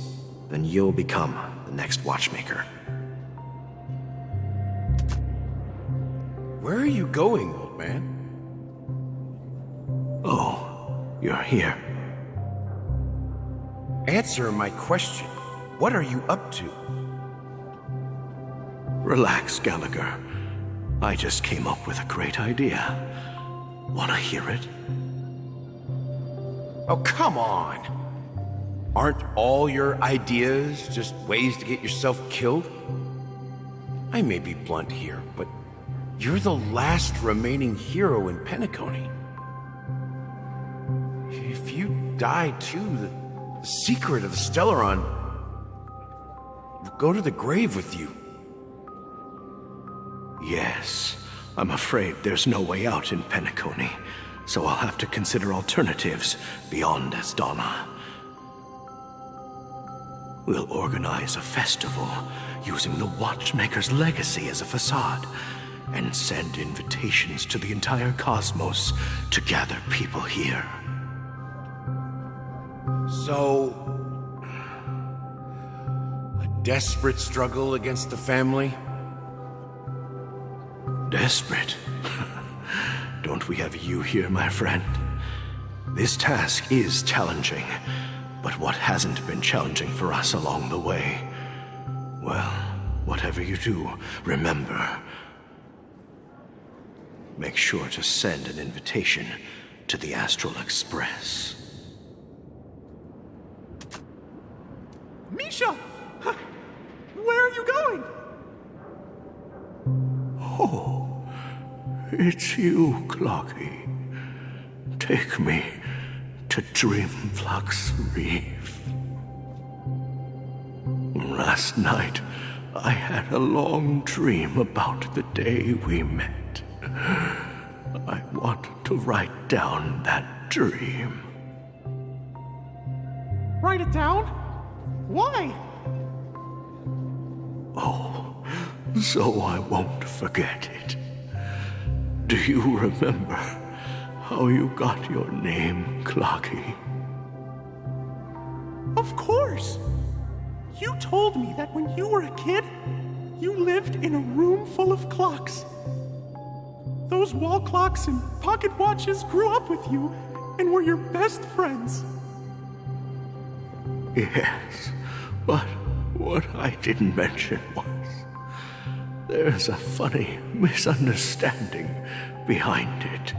[SPEAKER 22] then you'll become the next watchmaker.
[SPEAKER 17] Where are you going, old man?
[SPEAKER 6] Oh, you're here.
[SPEAKER 17] Answer my question. What are you up to?
[SPEAKER 6] Relax, Gallagher. I just came up with a great idea. Wanna hear it?
[SPEAKER 17] Oh, come on! Aren't all your ideas just ways to get yourself killed? I may be blunt here, but you're the last remaining hero in Penacony. If you die too, the secret of the Stellaron will go to the grave with you.
[SPEAKER 6] Yes, I'm afraid there's no way out in Penacony, so I'll have to consider alternatives beyond Astana. We'll organize a festival using the Watchmaker's legacy as a facade and send invitations to the entire cosmos to gather people here.
[SPEAKER 17] So, a desperate struggle against the family?
[SPEAKER 6] Desperate? Don't we have you here, my friend? This task is challenging, but what hasn't been challenging for us along the way? Well, whatever you do, remember, make sure to send an invitation to the Astral Express.
[SPEAKER 9] Misha! Where are you going?
[SPEAKER 6] Oh, it's you, Clocky. Take me to Dreamflux Reef.
[SPEAKER 11] Last night, I had a long dream about the day we met. I want to write down that dream.
[SPEAKER 9] Write it down? Why?
[SPEAKER 11] Oh, so I won't forget it. Do you remember how you got your name, Clocky?
[SPEAKER 9] Of course! You told me that when you were a kid, you lived in a room full of clocks. Those wall clocks and pocket watches grew up with you and were your best friends.
[SPEAKER 11] Yes, but what I didn't mention was there's a funny misunderstanding behind it.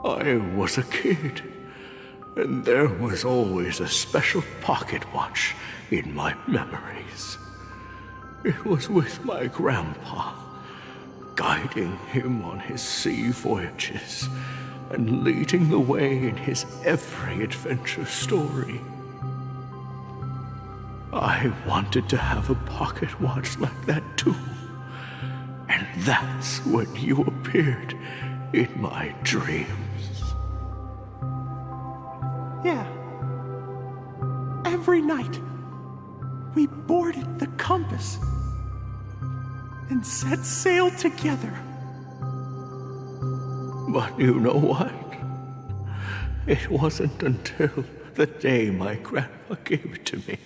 [SPEAKER 11] I was a kid, and there was always a special pocket watch in my memories. It was with my grandpa, guiding him on his sea voyages and leading the way in his every adventure story. I wanted to have a pocket watch like that too. And that's when you appeared in my dreams.
[SPEAKER 9] Yeah. Every night, we boarded the compass and set sail together.
[SPEAKER 11] But you know what? It wasn't until the day my grandpa gave it to me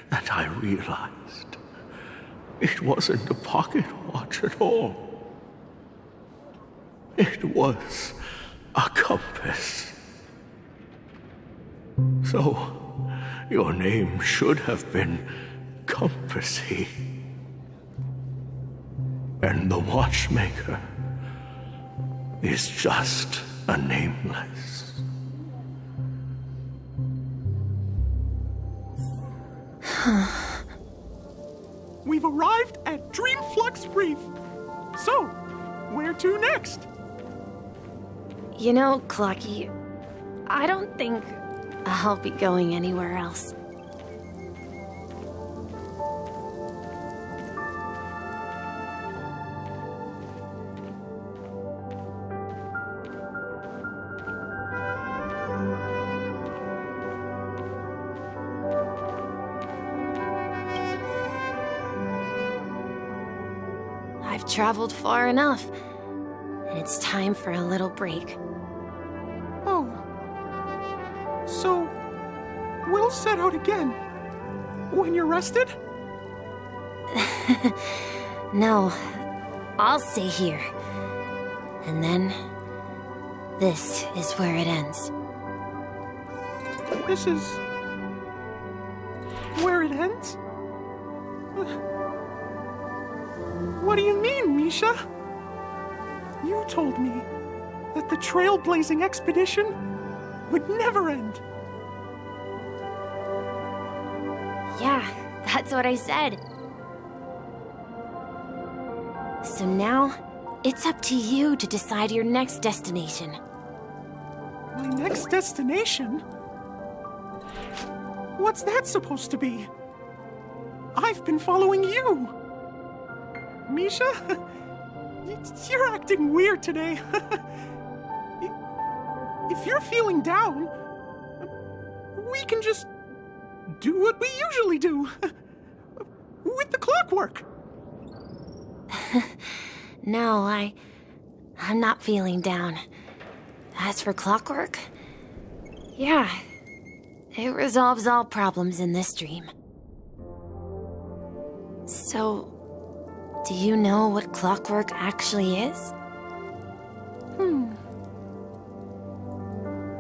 [SPEAKER 11] that I realized it wasn't a pocket watch at all. It was a compass. So, your name should have been Compassy. And the watchmaker is just a nameless.
[SPEAKER 9] We've arrived at Dreamflux Reef. So, where to next?
[SPEAKER 21] You know, Clocky, I don't think I'll be going anywhere else. I've traveled far enough, and it's time for a little break.
[SPEAKER 9] Oh. So, we'll set out again when you're rested?
[SPEAKER 21] No, I'll stay here. And then, this is where it ends.
[SPEAKER 9] This is where it ends? What do you mean, Misha? You told me that the trailblazing expedition would never end.
[SPEAKER 21] Yeah, that's what I said. So now, it's up to you to decide your next destination.
[SPEAKER 9] My next destination? What's that supposed to be? I've been following you. Misha? You're acting weird today. If you're feeling down, we can just do what we usually do. With the clockwork.
[SPEAKER 21] No, I'm not feeling down. As for clockwork, yeah, it resolves all problems in this dream. So, do you know what clockwork actually is?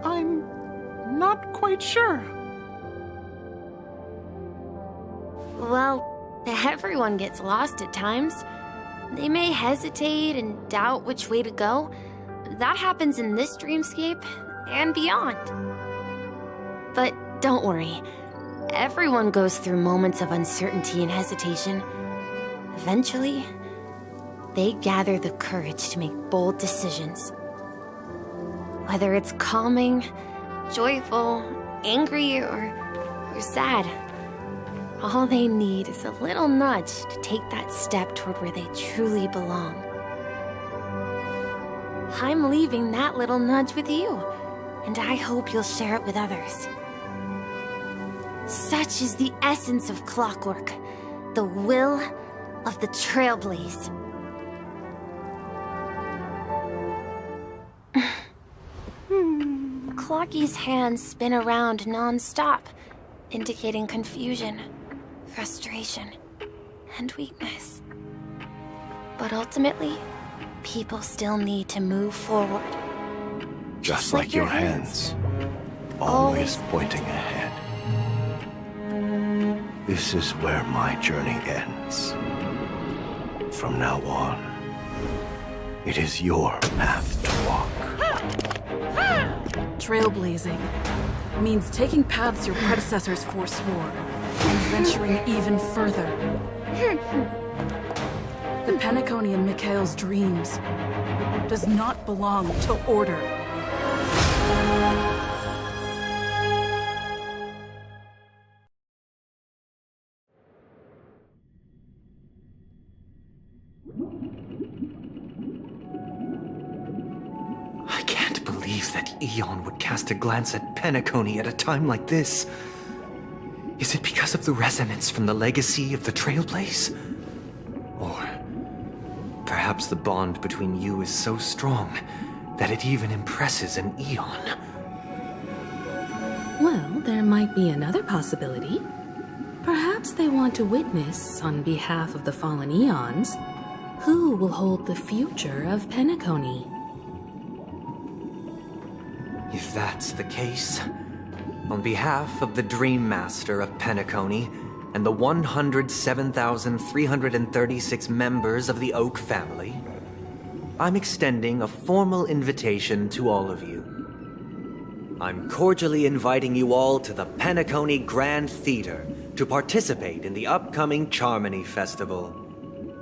[SPEAKER 9] I'm not quite sure.
[SPEAKER 21] Well, everyone gets lost at times. They may hesitate and doubt which way to go. That happens in this dreamscape and beyond. But don't worry. Everyone goes through moments of uncertainty and hesitation. Eventually, they gather the courage to make bold decisions. Whether it's calming, joyful, angry, or sad,
[SPEAKER 7] All they need is a little nudge to take that step toward where they truly belong. I'm leaving that little nudge with you, and I hope you'll share it with others. Such is the essence of clockwork, the will of the Trailblaze. Clocky's hands spin around non-stop, indicating confusion, frustration, and weakness. But ultimately, people still need to move forward.
[SPEAKER 17] Just like your hands, always pointing ahead. This is where my journey ends. From now on, it is your path to walk.
[SPEAKER 19] Trailblazing means taking paths your predecessors forswore and venturing even further. The Penacony in Mikhail's dreams does not belong to order.
[SPEAKER 18] I can't believe that Eon would cast a glance at Penacony at a time like this. Is it because of the resonance from the legacy of the Trailblaze? Or perhaps the bond between you is so strong that it even impresses an Eon?
[SPEAKER 19] Well, there might be another possibility. Perhaps they want to witness, on behalf of the fallen Eons, who will hold the future of Penacony.
[SPEAKER 18] If that's the case, on behalf of the Dream Master of Penacony and the 107,336 members of the Oak family, I'm extending a formal invitation to all of you. I'm cordially inviting you all to the Penacony Grand Theater to participate in the upcoming Charmony Festival.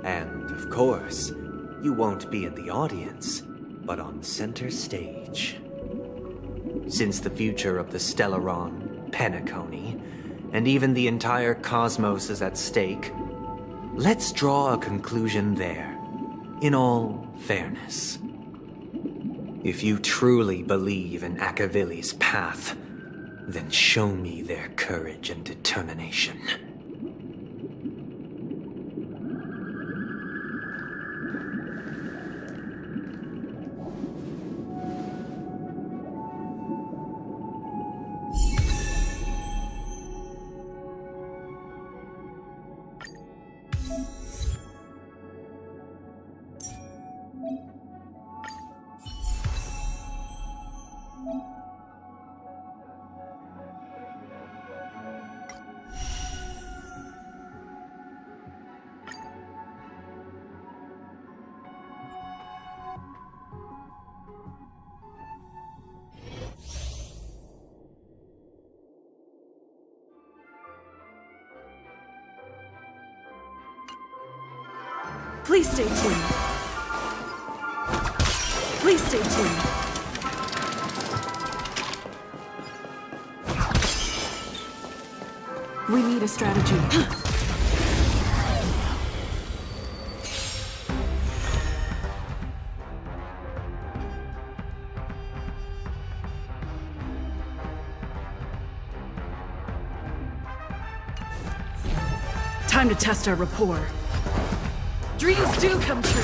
[SPEAKER 18] And, of course, you won't be in the audience, but on center stage. Since the future of the Stellaron, Penacony, and even the entire cosmos is at stake, let's draw a conclusion there, in all fairness. If you truly believe in Akavili's path, then show me their courage and determination.
[SPEAKER 19] Please stay tuned. Please stay tuned. We need a strategy. Time to test our rapport. Dreams do come true.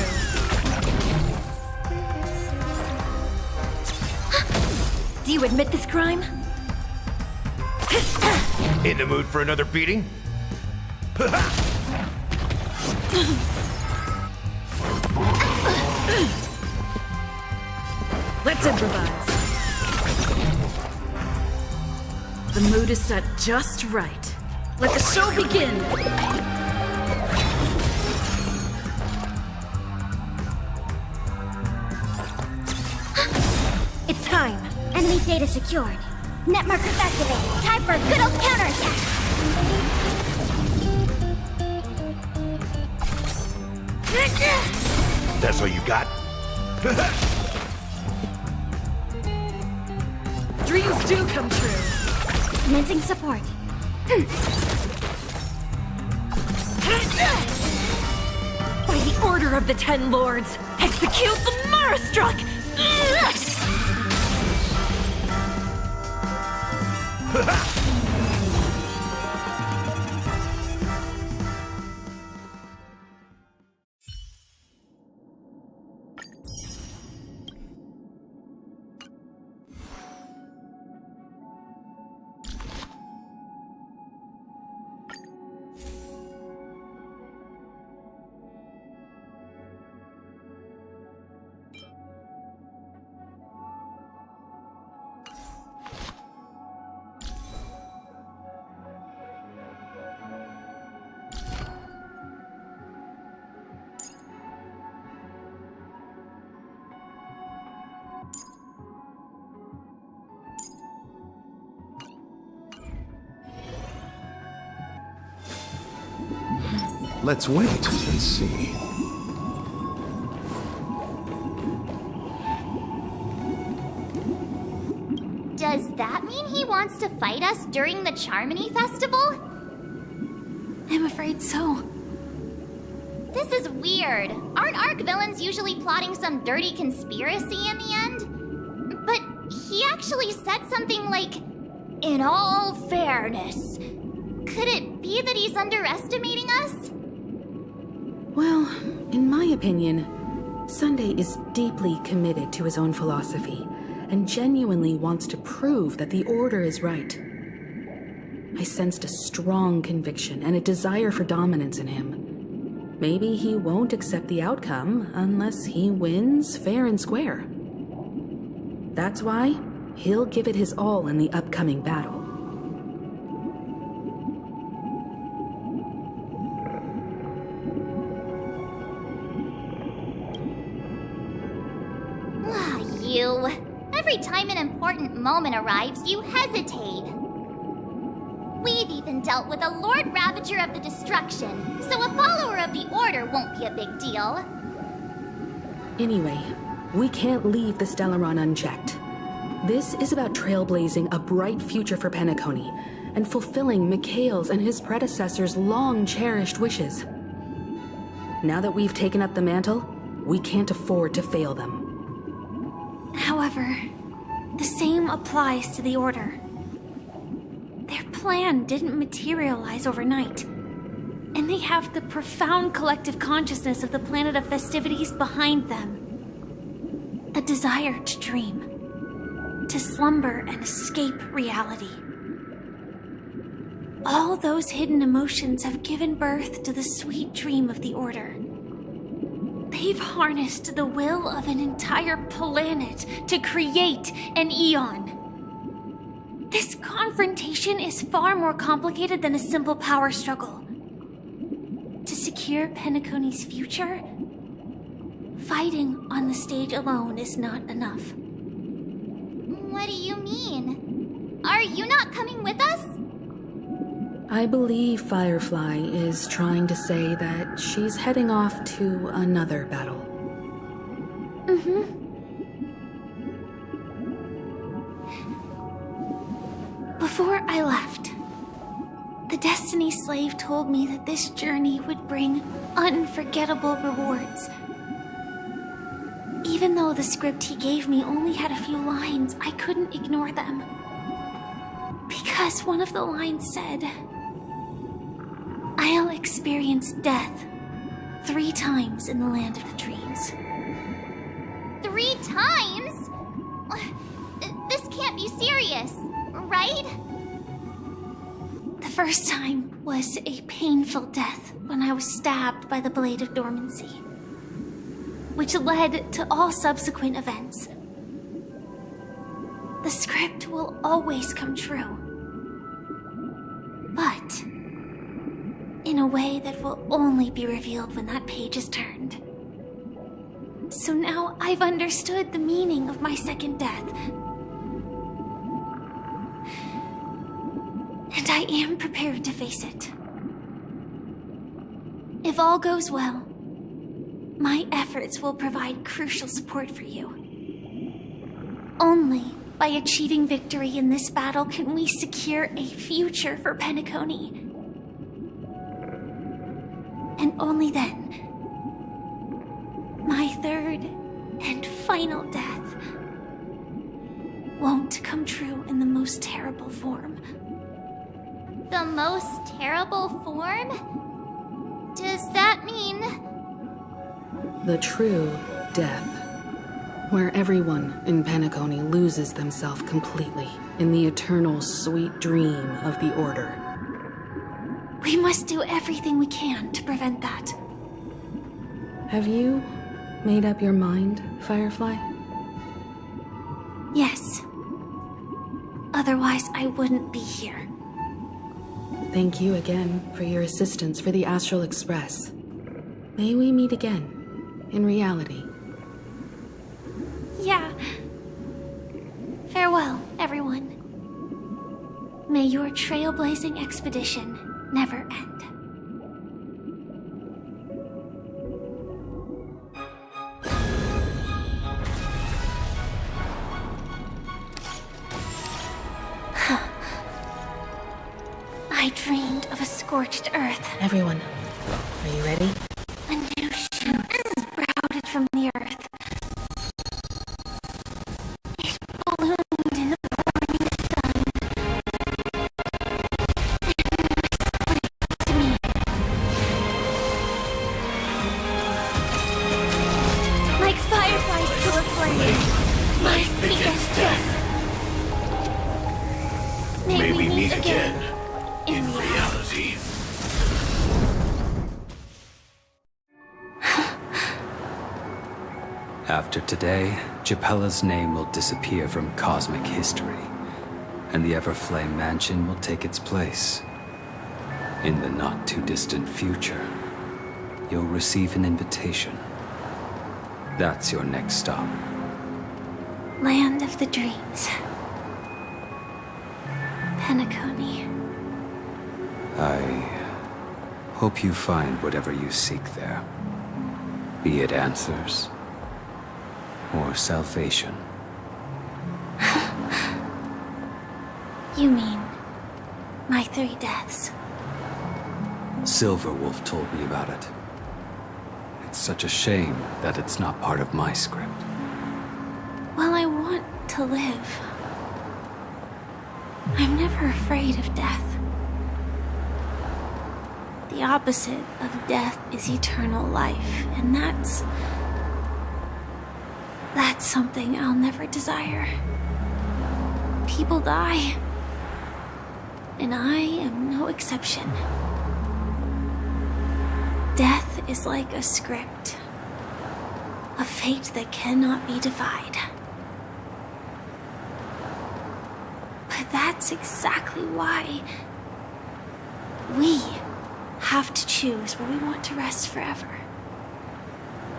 [SPEAKER 7] Do you admit this crime?
[SPEAKER 17] In the mood for another beating?
[SPEAKER 19] Let's improvise. The mood is set just right. Let the show begin!
[SPEAKER 4] It's time. Enemy data secured. Net markers activated. Time for a good old counterattack.
[SPEAKER 17] That's all you got?
[SPEAKER 19] Dreams do come true.
[SPEAKER 4] Commencing support.
[SPEAKER 10] By the order of the Ten Lords, execute the Marastruck!
[SPEAKER 20] Let's wait and see.
[SPEAKER 4] Does that mean he wants to fight us during the Charmony Festival?
[SPEAKER 21] I'm afraid so.
[SPEAKER 4] This is weird. Aren't Arc villains usually plotting some dirty conspiracy in the end? But he actually said something like, "In all fairness." Could it be that he's underestimating us?
[SPEAKER 19] Well, in my opinion, Sunday is deeply committed to his own philosophy and genuinely wants to prove that the Order is right. I sensed a strong conviction and a desire for dominance in him. Maybe he won't accept the outcome unless he wins fair and square. That's why he'll give it his all in the upcoming battle.
[SPEAKER 4] You. Every time an important moment arrives, you hesitate. We've even dealt with a Lord Ravager of the Destruction, so a follower of the Order won't be a big deal.
[SPEAKER 19] Anyway, we can't leave the Stellaron unchecked. This is about trailblazing a bright future for Penacony and fulfilling Mikhail's and his predecessors' long-cherished wishes. Now that we've taken up the mantle, we can't afford to fail them.
[SPEAKER 21] However, the same applies to the Order. Their plan didn't materialize overnight, and they have the profound collective consciousness of the planet of festivities behind them. A desire to dream, to slumber and escape reality. All those hidden emotions have given birth to the sweet dream of the Order. They've harnessed the will of an entire planet to create an Eon. This confrontation is far more complicated than a simple power struggle. To secure Penacony's future, fighting on the stage alone is not enough.
[SPEAKER 4] What do you mean? Are you not coming with us?
[SPEAKER 19] I believe Firefly is trying to say that she's heading off to another battle.
[SPEAKER 21] Before I left, the Destiny Slave told me that this journey would bring unforgettable rewards. Even though the script he gave me only had a few lines, I couldn't ignore them. Because one of the lines said, "I'll experience death 3 times in the land of the dreams."
[SPEAKER 4] 3 times? This can't be serious, right?
[SPEAKER 21] The first time was a painful death when I was stabbed by the Blade of Dormancy, which led to all subsequent events. The script will always come true, but in a way that will only be revealed when that page is turned. So now I've understood the meaning of my second death. And I am prepared to face it. If all goes well, my efforts will provide crucial support for you. Only by achieving victory in this battle can we secure a future for Penacony. and only then, my third and final death won't come true in the most terrible form.
[SPEAKER 4] The most terrible form? Does that mean...
[SPEAKER 19] The true death, where everyone in Penacony loses themselves completely in the eternal sweet dream of the Order.
[SPEAKER 21] We must do everything we can to prevent that.
[SPEAKER 19] Have you made up your mind, Firefly?
[SPEAKER 21] Yes. Otherwise, I wouldn't be here.
[SPEAKER 19] Thank you again for your assistance for the Astral Express. May we meet again, in reality.
[SPEAKER 21] Yeah. Farewell, everyone. May your trailblazing expedition never end. I dreamed of a scorched earth.
[SPEAKER 19] Everyone, are you ready?
[SPEAKER 21] A new shoot sprouted from the earth. It bloomed in the morning sun. And whispered to me. Like fireflies to a flame, my biggest death. May we meet again. In reality.
[SPEAKER 11] After today, Japella's name will disappear from cosmic history, and the Everflame Mansion will take its place. In the not-too-distant future, you'll receive an invitation. That's your next stop.
[SPEAKER 21] Land of the Dreams. Penacony.
[SPEAKER 11] I hope you find whatever you seek there. Be it answers or salvation.
[SPEAKER 21] You mean my 3 deaths?
[SPEAKER 11] Silverwolf told me about it. It's such a shame that it's not part of my script.
[SPEAKER 21] Well, I want to live. I'm never afraid of death. The opposite of death is eternal life, and that's something I'll never desire. People die, and I am no exception. Death is like a script, a fate that cannot be defied. But that's exactly why we have to choose where we want to rest forever.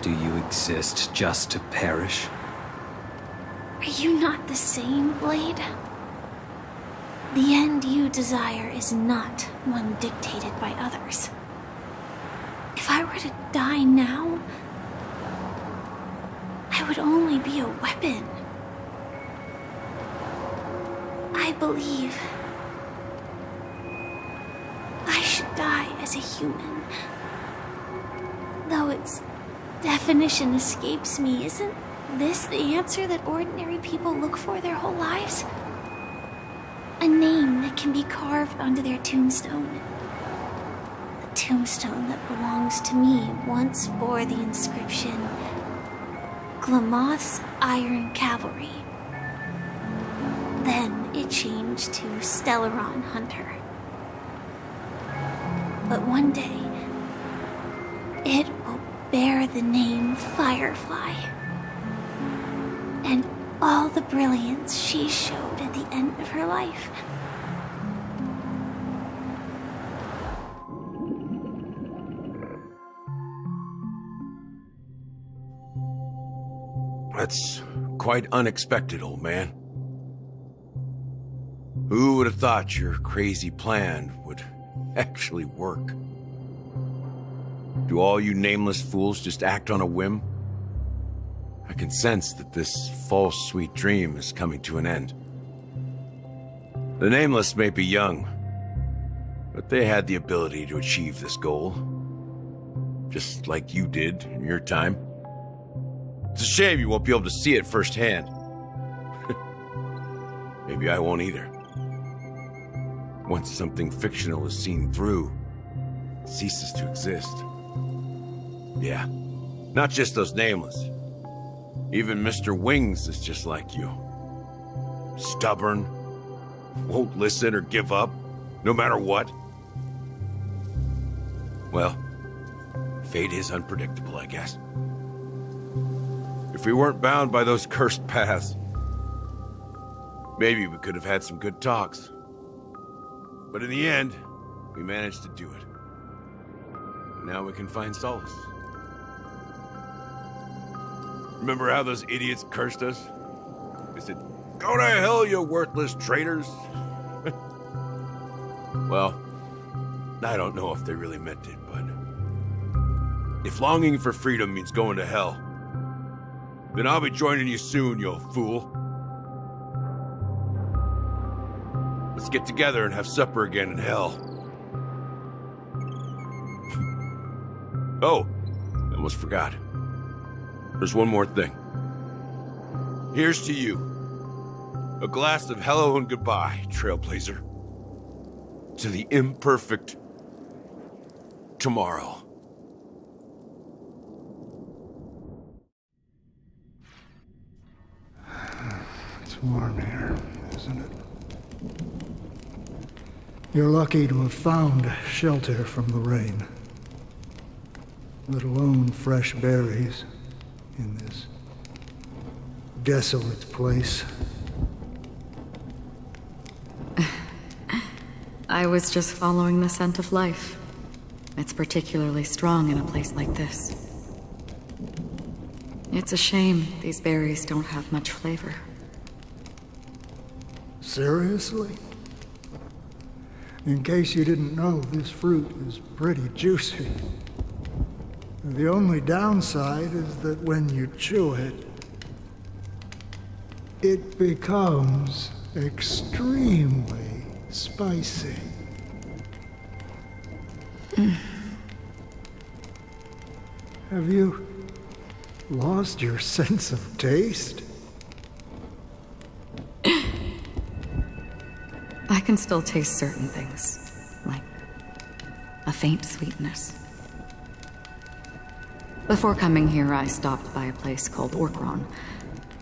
[SPEAKER 11] Do you exist just to perish?
[SPEAKER 21] Are you not the same, Blade? The end you desire is not one dictated by others. If I were to die now, I would only be a weapon. I believe I should die as a human. Though its definition escapes me, isn't this the answer that ordinary people look for their whole lives? A name that can be carved onto their tombstone. The tombstone that belongs to me once bore the inscription, Glamoth's Iron Cavalry. Then it changed to Stellaron Hunter. But one day, it will bear the name Firefly. And all the brilliance she showed at the end of her life.
[SPEAKER 17] That's quite unexpected, old man. Who would have thought your crazy plan would actually work? Do all you nameless fools just act on a whim? I can sense that this false sweet dream is coming to an end. The Nameless may be young, but they had the ability to achieve this goal. just like you did in your time. It's a shame you won't be able to see it firsthand. Maybe I won't either. Once something fictional is seen through, it ceases to exist. Yeah, not just those nameless. Even Mr. Wings is just like you. Stubborn, won't listen or give up, no matter what. Well, fate is unpredictable, I guess. If we weren't bound by those cursed paths, maybe we could have had some good talks. But in the end, we managed to do it. Now we can find solace. Remember how those idiots cursed us? They said, "Go to hell, you worthless traitors." Well, I don't know if they really meant it, but if longing for freedom means going to hell, then I'll be joining you soon, you fool. Let's get together and have supper again in hell. Oh, I almost forgot. There's one more thing. Here's to you. A glass of hello and goodbye, Trailblazer. To the imperfect tomorrow.
[SPEAKER 14] It's warm here, isn't it? You're lucky to have found shelter from the rain. Let alone fresh berries in this desolate place.
[SPEAKER 15] I was just following the scent of life. It's particularly strong in a place like this. It's a shame these berries don't have much flavor.
[SPEAKER 14] Seriously? In case you didn't know, this fruit is pretty juicy. The only downside is that when you chew it, it becomes extremely spicy. Have you lost your sense of taste?
[SPEAKER 15] I can still taste certain things, like a faint sweetness. Before coming here, I stopped by a place called Orkron.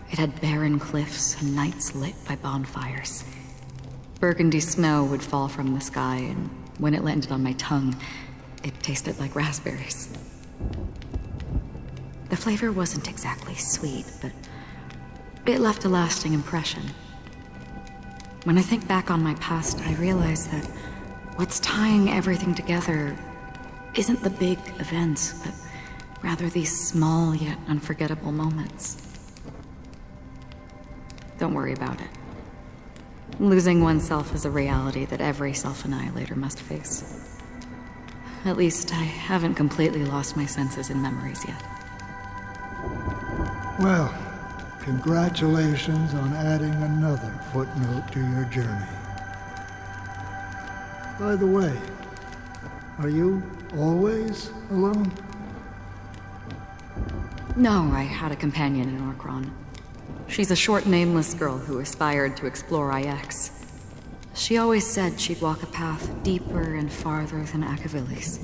[SPEAKER 15] It had barren cliffs and nights lit by bonfires. Burgundy snow would fall from the sky, and when it landed on my tongue, it tasted like raspberries. The flavor wasn't exactly sweet, but it left a lasting impression. When I think back on my past, I realize that what's tying everything together isn't the big events, but rather these small yet unforgettable moments. Don't worry about it. Losing oneself is a reality that every self-annihilator must face. At least I haven't completely lost my senses and memories yet.
[SPEAKER 14] Well, congratulations on adding another footnote to your journey. By the way, are you always alone?
[SPEAKER 15] No, I had a companion in Orkron. She's a short, nameless girl who aspired to explore IX. She always said she'd walk a path deeper and farther than Akavilis.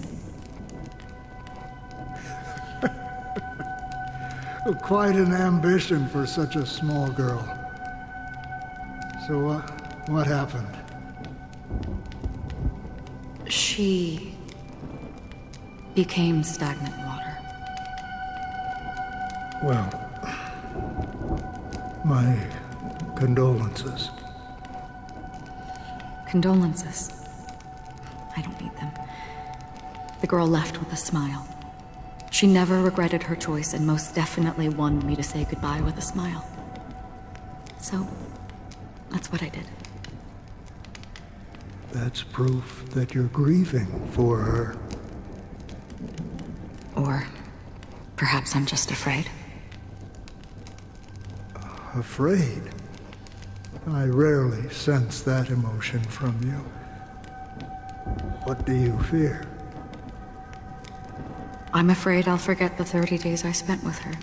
[SPEAKER 14] Quite an ambition for such a small girl. So, what happened?
[SPEAKER 15] She became stagnant water.
[SPEAKER 14] Well, my condolences.
[SPEAKER 15] Condolences. I don't need them. The girl left with a smile. She never regretted her choice and most definitely wanted me to say goodbye with a smile. So, that's what I did.
[SPEAKER 14] That's proof that you're grieving for her.
[SPEAKER 15] Or perhaps I'm just afraid.
[SPEAKER 14] Afraid? I rarely sense that emotion from you. What do you fear?
[SPEAKER 15] I'm afraid I'll forget the 30 days I spent with her,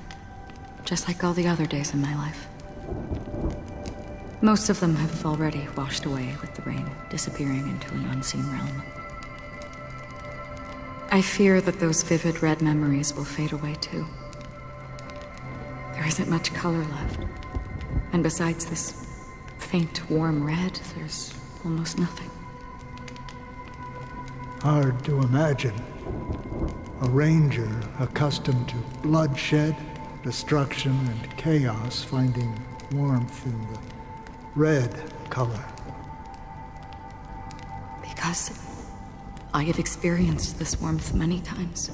[SPEAKER 15] just like all the other days in my life. Most of them have already washed away with the rain, disappearing into an unseen realm. I fear that those vivid red memories will fade away too. There isn't much color left. And besides this faint, warm red, there's almost nothing.
[SPEAKER 14] Hard to imagine. A ranger accustomed to bloodshed, destruction, and chaos finding warmth in the red color.
[SPEAKER 15] Because I have experienced this warmth many times.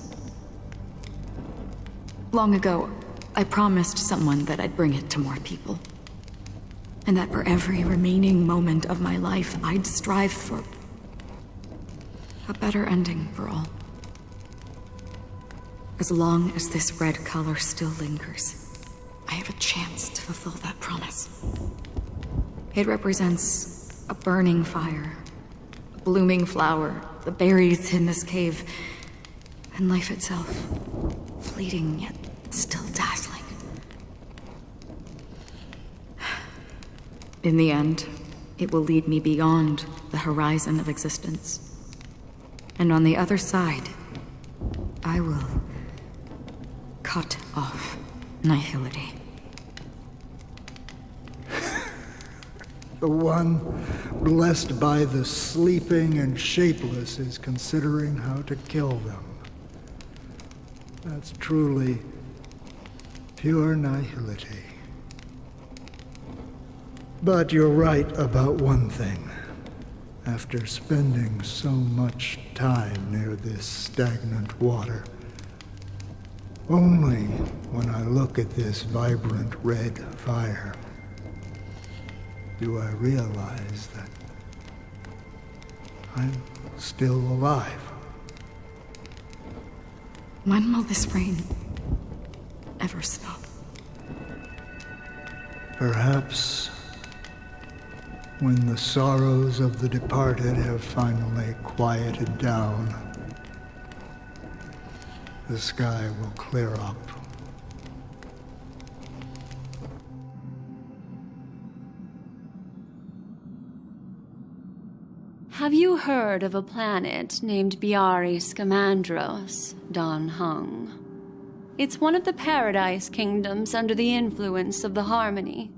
[SPEAKER 15] Long ago, I promised someone that I'd bring it to more people. And that for every remaining moment of my life, I'd strive for a better ending for all. As long as this red color still lingers, I have a chance to fulfill that promise. It represents a burning fire, a blooming flower, the berries in this cave, and life itself, fleeting yet still dazzling. In the end, it will lead me beyond the horizon of existence. And on the other side, I will cut off nihility.
[SPEAKER 14] The one blessed by the sleeping and shapeless is considering how to kill them. That's truly pure nihility. But you're right about one thing. After spending so much time near this stagnant water, only when I look at this vibrant red fire do I realize that I'm still alive.
[SPEAKER 15] When will this rain ever stop?
[SPEAKER 14] Perhaps when the sorrows of the departed have finally quieted down, the sky will clear up.
[SPEAKER 2] Have you heard of a planet named Biaris Scamandros, Don Hung? It's one of the Paradise Kingdoms under the influence of the Harmony.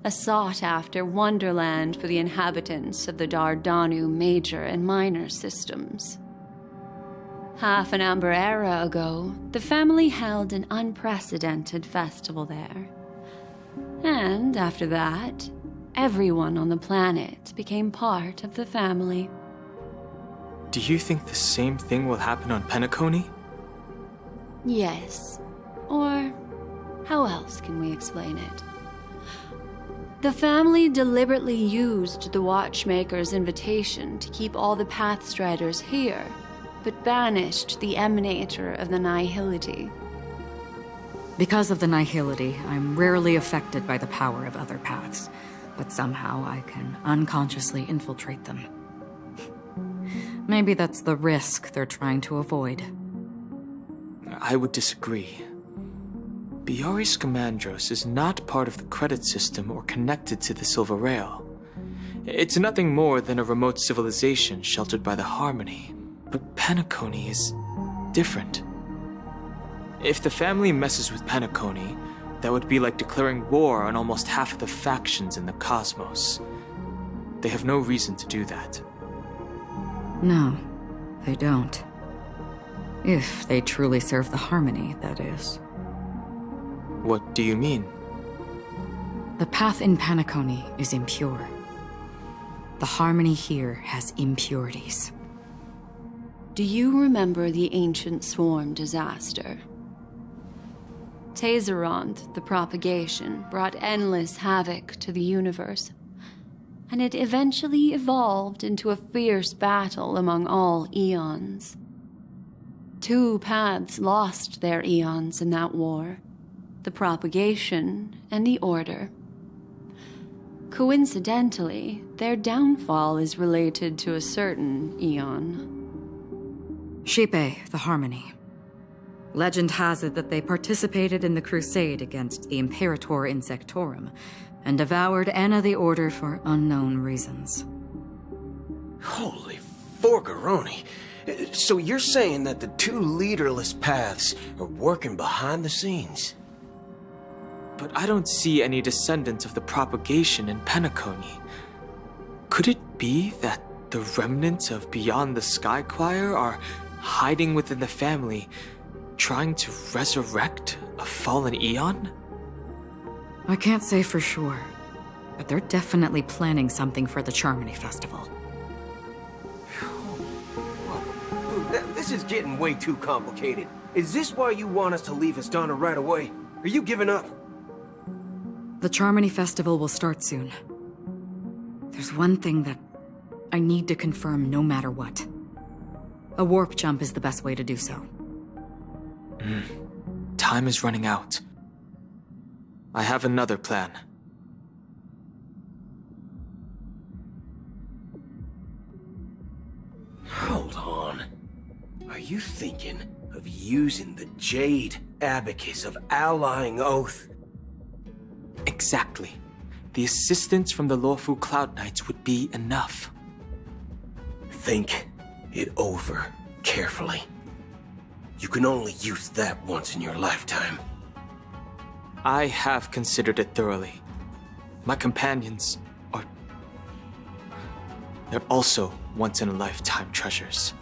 [SPEAKER 2] A sought-after wonderland for the inhabitants of the Dardanu Major and Minor systems. Half an Amber Era ago, the family held an unprecedented festival there. And after that, everyone on the planet became part of the family.
[SPEAKER 5] Do you think the same thing will happen on Penacony?
[SPEAKER 2] Yes. Or how else can we explain it? The family deliberately used the Watchmaker's invitation to keep all the Pathstriders here, but banished the Emanator of the Nihility.
[SPEAKER 15] Because of the Nihility, I'm rarely affected by the power of other paths, but somehow I can unconsciously infiltrate them. Maybe that's the risk they're trying to avoid.
[SPEAKER 5] I would disagree. Biaris Scamandros is not part of the credit system or connected to the Silver Rail. It's nothing more than a remote civilization sheltered by the Harmony. But Penacony is different. If the family messes with Penacony, that would be like declaring war on almost half of the factions in the cosmos. They have no reason to do that.
[SPEAKER 15] No, they don't. If they truly serve the Harmony, that is.
[SPEAKER 5] What do you mean?
[SPEAKER 15] The path in Penacony is impure. The Harmony here has impurities.
[SPEAKER 2] Do you remember the Ancient Swarm disaster? Tazerond, the propagation, brought endless havoc to the universe, and it eventually evolved into a fierce battle among all eons. 2 paths lost their eons in that war, the propagation and the order. Coincidentally, their downfall is related to a certain eon.
[SPEAKER 15] Shipe, the Harmony. Legend has it that they participated in the crusade against the Imperator Insectorum and devoured Anna the Order for unknown reasons.
[SPEAKER 22] Holy forgaroni. So you're saying that the two leaderless paths are working behind the scenes?
[SPEAKER 5] But I don't see any descendants of the propagation in Penacony. Could it be that the remnants of Beyond the Sky Choir are hiding within the family, trying to resurrect a fallen eon?
[SPEAKER 15] I can't say for sure, but they're definitely planning something for the Charmony Festival.
[SPEAKER 22] This is getting way too complicated. Is this why you want us to leave Astana right away? Are you giving up?
[SPEAKER 15] The Charmony Festival will start soon. There's one thing that I need to confirm no matter what. A warp jump is the best way to do so.
[SPEAKER 5] Time is running out. I have another plan.
[SPEAKER 22] Hold on. Are you thinking of using the Jade Abacus of Allying Oath?
[SPEAKER 5] Exactly. The assistance from the Lawful Cloud Knights would be enough.
[SPEAKER 22] Think it over carefully. You can only use that once in your lifetime.
[SPEAKER 5] I have considered it thoroughly. My companions are... they're also once-in-a-lifetime treasures.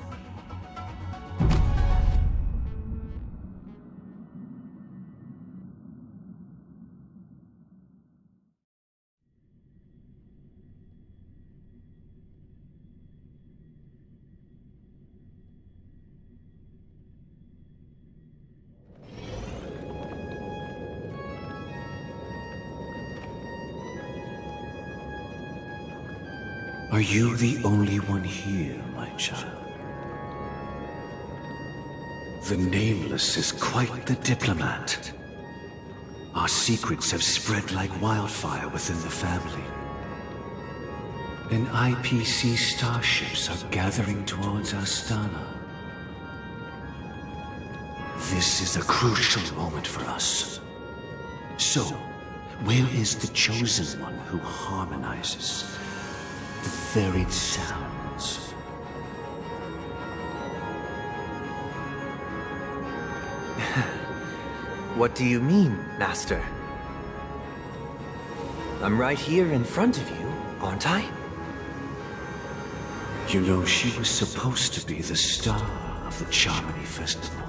[SPEAKER 11] Are you the only one here, my child? The Nameless is quite the diplomat. Our secrets have spread like wildfire within the family. And IPC starships are gathering towards Astana. This is a crucial moment for us. So, where is the Chosen One who harmonizes the varied sounds?
[SPEAKER 18] What do you mean, Master? I'm right here in front of you, aren't I?
[SPEAKER 11] You know, she was supposed to be the star of the Charmony Festival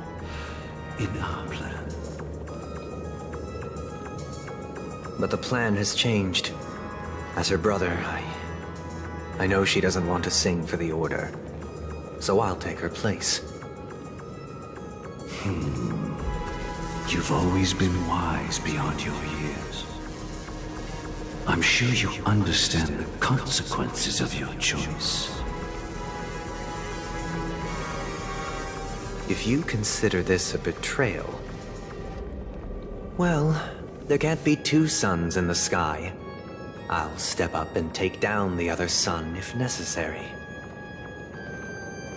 [SPEAKER 11] in our plan.
[SPEAKER 18] But the plan has changed. As her brother, I know she doesn't want to sing for the Order, so I'll take her place.
[SPEAKER 11] You've always been wise beyond your years. I'm sure you understand the consequences of your choice.
[SPEAKER 18] If you consider this a betrayal, well, there can't be two suns in the sky. I'll step up and take down the other sun if necessary.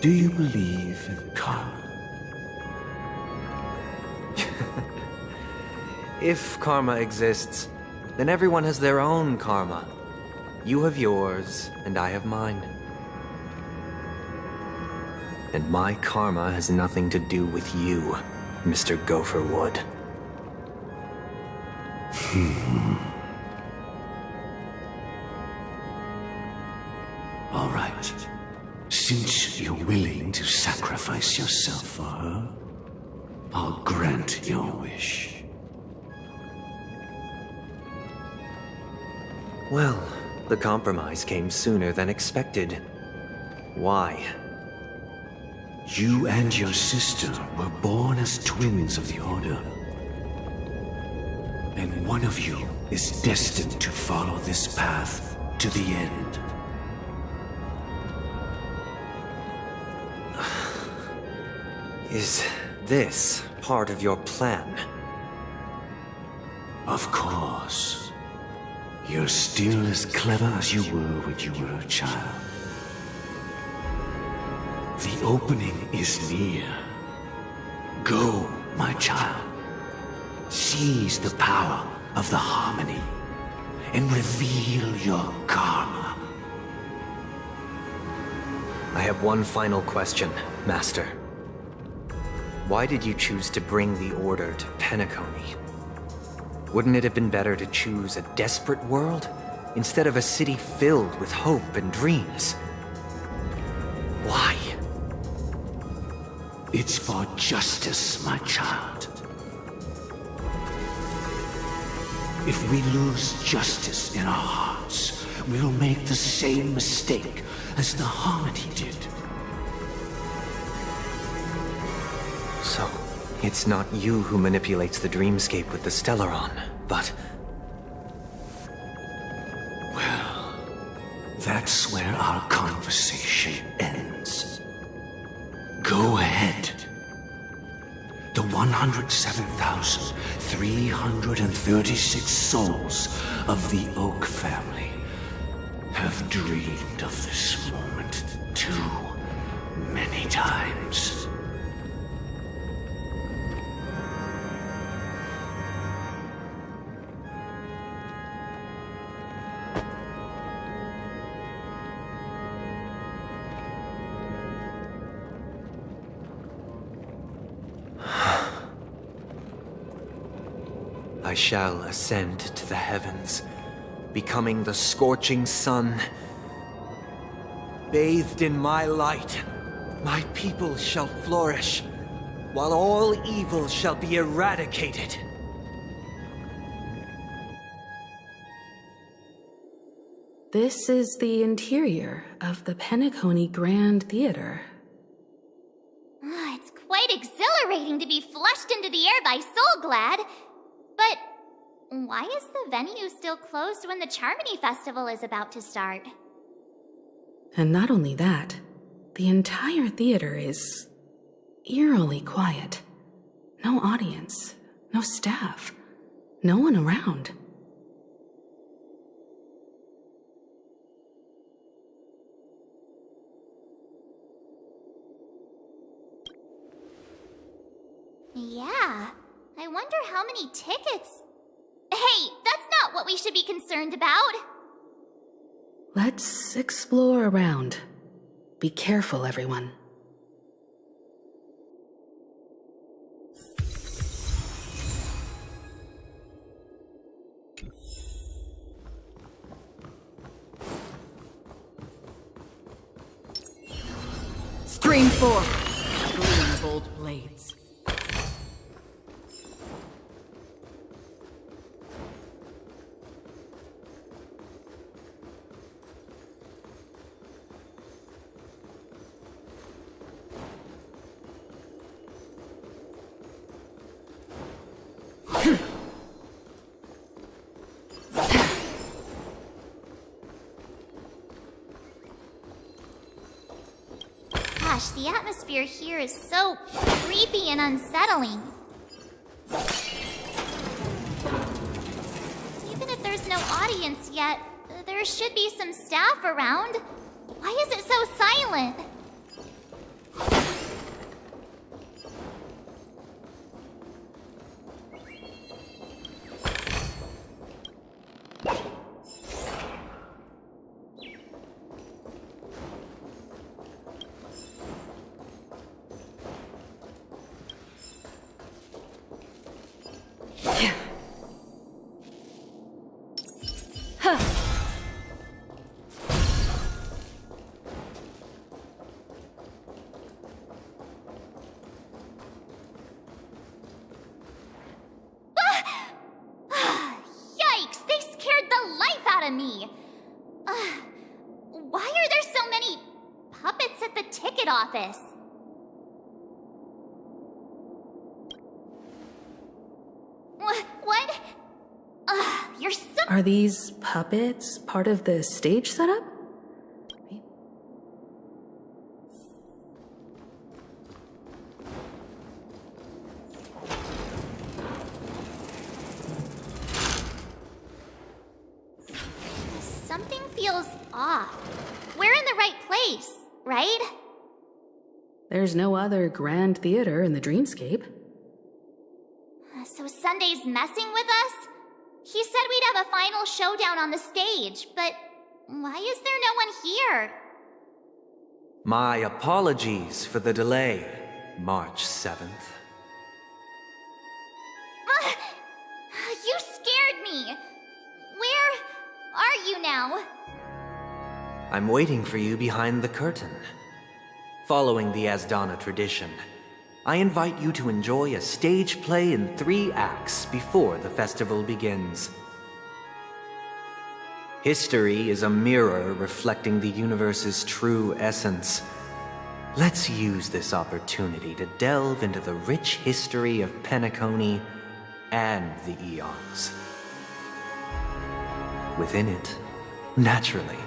[SPEAKER 11] Do you believe in karma?
[SPEAKER 18] If karma exists, then everyone has their own karma. You have yours, and I have mine. And my karma has nothing to do with you, Mr. Gopherwood.
[SPEAKER 11] All right. Since you're willing to sacrifice yourself for her, I'll grant your wish.
[SPEAKER 18] Well, the compromise came sooner than expected. Why?
[SPEAKER 11] You and your sister were born as twins of the Order. And one of you is destined to follow this path to the end.
[SPEAKER 18] Is this part of your plan?
[SPEAKER 11] Of course. You're still as clever as you were when you were a child. The opening is near. Go my child. Seize the power of the harmony and reveal your karma.
[SPEAKER 18] I have one final question, Master. Why did you choose to bring the Order to Penacony? Wouldn't it have been better to choose a desperate world instead of a city filled with hope and dreams? Why?
[SPEAKER 11] It's for justice, my child. If we lose justice in our hearts, we'll make the same mistake as the Harmony did.
[SPEAKER 18] So, it's not you who manipulates the dreamscape with the Stellaron, but...
[SPEAKER 11] Well, that's where our conversation ends. Go ahead. The 107,336 souls of the Oak family have dreamed of this moment too many times.
[SPEAKER 18] I shall ascend to the heavens, becoming the scorching sun. Bathed in my light, my people shall flourish, while all evil shall be eradicated.
[SPEAKER 19] This is the interior of the Penacony Grand Theater.
[SPEAKER 4] It's quite exhilarating to be flushed into the air by Soulglad. But why is the venue still closed when the Charmony Festival is about to start?
[SPEAKER 19] And not only that, the entire theater is eerily quiet. No audience, no staff, no one around.
[SPEAKER 4] Yeah, I wonder how many tickets... Hey, that's not what we should be concerned about!
[SPEAKER 19] Let's explore around. Be careful, everyone.
[SPEAKER 10] Stream forward, gleam bold blades.
[SPEAKER 4] Gosh, the atmosphere here is so creepy and unsettling. Even if there's no audience yet, there should be some staff around. Why is it so silent? Yikes! They scared the life out of me! Why are there so many puppets at the ticket office? What? You're so...
[SPEAKER 19] Are these puppets part of the stage setup?
[SPEAKER 4] Something feels off. We're in the right place, right?
[SPEAKER 19] There's no other grand theater in the dreamscape.
[SPEAKER 4] So Sunday's messing with us? He said we'd have a final showdown on the stage, but why is there no one here?
[SPEAKER 18] My apologies for the delay, March 7th.
[SPEAKER 4] You scared me! Where are you now?
[SPEAKER 18] I'm waiting for you behind the curtain. Following the Asdana tradition, I invite you to enjoy a stage play in 3 acts before the festival begins. History is a mirror reflecting the universe's true essence. Let's use this opportunity to delve into the rich history of Penacony and the eons. Within it, naturally,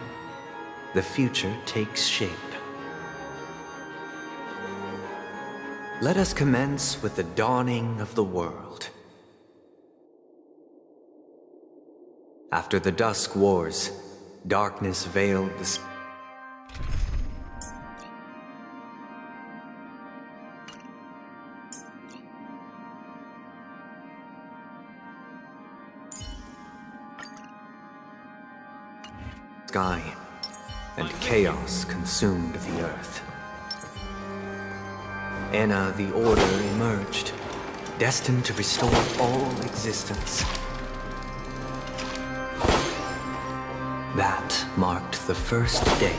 [SPEAKER 18] the future takes shape. Let us commence with the dawning of the world. After the Dusk Wars, darkness veiled the sky, and chaos consumed the earth. Anna the Order emerged, destined to restore all existence. That marked the first day.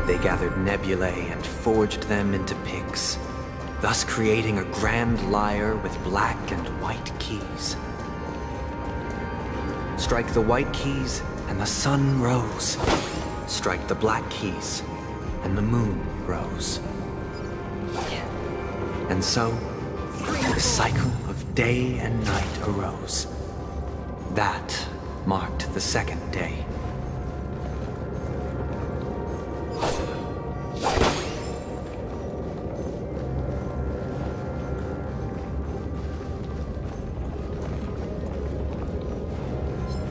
[SPEAKER 18] They gathered nebulae and forged them into picks, thus creating a grand lyre with black and white keys. Strike the white keys, and the sun rose. Strike the black keys, and the moon rose. And so, the cycle of day and night arose. That marked the second day.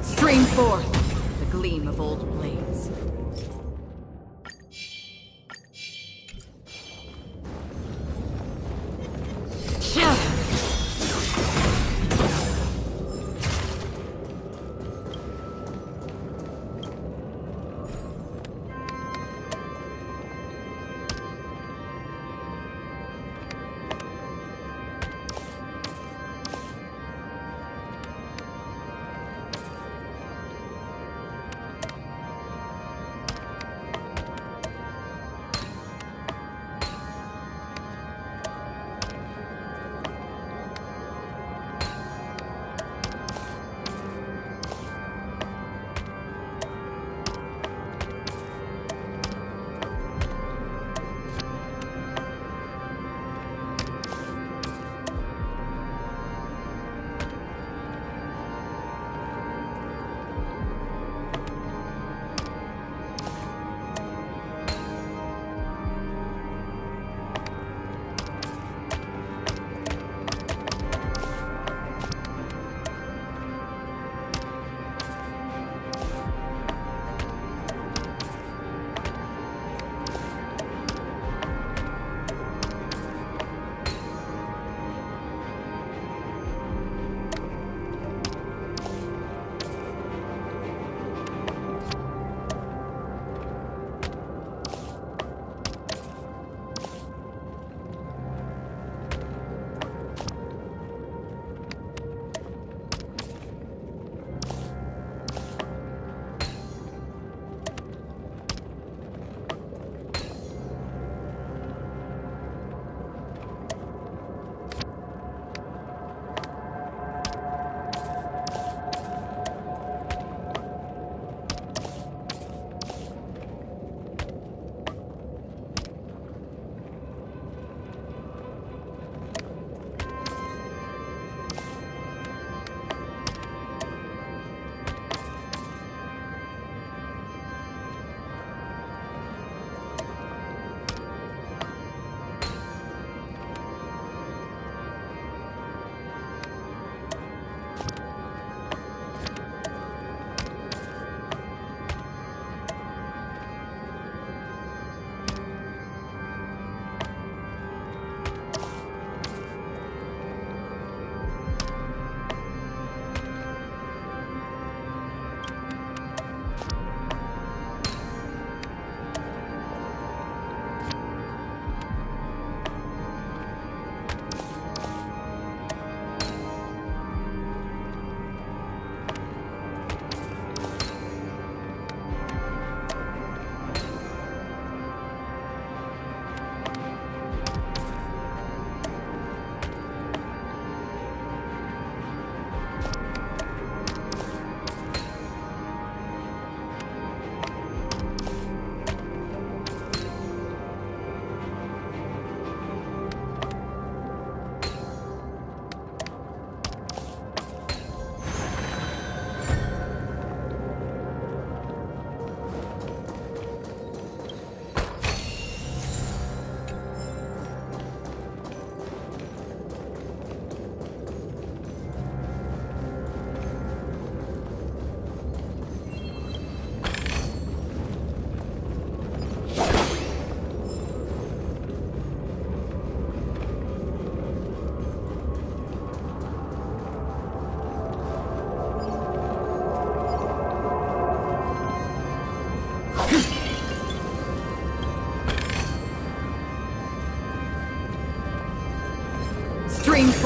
[SPEAKER 10] Stream forth the gleam of old blades.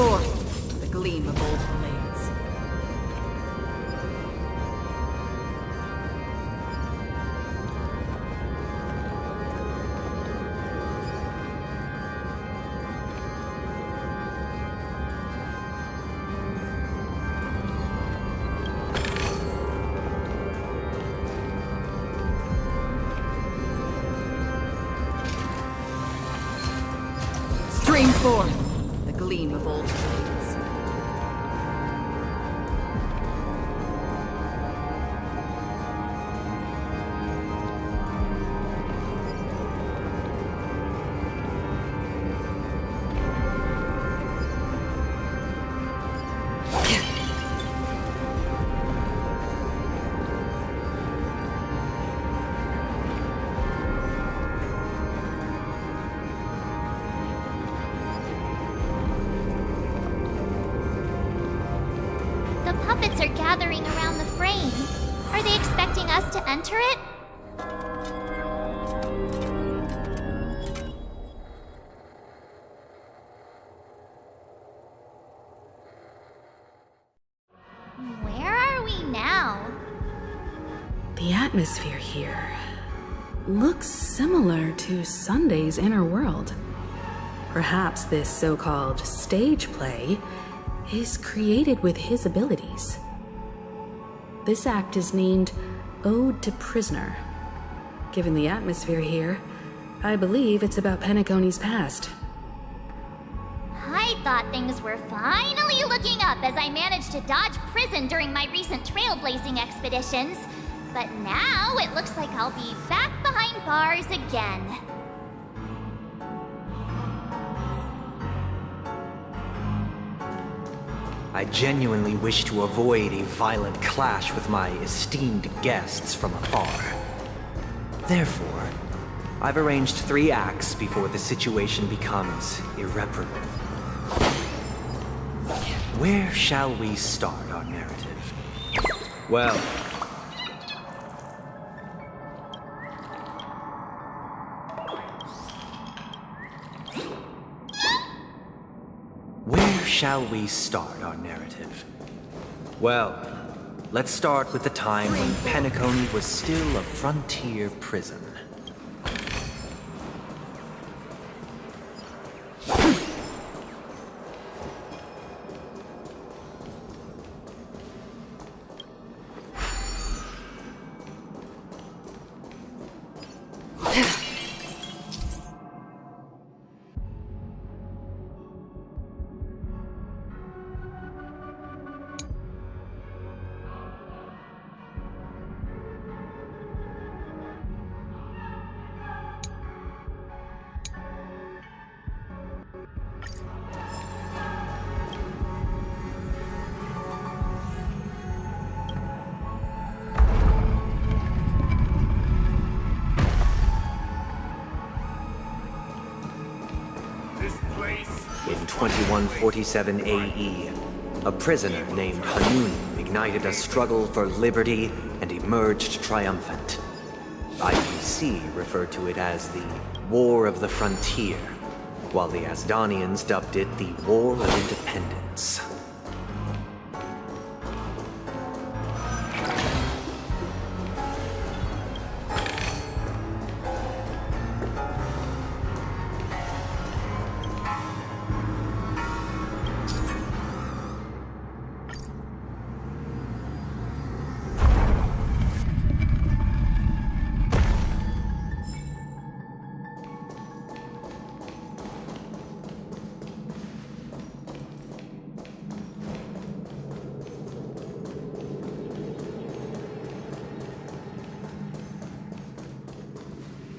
[SPEAKER 10] forth the gleam of old blades. Stream forth the gleam of old blades.
[SPEAKER 4] The puppets are gathering around the frame. Are they expecting us to enter it? Where are we now?
[SPEAKER 19] The atmosphere here looks similar to Sunday's inner world. Perhaps this so-called stage play is created with his abilities. This act is named Ode to Prisoner. Given the atmosphere here, I believe it's about Penacony's past.
[SPEAKER 4] I thought things were finally looking up as I managed to dodge prison during my recent trailblazing expeditions. But now it looks like I'll be back behind bars again.
[SPEAKER 18] I genuinely wish to avoid a violent clash with my esteemed guests from afar. Therefore, I've arranged 3 acts before the situation becomes irreparable. Where shall we start our narrative? Well, shall we start our narrative? Well, let's start with the time when Penacony was still a frontier prison. In 2147 AE, a prisoner named Hanun ignited a struggle for liberty and emerged triumphant. IPC referred to it as the War of the Frontier, while the Asdanians dubbed it the War of Independence.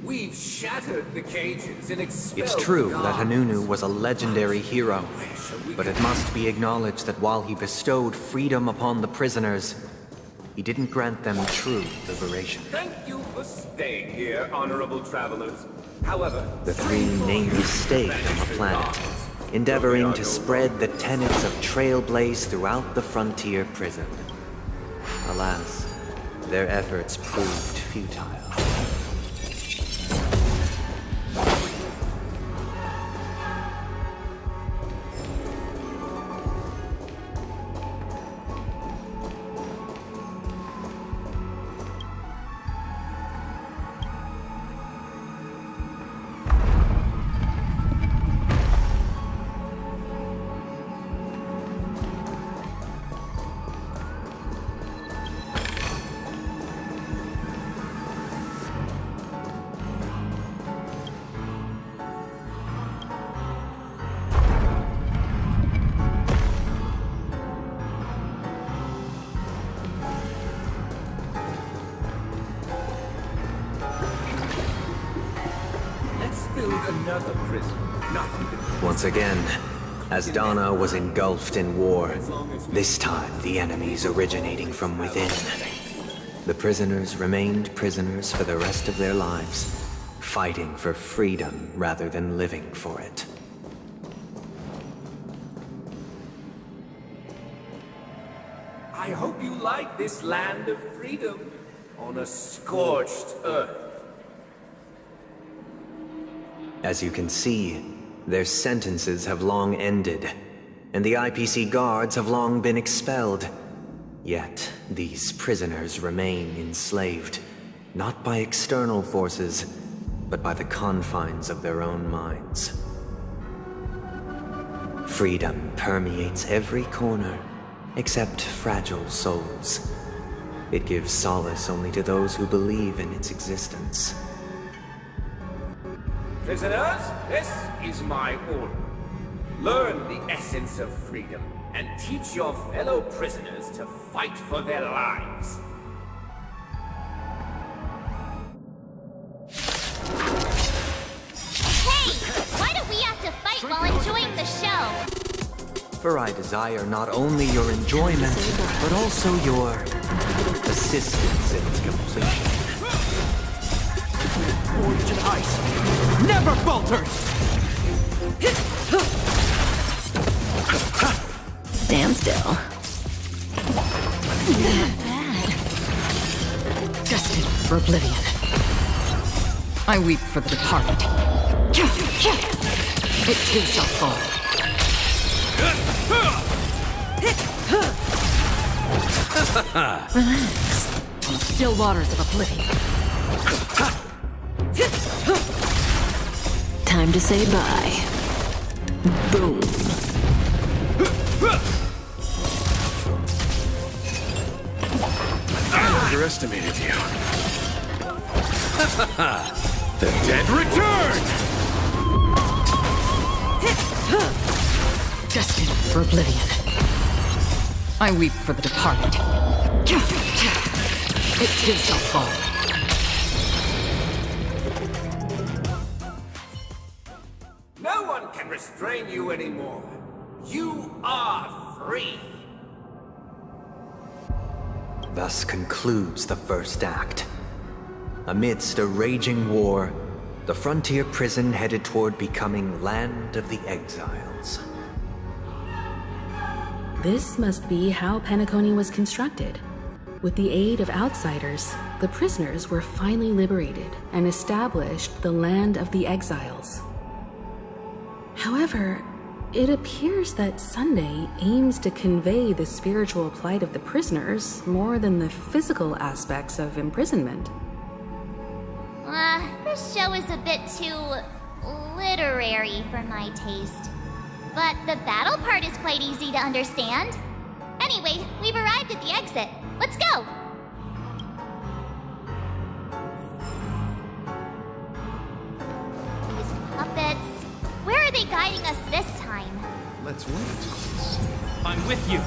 [SPEAKER 1] We've shattered the cages and expelled.
[SPEAKER 18] It's true that Hanunu was a legendary hero, but it must be acknowledged that while he bestowed freedom upon the prisoners, he didn't grant them true liberation.
[SPEAKER 1] Thank you for staying here, honorable travelers. However,
[SPEAKER 18] The 3 nameless stayed on the planet, endeavoring to spread the tenets of Trailblaze throughout the frontier prison. Alas, their efforts proved futile.
[SPEAKER 1] another prison. Not even.
[SPEAKER 18] Once again, Asdana was engulfed in war. This time, the enemies originating from within. The prisoners remained prisoners for the rest of their lives, fighting for freedom rather than living for it.
[SPEAKER 1] I hope you like this land of freedom on a scorched earth.
[SPEAKER 18] As you can see, their sentences have long ended, and the IPC guards have long been expelled. Yet, these prisoners remain enslaved, not by external forces, but by the confines of their own minds. Freedom permeates every corner, except fragile souls. It gives solace only to those who believe in its existence.
[SPEAKER 1] Prisoners, this is my order. Learn the essence of freedom and teach your fellow prisoners to fight for their lives.
[SPEAKER 4] Hey! Why do we have to fight while enjoying the show?
[SPEAKER 18] For I desire not only your enjoyment, but also your assistance in its completion.
[SPEAKER 12] Forged in ice never falters!
[SPEAKER 15] Stand still. Not bad. Destined for oblivion. I weep for the departed. It too shall fall. Relax. On the still waters of oblivion. Time to say bye. Boom.
[SPEAKER 13] I underestimated you. The dead return!
[SPEAKER 15] Destined for oblivion. I weep for the departed. It too shall fall.
[SPEAKER 1] No one can restrain you anymore. You are free.
[SPEAKER 18] Thus concludes the first act. Amidst a raging war, the frontier prison headed toward becoming Land of the Exiles.
[SPEAKER 19] This must be how Penacony was constructed. With the aid of outsiders, the prisoners were finally liberated and established the Land of the Exiles. However, it appears that Sunday aims to convey the spiritual plight of the prisoners more than the physical aspects of imprisonment.
[SPEAKER 4] This show is a bit too literary for my taste. But the battle part is quite easy to understand. Anyway, we've arrived at the exit. Let's go! These puppets... Where are they guiding us this time?
[SPEAKER 12] Let's wait. I'm with you.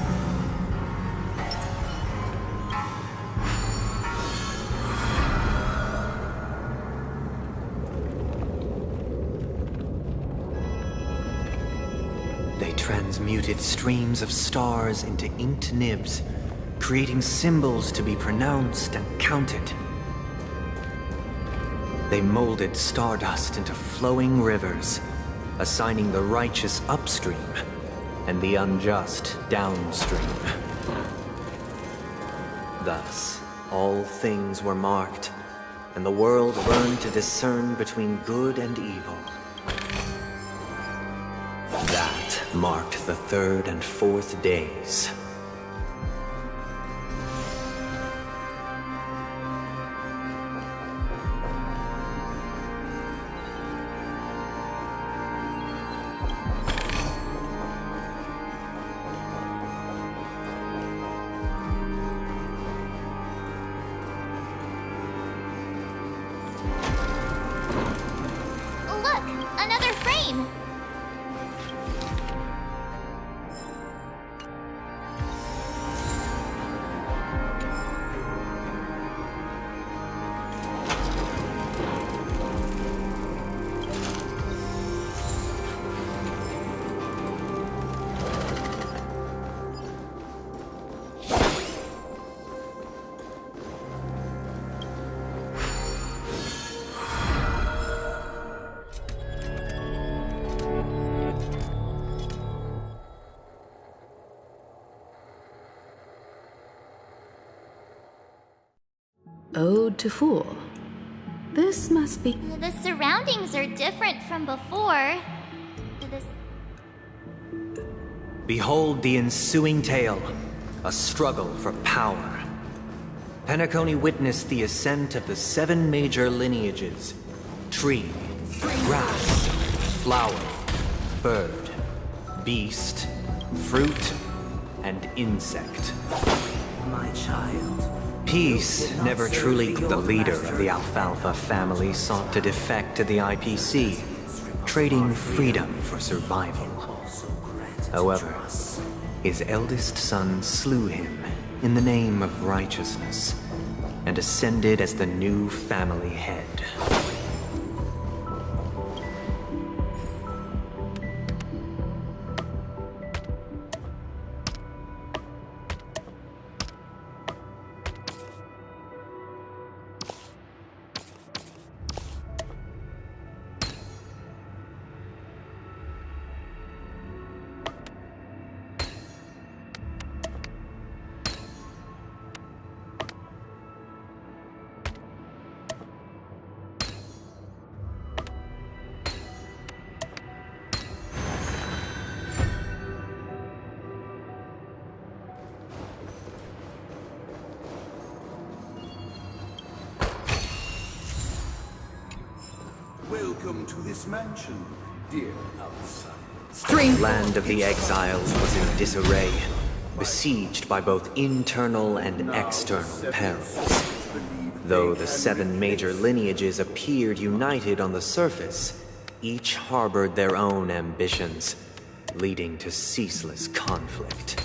[SPEAKER 18] They transmuted streams of stars into inked nibs, creating symbols to be pronounced and counted. They molded stardust into flowing rivers, assigning the righteous upstream and the unjust downstream. Thus, all things were marked, and the world learned to discern between good and evil. That marked the third and fourth days.
[SPEAKER 4] Look! Another frame!
[SPEAKER 19] Ode to Fool. This must be...
[SPEAKER 4] The surroundings are different from before.
[SPEAKER 18] Behold the ensuing tale, a struggle for power. Penacony witnessed the ascent of the 7 major lineages: tree, grass, flower, bird, beast, fruit, and insect.
[SPEAKER 3] My child.
[SPEAKER 18] Peace never truly... The leader of the Alfalfa family sought to defect to the IPC, trading freedom for survival. However, his eldest son slew him in the name of righteousness and ascended as the new family head.
[SPEAKER 3] Welcome to this mansion, dear outsider.
[SPEAKER 18] Land of the Exiles was in disarray, besieged by both internal and external perils. Though the 7 major lineages appeared united on the surface, each harbored their own ambitions, leading to ceaseless conflict.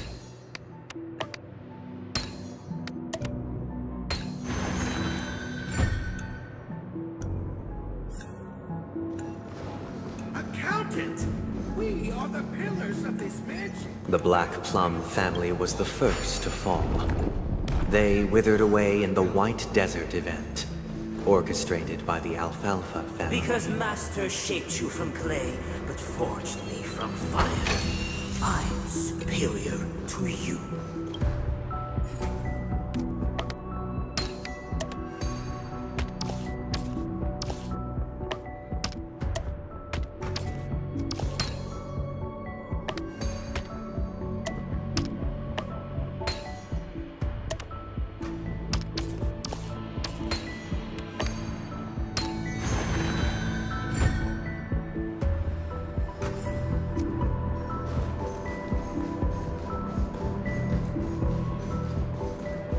[SPEAKER 3] We are the pillars of this mansion.
[SPEAKER 18] The Black Plum family was the first to fall. They withered away in the White Desert event, orchestrated by the Alfalfa family.
[SPEAKER 3] Because Master shaped you from clay, but forged me from fire. I'm superior to you.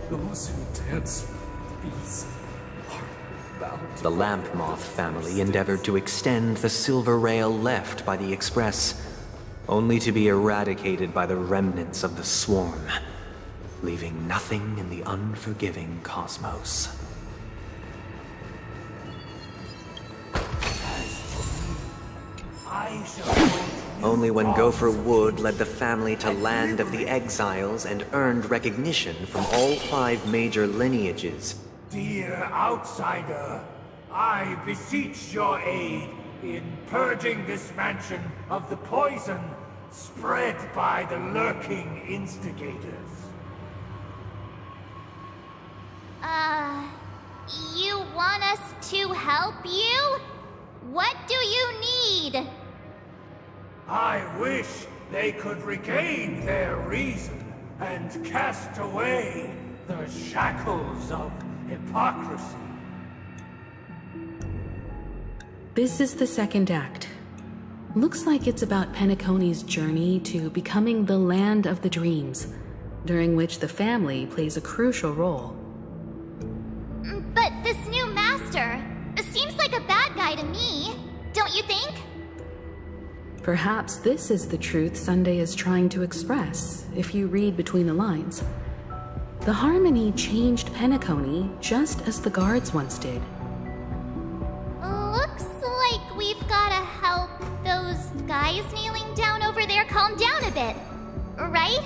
[SPEAKER 3] Those who dance with these are bound to...
[SPEAKER 18] The Lamp Moth family endeavored to extend the silver rail left by the Express, only to be eradicated by the remnants of the Swarm, leaving nothing in the unforgiving cosmos.
[SPEAKER 3] I shall...
[SPEAKER 18] Only when Gopher Wood led the family to Land of the Exiles and earned recognition from all 5 major lineages.
[SPEAKER 3] Dear outsider, I beseech your aid in purging this mansion of the poison spread by the lurking instigators.
[SPEAKER 4] You want us to help you? What do you need?
[SPEAKER 3] I wish they could regain their reason and cast away the shackles of hypocrisy.
[SPEAKER 19] This is the second act. Looks like it's about Penacony's journey to becoming the Land of the Dreams, during which the family plays a crucial role.
[SPEAKER 4] But this new master seems like a bad guy to me, don't you think?
[SPEAKER 19] Perhaps this is the truth Sunday is trying to express, if you read between the lines. The Harmony changed Penacony just as the guards once did.
[SPEAKER 4] Looks like we've gotta help those guys kneeling down over there calm down a bit, right?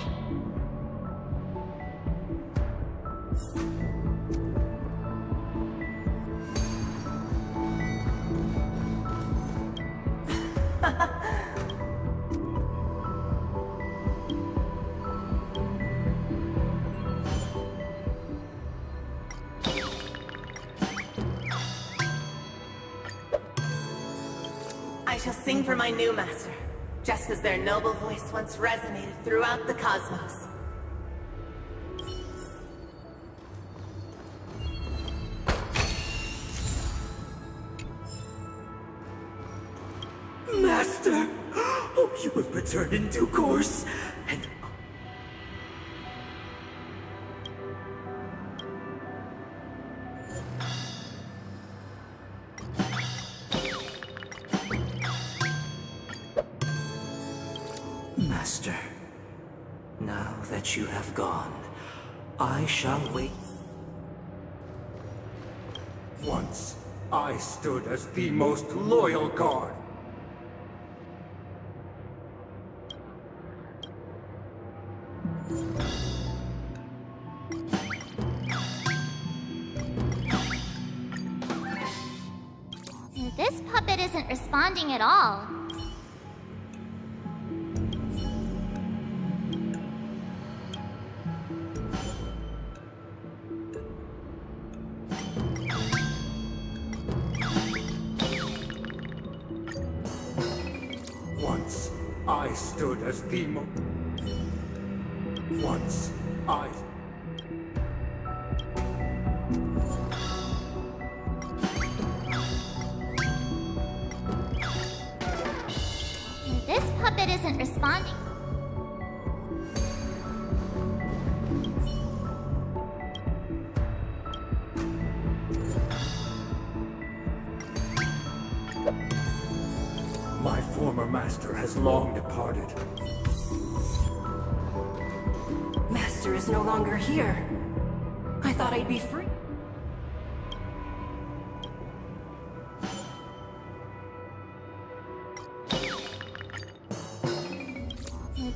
[SPEAKER 8] shall sing for my new master, just as their noble voice once resonated throughout the cosmos.
[SPEAKER 16] Master! Hope you will return in due course, and... Master, now that you have gone, I shall wait.
[SPEAKER 3] Once, I stood as the most loyal guard.
[SPEAKER 4] This puppet isn't responding at all.
[SPEAKER 3] Once, I stood as the Once, I...
[SPEAKER 4] This puppet isn't responding.
[SPEAKER 3] My former master has long departed.
[SPEAKER 10] Master is no longer here. I thought I'd be free.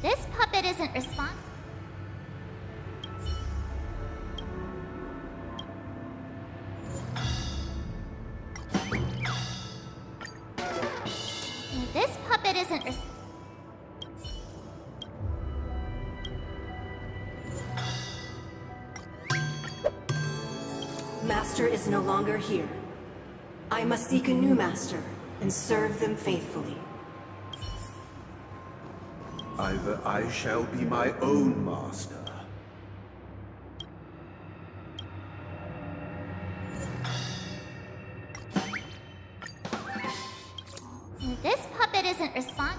[SPEAKER 4] This puppet isn't responding. This puppet isn't
[SPEAKER 10] Master is no longer here. I must seek a new master and serve them faithfully.
[SPEAKER 3] Either I shall be my own master.
[SPEAKER 4] This puppet isn't responding.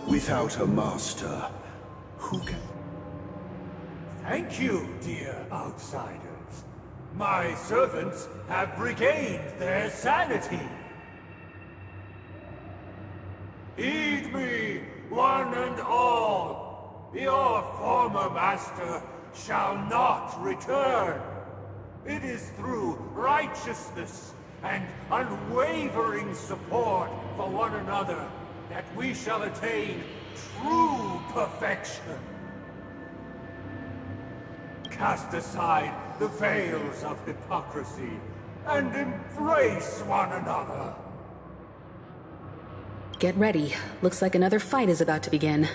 [SPEAKER 3] Without a master, who can... Thank you, dear outsiders. My servants have regained their sanity. Heed me, one and all. Your former master shall not return. It is through righteousness and unwavering support for one another that we shall attain true perfection. Cast aside the veils of hypocrisy and embrace one another.
[SPEAKER 19] Get ready. Looks like another fight is about to begin.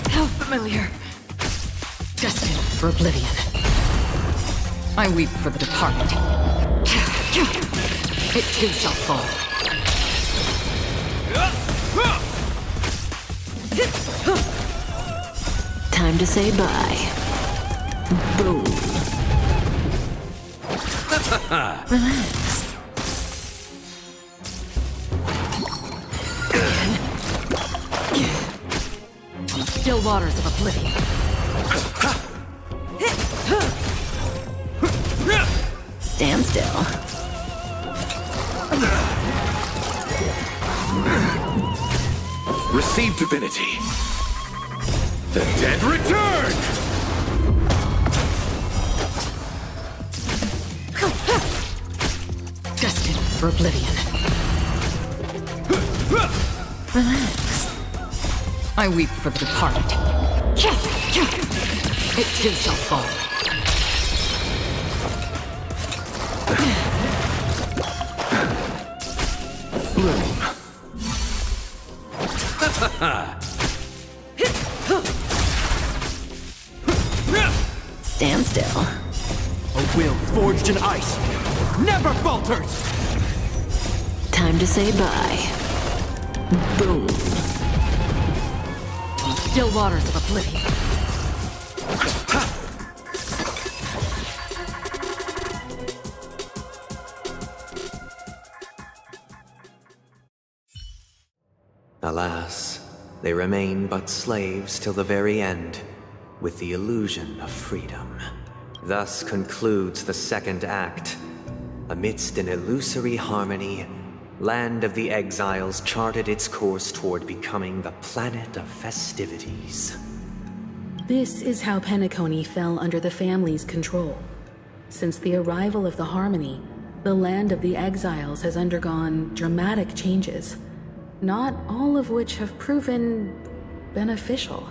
[SPEAKER 10] How familiar. Destined for oblivion. I weep for the departed. It too shall fall.
[SPEAKER 2] Time to say bye. Boom. Relax.
[SPEAKER 10] Still waters of oblivion.
[SPEAKER 2] Stand still.
[SPEAKER 13] Receive divinity. The dead return!
[SPEAKER 10] Destined for
[SPEAKER 19] for oblivion. Relax. I weep for the departed. It too shall fall.
[SPEAKER 10] Stand still.
[SPEAKER 12] A will forged in ice never falters!
[SPEAKER 10] Time to say bye. Boom.
[SPEAKER 19] On the still waters of oblivion.
[SPEAKER 18] Alas, they remain but slaves till the very end, with the illusion of freedom. Thus concludes the second act. Amidst an illusory harmony, Land of the Exiles charted its course toward becoming the planet of festivities.
[SPEAKER 19] This is how Penacony fell under the family's control. Since the arrival of the Harmony, the Land of the Exiles has undergone dramatic changes, not all of which have proven beneficial.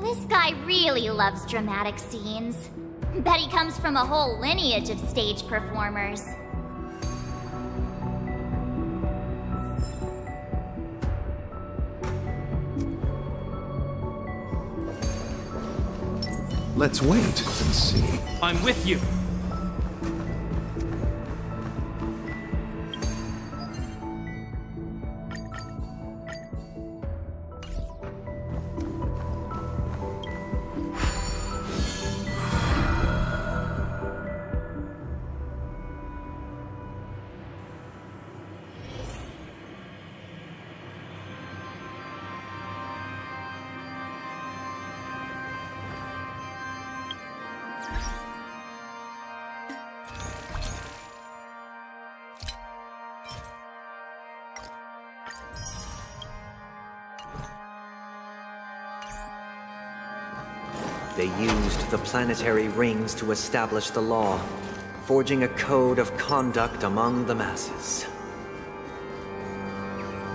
[SPEAKER 6] This guy really loves dramatic scenes. Bet he comes from a whole lineage of stage performers.
[SPEAKER 11] Let's wait and see.
[SPEAKER 12] I'm with you.
[SPEAKER 18] They used the planetary rings to establish the law, forging a code of conduct among the masses.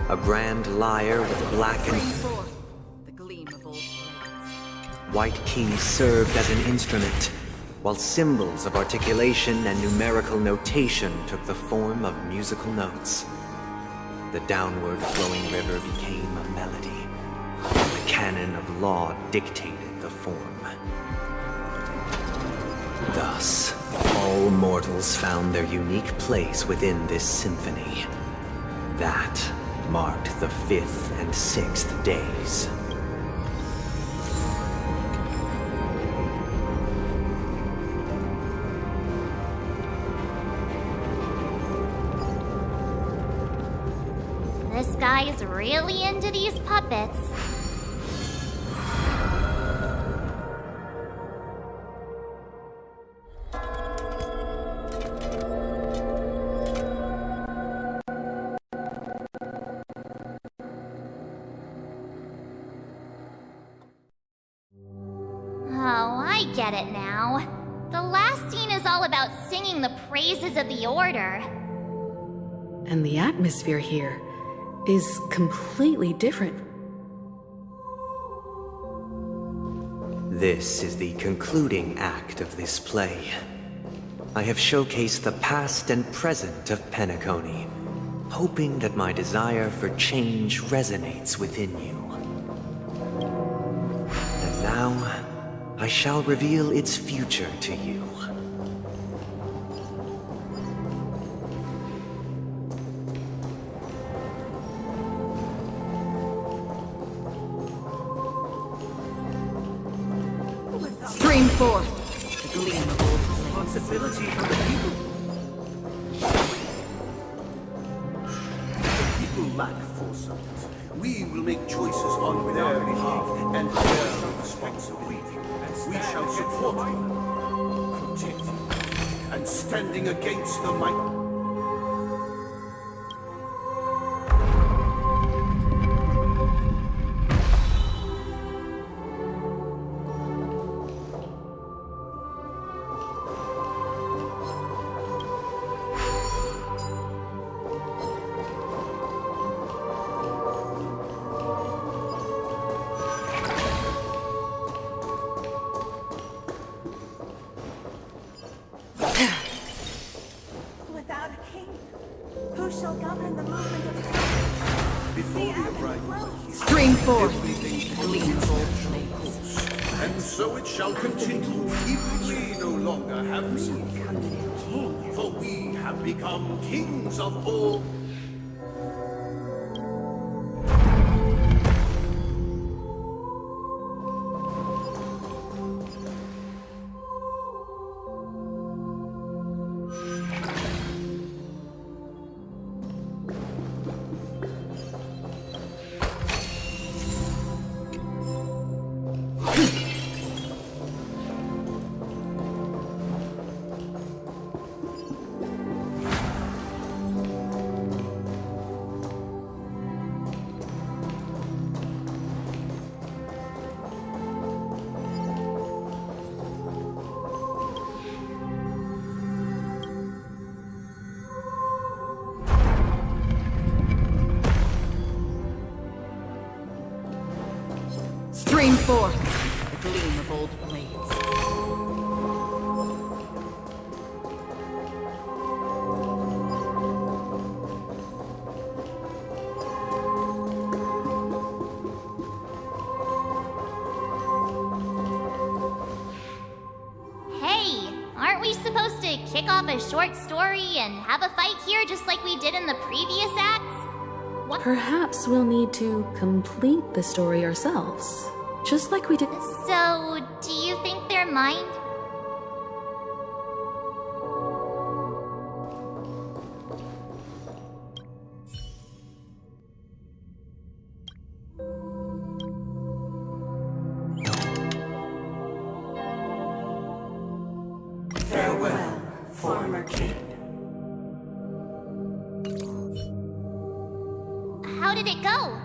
[SPEAKER 18] A grand lyre with black and white keys served as an instrument, while symbols of articulation and numerical notation took the form of musical notes. The downward flowing river became a melody. The canon of law dictated the form. Thus, all mortals found their unique place within this symphony. That marked the 5th and 6th days.
[SPEAKER 6] This guy is really into these puppets. Oh, I get it now. The last scene is all about singing the praises of the Order.
[SPEAKER 19] And the atmosphere here is completely different.
[SPEAKER 18] This is the concluding act of this play. I have showcased the past and present of Penacony, hoping that my desire for change resonates within you. And now, I shall reveal its future to you.
[SPEAKER 10] Stream forth the gleam of old
[SPEAKER 3] responsibility for the people.
[SPEAKER 9] The people lack foresight. We will make choices on their behalf and bear responsibility. We shall support them, protect them, and standing against the might.
[SPEAKER 10] forth.
[SPEAKER 9] And so it shall continue, even we no longer have need. For we have become kings of all.
[SPEAKER 10] Stream forth the gleam of old blades.
[SPEAKER 6] Hey, aren't we supposed to kick off a short story and have a fight here just like we did in the previous acts? What?
[SPEAKER 19] Perhaps we'll need to complete the story ourselves, just like we did.
[SPEAKER 6] So, do you think they're mine?
[SPEAKER 16] Farewell, former king.
[SPEAKER 6] How did it go?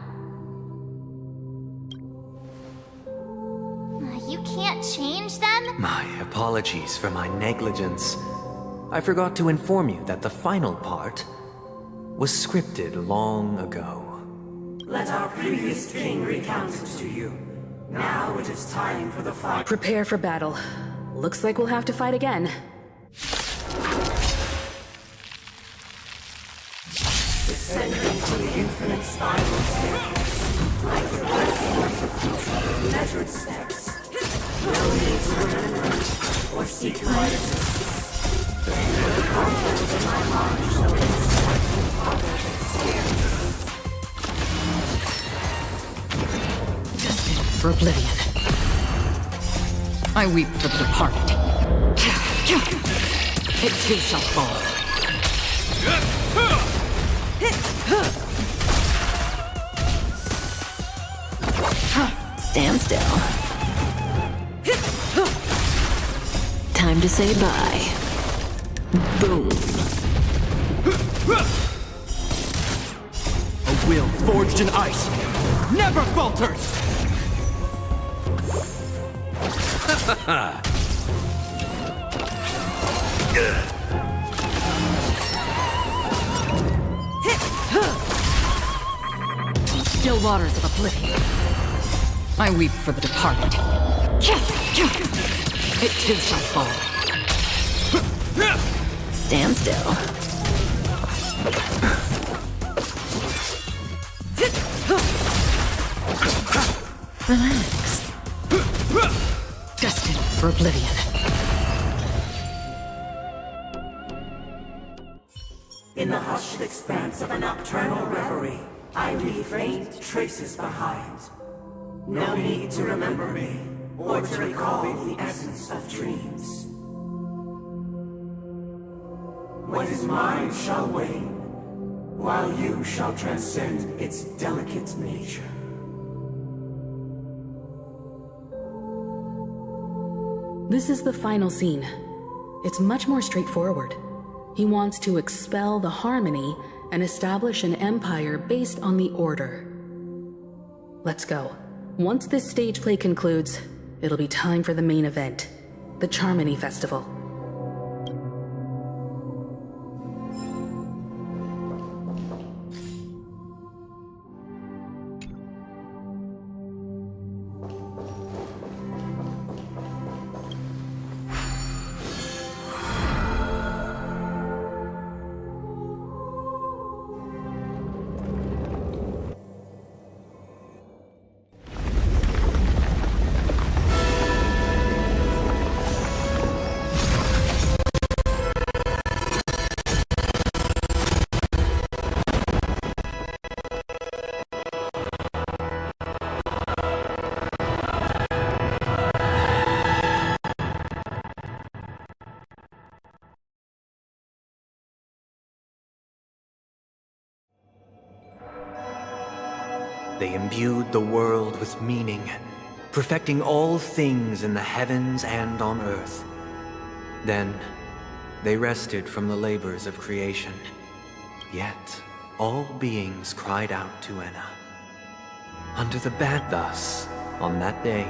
[SPEAKER 6] You can't change them?
[SPEAKER 18] My apologies for my negligence. I forgot to inform you that the final part was scripted long ago.
[SPEAKER 16] Let our previous king recount it to you. Now it is time for the fight.
[SPEAKER 19] Prepare for battle. Looks like we'll have to fight again.
[SPEAKER 16] Descending to the infinite spiral staircase, like the resonance of future, measured steps. No need to remember or seek my assistance. For the contours of my heart shall insight the father's experience.
[SPEAKER 10] Destined for oblivion. I weep for the departed. It too shall fall.
[SPEAKER 7] Stand still. Time to say bye. Boom.
[SPEAKER 12] A will forged in ice never falters!
[SPEAKER 10] Still waters of oblivion. I weep for the departed. It too shall fall.
[SPEAKER 7] Stand still. Relax.
[SPEAKER 10] Destined for oblivion.
[SPEAKER 16] In the hushed expanse of a nocturnal reverie, I leave faint traces behind. No need to remember me, or to recall the essence of dreams. What is mine shall wane, while you shall transcend its delicate nature.
[SPEAKER 19] This is the final scene. It's much more straightforward. He wants to expel the Harmony and establish an empire based on the Order. Let's go. Once this stage play concludes, it'll be time for the main event, the Charmony Festival.
[SPEAKER 18] imbued the world with meaning, perfecting all things in the heavens and on earth. Then, they rested from the labors of creation. Yet, all beings cried out to Enna. Under the ban thus, on that day,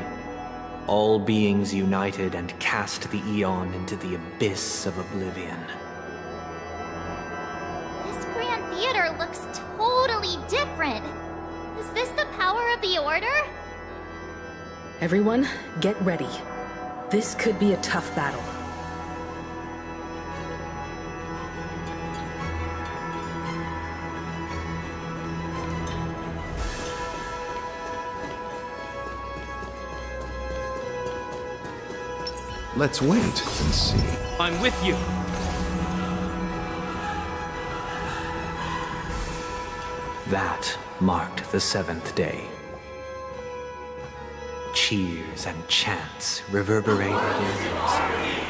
[SPEAKER 18] all beings united and cast the Eon into the abyss of oblivion.
[SPEAKER 6] This Grand Theater looks totally different. Is this the power of the Order?
[SPEAKER 19] Everyone, get ready. This could be a tough battle.
[SPEAKER 12] Let's wait and see.
[SPEAKER 5] I'm with you.
[SPEAKER 18] That marked the 7th day. Cheers and chants reverberated in unison.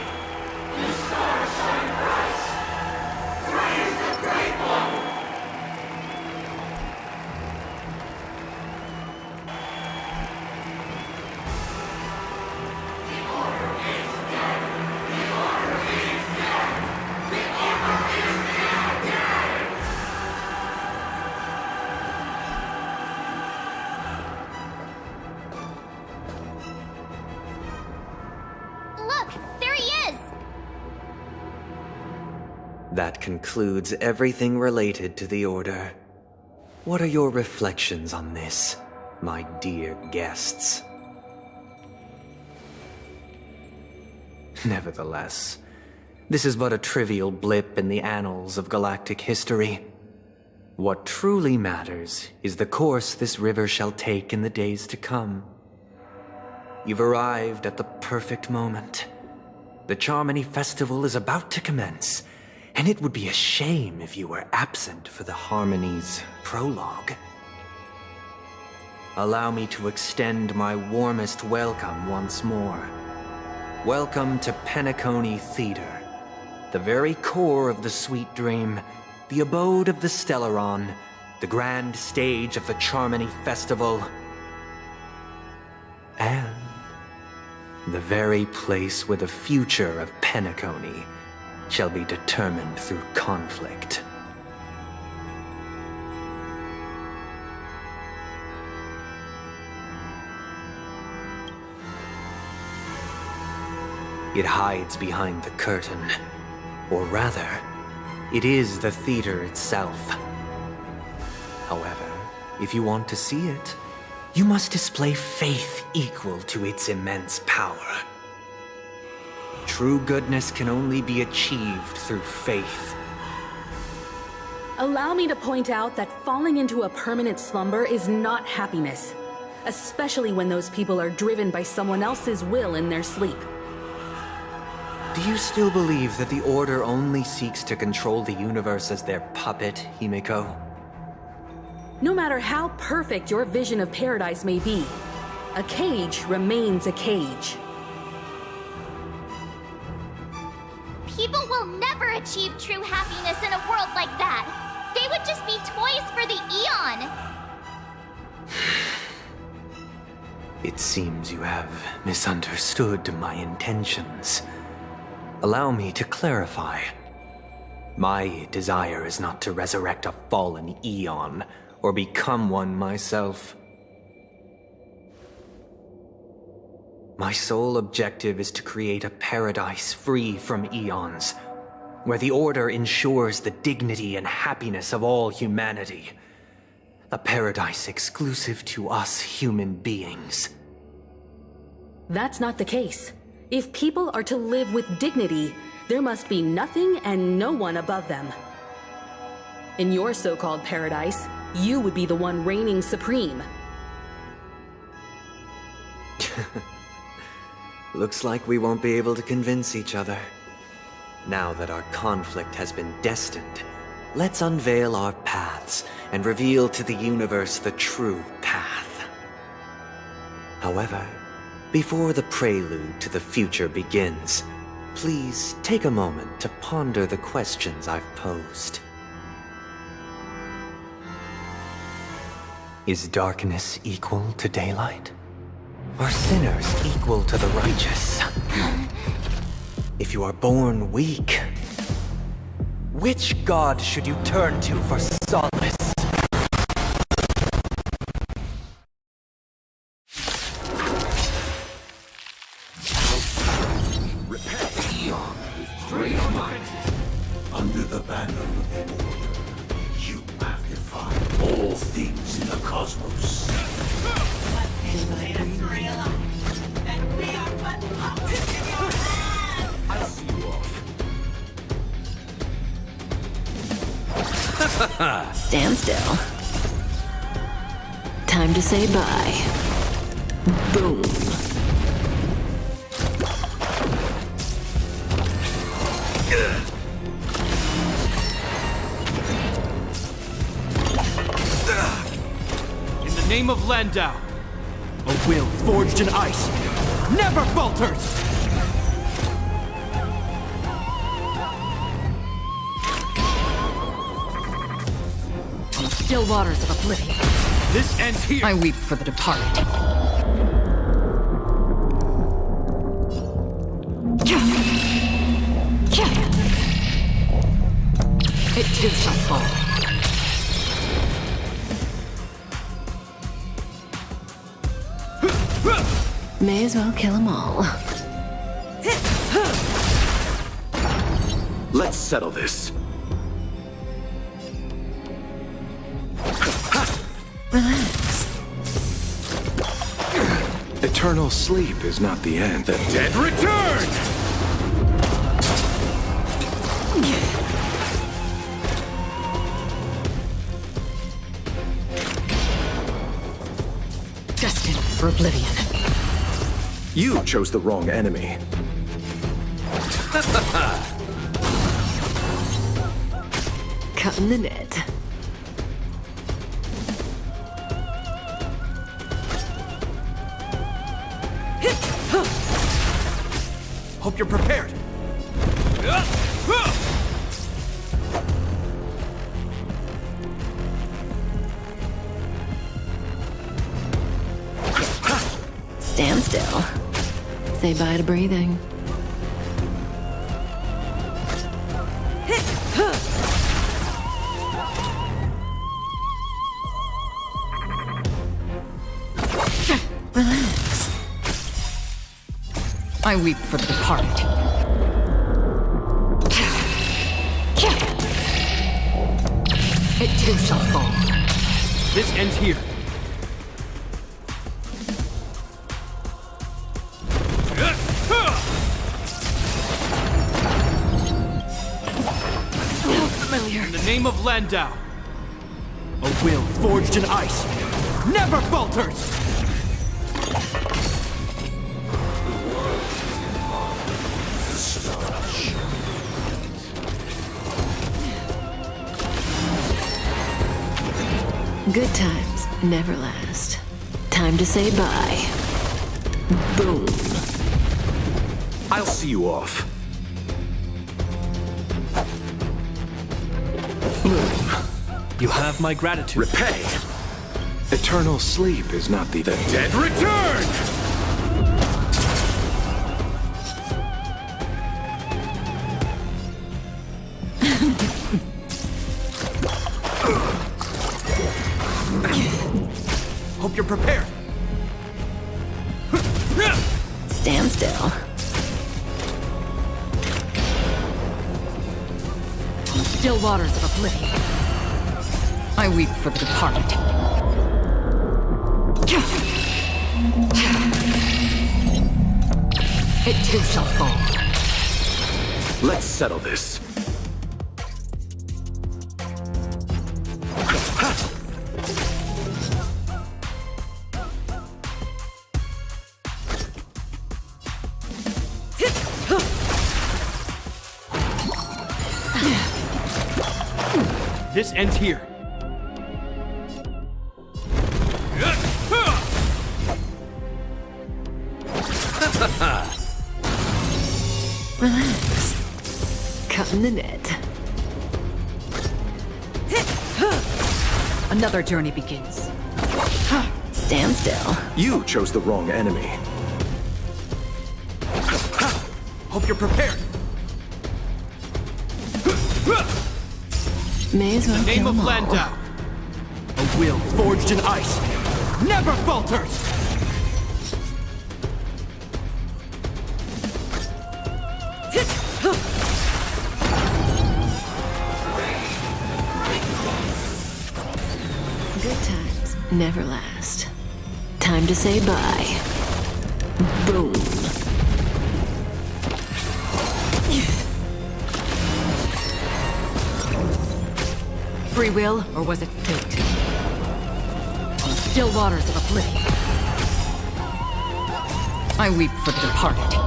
[SPEAKER 18] That concludes everything related to the Order. What are your reflections on this, my dear guests? Nevertheless, this is but a trivial blip in the annals of galactic history. What truly matters is the course this river shall take in the days to come. You've arrived at the perfect moment. The Charmony Festival is about to commence, and it would be a shame if you were absent for the Harmony's prologue. Allow me to extend my warmest welcome once more. Welcome to Penacony Theater, the very core of the Sweet Dream, the abode of the Stellaron, the grand stage of the Charmony Festival, and the very place where the future of Penacony shall be determined through conflict. It hides behind the curtain, or rather, it is the theater itself. However, if you want to see it, you must display faith equal to its immense power. True goodness can only be achieved through faith.
[SPEAKER 19] Allow me to point out that falling into a permanent slumber is not happiness, especially when those people are driven by someone else's will in their sleep.
[SPEAKER 18] Do you still believe that the Order only seeks to control the universe as their puppet, Himiko?
[SPEAKER 19] No matter how perfect your vision of paradise may be, a cage remains a cage.
[SPEAKER 6] People will never achieve true happiness in a world like that. They would just be toys for the Eon.
[SPEAKER 18] It seems you have misunderstood my intentions. Allow me to clarify. My desire is not to resurrect a fallen Eon, or become one myself. My sole objective is to create a paradise free from Eons, where the Order ensures the dignity and happiness of all humanity. A paradise exclusive to us human beings.
[SPEAKER 19] That's not the case. If people are to live with dignity, there must be nothing and no one above them. In your so-called paradise, you would be the one reigning supreme.
[SPEAKER 18] Looks like we won't be able to convince each other. Now that our conflict has been destined, let's unveil our paths and reveal to the universe the true path. However, before the prelude to the future begins, please take a moment to ponder the questions I've posed. Is darkness equal to daylight? Are sinners equal to the righteous? If you are born weak, which god should you turn to for solace?
[SPEAKER 9] Under the banner of the Order, you have defied all things in the cosmos.
[SPEAKER 1] I'll see you off.
[SPEAKER 7] Stand still. Time to say bye. Boom.
[SPEAKER 12] In the name of Landau, a will forged in ice never falters!
[SPEAKER 10] On the still waters of oblivion,
[SPEAKER 12] this ends here!
[SPEAKER 10] I weep for the departed. It too shall fall.
[SPEAKER 7] May as well kill them all.
[SPEAKER 13] Let's settle this.
[SPEAKER 7] Relax.
[SPEAKER 13] Eternal sleep is not the end. The dead
[SPEAKER 12] Return!
[SPEAKER 10] Destined for oblivion.
[SPEAKER 13] You chose the wrong enemy.
[SPEAKER 7] Cutting the net.
[SPEAKER 12] Hope you're prepared.
[SPEAKER 7] Stand still. Say bye to breathing. Relax.
[SPEAKER 10] I weep for the departed. It too shall fall.
[SPEAKER 12] This ends here.
[SPEAKER 10] Familiar.
[SPEAKER 12] In the name of Landau, a will forged in ice never falters!
[SPEAKER 7] Good times never last. Time to say bye. Boom.
[SPEAKER 13] I'll see you off.
[SPEAKER 12] You have my gratitude.
[SPEAKER 13] Repay. Eternal sleep is not the dead
[SPEAKER 12] Return! Hope you're prepared.
[SPEAKER 7] Stand still.
[SPEAKER 10] Still waters of oblivion. I weep for the departed. It too shall fall.
[SPEAKER 13] Let's settle this.
[SPEAKER 12] This ends here.
[SPEAKER 7] Relax. Cutting the net.
[SPEAKER 10] Another journey begins.
[SPEAKER 7] Stand still.
[SPEAKER 12] You chose the wrong enemy. Hope you're prepared.
[SPEAKER 7] May as well
[SPEAKER 12] In the name
[SPEAKER 7] kill
[SPEAKER 12] of
[SPEAKER 7] them all.
[SPEAKER 12] Landau, a will forged in ice never falters!
[SPEAKER 7] Good times never last. Time to say bye. Boom.
[SPEAKER 10] Free will, or was it fate? On still waters of oblivion, I weep for the departed.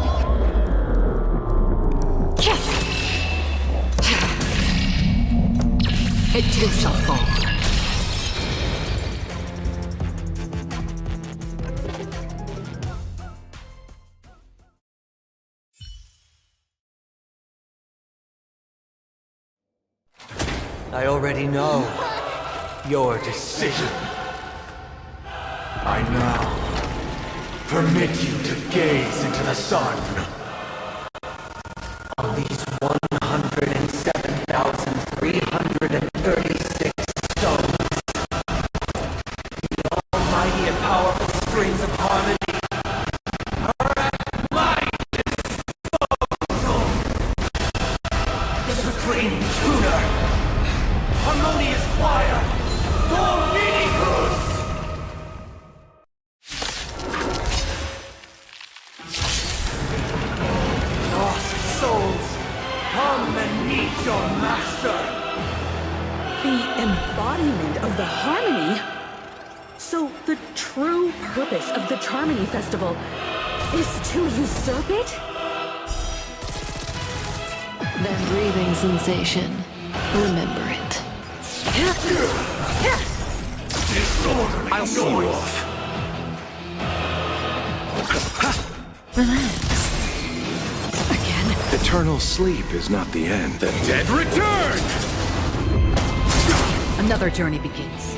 [SPEAKER 10] It too shall fall.
[SPEAKER 18] I already know your decision.
[SPEAKER 11] I now permit you to gaze into the sun. On these 107,336 stones, the almighty and powerful springs of harmony are at my disposal. The supreme tuner, harmonious choir, Dominicus! Lost souls, come and meet your master!
[SPEAKER 19] The embodiment of the harmony? So the true purpose of the Charmony Festival is to usurp it?
[SPEAKER 7] That breathing sensation. Remember it.
[SPEAKER 12] I'll see you off.
[SPEAKER 7] Relax.
[SPEAKER 13] Eternal sleep is not the end.
[SPEAKER 12] The dead return!
[SPEAKER 10] Another journey begins.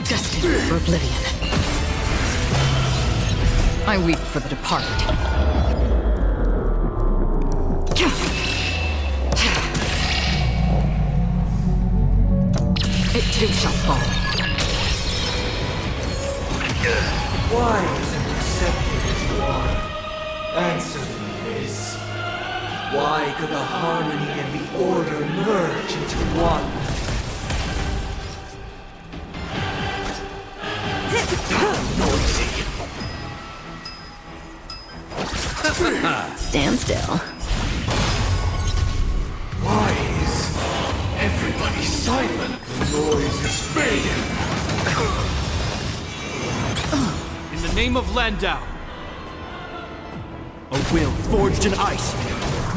[SPEAKER 10] Destined for oblivion. I weep for the departed. It too shall fall.
[SPEAKER 11] Wise and receptive as you are, answer me this. Why could the harmony and the order merge into one?
[SPEAKER 7] Stand still.
[SPEAKER 11] Why is everybody silent? The noise is fading.
[SPEAKER 12] In the name of Landau, a will forged in ice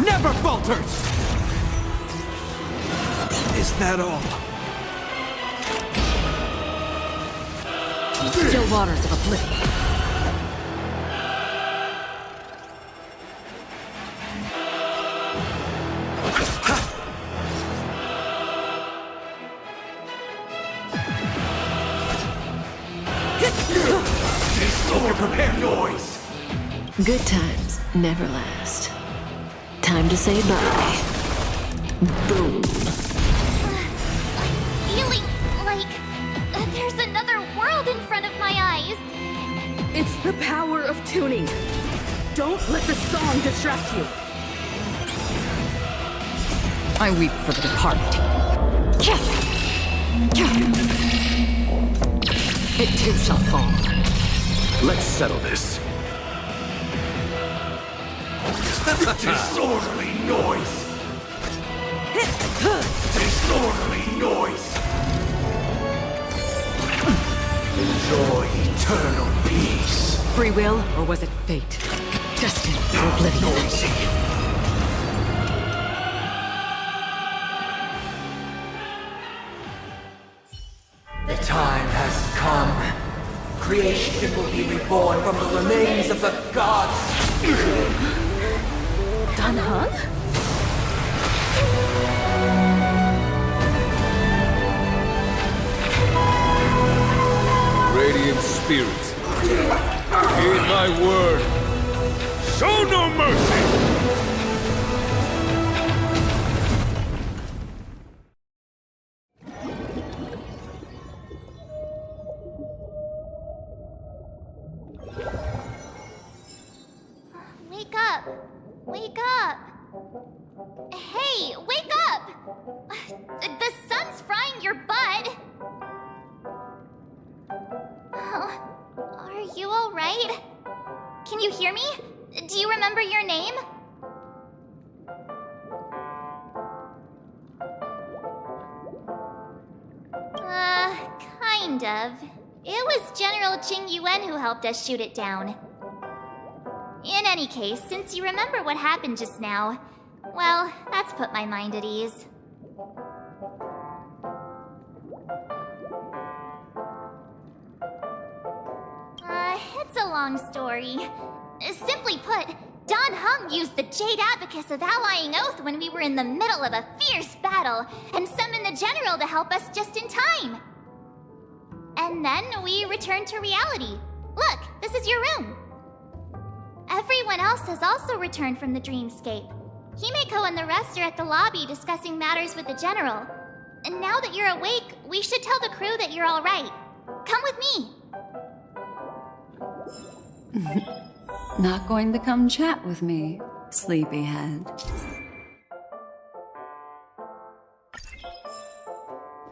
[SPEAKER 12] never falters! Is that all?
[SPEAKER 10] On still waters of oblivion.
[SPEAKER 11] Prepare noise!
[SPEAKER 7] Good times never last. Time to say bye. Boom.
[SPEAKER 6] Feeling like there's another world in front of my eyes.
[SPEAKER 19] It's the power of tuning. Don't let the song distract you.
[SPEAKER 10] I weep for the departed. It too shall fall.
[SPEAKER 13] Let's settle this.
[SPEAKER 11] Disorderly noise! Disorderly noise! Enjoy eternal peace.
[SPEAKER 10] Free will, or was it fate? Destined for oblivion.
[SPEAKER 11] Noisy. The time has come. Creation will be reborn from the remains of the gods.
[SPEAKER 19] Don Hung?
[SPEAKER 20] Radiant spirits, heed my word. Show no mercy!
[SPEAKER 6] Wake up! Wake up! Hey, wake up! The sun's frying your butt! Are you alright? Can you hear me? Do you remember your name? Kind of. It was General Qing Yuan who helped us shoot it down. In any case, since you remember what happened just now, well, that's put my mind at ease. It's a long story. Simply put, Don Hung used the Jade Abacus of Allying Oath when we were in the middle of a fierce battle, and summoned the General to help us just in time. And then we returned to reality. Look, this is your room. Everyone else has also returned from the dreamscape. Himeko and the rest are at the lobby discussing matters with the General. And now that you're awake, we should tell the crew that you're all right. Come with me.
[SPEAKER 2] Not going to come chat with me, sleepyhead.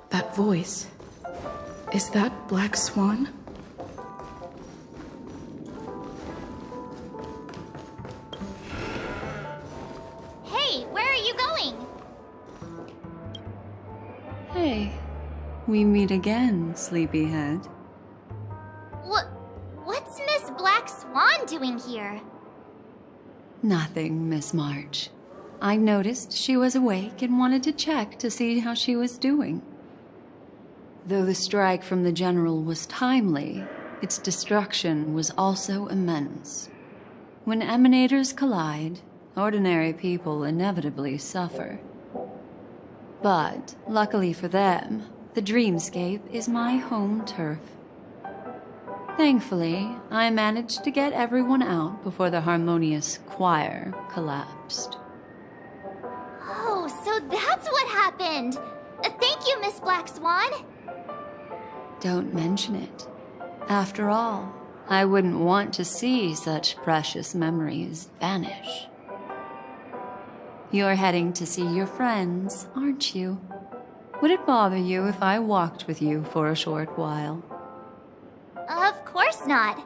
[SPEAKER 19] That voice. Is that Black Swan?
[SPEAKER 6] Hey, where are you going?
[SPEAKER 2] Hey, we meet again, sleepyhead.
[SPEAKER 6] What's Miss Black Swan doing here?
[SPEAKER 2] Nothing, Miss March. I noticed she was awake and wanted to check to see how she was doing. Though the strike from the General was timely, its destruction was also immense. When emanators collide, ordinary people inevitably suffer. But, luckily for them, the dreamscape is my home turf. Thankfully, I managed to get everyone out before the harmonious choir collapsed.
[SPEAKER 6] Oh, so that's what happened! Thank you, Miss Black Swan!
[SPEAKER 2] Don't mention it. After all, I wouldn't want to see such precious memories vanish. You're heading to see your friends, aren't you? Would it bother you if I walked with you for a short while?
[SPEAKER 6] Of course not.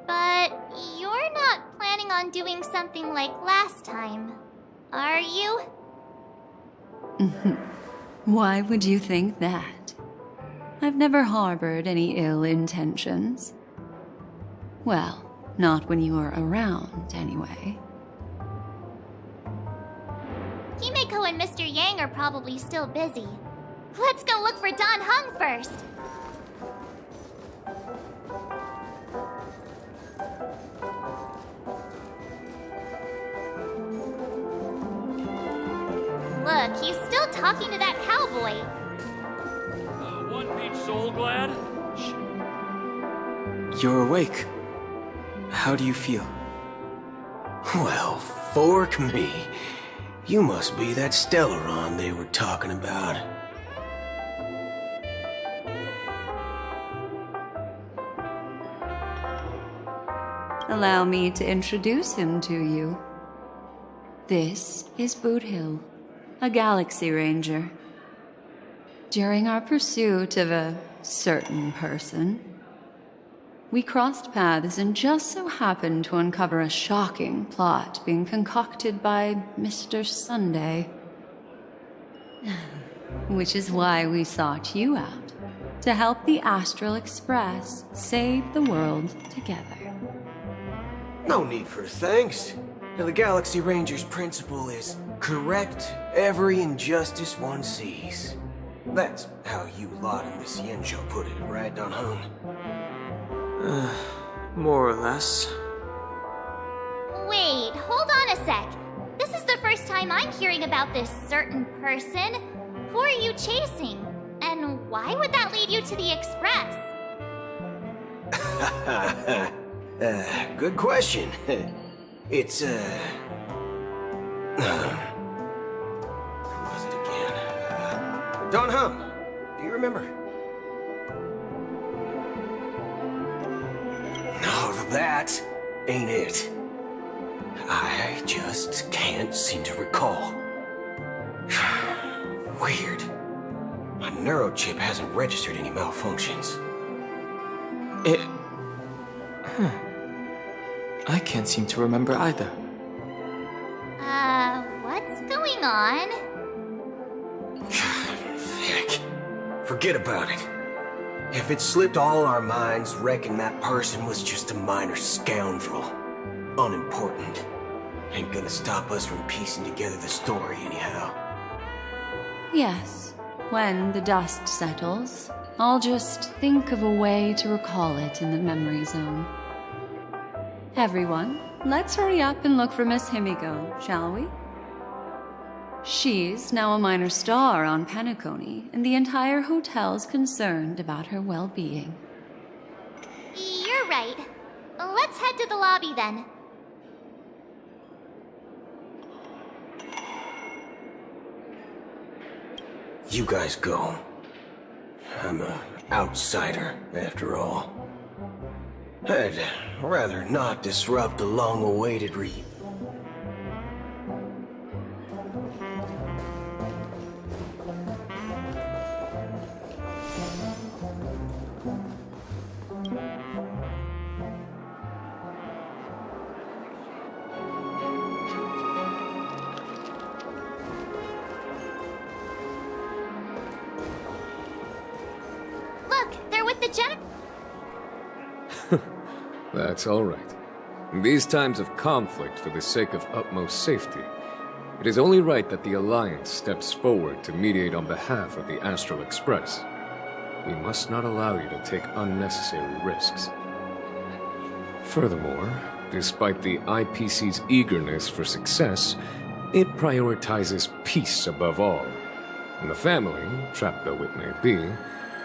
[SPEAKER 6] But you're not planning on doing something like last time, are you?
[SPEAKER 2] Why would you think that? I've never harbored any ill intentions. Well, not when you are around, anyway.
[SPEAKER 6] Himeko and Mr. Yang are probably still busy. Let's go look for Don Hung first! Look, he's still talking to that cowboy.
[SPEAKER 12] One-Piece Soul Glad?
[SPEAKER 5] You're awake. How do you feel?
[SPEAKER 22] Well, fork me. You must be that Stellaron they were talking about.
[SPEAKER 2] Allow me to introduce him to you. This is Boot Hill, a Galaxy Ranger. During our pursuit of a certain person, we crossed paths and just so happened to uncover a shocking plot being concocted by Mr. Sunday. Which is why we sought you out, to help the Astral Express save the world together.
[SPEAKER 22] No need for thanks. The Galaxy Ranger's principle is correct every injustice one sees. That's how you lot in this Yen show put it, right, Don Hung?
[SPEAKER 5] More or less.
[SPEAKER 6] sec. This is the first time I'm hearing about this certain person. Who are you chasing? And why would that lead you to the Express?
[SPEAKER 22] Good question. It's, who was it again? Don Hum. Do you remember? No, that ain't it. I just can't seem to recall. Weird. My neurochip hasn't registered any malfunctions.
[SPEAKER 5] I can't seem to remember either.
[SPEAKER 6] What's going on?
[SPEAKER 22] Heck. Forget about it. If it slipped all our minds, reckon that person was just a minor scoundrel. Unimportant. Ain't gonna stop us from piecing together the story anyhow.
[SPEAKER 2] Yes, when the dust settles, I'll just think of a way to recall it in the memory zone. Everyone, let's hurry up and look for Miss Himiko, shall we? She's now a minor star on Penacony, and the entire hotel's concerned about her well-being.
[SPEAKER 6] You're right. Let's head to the lobby then.
[SPEAKER 22] You guys go. I'm an outsider, after all. I'd rather not disrupt the long-awaited
[SPEAKER 6] Look, they're with the
[SPEAKER 20] That's all right. In these times of conflict for the sake of utmost safety, it is only right that the Alliance steps forward to mediate on behalf of the Astral Express. We must not allow you to take unnecessary risks. Furthermore, despite the IPC's eagerness for success, it prioritizes peace above all. And the family, trapped though it may be,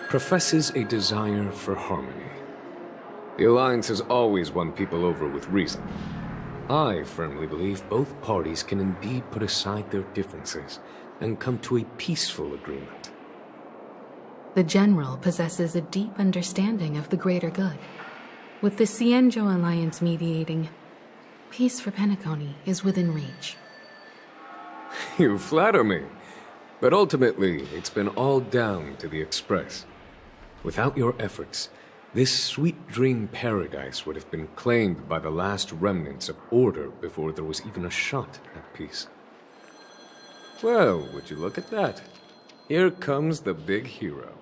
[SPEAKER 20] professes a desire for harmony. The Alliance has always won people over with reason. I firmly believe both parties can indeed put aside their differences and come to a peaceful agreement.
[SPEAKER 19] The General possesses a deep understanding of the greater good. With the Cienjo Alliance mediating, peace for Penacony is within reach.
[SPEAKER 20] You flatter me. But ultimately, it's been all down to the Express. Without your efforts, this sweet dream paradise would have been claimed by the last remnants of order before there was even a shot at peace. Well, would you look at that? Here comes the big hero.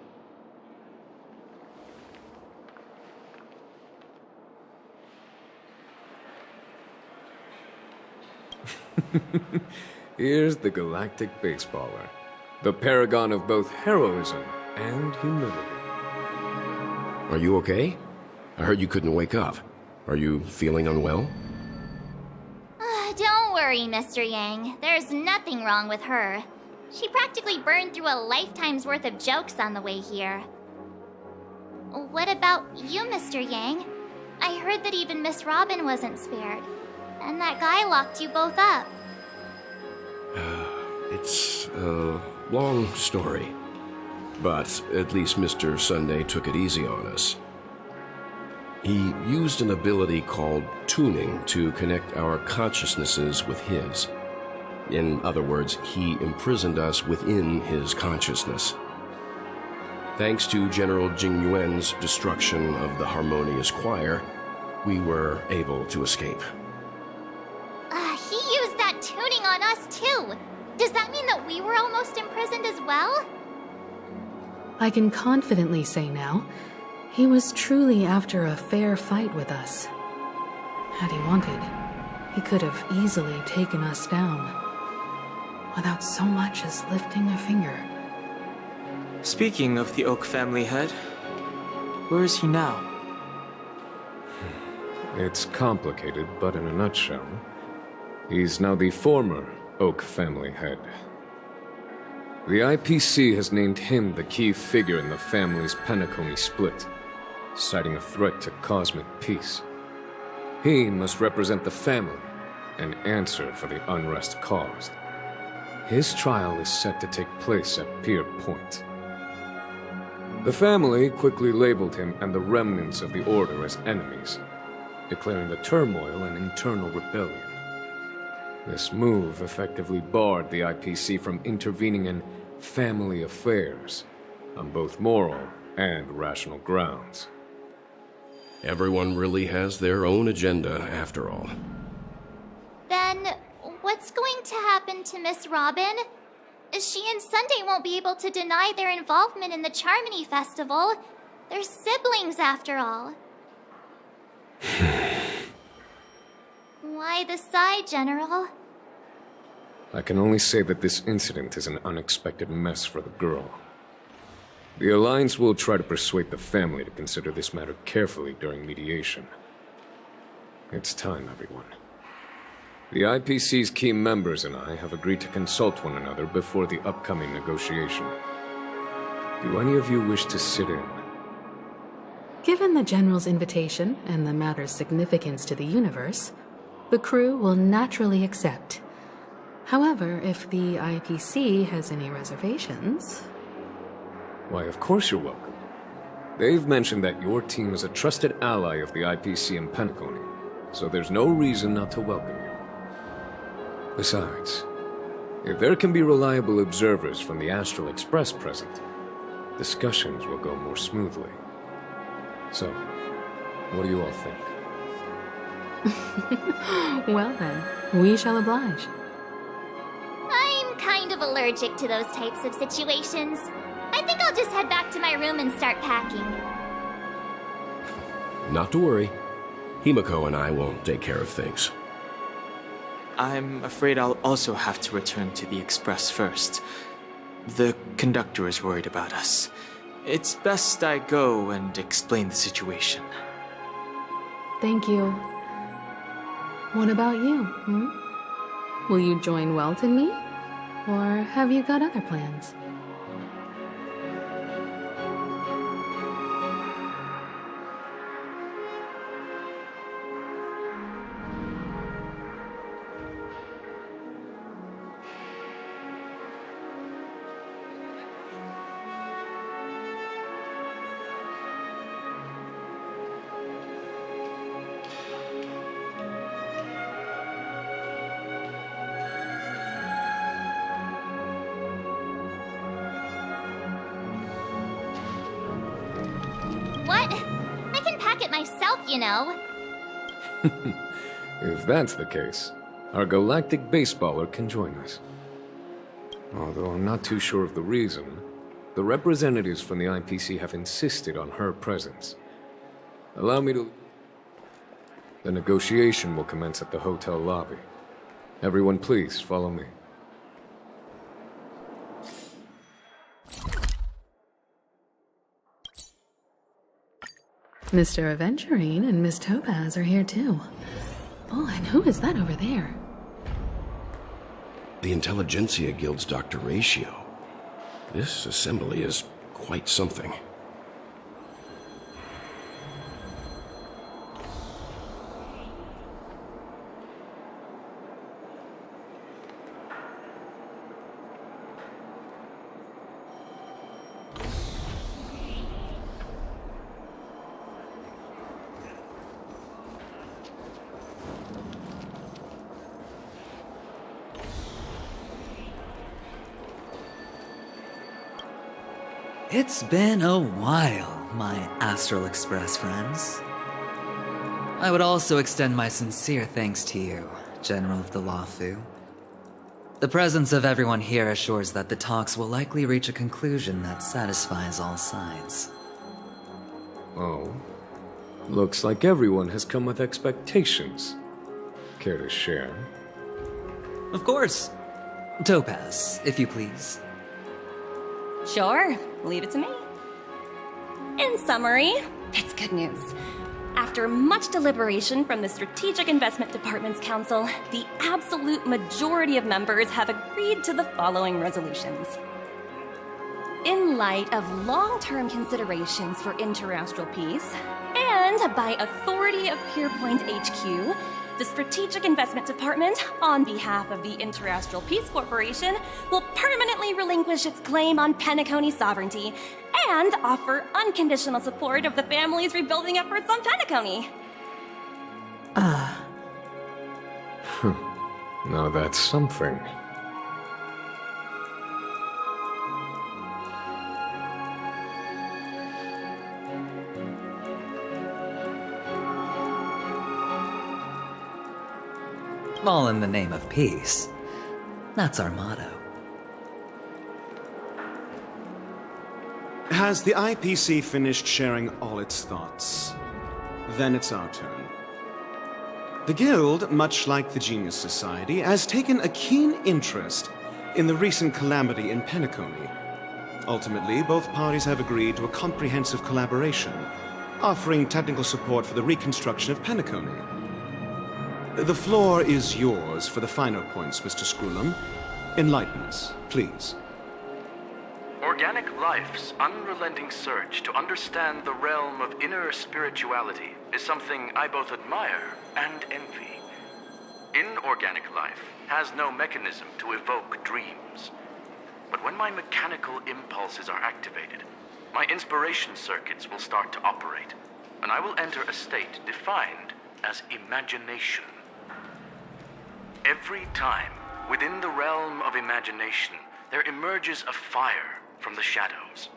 [SPEAKER 20] Here's the galactic baseballer, the paragon of both heroism and humility.
[SPEAKER 17] Are you okay? I heard you couldn't wake up. Are you feeling unwell?
[SPEAKER 6] Don't worry, Mr. Yang. There's nothing wrong with her. She practically burned through a lifetime's worth of jokes on the way here. What about you, Mr. Yang? I heard that even Miss Robin wasn't spared. And that guy locked you both up.
[SPEAKER 17] It's a long story. But at least Mr. Sunday took it easy on us. He used an ability called tuning to connect our consciousnesses with his. In other words, he imprisoned us within his consciousness. Thanks to General Jing Yuan's destruction of the Harmonious Choir, we were able to escape.
[SPEAKER 6] He used that tuning on us too. Does that mean that we were almost imprisoned as well?
[SPEAKER 19] I can confidently say now, he was truly after a fair fight with us. Had he wanted, he could have easily taken us down, without so much as lifting a finger.
[SPEAKER 5] Speaking of the Oak family head, where is he now?
[SPEAKER 20] It's complicated, but in a nutshell, He's now the former Oak family head. The IPC has named him the key figure in the family's Penacony split, citing a threat to cosmic peace. He must represent the family and answer for the unrest caused. His trial is set to take place at Pier Point. The family quickly labeled him and the remnants of the Order as enemies, declaring the turmoil an internal rebellion. This move effectively barred the IPC from intervening in family affairs on both moral and rational grounds.
[SPEAKER 17] Everyone really has their own agenda, after all.
[SPEAKER 6] Then, what's going to happen to Miss Robin? She and Sunday won't be able to deny their involvement in the Charmony Festival. They're siblings, after all. Why the sigh, General?
[SPEAKER 20] I can only say that this incident is an unexpected mess for the girl. The Alliance will try to persuade the family to consider this matter carefully during mediation. It's time, everyone. The IPC's key members and I have agreed to consult one another before the upcoming negotiation. Do any of you wish to sit in?
[SPEAKER 19] Given the General's invitation and the matter's significance to the universe, the crew will naturally accept. However, if the IPC has any reservations...
[SPEAKER 20] Why, of course you're welcome. They've mentioned that your team is a trusted ally of the IPC in Penacony, so there's no reason not to welcome you. Besides, if there can be reliable observers from the Astral Express present, discussions will go more smoothly. So, what do you all think?
[SPEAKER 19] Well then, we shall oblige.
[SPEAKER 6] I'm kind of allergic to those types of situations. I think I'll just head back to my room and start packing.
[SPEAKER 17] Not to worry. Himiko and I will take care of things.
[SPEAKER 5] I'm afraid I'll also have to return to the Express first. The conductor is worried about us. It's best I go and explain the situation.
[SPEAKER 19] Thank you. What about you, Will you join Welt and me? Or have you got other plans?
[SPEAKER 6] What? I can pack it myself, you know.
[SPEAKER 20] If that's the case, our galactic baseballer can join us. Although I'm not too sure of the reason, the representatives from the IPC have insisted on her presence. Allow me to... The negotiation will commence at the hotel lobby. Everyone please, follow me.
[SPEAKER 19] Mr. Aventurine and Miss Topaz are here too. Oh, and who is that over there?
[SPEAKER 17] The Intelligentsia Guild's Dr. Ratio. This assembly is quite something.
[SPEAKER 14] It's been a while, my Astral Express friends. I would also extend my sincere thanks to you, General of the Lawfu. The presence of everyone here assures that the talks will likely reach a conclusion that satisfies all sides.
[SPEAKER 20] Oh, looks like everyone has come with expectations. Care to share?
[SPEAKER 14] Of course. Topaz, if you please.
[SPEAKER 21] Sure, leave it to me. In summary, it's good news.
[SPEAKER 15] After much deliberation from the Strategic Investment Department's council, the absolute majority of members have agreed to the following resolutions. In light of long-term considerations for interastral peace, and by authority of Pierpoint HQ, the Strategic Investment Department, on behalf of the Interastral Peace Corporation, will permanently relinquish its claim on Penacony sovereignty and offer unconditional support of the family's rebuilding efforts on Penacony.
[SPEAKER 20] Now that's something.
[SPEAKER 14] All in the name of peace. That's our motto.
[SPEAKER 12] Has the IPC finished sharing all its thoughts? Then it's our turn. The Guild, much like the Genius Society, has taken a keen interest in the recent calamity in Penacony. Ultimately, both parties have agreed to a comprehensive collaboration, offering technical support for the reconstruction of Penacony. The floor is yours for the finer points, Mr. Screwlum. Enlighten us, please.
[SPEAKER 21] Organic life's unrelenting search to understand the realm of inner spirituality is something I both admire and envy. Inorganic life has no mechanism to evoke dreams. But when my mechanical impulses are activated, my inspiration circuits will start to operate, and I will enter a state defined as imagination. Every time, within the realm of imagination, there emerges a fire from the shadows.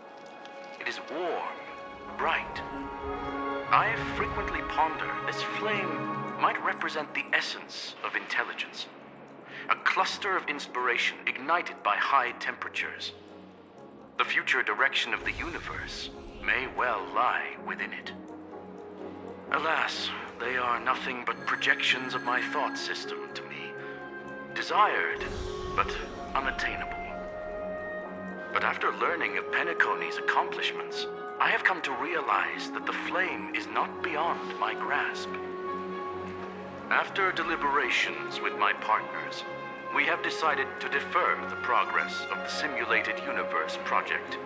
[SPEAKER 21] It is warm, bright. I frequently ponder this flame might represent the essence of intelligence, a cluster of inspiration ignited by high temperatures. The future direction of the universe may well lie within it. Alas, they are nothing but projections of my thought system to me. Desired, but unattainable. But after learning of Penacony's accomplishments, I have come to realize that the flame is not beyond my grasp. After deliberations with my partners, we have decided to defer the progress of the Simulated Universe project,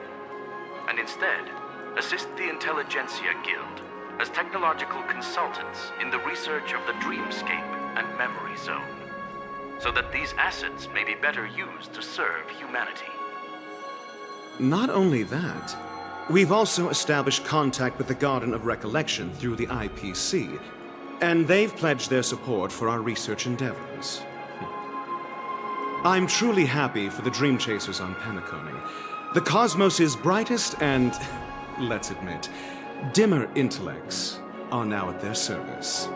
[SPEAKER 21] and instead assist the Intelligentsia Guild as technological consultants in the research of the Dreamscape and Memory Zone, so that these assets may be better used to serve humanity.
[SPEAKER 12] Not only that, we've also established contact with the Garden of Recollection through the IPC, and they've pledged their support for our research endeavors. I'm truly happy for the Dream Chasers on Penacony. The cosmos' brightest and, let's admit, dimmer intellects are now at their service.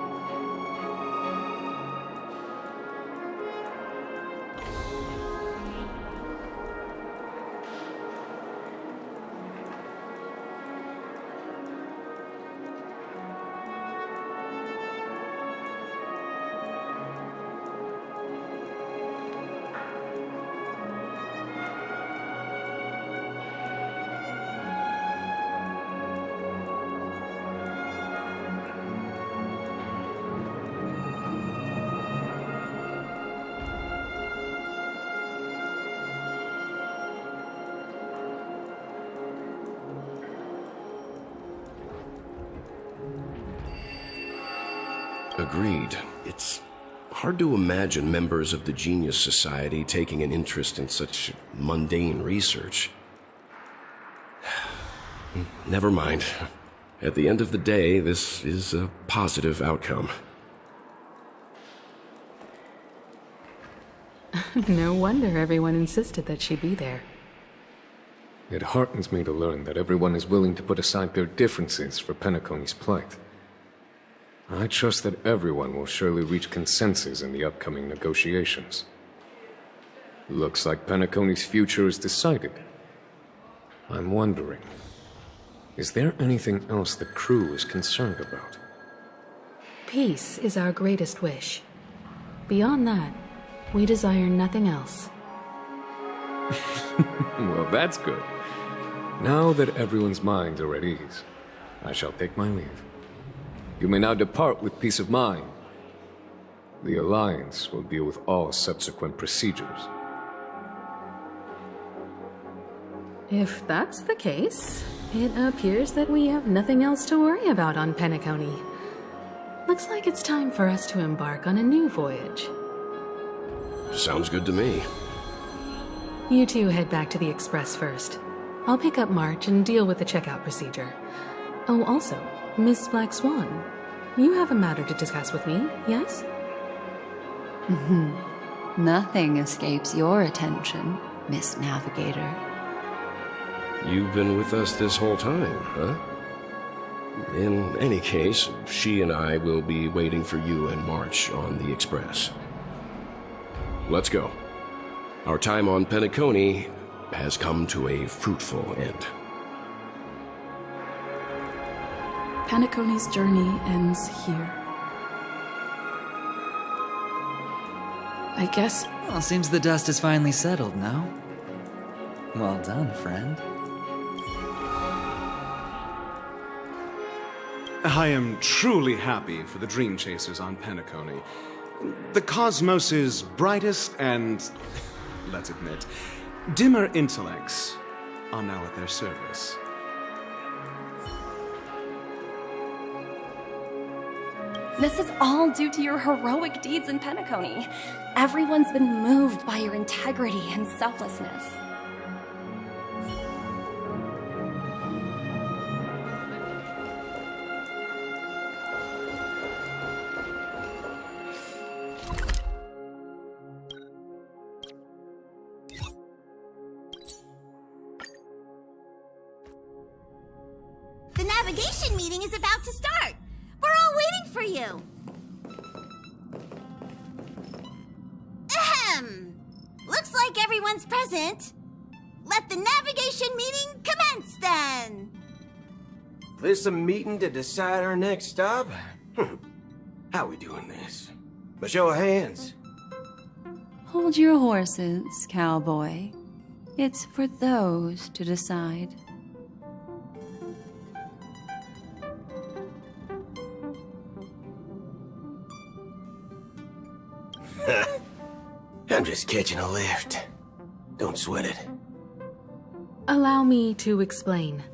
[SPEAKER 17] Agreed. It's hard to imagine members of the Genius Society taking an interest in such mundane research. Never mind. At the end of the day, this is a positive outcome.
[SPEAKER 19] No wonder everyone insisted that she be there.
[SPEAKER 20] It heartens me to learn that everyone is willing to put aside their differences for Penacony's plight. I trust that everyone will surely reach consensus in the upcoming negotiations. Looks like Penacony's future is decided. I'm wondering, is there anything else the crew is concerned about?
[SPEAKER 19] Peace is our greatest wish. Beyond that, we desire nothing else.
[SPEAKER 20] Well, that's good. Now that everyone's minds are at ease, I shall take my leave. You may now depart with peace of mind. The Alliance will deal with all subsequent procedures.
[SPEAKER 19] If that's the case, it appears that we have nothing else to worry about on Penacony. Looks like it's time for us to embark on a new voyage.
[SPEAKER 17] Sounds good to me.
[SPEAKER 19] You two head back to the Express first. I'll pick up March and deal with the checkout procedure. Oh, also, Miss Black Swan, you have a matter to discuss with me, yes?
[SPEAKER 2] Nothing escapes your attention, Miss Navigator.
[SPEAKER 17] You've been with us this whole time, huh? In any case, she and I will be waiting for you and March on the Express. Let's go. Our time on Penacony has come to a fruitful end.
[SPEAKER 19] Penacony's journey ends here. I guess...
[SPEAKER 14] Well, seems the dust is finally settled now. Well done, friend.
[SPEAKER 12] I am truly happy for the Dream Chasers on Penacony. The cosmos' brightest and, let's admit, dimmer intellects are now at their service.
[SPEAKER 15] This is all due to your heroic deeds in Penacony. Everyone's been moved by your integrity and selflessness.
[SPEAKER 4] The navigation meeting is about to start. We're all waiting for you. Ahem. Looks like everyone's present. Let the navigation meeting commence then.
[SPEAKER 22] This a meeting to decide our next stop? How we doing this? By show of hands.
[SPEAKER 2] Hold your horses, cowboy. It's for those to decide.
[SPEAKER 22] I'm just catching a lift. Don't sweat it.
[SPEAKER 19] Allow me to explain.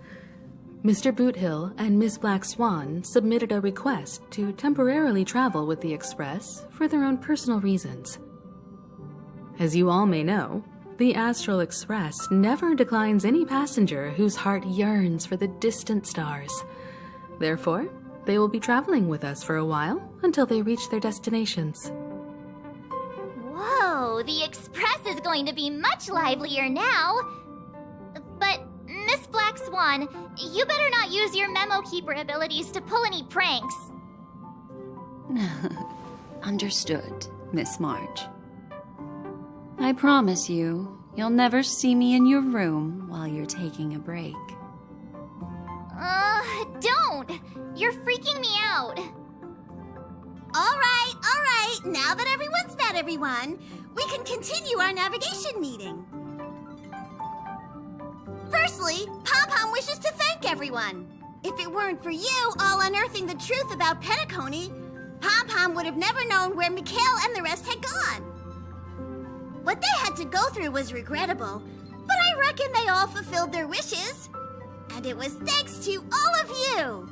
[SPEAKER 19] Mr. Boothill and Miss Black Swan submitted a request to temporarily travel with the Express for their own personal reasons. As you all may know, the Astral Express never declines any passenger whose heart yearns for the distant stars. Therefore, they will be traveling with us for a while until they reach their destinations.
[SPEAKER 6] Whoa, the Express is going to be much livelier now. But, Miss Black Swan, you better not use your memo keeper abilities to pull any pranks.
[SPEAKER 2] Understood, Miss March. I promise you, you'll never see me in your room while you're taking a break.
[SPEAKER 6] Don't! You're freaking me out.
[SPEAKER 4] All right. Now that everyone's met everyone, we can continue our navigation meeting. Firstly, Pom-Pom wishes to thank everyone. If it weren't for you all unearthing the truth about Penacony, Pom-Pom would have never known where Mikhail and the rest had gone. What they had to go through was regrettable, but I reckon they all fulfilled their wishes. And it was thanks to all of you.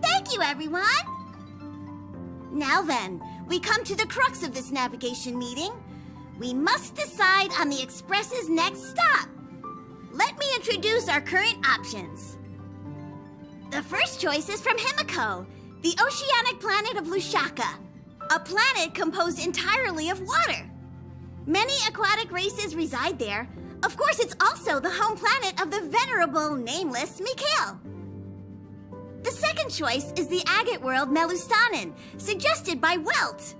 [SPEAKER 4] Thank you, everyone. Now then, we come to the crux of this navigation meeting. We must decide on the Express's next stop. Let me introduce our current options. The first choice is from Himiko, the oceanic planet of Lushaka, a planet composed entirely of water. Many aquatic races reside there. Of course, it's also the home planet of the venerable, nameless Mikhail. The second choice is the agate world Melustanen, suggested by Welt.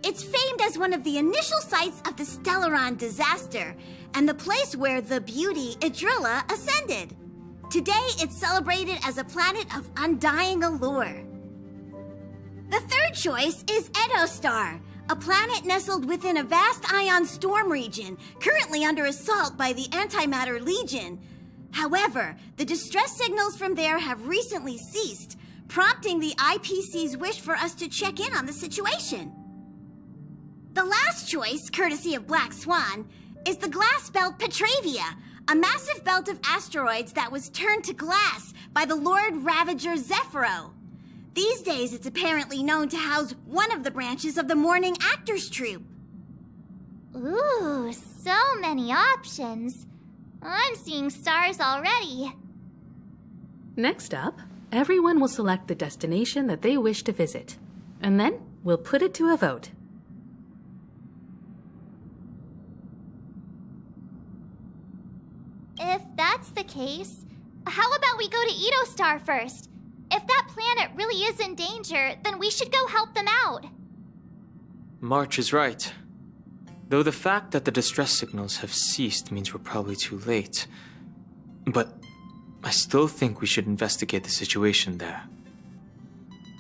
[SPEAKER 4] It's famed as one of the initial sites of the Stellaron disaster, and the place where the beauty Idrilla ascended. Today, it's celebrated as a planet of undying allure. The third choice is Edostar, a planet nestled within a vast ion storm region, currently under assault by the Antimatter Legion. However, the distress signals from there have recently ceased, prompting the IPC's wish for us to check in on the situation. The last choice, courtesy of Black Swan, is the glass belt Petravia, a massive belt of asteroids that was turned to glass by the Lord Ravager Zephyro. These days, it's apparently known to house one of the branches of the Morning Actors Troupe.
[SPEAKER 6] Ooh, so many options. I'm seeing stars already.
[SPEAKER 19] Next up, everyone will select the destination that they wish to visit, and then we'll put it to a vote.
[SPEAKER 6] If that's the case, how about we go to Edo Star first? If that planet really is in danger, then we should go help them out.
[SPEAKER 5] March is right. Though the fact that the distress signals have ceased means we're probably too late. But I still think we should investigate the situation there.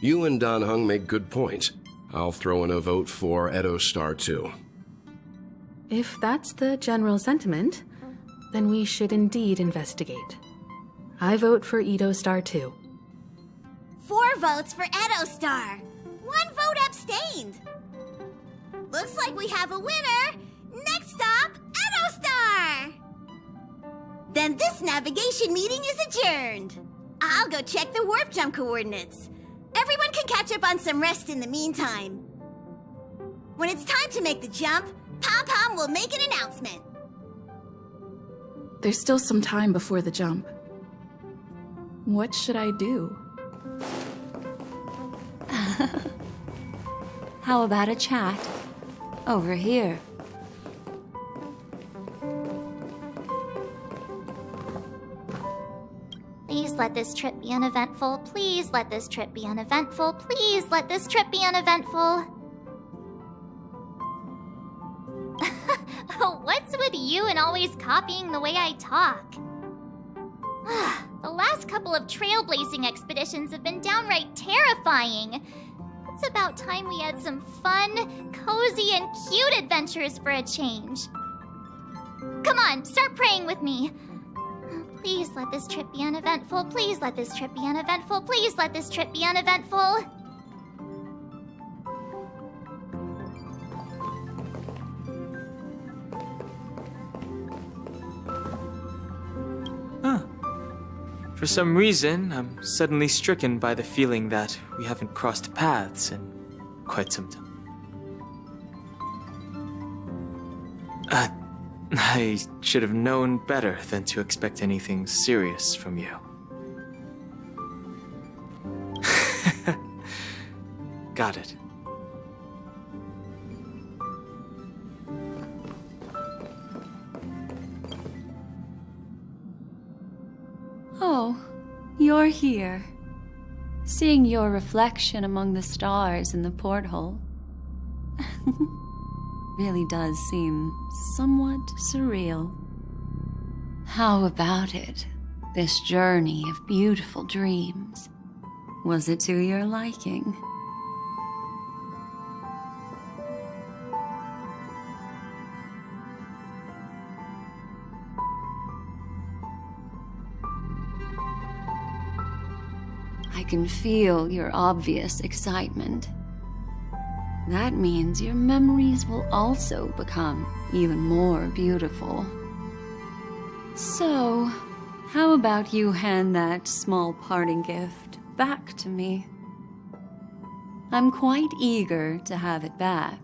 [SPEAKER 17] You and Dan Heng make good points. I'll throw in a vote for Edo Star 2.
[SPEAKER 19] If that's the general sentiment, then we should indeed investigate. I vote for Edo Star 2.
[SPEAKER 4] 4 votes for Edo Star. 1 vote abstained. Looks like we have a winner. Next stop, Edo Star. Then this navigation meeting is adjourned. I'll go check the warp jump coordinates. Everyone can catch up on some rest in the meantime. When it's time to make the jump, Pom-Pom will make an announcement.
[SPEAKER 3] There's still some time before the jump. What should I do?
[SPEAKER 2] How about a chat? Over here.
[SPEAKER 6] Please let this trip be uneventful. Please let this trip be uneventful. Please let this trip be uneventful. What's with you and always copying the way I talk? The last couple of trailblazing expeditions have been downright terrifying. It's about time we had some fun, cozy, and cute adventures for a change. Come on, start praying with me. Please let this trip be uneventful. Please let this trip be uneventful. Please let this trip be uneventful.
[SPEAKER 5] For some reason, I'm suddenly stricken by the feeling that we haven't crossed paths in quite some time. I should have known better than to expect anything serious from you. Got it.
[SPEAKER 2] Oh, you're here. Seeing your reflection among the stars in the porthole really does seem somewhat surreal. How about it? This journey of beautiful dreams. Was it to your liking? I can feel your obvious excitement. That means your memories will also become even more beautiful. So, how about you hand that small parting gift back to me? I'm quite eager to have it back.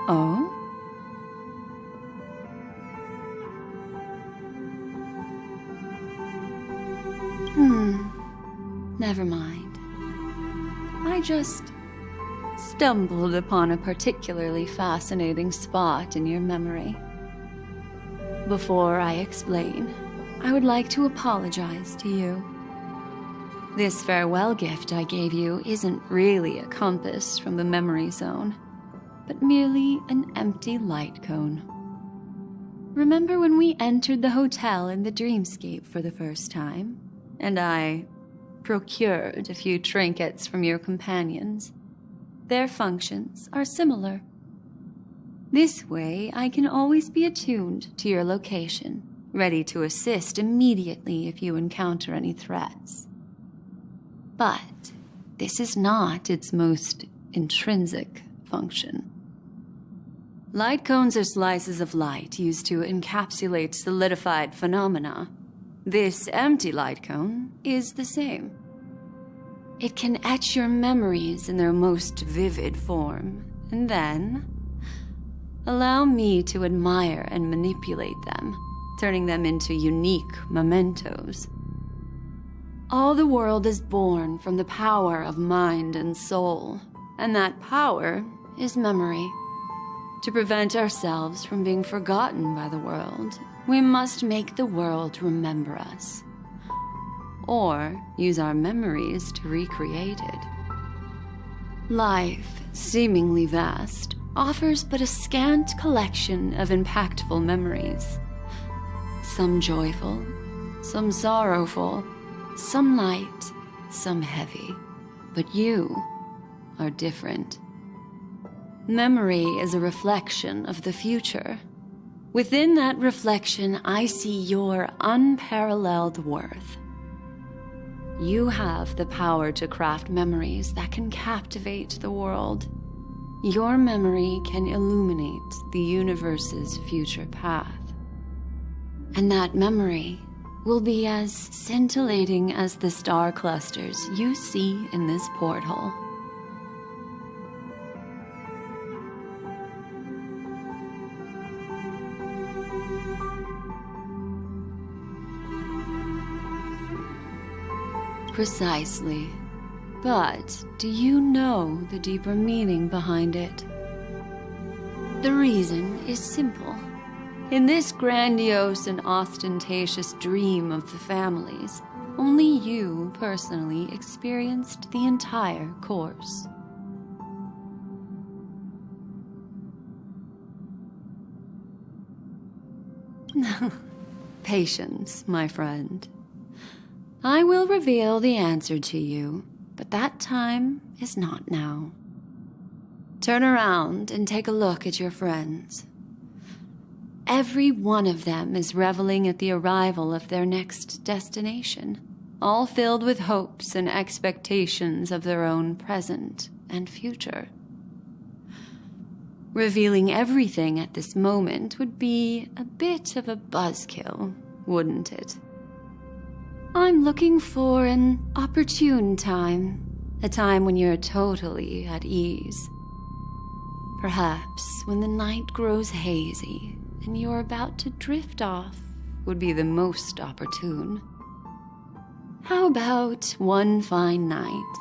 [SPEAKER 2] Oh? Never mind. I just stumbled upon a particularly fascinating spot in your memory. Before I explain, I would like to apologize to you. This farewell gift I gave you isn't really a compass from the memory zone, but merely an empty light cone. remember when we entered the hotel in the dreamscape for the first time, and I procured a few trinkets from your companions? Their functions are similar. This way, I can always be attuned to your location, ready to assist immediately if you encounter any threats. But this is not its most intrinsic function. Light cones are slices of light used to encapsulate solidified phenomena. This empty light cone is the same. It can etch your memories in their most vivid form, and then allow me to admire and manipulate them, turning them into unique mementos. All the world is born from the power of mind and soul, and that power is memory. To prevent ourselves from being forgotten by the world, we must make the world remember us, or use our memories to recreate it. Life, seemingly vast, offers but a scant collection of impactful memories. Some joyful, some sorrowful, some light, some heavy. But you are different. Memory is a reflection of the future. Within that reflection, I see your unparalleled worth. You have the power to craft memories that can captivate the world. Your memory can illuminate the universe's future path. And that memory will be as scintillating as the star clusters you see in this porthole. Precisely. But do you know the deeper meaning behind it? The reason is simple. In this grandiose and ostentatious dream of the families, only you personally experienced the entire course. Patience, my friend. I will reveal the answer to you, but that time is not now. Turn around and take a look at your friends. Every one of them is reveling at the arrival of their next destination, all filled with hopes and expectations of their own present and future. Revealing everything at this moment would be a bit of a buzzkill, wouldn't it? I'm looking for an opportune time, a time when you're totally at ease. Perhaps when the night grows hazy and you're about to drift off would be the most opportune. How about one fine night?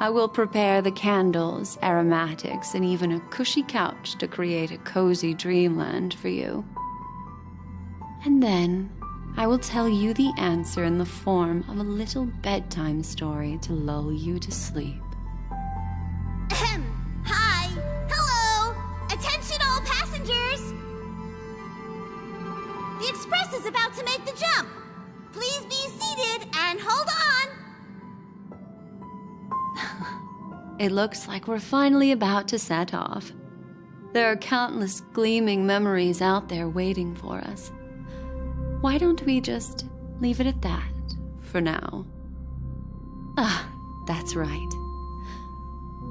[SPEAKER 2] I will prepare the candles, aromatics, and even a cushy couch to create a cozy dreamland for you. And then I will tell you the answer in the form of a little bedtime story to lull you to sleep.
[SPEAKER 4] Ahem. Hi. Hello. Attention all passengers. The express is about to make the jump. Please be seated and hold on.
[SPEAKER 2] It looks like we're finally about to set off. There are countless gleaming memories out there waiting for us. Why don't we just leave it at that for now? That's right.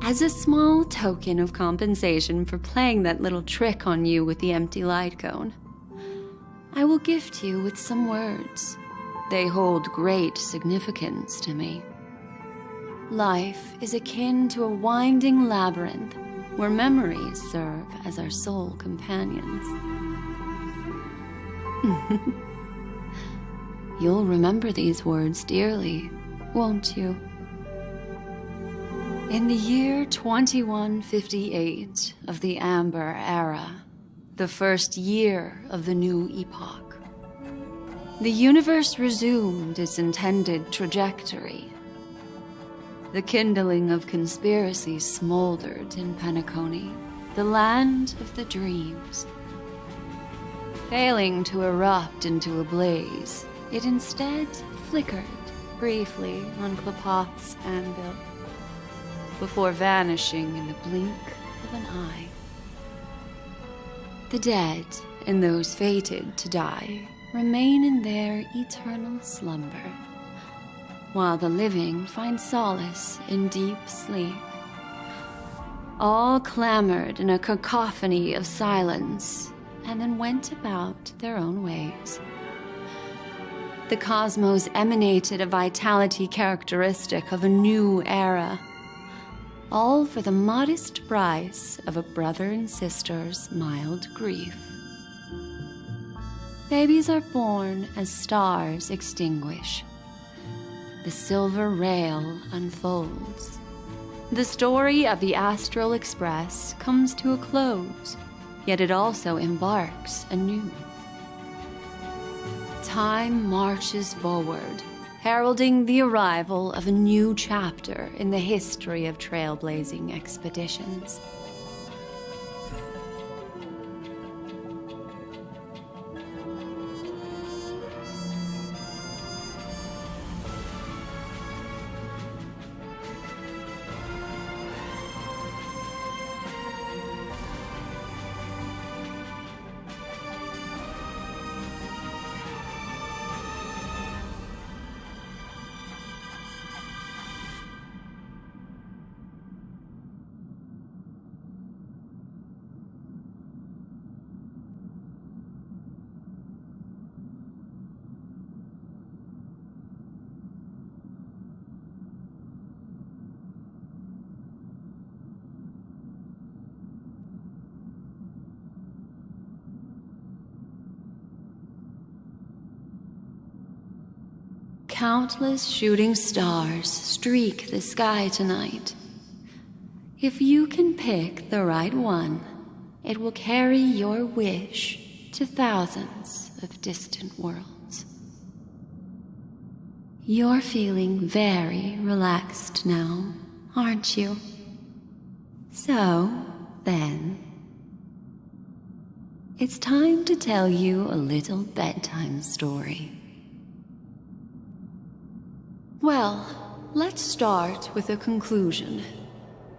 [SPEAKER 2] As a small token of compensation for playing that little trick on you with the empty light cone, I will gift you with some words. They hold great significance to me. Life is akin to a winding labyrinth where memories serve as our sole companions. You'll remember these words dearly, won't you? In the year 2158 of the Amber Era, the first year of the new epoch, the universe resumed its intended trajectory. The kindling of conspiracy smoldered in Penacony, the land of the dreams. Failing to erupt into a blaze, it instead flickered briefly on Klapoth's anvil, before vanishing in the blink of an eye. The dead, and those fated to die, remain in their eternal slumber, while the living find solace in deep sleep. All clamored in a cacophony of silence, and then went about their own ways. The cosmos emanated a vitality characteristic of a new era, all for the modest price of a brother and sister's mild grief. Babies are born as stars extinguish. The silver rail unfolds. The story of the Astral Express comes to a close, yet it also embarks anew. Time marches forward, heralding the arrival of a new chapter in the history of trailblazing expeditions. Countless shooting stars streak the sky tonight. If you can pick the right one, it will carry your wish to thousands of distant worlds. You're feeling very relaxed now, aren't you? So, then, it's time to tell you a little bedtime story. Well, let's start with a conclusion.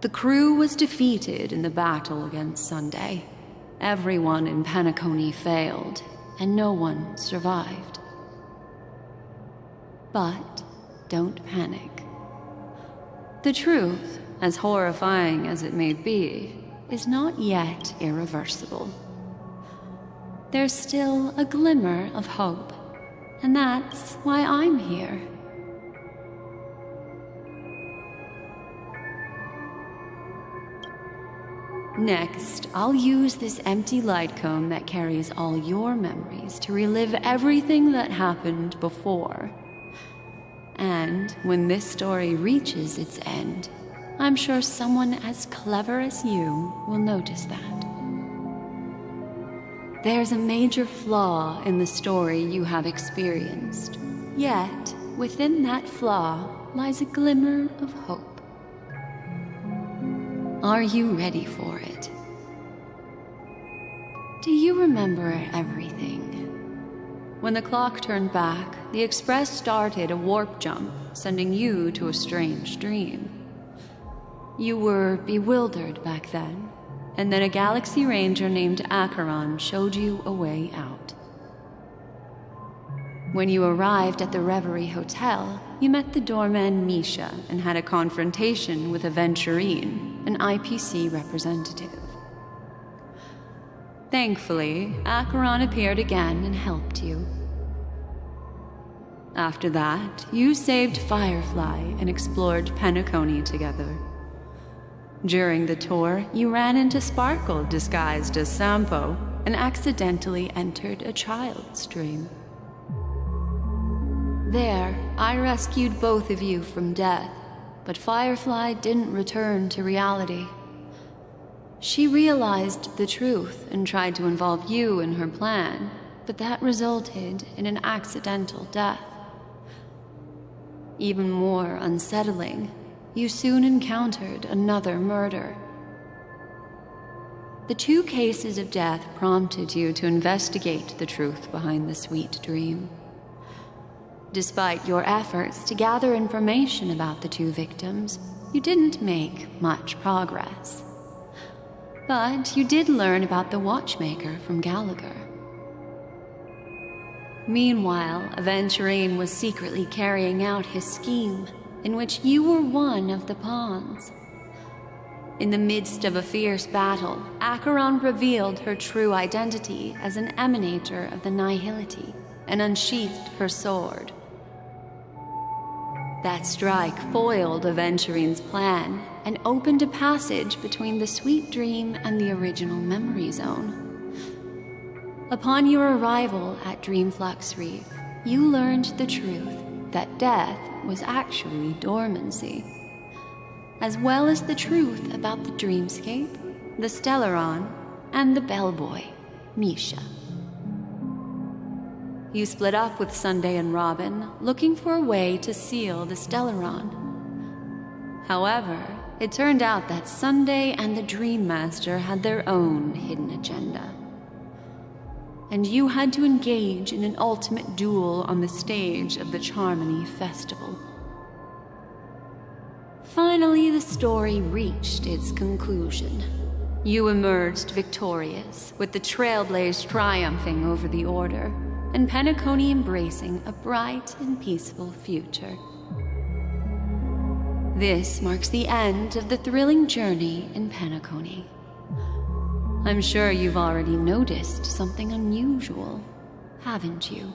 [SPEAKER 2] The crew was defeated in the battle against Sunday. Everyone in Penacony failed, and no one survived. But don't panic. The truth, as horrifying as it may be, is not yet irreversible. There's still a glimmer of hope, and that's why I'm here. Next, I'll use this empty light cone that carries all your memories to relive everything that happened before. And when this story reaches its end, I'm sure someone as clever as you will notice that. There's a major flaw in the story you have experienced, yet within that flaw lies a glimmer of hope. Are you ready for it? Do you remember everything? When the clock turned back, the Express started a warp jump, sending you to a strange dream. You were bewildered back then, and then a Galaxy Ranger named Acheron showed you a way out. When you arrived at the Reverie Hotel, you met the doorman Misha and had a confrontation with Aventurine, an IPC representative. Thankfully, Acheron appeared again and helped you. After that, you saved Firefly and explored Penacony together. During the tour, you ran into Sparkle disguised as Sampo and accidentally entered a child's dream. There, I rescued both of you from death, but Firefly didn't return to reality. She realized the truth and tried to involve you in her plan, but that resulted in an accidental death. Even more unsettling, you soon encountered another murder. the 2 cases of death prompted you to investigate the truth behind the sweet dream. Despite your efforts to gather information about the 2 victims, you didn't make much progress. But you did learn about the watchmaker from Gallagher. Meanwhile, Aventurine was secretly carrying out his scheme, in which you were one of the pawns. In the midst of a fierce battle, Acheron revealed her true identity as an emanator of the Nihility and unsheathed her sword. That strike foiled Aventurine's plan and opened a passage between the sweet dream and the original memory zone. Upon your arrival at Dreamflux Reef, you learned the truth that death was actually dormancy, as well as the truth about the dreamscape, the Stellaron, and the bellboy, Misha. You split up with Sunday and Robin, looking for a way to seal the Stellaron. However, it turned out that Sunday and the Dream Master had their own hidden agenda. And you had to engage in an ultimate duel on the stage of the Charmony Festival. Finally, the story reached its conclusion. You emerged victorious, with the Trailblaze triumphing over the Order, and Penacony embracing a bright and peaceful future. This marks the end of the thrilling journey in Penacony. I'm sure you've already noticed something unusual, haven't you?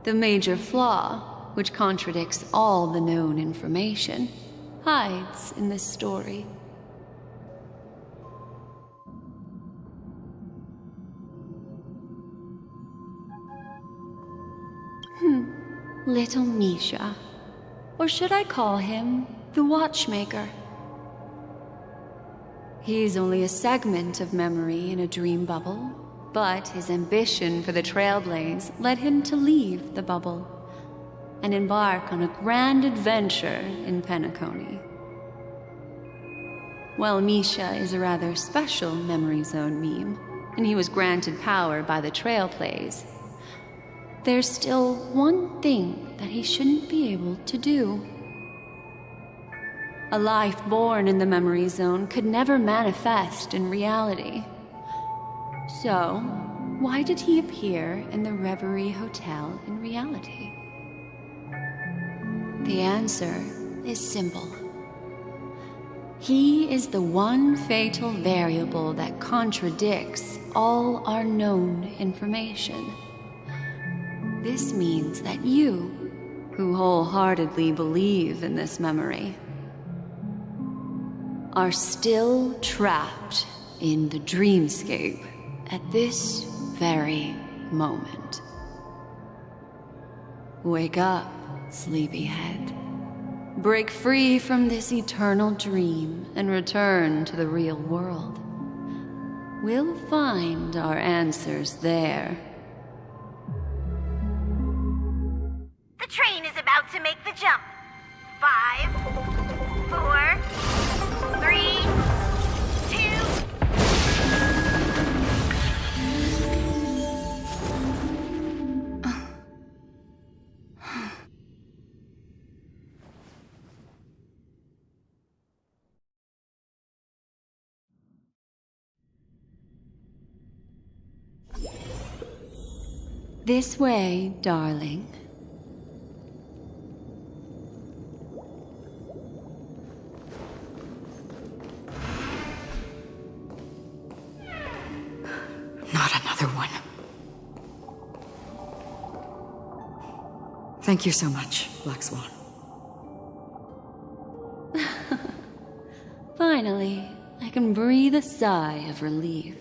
[SPEAKER 2] The major flaw, which contradicts all the known information, hides in this story. Little Misha. Or should I call him the Watchmaker? He's only a segment of memory in a dream bubble, but his ambition for the Trailblaze led him to leave the bubble and embark on a grand adventure in Penacony. While Misha is a rather special memory zone meme, and he was granted power by the Trailblaze, there's still one thing that he shouldn't be able to do. A life born in the memory zone could never manifest in reality. So, why did he appear in the Reverie Hotel in reality? The answer is simple. He is the one fatal variable that contradicts all our known information. This means that you, who wholeheartedly believe in this memory, are still trapped in the dreamscape at this very moment. Wake up, sleepyhead. Break free from this eternal dream and return to the real world. We'll find our answers there.
[SPEAKER 4] The train is about to make the jump. 5, 4, 3, 2...
[SPEAKER 2] This way, darling.
[SPEAKER 10] Not another one. Thank you so much, Black Swan.
[SPEAKER 2] Finally, I can breathe a sigh of relief.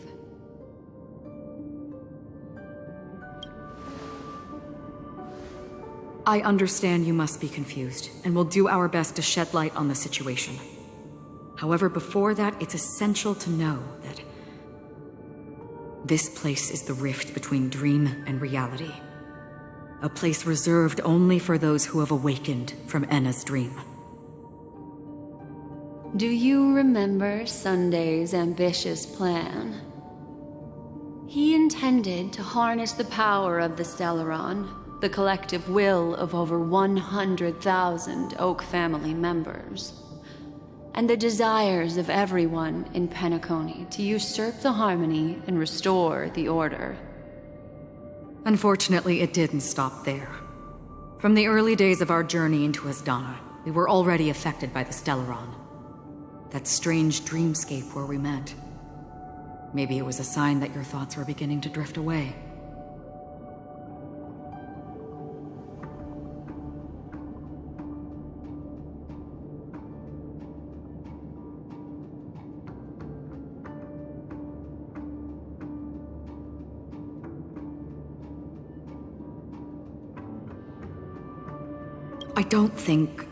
[SPEAKER 10] I understand you must be confused, and will do our best to shed light on the situation. However, before that, it's essential to know that this place is the rift between dream and reality. A place reserved only for those who have awakened from Enna's dream.
[SPEAKER 2] Do you remember Sunday's ambitious plan? He intended to harness the power of the Stellaron, the collective will of over 100,000 Oak family members, and the desires of everyone in Penacony to usurp the harmony and restore the order.
[SPEAKER 8] Unfortunately, it didn't stop there. From the early days of our journey into Asdana, we were already affected by the Stellaron. That strange dreamscape where we met. Maybe it was a sign that your thoughts were beginning to drift away. I don't think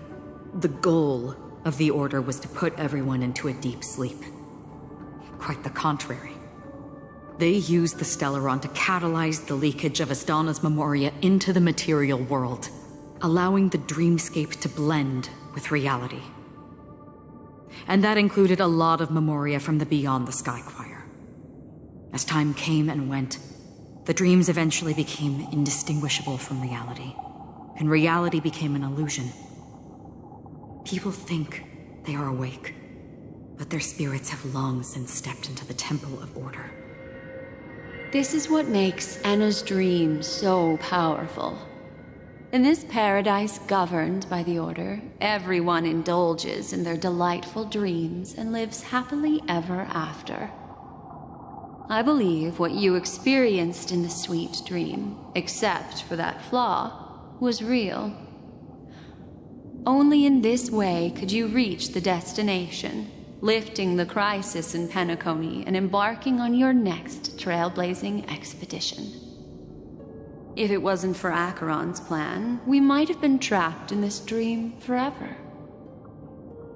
[SPEAKER 8] the goal of the Order was to put everyone into a deep sleep. Quite the contrary. They used the Stellaron to catalyze the leakage of Asdana's memoria into the material world, allowing the dreamscape to blend with reality. And that included a lot of memoria from the Beyond the Sky Choir. As time came and went, the dreams eventually became indistinguishable from reality, and reality became an illusion. People think they are awake, but their spirits have long since stepped into the Temple of Order.
[SPEAKER 2] This is what makes Anna's dream so powerful. In this paradise governed by the Order, everyone indulges in their delightful dreams and lives happily ever after. I believe what you experienced in the sweet dream, except for that flaw, was real. Only in this way could you reach the destination, lifting the crisis in Penacony and embarking on your next trailblazing expedition. If it wasn't for Acheron's plan, we might have been trapped in this dream forever.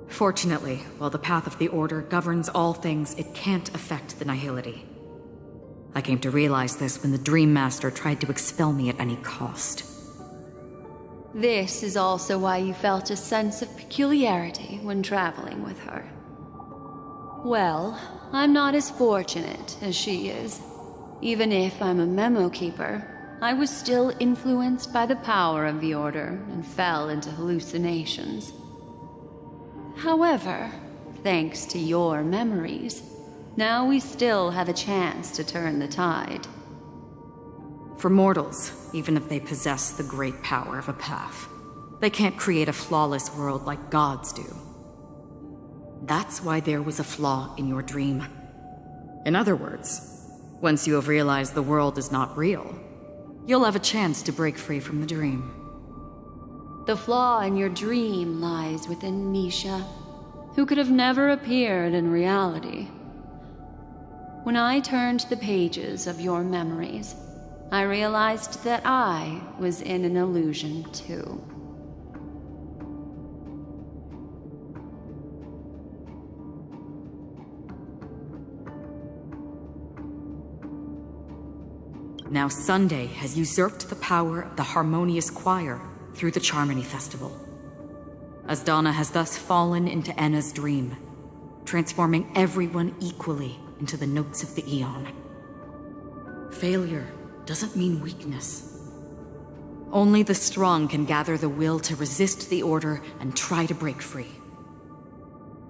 [SPEAKER 8] Fortunately, while the path of the Order governs all things, it can't affect the Nihility. I came to realize this when the Dream Master tried to expel me at any cost.
[SPEAKER 2] This is also why you felt a sense of peculiarity when traveling with her. Well, I'm not as fortunate as she is. Even if I'm a memo keeper, I was still influenced by the power of the Order and fell into hallucinations. However, thanks to your memories, now we still have a chance to turn the tide.
[SPEAKER 8] For mortals, even if they possess the great power of a path, they can't create a flawless world like gods do. That's why there was a flaw in your dream. In other words, once you have realized the world is not real, you'll have a chance to break free from the dream.
[SPEAKER 2] The flaw in your dream lies within Misha, who could have never appeared in reality. When I turned the pages of your memories, I realized that I was in an illusion too.
[SPEAKER 8] Now Sunday has usurped the power of the Harmonious Choir through the Charmony Festival. Asdana has thus fallen into Enna's dream, transforming everyone equally into the notes of the Aeon. Failure doesn't mean weakness. Only the strong can gather the will to resist the Order and try to break free.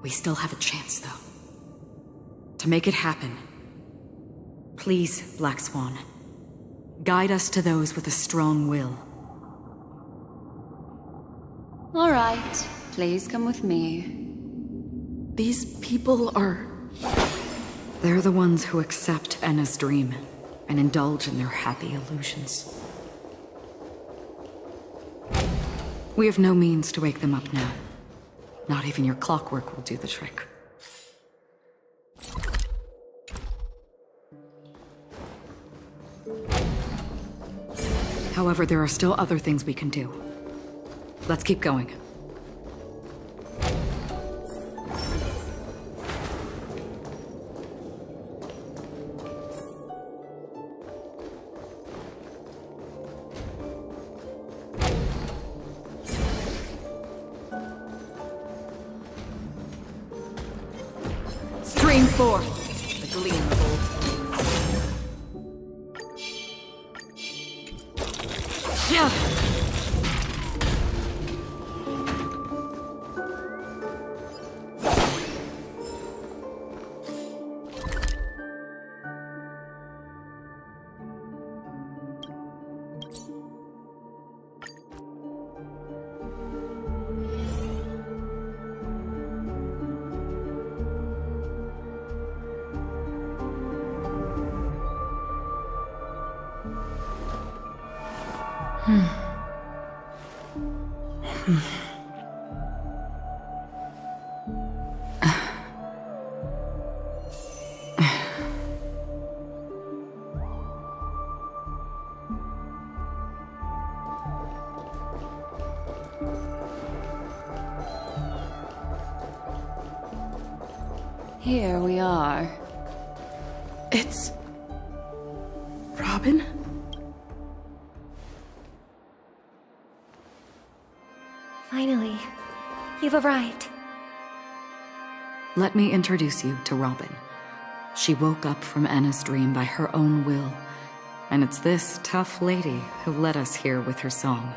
[SPEAKER 8] We still have a chance, though. To make it happen, please, Black Swan, guide us to those with a strong will.
[SPEAKER 2] All right, please come with me.
[SPEAKER 8] These people are... They're the ones who accept Enna's dream and indulge in their happy illusions. We have no means to wake them up now. Not even your clockwork will do the trick. However, there are still other things we can do. Let's keep going. Stream forth the gleam of old flames. Yeah.
[SPEAKER 2] Here we are.
[SPEAKER 19] It's... Robin?
[SPEAKER 9] Finally, you've arrived.
[SPEAKER 8] Let me introduce you to Robin. She woke up from Anna's dream by her own will, and it's this tough lady who led us here with her song.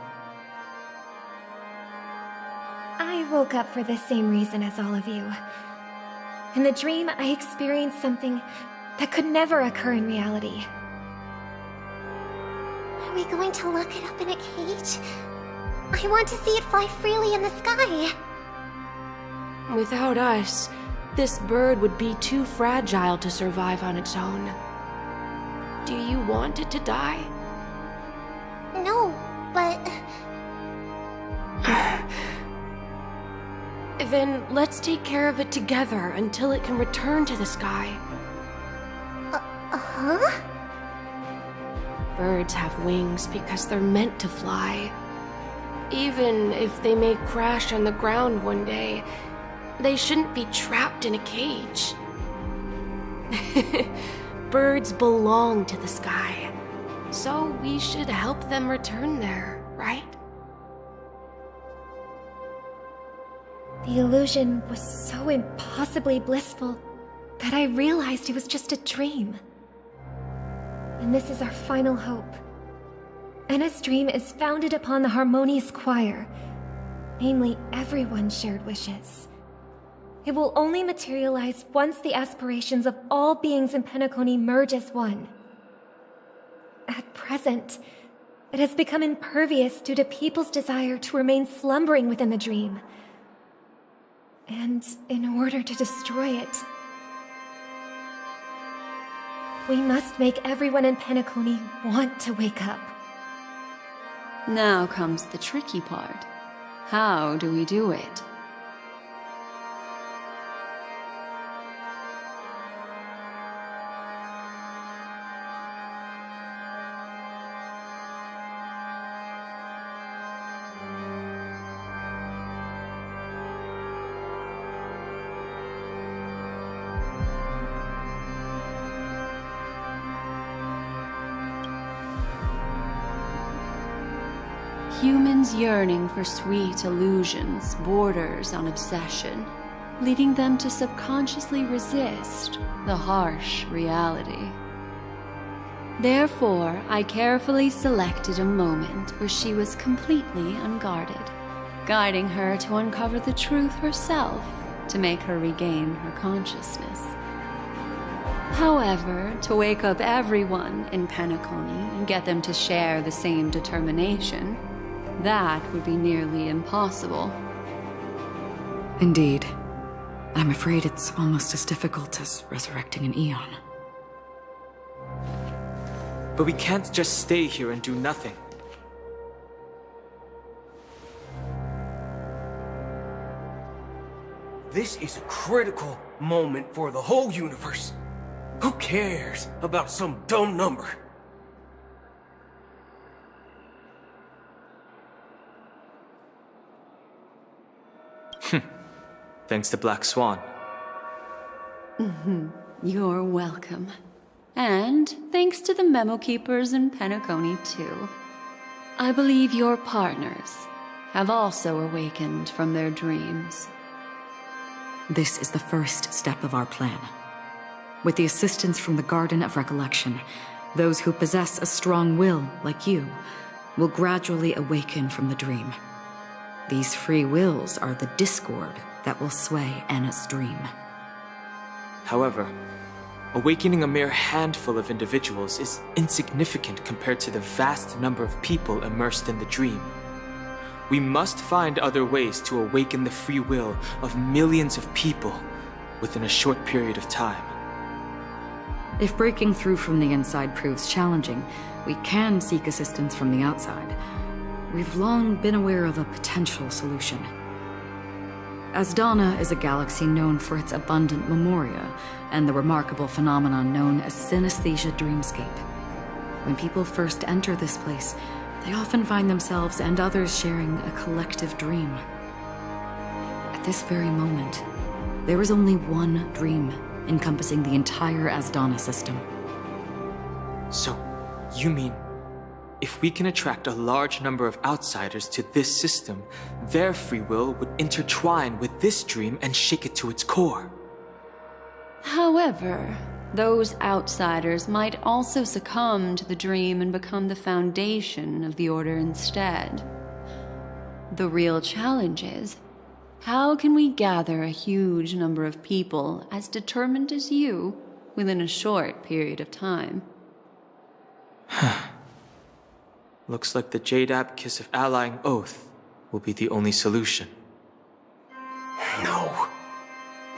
[SPEAKER 9] I woke up for the same reason as all of you. In the dream, I experienced something that could never occur in reality.
[SPEAKER 6] Are we going to lock it up in a cage? I want to see it fly freely in the sky.
[SPEAKER 16] Without us, this bird would be too fragile to survive on its own. Do you want it to die?
[SPEAKER 6] No, but...
[SPEAKER 16] Then let's take care of it together until it can return to the sky.
[SPEAKER 6] Huh?
[SPEAKER 16] Birds have wings because they're meant to fly. Even if they may crash on the ground one day, they shouldn't be trapped in a cage. Birds belong to the sky, so we should help them return there, right?
[SPEAKER 9] The illusion was so impossibly blissful that I realized it was just a dream. And this is our final hope. Anna's dream is founded upon the harmonious choir, namely everyone's shared wishes. It will only materialize once the aspirations of all beings in Penacony merge as one. At present, it has become impervious due to people's desire to remain slumbering within the dream. And in order to destroy it, we must make everyone in Penacony want to wake up.
[SPEAKER 2] Now comes the tricky part. How do we do it? Humans yearning for sweet illusions borders on obsession, leading them to subconsciously resist the harsh reality. Therefore, I carefully selected a moment where she was completely unguarded, guiding her to uncover the truth herself to make her regain her consciousness. However, to wake up everyone in Penacony and get them to share the same determination, that would be nearly impossible.
[SPEAKER 8] Indeed. I'm afraid it's almost as difficult as resurrecting an Eon.
[SPEAKER 5] But we can't just stay here and do nothing.
[SPEAKER 23] This is a critical moment for the whole universe. Who cares about some dumb number?
[SPEAKER 5] Thanks to Black Swan.
[SPEAKER 2] You're welcome. And thanks to the memo keepers in Penacony, too. I believe your partners have also awakened from their dreams.
[SPEAKER 8] This is the first step of our plan. With the assistance from the Garden of Recollection, those who possess a strong will, like you, will gradually awaken from the dream. These free wills are the discord that will sway Anna's dream.
[SPEAKER 5] However, awakening a mere handful of individuals is insignificant compared to the vast number of people immersed in the dream. We must find other ways to awaken the free will of millions of people within a short period of time.
[SPEAKER 8] If breaking through from the inside proves challenging, we can seek assistance from the outside. We've long been aware of a potential solution. Asdana is a galaxy known for its abundant memoria and the remarkable phenomenon known as synesthesia dreamscape. When people first enter this place, they often find themselves and others sharing a collective dream. At this very moment, there is only one dream encompassing the entire Asdana system.
[SPEAKER 5] So, you mean, if we can attract a large number of outsiders to this system, their free will would intertwine with this dream and shake it to its core?
[SPEAKER 2] However, those outsiders might also succumb to the dream and become the foundation of the Order instead. The real challenge is, how can we gather a huge number of people as determined as you within a short period of time?
[SPEAKER 5] Looks like the Jade Abacus of Allying Oath will be the only solution.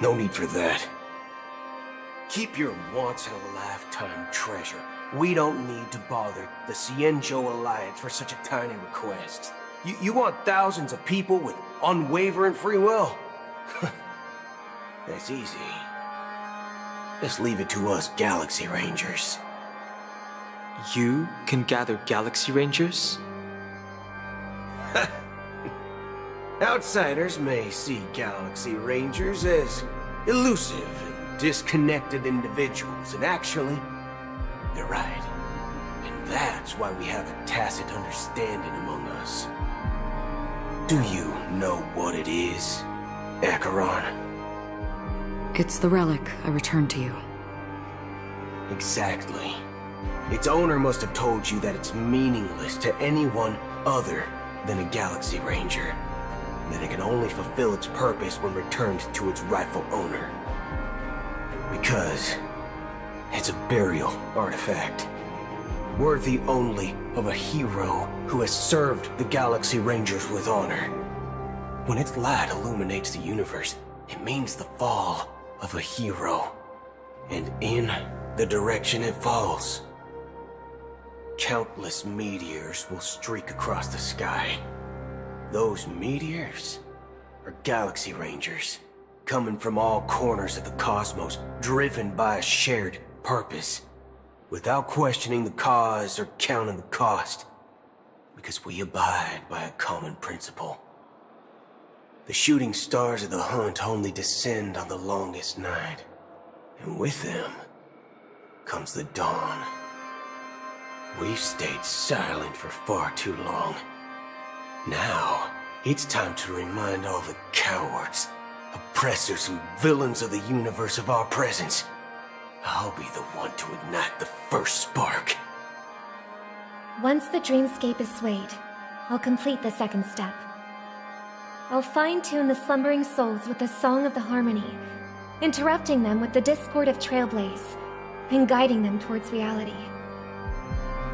[SPEAKER 23] No need for that. Keep your once-in-a-lifetime treasure. We don't need to bother the Cienjo Alliance for such a tiny request. You want thousands of people with unwavering free will? That's easy. Just leave it to us Galaxy Rangers.
[SPEAKER 5] You can gather Galaxy Rangers?
[SPEAKER 23] Outsiders may see Galaxy Rangers as elusive and disconnected individuals, and actually, they're right. And that's why we have a tacit understanding among us. Do you know what it is, Acheron?
[SPEAKER 8] It's the relic I returned to you.
[SPEAKER 23] Exactly. Its owner must have told you that it's meaningless to anyone other than a Galaxy Ranger, and that it can only fulfill its purpose when returned to its rightful owner. Because it's a burial artifact, worthy only of a hero who has served the Galaxy Rangers with honor. When its light illuminates the universe, it means the fall of a hero, and in the direction it falls, countless meteors will streak across the sky. Those meteors are Galaxy Rangers, coming from all corners of the cosmos, driven by a shared purpose, without questioning the cause or counting the cost, because we abide by a common principle. The shooting stars of the hunt only descend on the longest night, and with them comes the dawn. We've stayed silent for far too long. Now, it's time to remind all the cowards, oppressors, and villains of the universe of our presence. I'll be the one to ignite the first spark.
[SPEAKER 9] Once the dreamscape is swayed, I'll complete the second step. I'll fine-tune the slumbering souls with the Song of the Harmony, interrupting them with the discord of Trailblaze, and guiding them towards reality.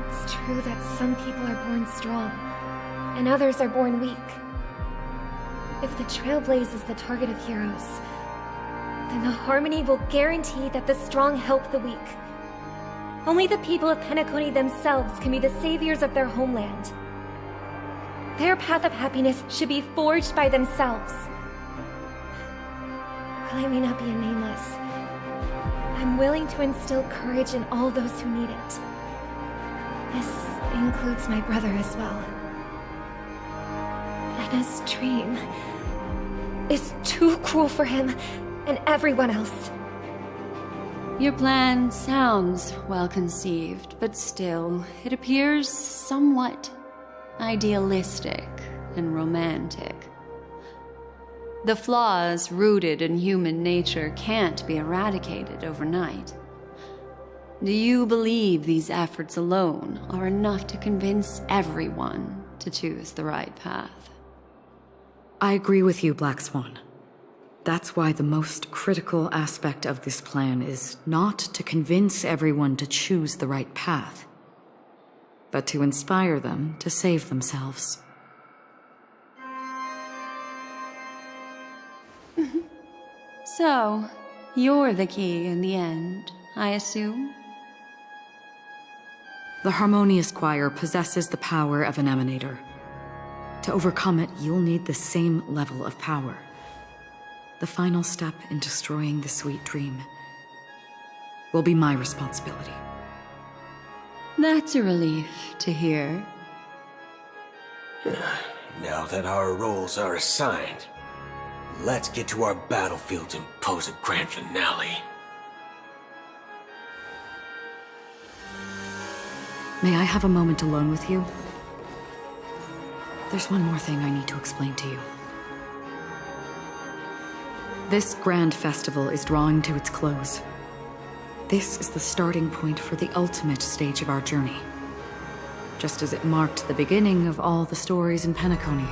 [SPEAKER 9] It's true that some people are born strong, and others are born weak. If the Trailblaze is the target of heroes, then the Harmony will guarantee that the strong help the weak. Only the people of Penacony themselves can be the saviors of their homeland. Their path of happiness should be forged by themselves. While I may not be a nameless, I'm willing to instill courage in all those who need it. This includes my brother as well. Anna's dream is too cruel for him and everyone else.
[SPEAKER 2] Your plan sounds well conceived, but still, it appears somewhat idealistic and romantic. The flaws rooted in human nature can't be eradicated overnight. Do you believe these efforts alone are enough to convince everyone to choose the right path?
[SPEAKER 8] I agree with you, Black Swan. That's why the most critical aspect of this plan is not to convince everyone to choose the right path, but to inspire them to save themselves.
[SPEAKER 2] So, you're the key in the end, I assume?
[SPEAKER 8] The Harmonious Choir possesses the power of an emanator. To overcome it, you'll need the same level of power. The final step in destroying the sweet dream will be my responsibility.
[SPEAKER 2] That's a relief to hear.
[SPEAKER 23] Now that our roles are assigned, let's get to our battlefields and pose a grand finale.
[SPEAKER 8] May I have a moment alone with you? There's one more thing I need to explain to you. This grand festival is drawing to its close. This is the starting point for the ultimate stage of our journey, just as it marked the beginning of all the stories in Penacony.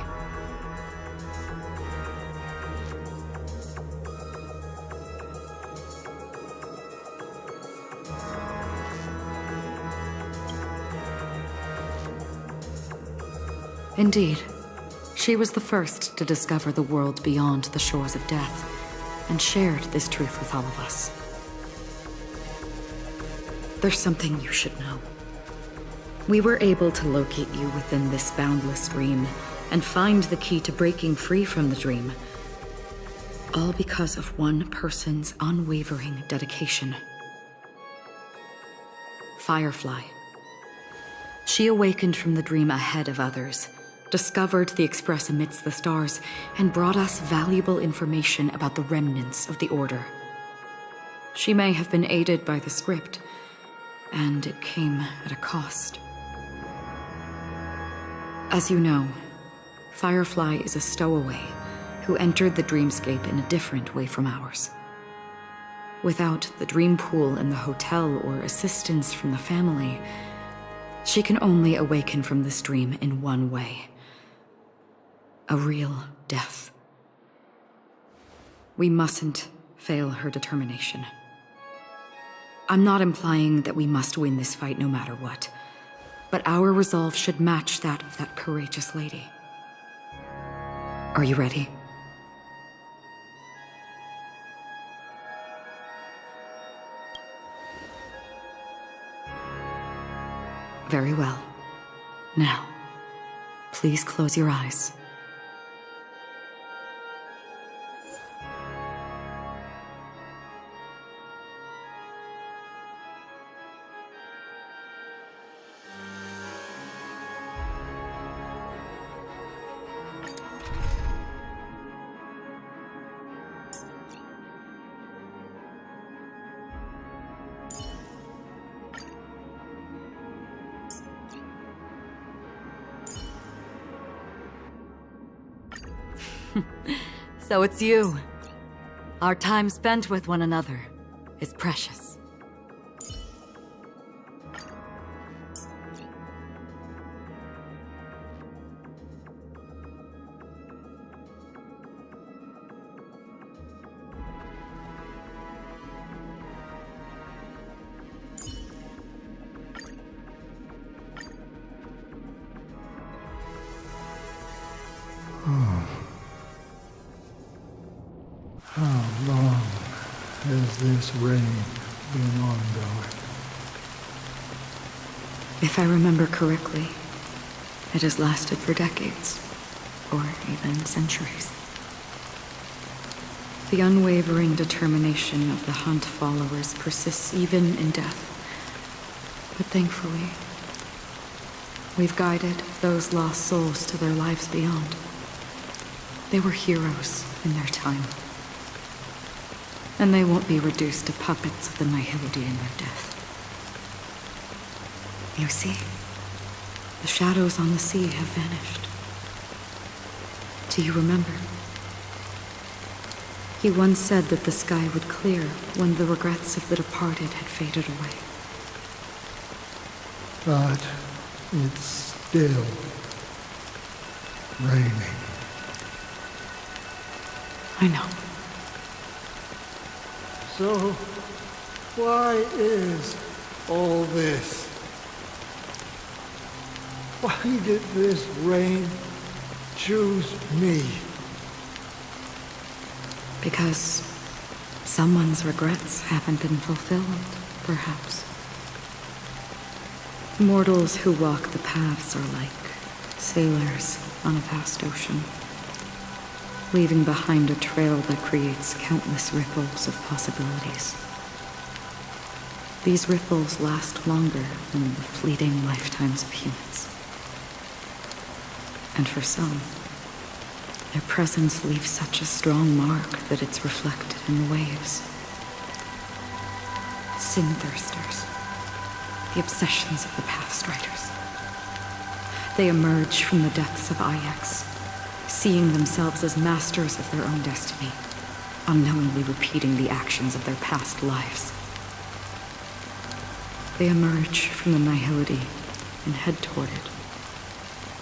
[SPEAKER 8] Indeed, she was the first to discover the world beyond the shores of death, and shared this truth with all of us. There's something you should know. We were able to locate you within this boundless dream, and find the key to breaking free from the dream, all because of one person's unwavering dedication. Firefly. She awakened from the dream ahead of others, discovered the Express amidst the stars, and brought us valuable information about the remnants of the Order. She may have been aided by the script, and it came at a cost. As you know, Firefly is a stowaway who entered the dreamscape in a different way from ours. Without the dream pool in the hotel or assistance from the family, she can only awaken from this dream in one way. A real death. We mustn't fail her determination. I'm not implying that we must win this fight no matter what, but our resolve should match that of that courageous lady. Are you ready? Very well. Now, please close your eyes. So it's you. Our time spent with one another is precious.
[SPEAKER 1] How long has this reign been ongoing?
[SPEAKER 8] If I remember correctly, it has lasted for decades, or even centuries. The unwavering determination of the Hunt followers persists even in death. But thankfully, we've guided those lost souls to their lives beyond. They were heroes in their time. And they won't be reduced to puppets of the Nihility in their death. You see, the shadows on the sea have vanished. Do you remember? He once said that the sky would clear when the regrets of the departed had faded away.
[SPEAKER 1] But it's still raining.
[SPEAKER 8] I know.
[SPEAKER 1] So, why is all this? Why did this rain choose me?
[SPEAKER 8] Because someone's regrets haven't been fulfilled, perhaps. Mortals who walk the paths are like sailors on a vast ocean, leaving behind a trail that creates countless ripples of possibilities. These ripples last longer than the fleeting lifetimes of humans. And for some, their presence leaves such a strong mark that it's reflected in the waves. Sin-thirsters, the obsessions of the Pathstriders. They emerge from the depths of Ix, seeing themselves as masters of their own destiny, unknowingly repeating the actions of their past lives. They emerge from the nihility and head toward it,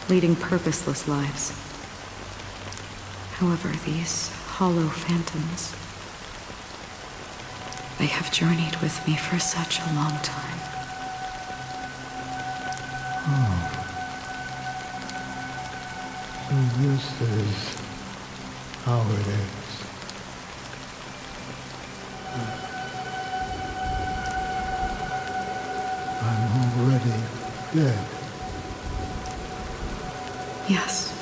[SPEAKER 8] leading purposeless lives. However, these hollow phantoms, they have journeyed with me for such a long time.
[SPEAKER 1] So this is how it is. I'm already dead.
[SPEAKER 8] Yes.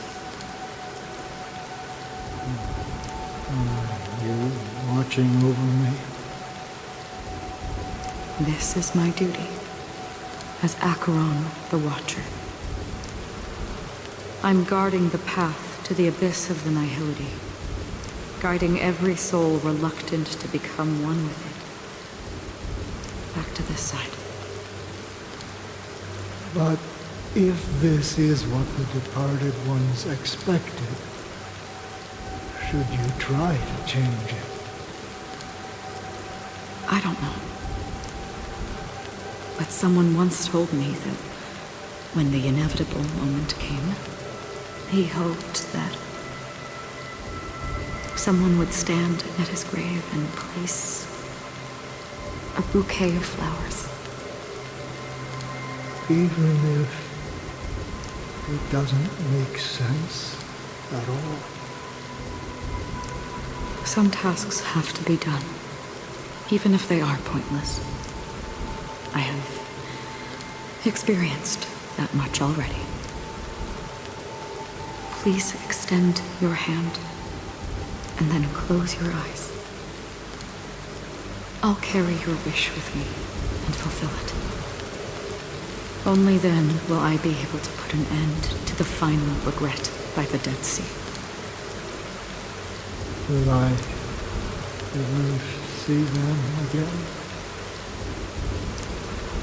[SPEAKER 1] Are you watching over me?
[SPEAKER 8] This is my duty as Acheron the Watcher. I'm guarding the path to the abyss of the nihility, guiding every soul reluctant to become one with it. Back to this side.
[SPEAKER 1] But if this is what the departed ones expected, should you try to change it?
[SPEAKER 8] I don't know. But someone once told me that when the inevitable moment came, he hoped that someone would stand at his grave and place a bouquet of flowers.
[SPEAKER 1] Even if it doesn't make sense at all.
[SPEAKER 8] Some tasks have to be done, even if they are pointless. I have experienced that much already. Please extend your hand and then close your eyes. I'll carry your wish with me and fulfill it. Only then will I be able to put an end to the final regret by the Dead Sea.
[SPEAKER 1] Will I ever see them again?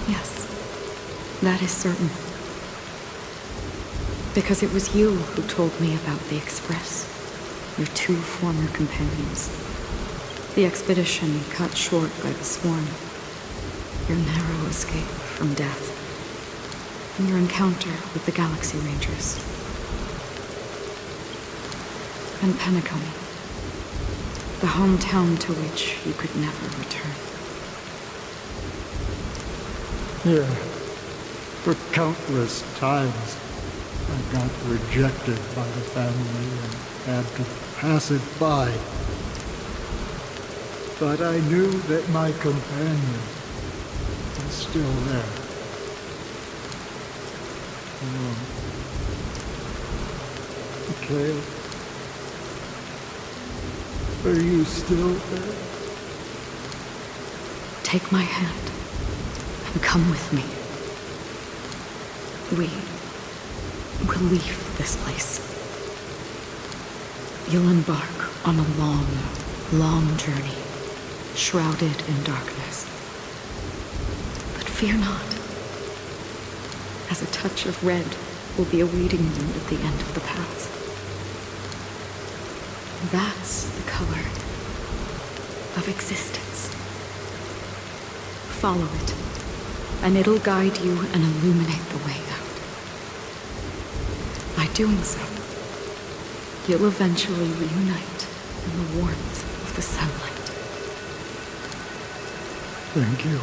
[SPEAKER 8] Yes, that is certain. Because it was you who told me about the Express, your two former companions. The expedition cut short by the Swarm, your narrow escape from death, and your encounter with the Galaxy Rangers. And Penacony, the hometown to which you could never return.
[SPEAKER 1] Yeah, for countless times I got rejected by the family and had to pass it by. But I knew that my companion was still there. Mikhail, are you still there?
[SPEAKER 8] Take my hand and come with me. We'll leave this place. You'll embark on a long, long journey, shrouded in darkness. But fear not, as a touch of red will be awaiting you at the end of the path. That's the color of existence. Follow it, and it'll guide you and illuminate the way out. By doing so, you'll eventually reunite in the warmth of the sunlight.
[SPEAKER 1] Thank you.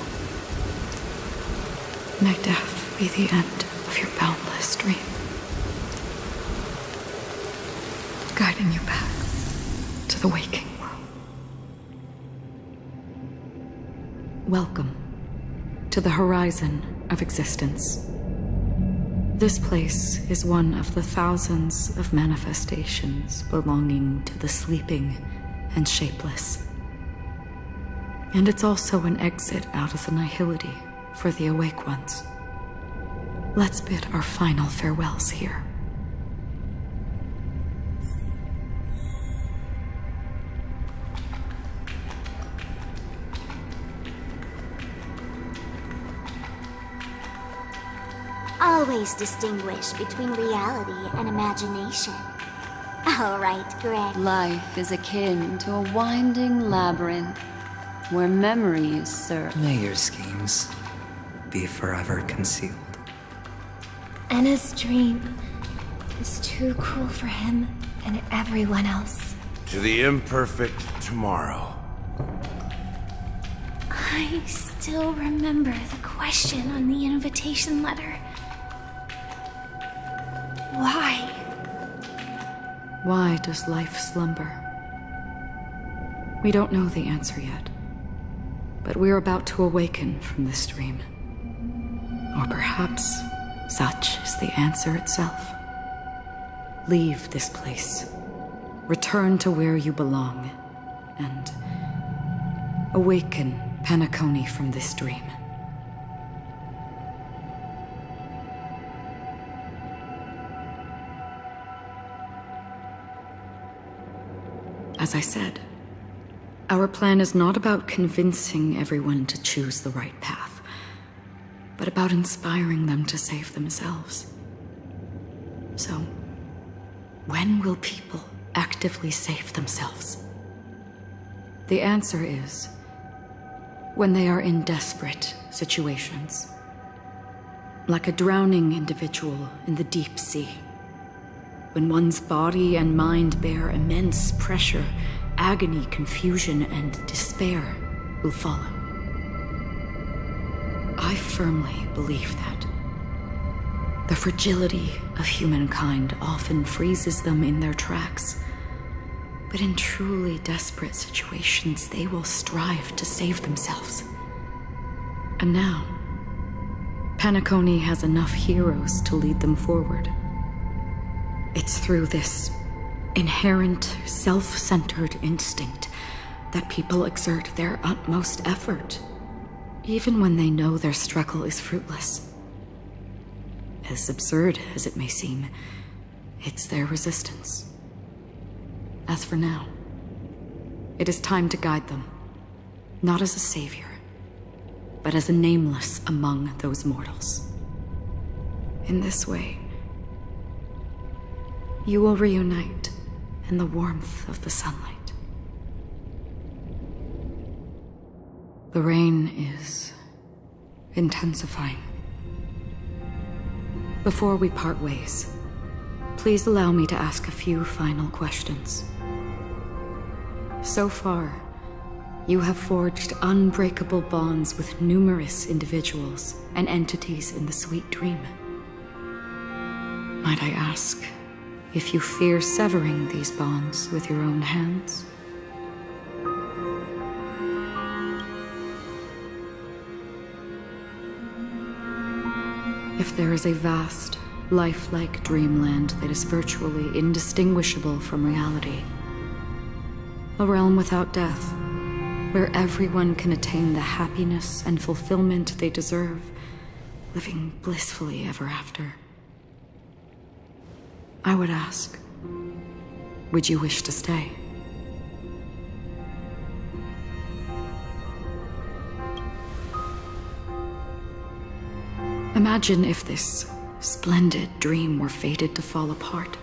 [SPEAKER 8] May death be the end of your boundless dream, guiding you back to the waking world. Welcome to the horizon of existence. This place is one of the thousands of manifestations belonging to the sleeping and shapeless. And it's also an exit out of the nihility for the awake ones. Let's bid our final farewells here.
[SPEAKER 6] Always distinguish between reality and imagination. All right, Greg.
[SPEAKER 2] Life is akin to a winding labyrinth where memories serve.
[SPEAKER 14] May your schemes be forever concealed.
[SPEAKER 9] Anna's dream is too cruel for him and everyone else.
[SPEAKER 7] To the imperfect tomorrow.
[SPEAKER 6] I still remember the question on the invitation letter. Why?
[SPEAKER 8] Why does life slumber? We don't know the answer yet, but we're about to awaken from this dream. Or perhaps such is the answer itself. Leave this place, return to where you belong, and awaken Penacony from this dream. As I said, our plan is not about convincing everyone to choose the right path, but about inspiring them to save themselves. So, when will people actively save themselves? The answer is when they are in desperate situations, like a drowning individual in the deep sea. When one's body and mind bear immense pressure, agony, confusion, and despair will follow. I firmly believe that. The fragility of humankind often freezes them in their tracks. But in truly desperate situations, they will strive to save themselves. And now, Penacony has enough heroes to lead them forward. It's through this inherent, self-centered instinct that people exert their utmost effort, even when they know their struggle is fruitless. As absurd as it may seem, it's their resistance. As for now, it is time to guide them, not as a savior, but as a nameless among those mortals. In this way, you will reunite in the warmth of the sunlight. The rain is intensifying. Before we part ways, please allow me to ask a few final questions. So far, you have forged unbreakable bonds with numerous individuals and entities in the sweet dream. Might I ask if you fear severing these bonds with your own hands? If there is a vast, lifelike dreamland that is virtually indistinguishable from reality, a realm without death, where everyone can attain the happiness and fulfillment they deserve, living blissfully ever after, I would ask, would you wish to stay? Imagine if this splendid dream were fated to fall apart.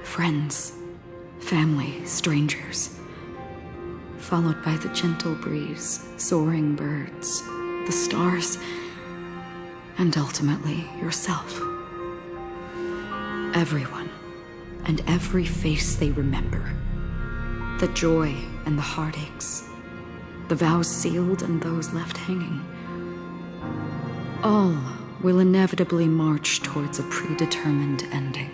[SPEAKER 8] Friends, family, strangers, followed by the gentle breeze, soaring birds, the stars, and ultimately yourself. Everyone, and every face they remember. The joy and the heartaches. The vows sealed and those left hanging. All will inevitably march towards a predetermined ending.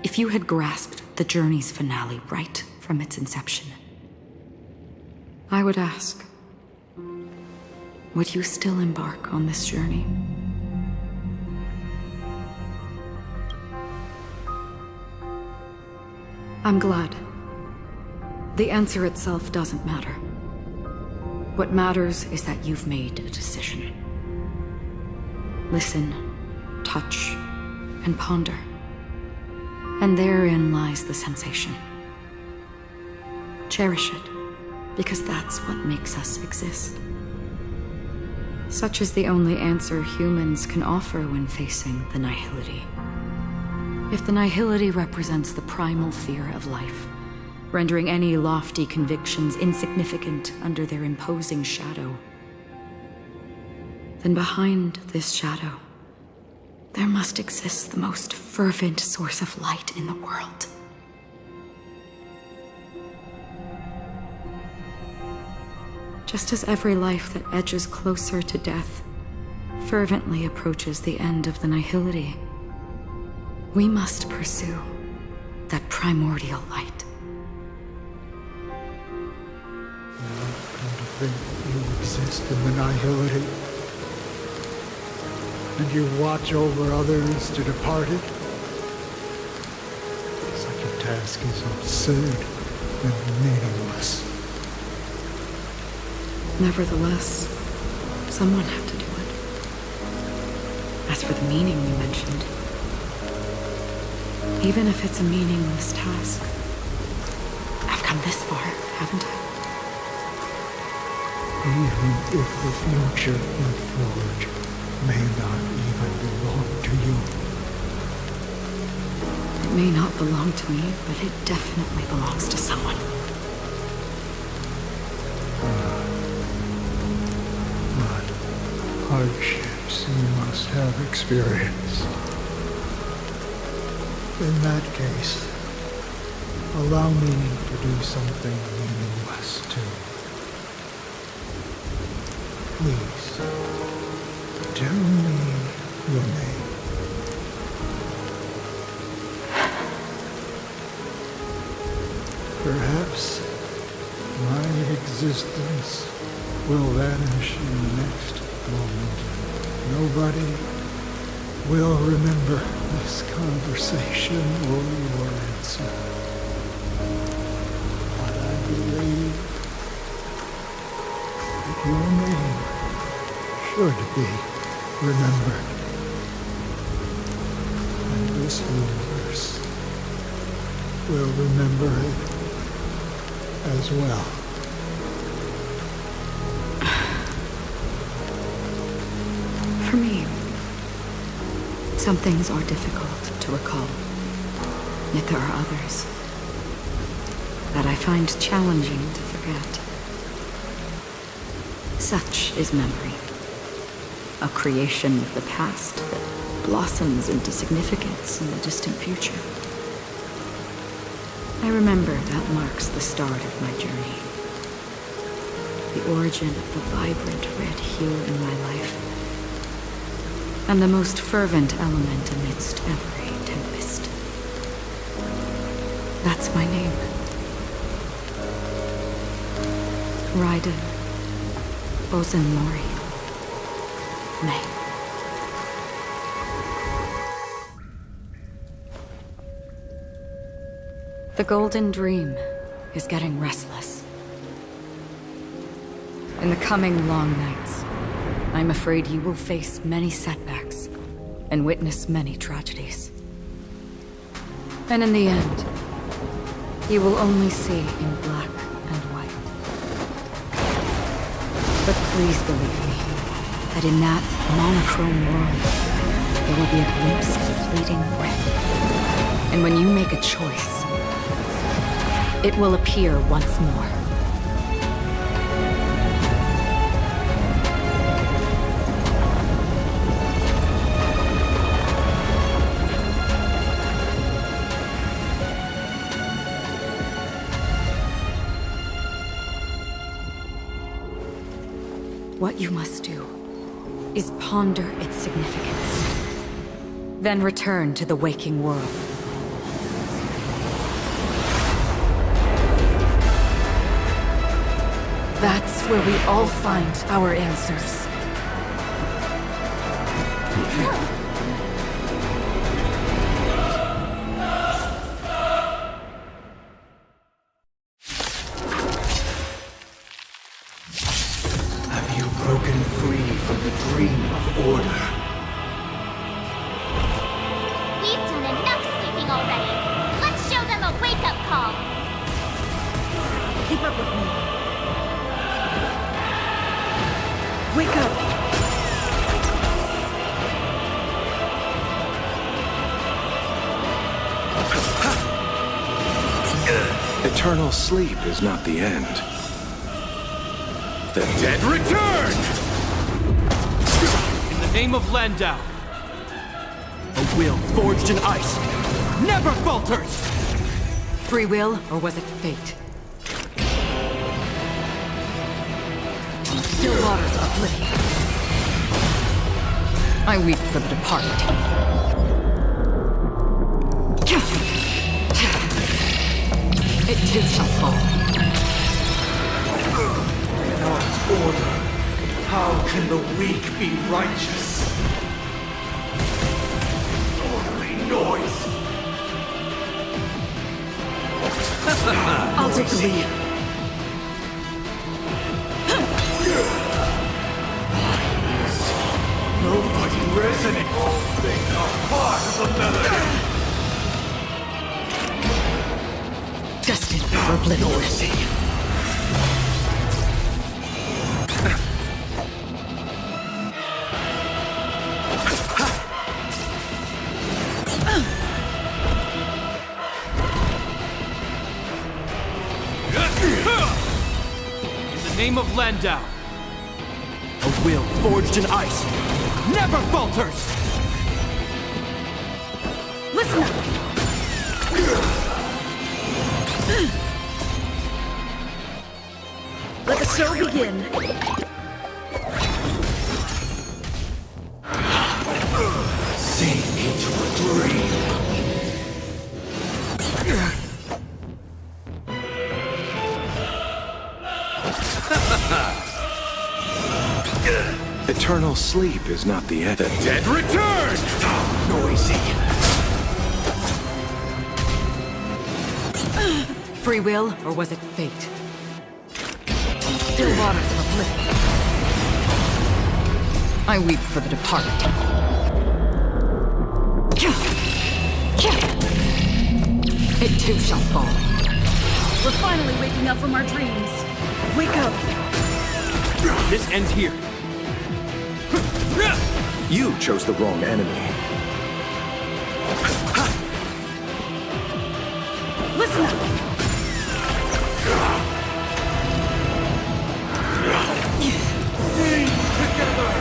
[SPEAKER 8] If you had grasped the journey's finale right from its inception, I would ask, would you still embark on this journey? I'm glad. The answer itself doesn't matter. What matters is that you've made a decision. Listen, touch, and ponder. And therein lies the sensation. Cherish it, because that's what makes us exist. Such is the only answer humans can offer when facing the nihility. If the nihility represents the primal fear of life, rendering any lofty convictions insignificant under their imposing shadow, then behind this shadow, there must exist the most fervent source of light in the world. Just as every life that edges closer to death fervently approaches the end of the nihility, we must pursue that primordial light.
[SPEAKER 1] And to think you exist in the nihility, and you watch over others to depart it. Such a task is absurd and meaningless.
[SPEAKER 8] Nevertheless, someone had to do it. As for the meaning you mentioned, even if it's a meaningless task, I've come this far, haven't I?
[SPEAKER 1] Even if the future you forge may not even belong to you.
[SPEAKER 8] It may not belong to me, but it definitely belongs to someone.
[SPEAKER 1] But hardships you must have experienced. In that case, allow me to do something meaningless too. Please, tell me your name. Perhaps my existence will vanish in the next moment. Nobody will remember this conversation or your answer. But I believe that your name should be remembered. And this universe will remember it as well.
[SPEAKER 8] For me, some things are difficult to recall, yet there are others that I find challenging to forget. Such is memory, a creation of the past that blossoms into significance in the distant future. I remember that marks the start of my journey, the origin of the vibrant red hue in my life, and the most fervent element amidst every tempest. That's my name. Raiden Ozenmori May. The Golden Dream is getting restless. In the coming long nights, I'm afraid you will face many setbacks and witness many tragedies. And in the end, you will only see in black and white. But please believe me, that in that monochrome world, there will be a glimpse of fleeting red. And when you make a choice, It will appear once more. What you must do is ponder its significance, then return to the waking world.
[SPEAKER 10] That's where we all find our answers.
[SPEAKER 23] Have you broken free from the dream of order?
[SPEAKER 6] We've done enough sleeping already. Let's show them a wake-up call.
[SPEAKER 10] Keep up with me. Wake up!
[SPEAKER 7] Eternal sleep is not the end. The dead
[SPEAKER 11] Return! In the name of Landau, a will forged in ice never falters!
[SPEAKER 8] Free will, or was it fate? Still waters of oblivion. I weep for the departed. It too shall fall.
[SPEAKER 23] Without order, how can the weak be righteous? Orderly noise!
[SPEAKER 10] I'll take the lead.
[SPEAKER 23] Nobody resonates. They are part of the melody.
[SPEAKER 8] Destined for oblivion.
[SPEAKER 11] In the name of Landau, a will forged in ice never falters!
[SPEAKER 10] Listen up! Let the show begin.
[SPEAKER 23] Sink into a dream.
[SPEAKER 7] eternal sleep is not the end. The dead
[SPEAKER 23] return! Stop, noisy!
[SPEAKER 8] Free will, or was it fate? Still waters of oblivion. I weep for the departed. It too shall fall.
[SPEAKER 10] We're finally waking up from our dreams. Wake up!
[SPEAKER 11] This ends here.
[SPEAKER 7] You chose the wrong enemy.
[SPEAKER 10] Listen up!
[SPEAKER 23] Sing together!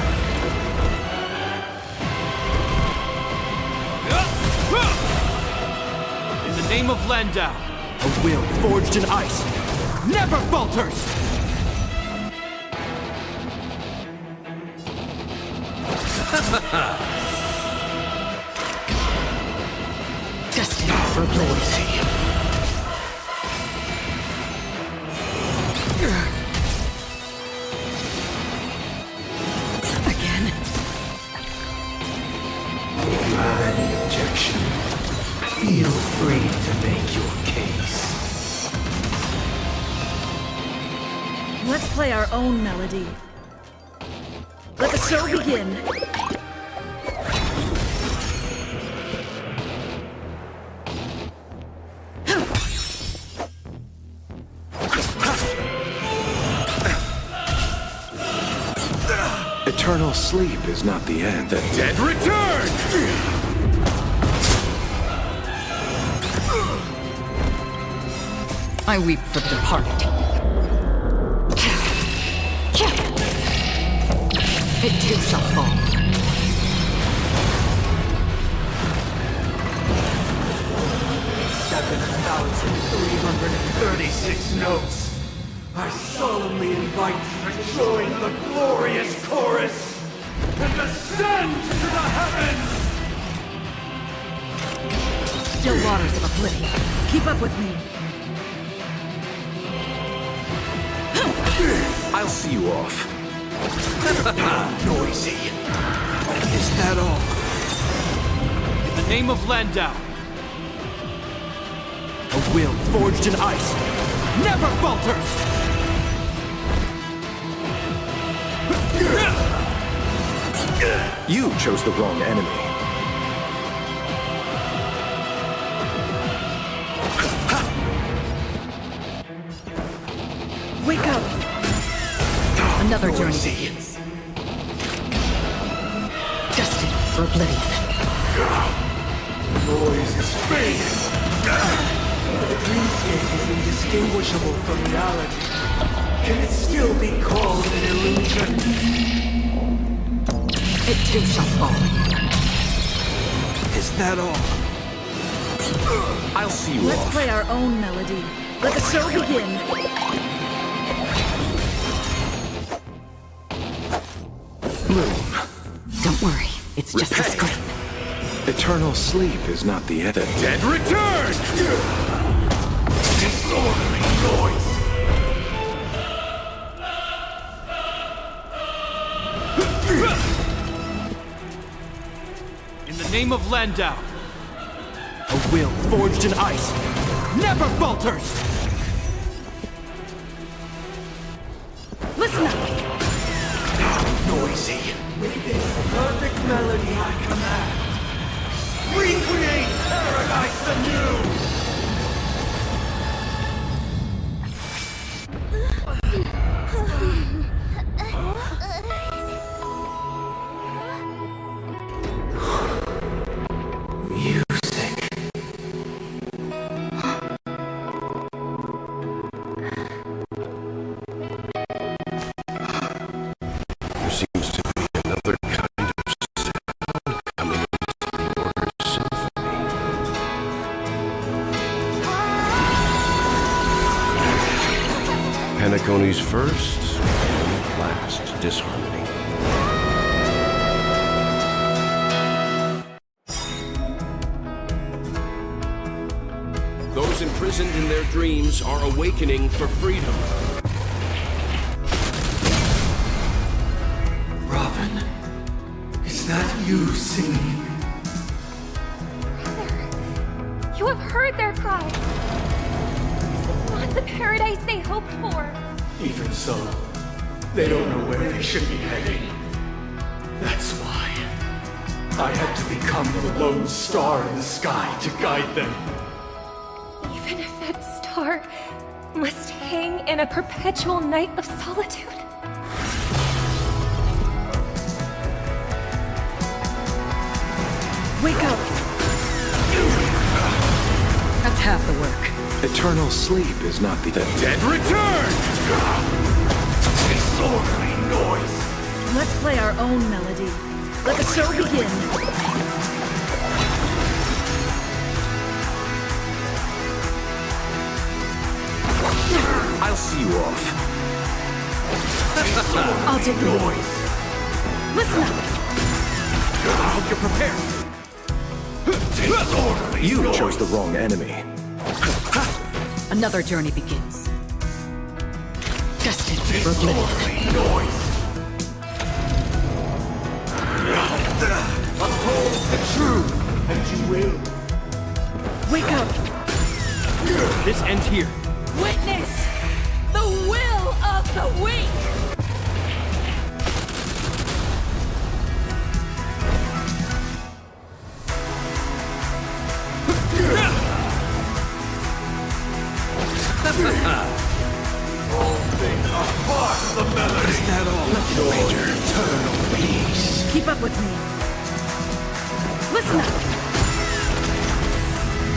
[SPEAKER 11] In the name of Landau, a will forged in ice never falters!
[SPEAKER 8] Destined for oblivion. Again?
[SPEAKER 23] If you have any objection, feel free to make your case.
[SPEAKER 10] Let's play our own melody. Let the show begin.
[SPEAKER 7] Eternal sleep is not the end. The dead
[SPEAKER 11] return!
[SPEAKER 8] I weep for the departed. It too shall fall.
[SPEAKER 11] 7,336 notes. I solemnly invite you to join the glorious chorus and ascend to the heavens!
[SPEAKER 8] Still waters of oblivion. Keep up with me.
[SPEAKER 7] I'll see you off.
[SPEAKER 11] Noisy. Is that all? In the name of Landau, a will forged in ice never falters!
[SPEAKER 7] You chose the wrong enemy.
[SPEAKER 8] Wake up! Another journey begins. Destined for oblivion.
[SPEAKER 11] Noise is fading! The dreamscape is indistinguishable from reality. Can it still be called an illusion?
[SPEAKER 8] It too shall fall.
[SPEAKER 11] Is that all?
[SPEAKER 7] I'll see you
[SPEAKER 8] Let's
[SPEAKER 7] off.
[SPEAKER 8] play our own melody. Let the show begin.
[SPEAKER 7] Bloom.
[SPEAKER 8] Don't worry, it's just a scrape.
[SPEAKER 7] Eternal sleep is not the end. The dead
[SPEAKER 11] return! Disorderly noise! In the name of Landau, a will forged in ice never falters!
[SPEAKER 8] Listen up!
[SPEAKER 11] Noisy. With this perfect melody I command, recreate paradise anew!
[SPEAKER 17] Penacony's first and last disharmony. Those imprisoned in their dreams are awakening for freedom.
[SPEAKER 11] Robin, is that you singing?
[SPEAKER 9] You have heard their cries. This is not the paradise they hoped for.
[SPEAKER 11] Even so, they don't know where they should be heading. That's why I had to become the lone star in the sky to guide them.
[SPEAKER 9] Even if that star must hang in a perpetual night of solitude.
[SPEAKER 8] Wake up! That's half the work.
[SPEAKER 7] Eternal sleep is not the dead
[SPEAKER 11] return! Disorderly noise!
[SPEAKER 8] Let's play our own melody. Let the show begin.
[SPEAKER 7] I'll see you off.
[SPEAKER 8] I'll take the lead. Listen up!
[SPEAKER 11] I hope you're prepared. Disorderly
[SPEAKER 7] You
[SPEAKER 11] noise.
[SPEAKER 7] chose the wrong enemy.
[SPEAKER 8] Another journey begins. Destined for oblivion.
[SPEAKER 11] Disorderly noise. Uphold the truth, and you will.
[SPEAKER 8] Wake up!
[SPEAKER 11] This ends here.
[SPEAKER 10] Witness the will of the weak!
[SPEAKER 11] All things are part of the melody. Is that all? Your eternal peace.
[SPEAKER 8] Keep up with me. Listen up!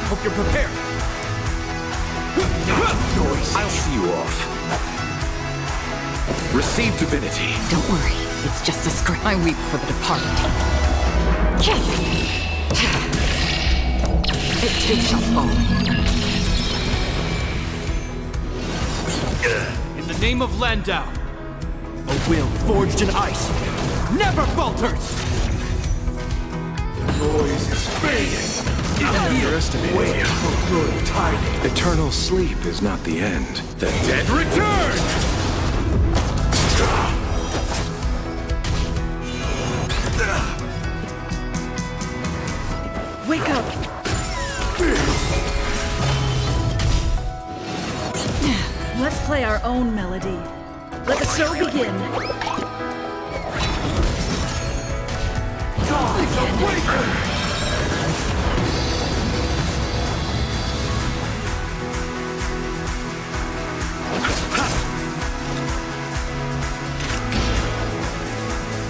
[SPEAKER 11] Hope you're prepared.
[SPEAKER 7] I'll see you off. Receive divinity.
[SPEAKER 8] Don't worry, it's just a script. I weep for the departed. It too shall fall.
[SPEAKER 11] In the name of Landau, a will forged in ice never falters! Noise is fading!
[SPEAKER 7] Underestimated you.
[SPEAKER 11] For good tidings.
[SPEAKER 7] Eternal sleep is not the end. The dead
[SPEAKER 11] Return!
[SPEAKER 10] Wake up! Let's play our own melody. Let the show begin.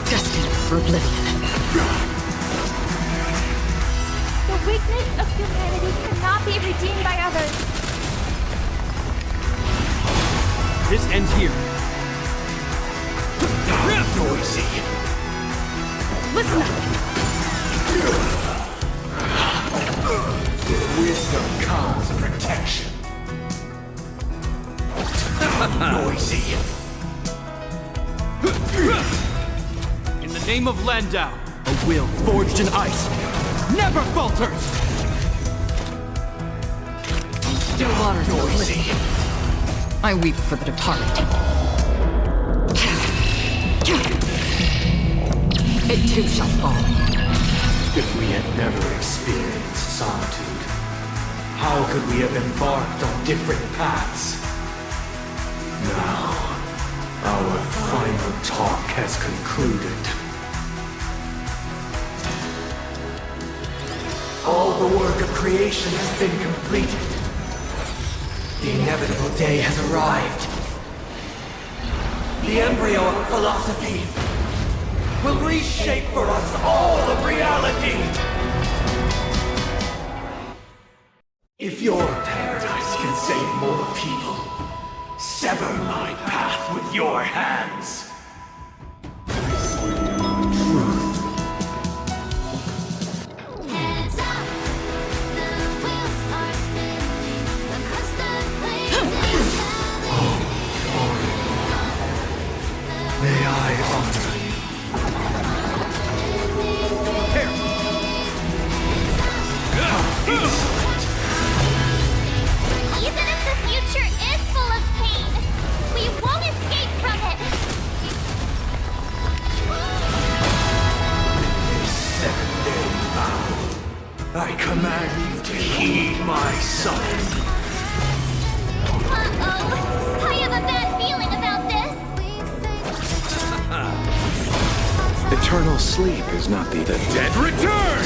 [SPEAKER 8] Destined for oblivion.
[SPEAKER 6] The weakness of humanity cannot be redeemed by others.
[SPEAKER 11] This ends here. Noisy.
[SPEAKER 10] Listen up!
[SPEAKER 11] With wisdom comes protection. Noisy. In the name of Landau, a will forged in ice never falters!
[SPEAKER 8] Still waters of
[SPEAKER 11] Noisy.
[SPEAKER 8] I weep for the departed. It too shall fall.
[SPEAKER 11] If we had never experienced solitude, how could we have embarked on different paths? Now, our final talk has concluded. All the work of creation has been completed. The inevitable day has arrived. The embryo of philosophy will reshape for us all of reality. If your paradise can save more people, sever my path with your hands. May I honor you? Here! Insolent!
[SPEAKER 6] Even if the future is full of pain, we won't escape from it.
[SPEAKER 11] This 7-day vow, I command you to heed my summons.
[SPEAKER 6] Uh-oh, I have a bad feeling about this.
[SPEAKER 7] Eternal sleep is not the dead
[SPEAKER 11] return!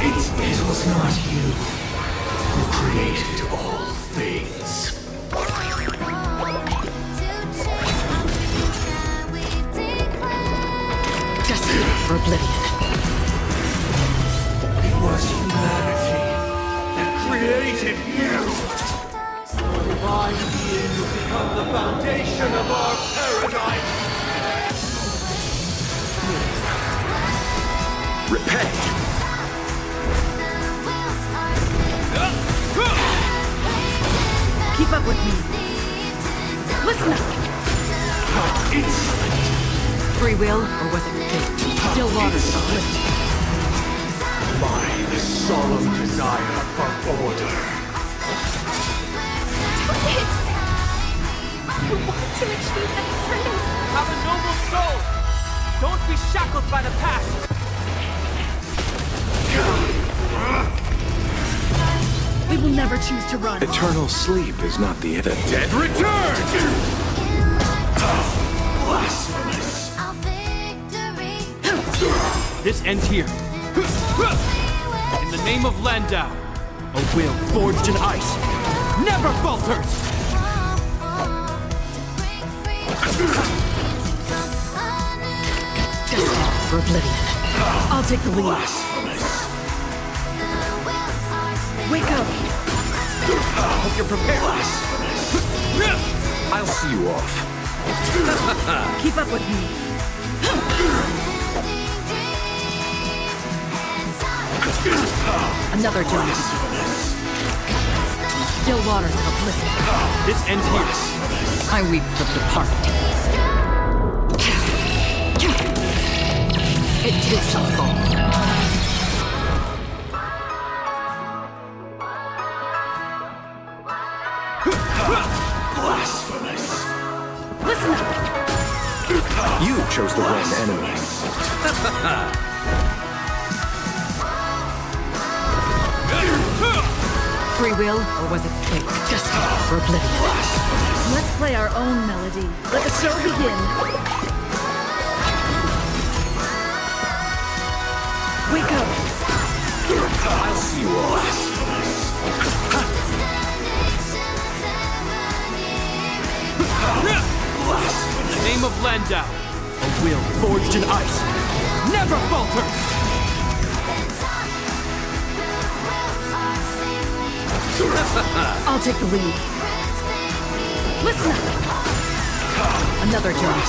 [SPEAKER 11] It was not you who created all things.
[SPEAKER 8] Destined for oblivion.
[SPEAKER 11] It was humanity that created you. Your divine being will become the foundation of our paradise.
[SPEAKER 7] repent.
[SPEAKER 10] Keep up with me. Listen up.
[SPEAKER 11] How insolent!
[SPEAKER 8] Free will, or was it fate? Still waters split.
[SPEAKER 11] The solemn desire for order.
[SPEAKER 6] You want to achieve eternal.
[SPEAKER 11] Have a noble soul! Don't be shackled by the past!
[SPEAKER 10] We will never choose to run.
[SPEAKER 7] Eternal sleep is not the
[SPEAKER 11] dead return! Blasphemous! This ends here. In the name of Landau, a will forged in ice never falters!
[SPEAKER 8] Destined for oblivion.
[SPEAKER 10] I'll take the lead.
[SPEAKER 11] Blasphemous!
[SPEAKER 10] Wake up!
[SPEAKER 11] you're prepared. I'll see you off.
[SPEAKER 8] Keep up with me. Another journey. Still waters of oblivion.
[SPEAKER 11] This ends here.
[SPEAKER 8] I weep for the departed. It too shall fall.
[SPEAKER 11] Blasphemous!
[SPEAKER 8] Listen up!
[SPEAKER 11] You chose the wrong enemy.
[SPEAKER 8] Free will, or was it fate? Just for oblivion.
[SPEAKER 13] Let's play our own melody. Let the show begin.
[SPEAKER 8] Wake up!
[SPEAKER 11] I'll see you all.
[SPEAKER 5] In the name of Landau, a will forged in ice never falters!
[SPEAKER 8] I'll take the lead. Listen up! Another journey.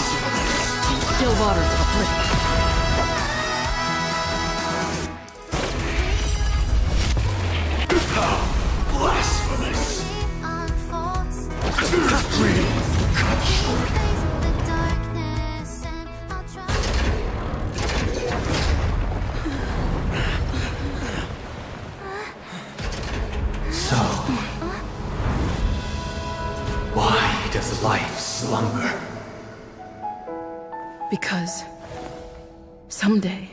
[SPEAKER 8] Still waters of oblivion.
[SPEAKER 11] Blasphemous! So, why does life slumber?
[SPEAKER 19] Because someday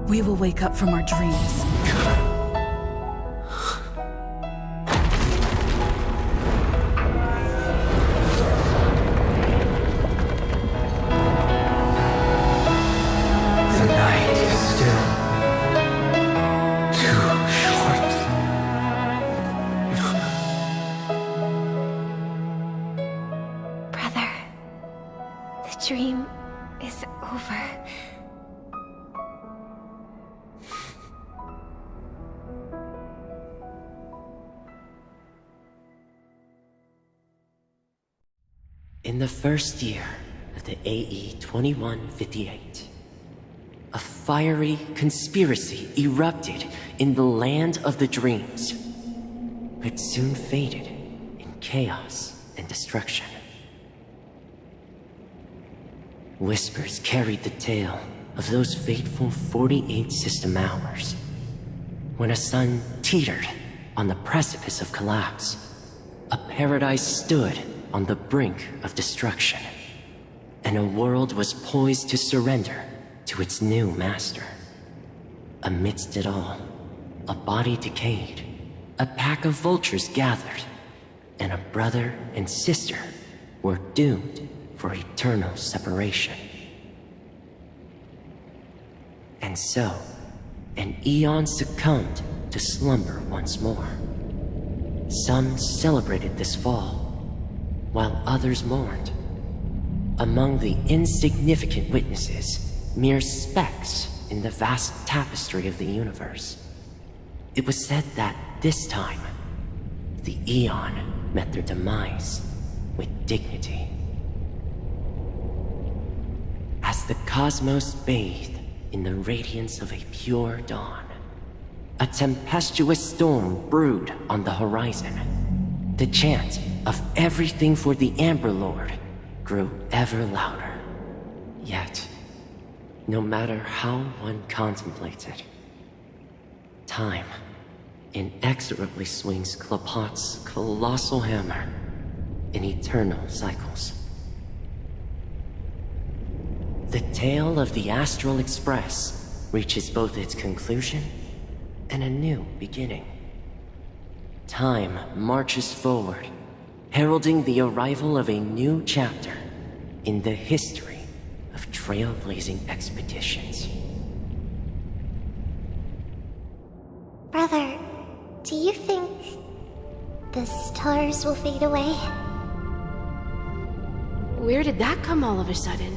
[SPEAKER 19] we will wake up from our dreams.
[SPEAKER 11] The night is still too short.
[SPEAKER 9] Brother, the dream is over.
[SPEAKER 22] In the first year of the AE 2158, a fiery conspiracy erupted in the land of the dreams, but soon faded in chaos and destruction. Whispers carried the tale of those fateful 48 system hours, when a sun teetered on the precipice of collapse. A paradise stood on the brink of destruction, and a world was poised to surrender to its new master. Amidst it all, a body decayed, a pack of vultures gathered, and a brother and sister were doomed for eternal separation. And so, an eon succumbed to slumber once more. Some celebrated this fall, while others mourned. Among the insignificant witnesses, mere specks in the vast tapestry of the universe, it was said that this time, the Eon met their demise with dignity. As the cosmos bathed in the radiance of a pure dawn, a tempestuous storm brewed on the horizon. The chant of everything for the Amber Lord grew ever louder. Yet, no matter how one contemplates it, time inexorably swings Klapot's colossal hammer in eternal cycles. The tale of the Astral Express reaches both its conclusion and a new beginning. Time marches forward, heralding the arrival of a new chapter in the history of trailblazing expeditions.
[SPEAKER 6] Brother, do you think the stars will fade away?
[SPEAKER 16] Where did that come all of a sudden?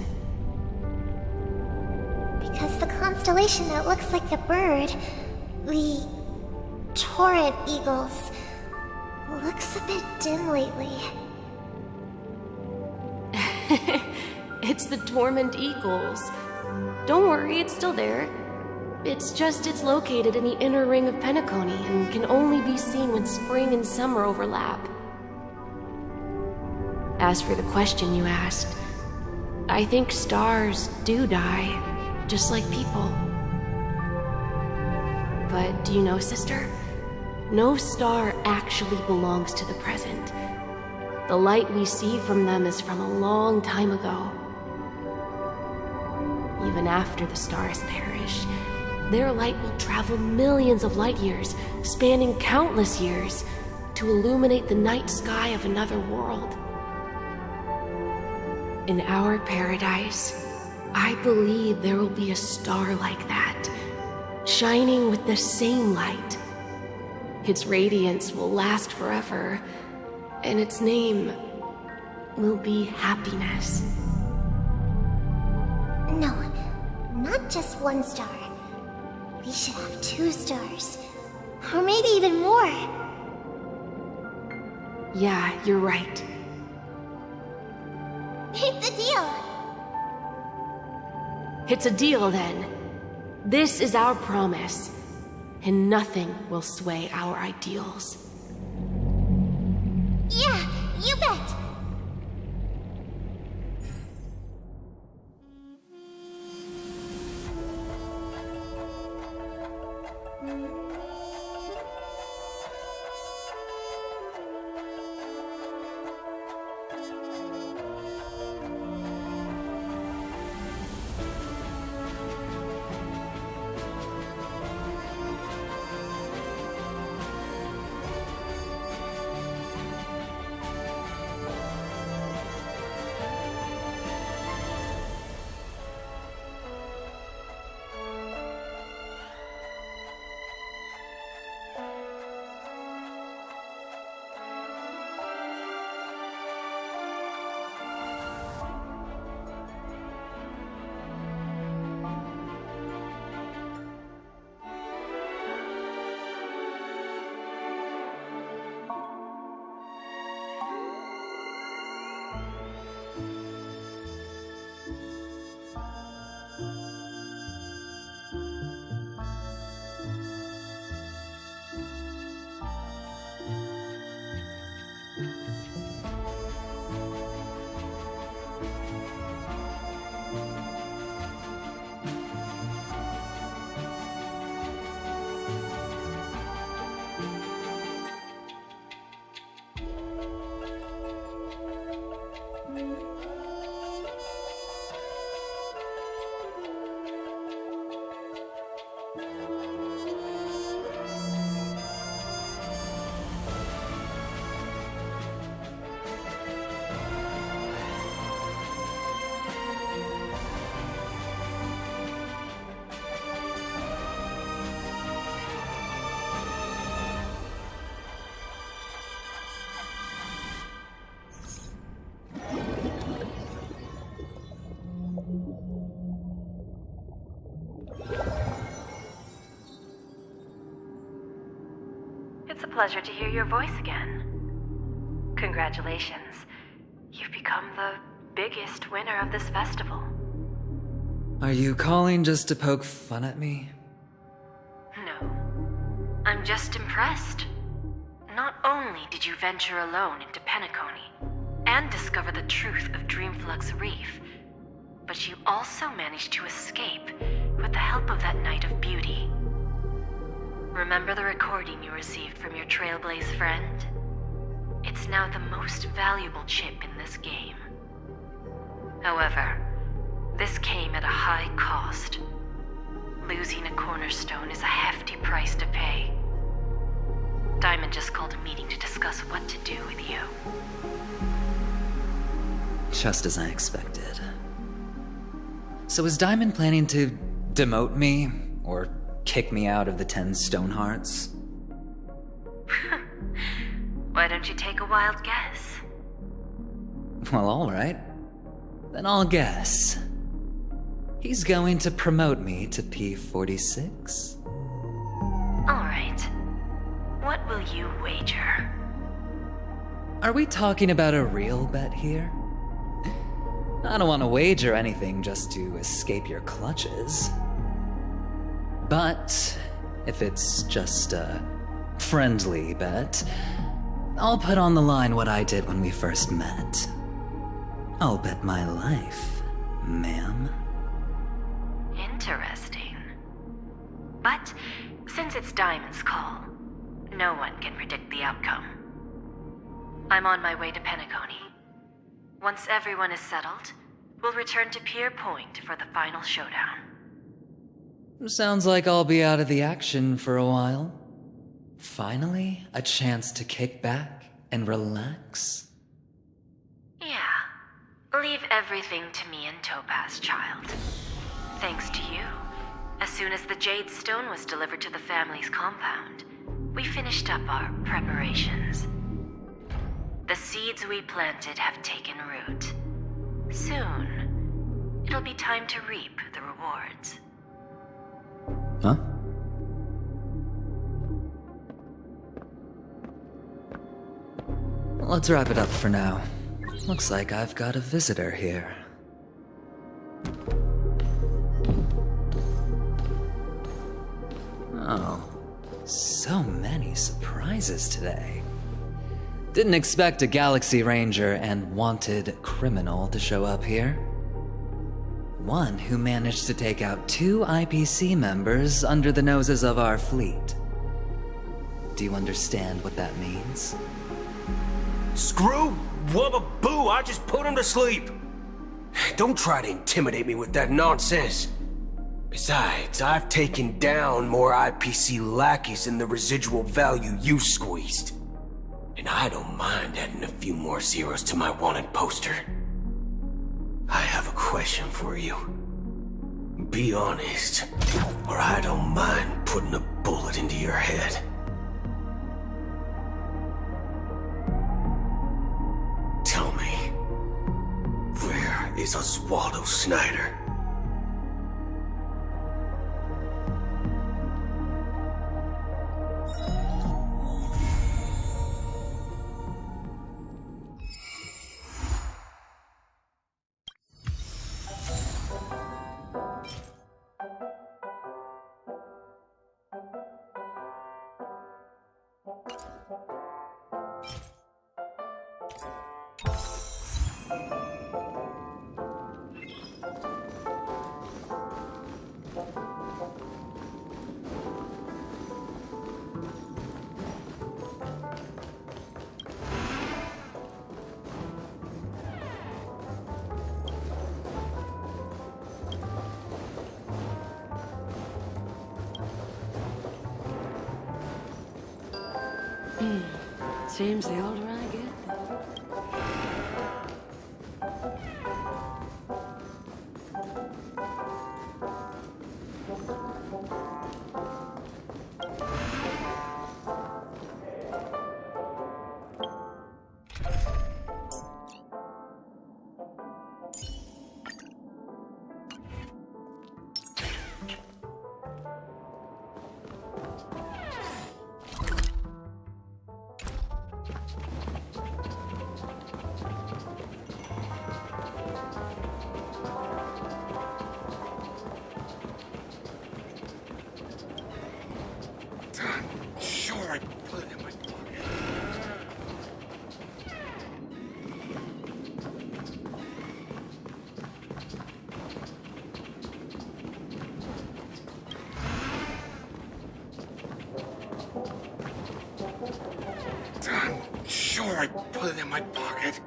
[SPEAKER 6] Because the constellation that looks like a bird, the Torrent Eagles, looks a bit dim lately.
[SPEAKER 16] It's the Torment Eagles. Don't worry, it's still there. It's just it's located in the inner ring of Penacony and can only be seen when spring and summer overlap. As for the question you asked, I think stars do die, just like people. But do you know, sister? No star actually belongs to the present. The light we see from them is from a long time ago. Even after the stars perish, their light will travel millions of light years, spanning countless years, to illuminate the night sky of another world. In our paradise, I believe there will be a star like that, shining with the same light. Its radiance will last forever, and its name will be happiness.
[SPEAKER 6] No, not just one star. We should have 2 stars. Or maybe even more.
[SPEAKER 16] Yeah, you're right.
[SPEAKER 6] It's a deal.
[SPEAKER 16] It's a deal, then. This is our promise, and nothing will sway our ideals.
[SPEAKER 6] Yeah, you bet.
[SPEAKER 18] It's a pleasure to hear your voice again. Congratulations. You've become the biggest winner of this festival.
[SPEAKER 14] Are you calling just to poke fun at me?
[SPEAKER 18] No. I'm just impressed. Not only did you venture alone into Penacony and discover the truth of Dreamflux Reef, but you also managed to escape with the help of that Knight of Beauty. Remember the recording you received from your Trailblaze friend? It's now the most valuable chip in this game. However, this came at a high cost. Losing a cornerstone is a hefty price to pay. Diamond just called a meeting to discuss what to do with you.
[SPEAKER 14] Just as I expected. So is Diamond planning to demote me, or kick me out of the 10 Stonehearts?
[SPEAKER 18] Why don't you take a wild guess?
[SPEAKER 14] Well, alright. Then I'll guess. He's going to promote me to P46.
[SPEAKER 18] Alright. What will you wager?
[SPEAKER 14] Are we talking about a real bet here? I don't want to wager anything just to escape your clutches. But if it's just a friendly bet, I'll put on the line what I did when we first met. I'll bet my life, ma'am.
[SPEAKER 18] Interesting. But since it's Diamond's call, no one can predict the outcome. I'm on my way to Penacony. Once everyone is settled, we'll return to Pier Point for the final showdown.
[SPEAKER 14] Sounds like I'll be out of the action for a while. Finally, a chance to kick back and relax.
[SPEAKER 18] Yeah. Leave everything to me and Topaz, child. Thanks to you, as soon as the Jade Stone was delivered to the family's compound, we finished up our preparations. The seeds we planted have taken root. Soon, it'll be time to reap the rewards.
[SPEAKER 14] Huh? Let's wrap it up for now. Looks like I've got a visitor here. Oh, so many surprises today. Didn't expect a Galaxy Ranger and wanted criminal to show up here. One who managed to take out 2 IPC members under the noses of our fleet. Do you understand what that means?
[SPEAKER 23] Screw wubba boo, I just put him to sleep. Don't try to intimidate me with that nonsense. Besides, I've taken down more IPC lackeys than the residual value you squeezed. And I don't mind adding a few more zeros to my wanted poster. I have a question for you. Be honest, or I don't mind putting a bullet into your head. Tell me, where is Oswaldo Snyder?
[SPEAKER 12] Seems the older I get,
[SPEAKER 20] Sure, I put it in my pocket.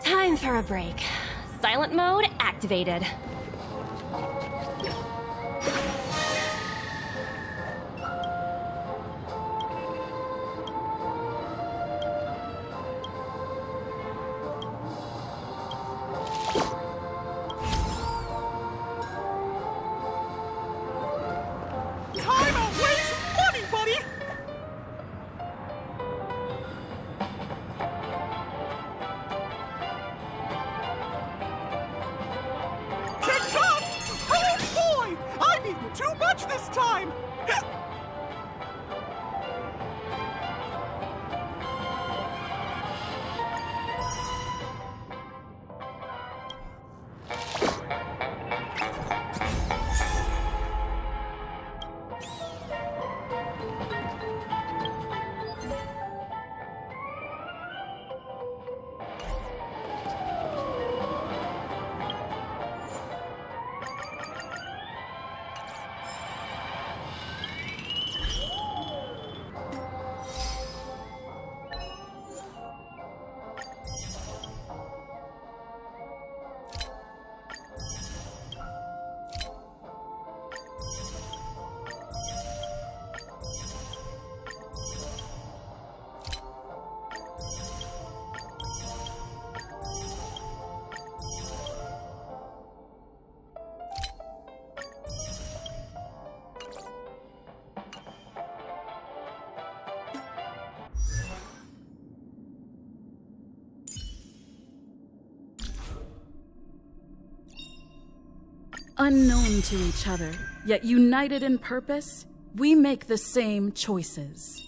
[SPEAKER 3] Time for a break. Silent mode activated.
[SPEAKER 15] Time outweighs money, buddy! TikTok! Oh boy! I've eaten too much this time!
[SPEAKER 13] Unknown to each other, yet united in purpose, we make the same choices.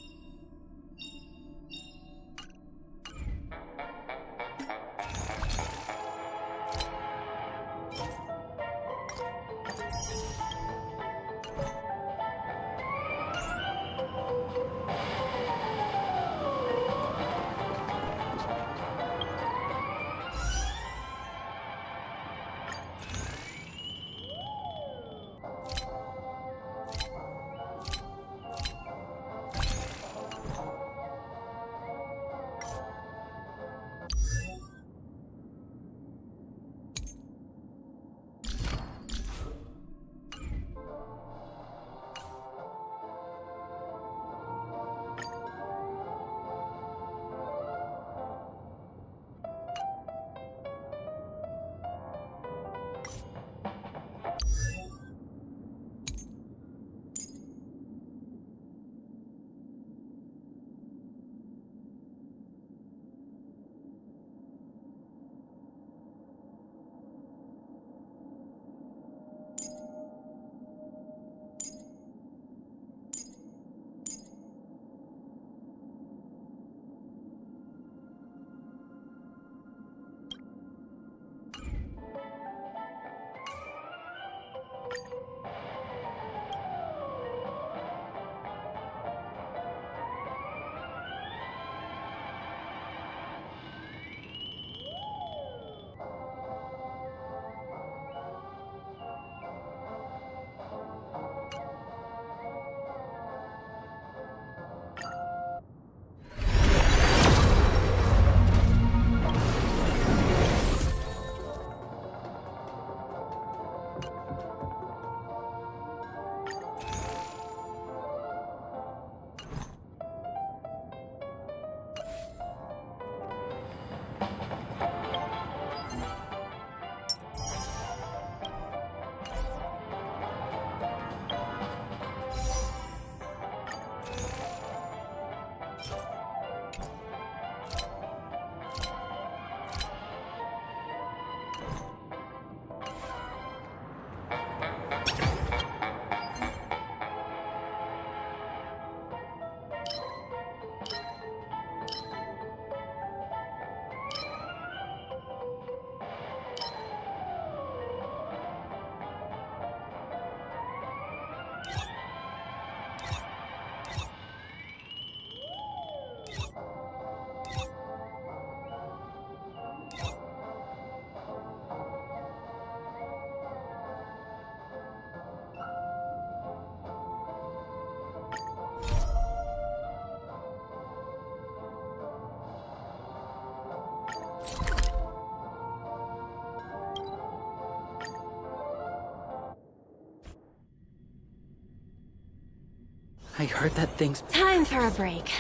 [SPEAKER 5] I heard that thing's...
[SPEAKER 3] Time for a break.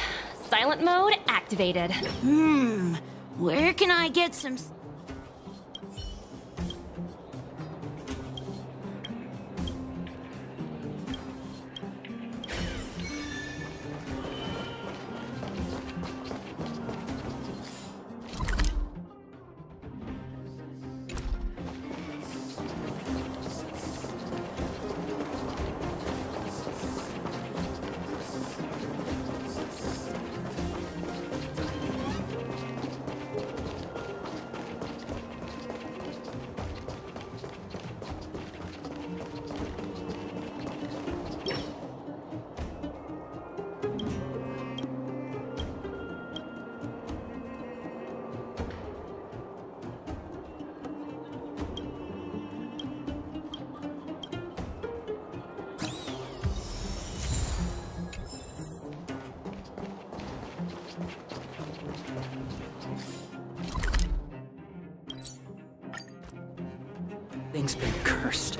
[SPEAKER 3] Silent mode activated.
[SPEAKER 2] Where can I get some...
[SPEAKER 5] Thing's been cursed.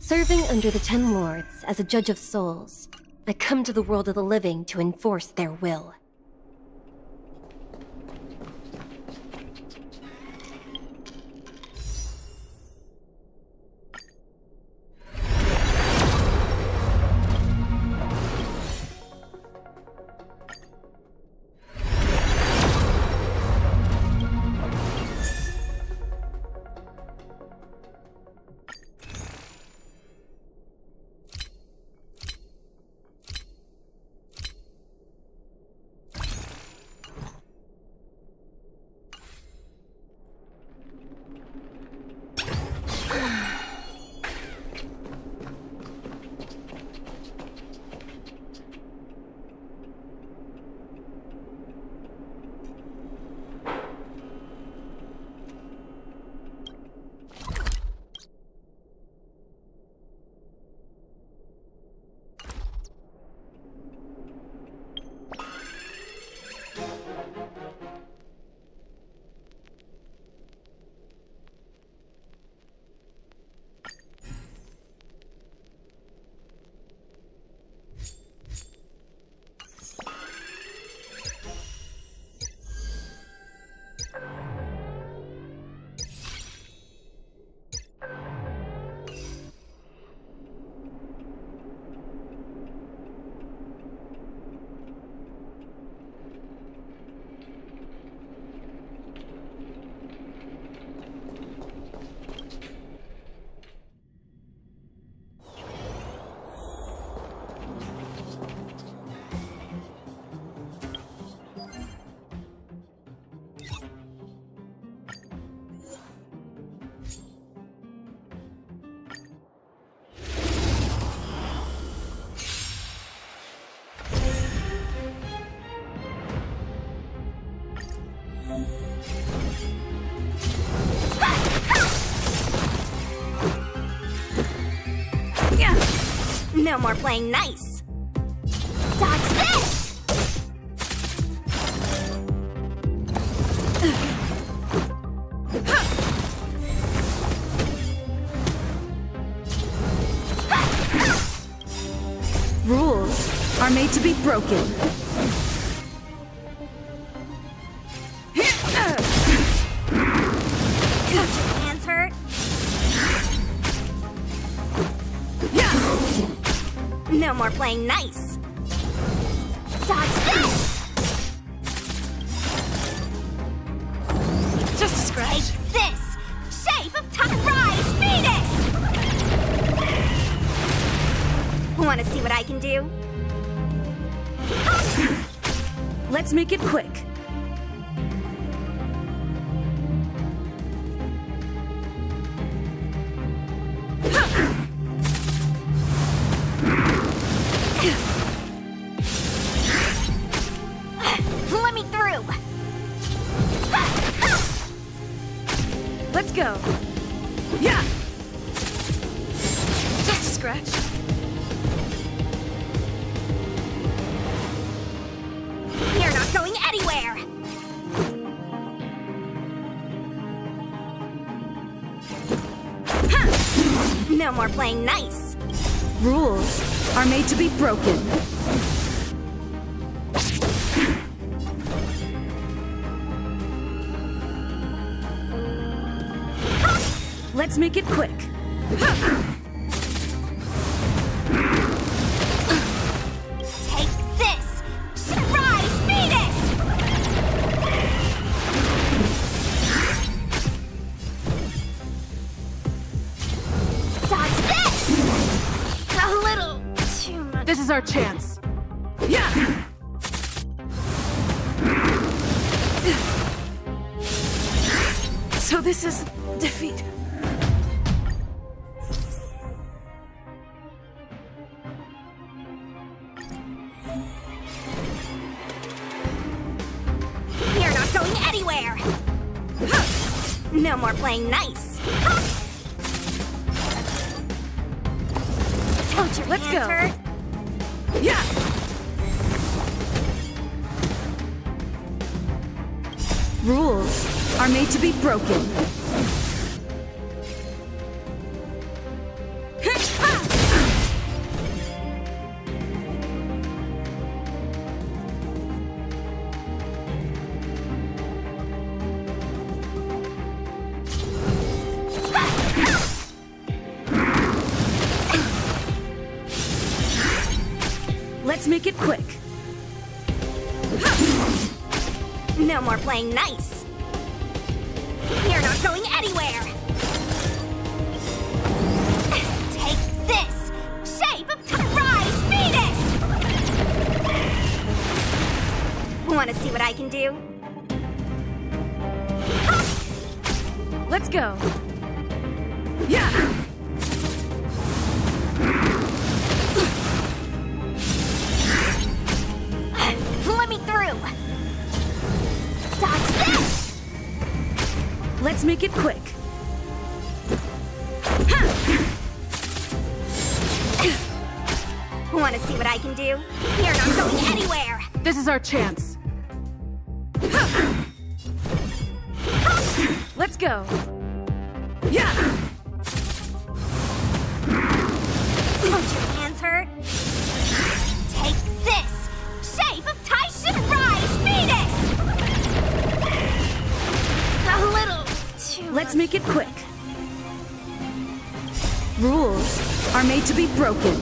[SPEAKER 4] Serving under the Ten Lords as a judge of souls, I come to the world of the living to enforce their will.
[SPEAKER 6] No more playing nice. Dodge this!
[SPEAKER 13] Rules are made to be broken.
[SPEAKER 6] Hands hurt? No more playing nice. Dodge this!
[SPEAKER 10] Just a scratch.
[SPEAKER 6] Take this! Shape of rise Venus! Wanna see what I can do?
[SPEAKER 13] Let's make it quick.
[SPEAKER 6] Let me through!
[SPEAKER 13] Let's go. Yeah!
[SPEAKER 10] Just a scratch.
[SPEAKER 6] You're not going anywhere! No more playing nice.
[SPEAKER 13] Rules are made to be broken. Let's make it quick.
[SPEAKER 6] Take this! Rise Venus! Dodge this! A little too much.
[SPEAKER 13] This is our chance. Yeah! So this is defeat.
[SPEAKER 6] You're not going anywhere! No more playing nice. Don't your
[SPEAKER 13] Let's
[SPEAKER 6] hands
[SPEAKER 13] go.
[SPEAKER 6] hurt?
[SPEAKER 13] Yeah! Rules are made to be broken. Let's make it quick.
[SPEAKER 6] No more playing nice. You're not going anywhere. Take this! Shape of rise Venus! Wanna see what I can do?
[SPEAKER 13] Let's go. Yeah!
[SPEAKER 6] Let me through! Dodge this!
[SPEAKER 13] Let's make it quick.
[SPEAKER 6] Wanna see what I can do? You're not going anywhere!
[SPEAKER 13] This is our chance. Let's go. Yeah!
[SPEAKER 6] Don't your hands hurt? Take this! Shape of rise Venus! A little too
[SPEAKER 13] Let's make it quick. Rules are made to be broken.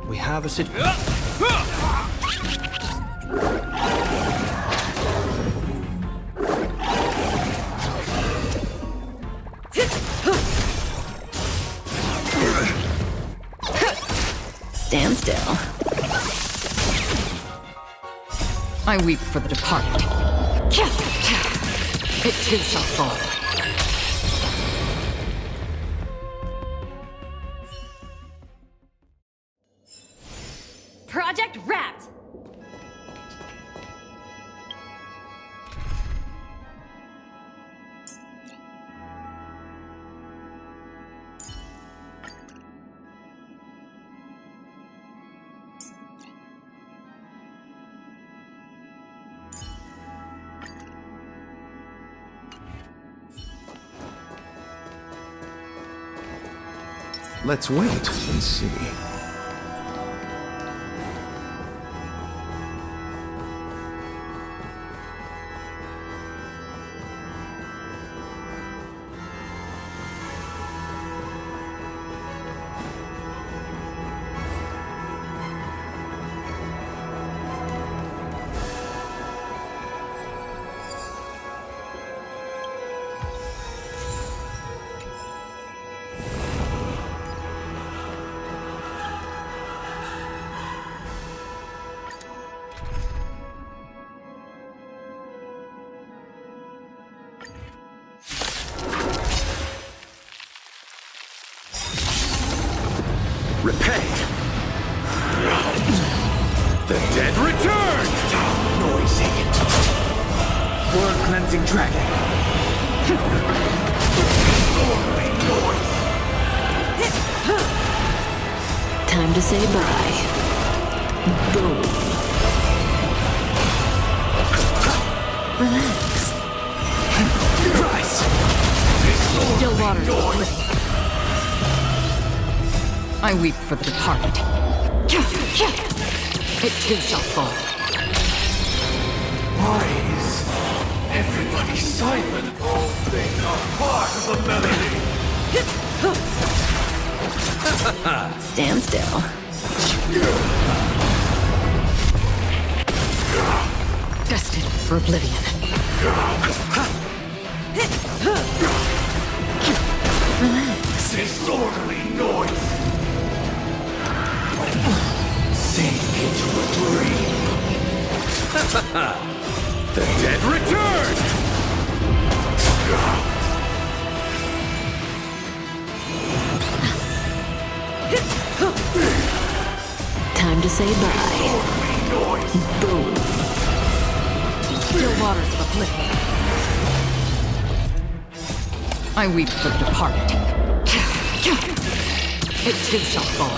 [SPEAKER 11] We have a
[SPEAKER 10] Stand still. I weep for the departed. It too shall fall.
[SPEAKER 3] Project wrapped!
[SPEAKER 7] Let's wait and see. Repay! The dead return!
[SPEAKER 11] Noisy.
[SPEAKER 5] Word cleansing dragon.
[SPEAKER 12] Time to say bye. Boom. Relax.
[SPEAKER 7] Christ!
[SPEAKER 10] Still waters. I weep for the departed. It too shall fall.
[SPEAKER 11] Why is everybody silent? All things are part of the melody.
[SPEAKER 12] Stand still.
[SPEAKER 10] Destined for oblivion.
[SPEAKER 12] Relax.
[SPEAKER 11] Disorderly noise. Sink into a dream.
[SPEAKER 7] The dead return!
[SPEAKER 12] Time to say bye. Boom.
[SPEAKER 10] Still waters of oblivion. I weep for the departed. It too shall fall.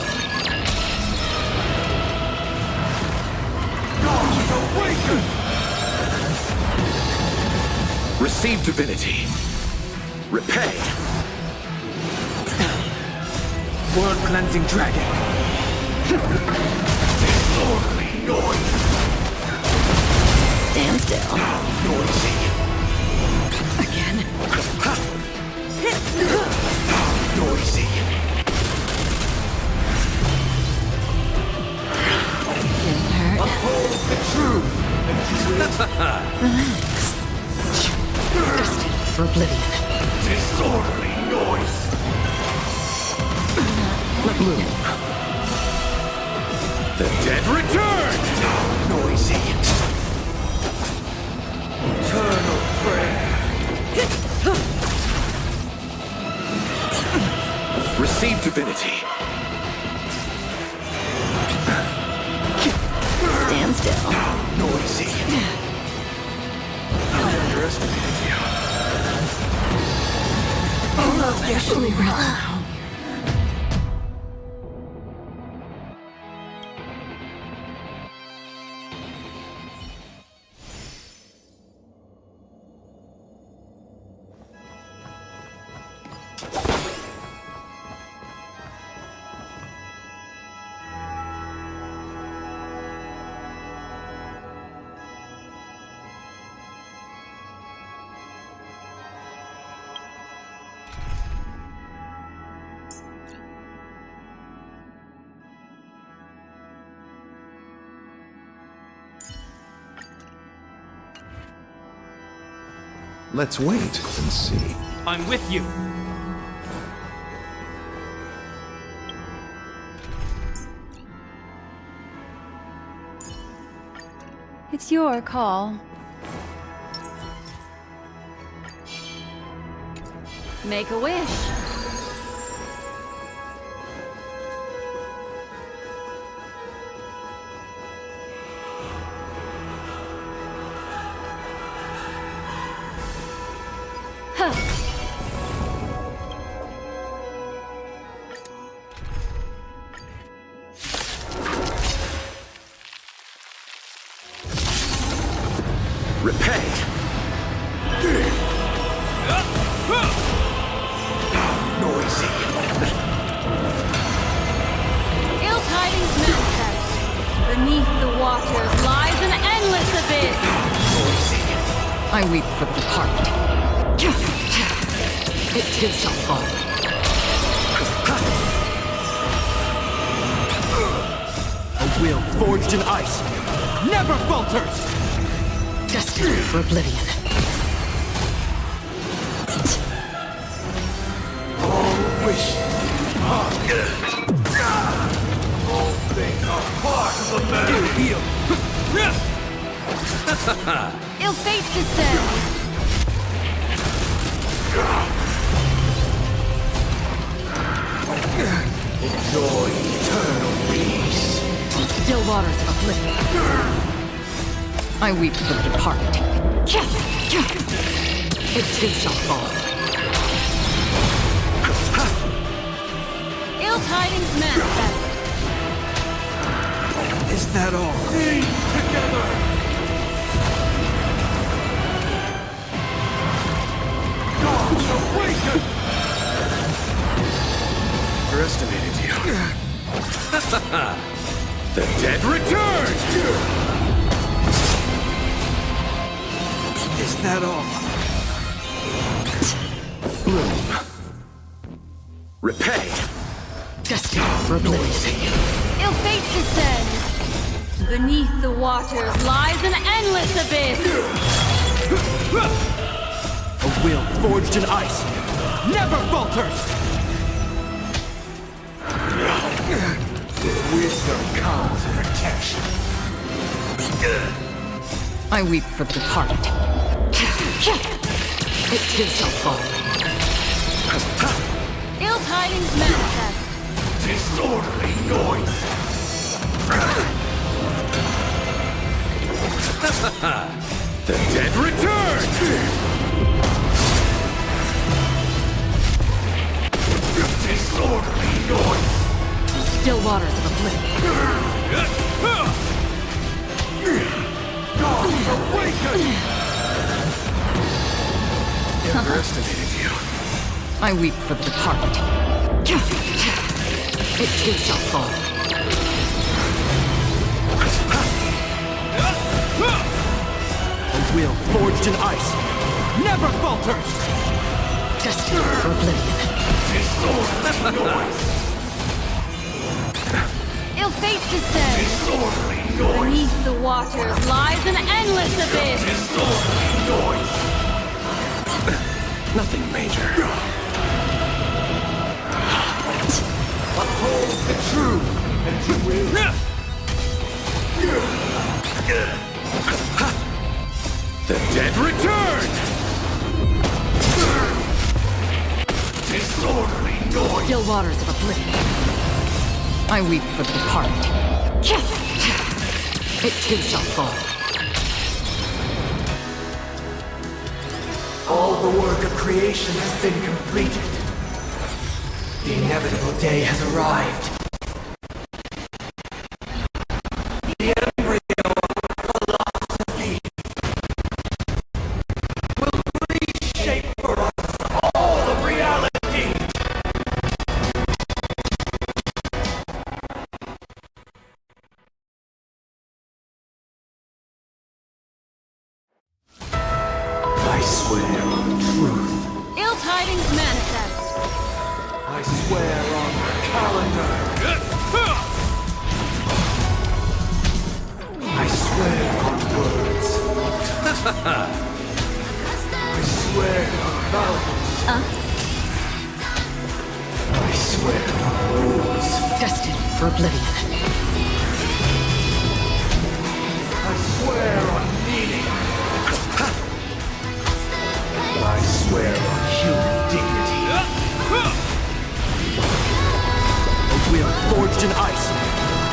[SPEAKER 11] Awaken!
[SPEAKER 7] Receive divinity. Repay.
[SPEAKER 5] Word cleansing dragon.
[SPEAKER 11] Disorderly noise.
[SPEAKER 12] Stand still.
[SPEAKER 11] Noisy.
[SPEAKER 10] Again.
[SPEAKER 11] Noisy.
[SPEAKER 12] Didn't hurt.
[SPEAKER 11] Uphold the truth.
[SPEAKER 12] Relax.
[SPEAKER 10] Destined for oblivion.
[SPEAKER 11] Disorderly noise.
[SPEAKER 10] Move.
[SPEAKER 7] The dead return!
[SPEAKER 11] Noisy. Eternal prayer.
[SPEAKER 7] Receive divinity.
[SPEAKER 12] Stand still.
[SPEAKER 11] Noisy. I underestimated you.
[SPEAKER 10] Actually, really.
[SPEAKER 7] Let's wait and see.
[SPEAKER 11] I'm with you.
[SPEAKER 1] It's your call. Make a wish. Huh.
[SPEAKER 23] Repay! Noisy!
[SPEAKER 1] Ill tidings manifest. Beneath the waters lies an endless abyss.
[SPEAKER 8] I weep for the departed. It too shall fall.
[SPEAKER 11] A will forged in ice never falters!
[SPEAKER 8] Destiny for oblivion.
[SPEAKER 23] All wishes are all things are part of the matter.
[SPEAKER 1] Ill fate descends.
[SPEAKER 23] Enjoy eternal peace.
[SPEAKER 8] Still waters of oblivion. I weep for the departed. It too shall fall.
[SPEAKER 1] Ill tidings manifest.
[SPEAKER 11] Is that all?
[SPEAKER 23] Be together! Gods awaken!
[SPEAKER 7] Underestimated you.
[SPEAKER 23] The dead return!
[SPEAKER 11] Is that all?
[SPEAKER 23] Bloom. Repay!
[SPEAKER 8] Destiny for oblivion.
[SPEAKER 1] Ill fate descends. Beneath the waters lies an endless abyss.
[SPEAKER 11] A will forged in ice never falters!
[SPEAKER 23] With wisdom comes protection.
[SPEAKER 8] I weep for the departed. It too shall fall.
[SPEAKER 1] Ill tidings manifest.
[SPEAKER 23] Disorderly noise! The dead return! Disorderly noise!
[SPEAKER 8] Still waters of oblivion.
[SPEAKER 23] Gods awaken!
[SPEAKER 7] Underestimated you.
[SPEAKER 8] I weep for the departed. It too shall fall.
[SPEAKER 11] A will forged in ice never falters!
[SPEAKER 8] Destiny for oblivion.
[SPEAKER 23] Disorderly noise!
[SPEAKER 1] Ill fate descends.
[SPEAKER 23] Disorderly noise!
[SPEAKER 1] Beneath the waters lies an endless abyss.
[SPEAKER 23] Disorderly noise!
[SPEAKER 7] Nothing major.
[SPEAKER 23] Uphold the truth, and you will. The dead return! Disorderly noise!
[SPEAKER 8] Still waters of oblivion. I weep for the departed. It too shall fall.
[SPEAKER 23] All the work of creation has been completed. The inevitable day has arrived. The embryo of philosophy will reshape for us all of reality. I swear on truth.
[SPEAKER 1] Ill tidings manifest.
[SPEAKER 23] I swear on the calendar. I swear on words. I
[SPEAKER 11] swear on mountains. I swear on rules.
[SPEAKER 10] Destined for oblivion.
[SPEAKER 11] I swear on meaning. I swear on human dignity. A will forged in ice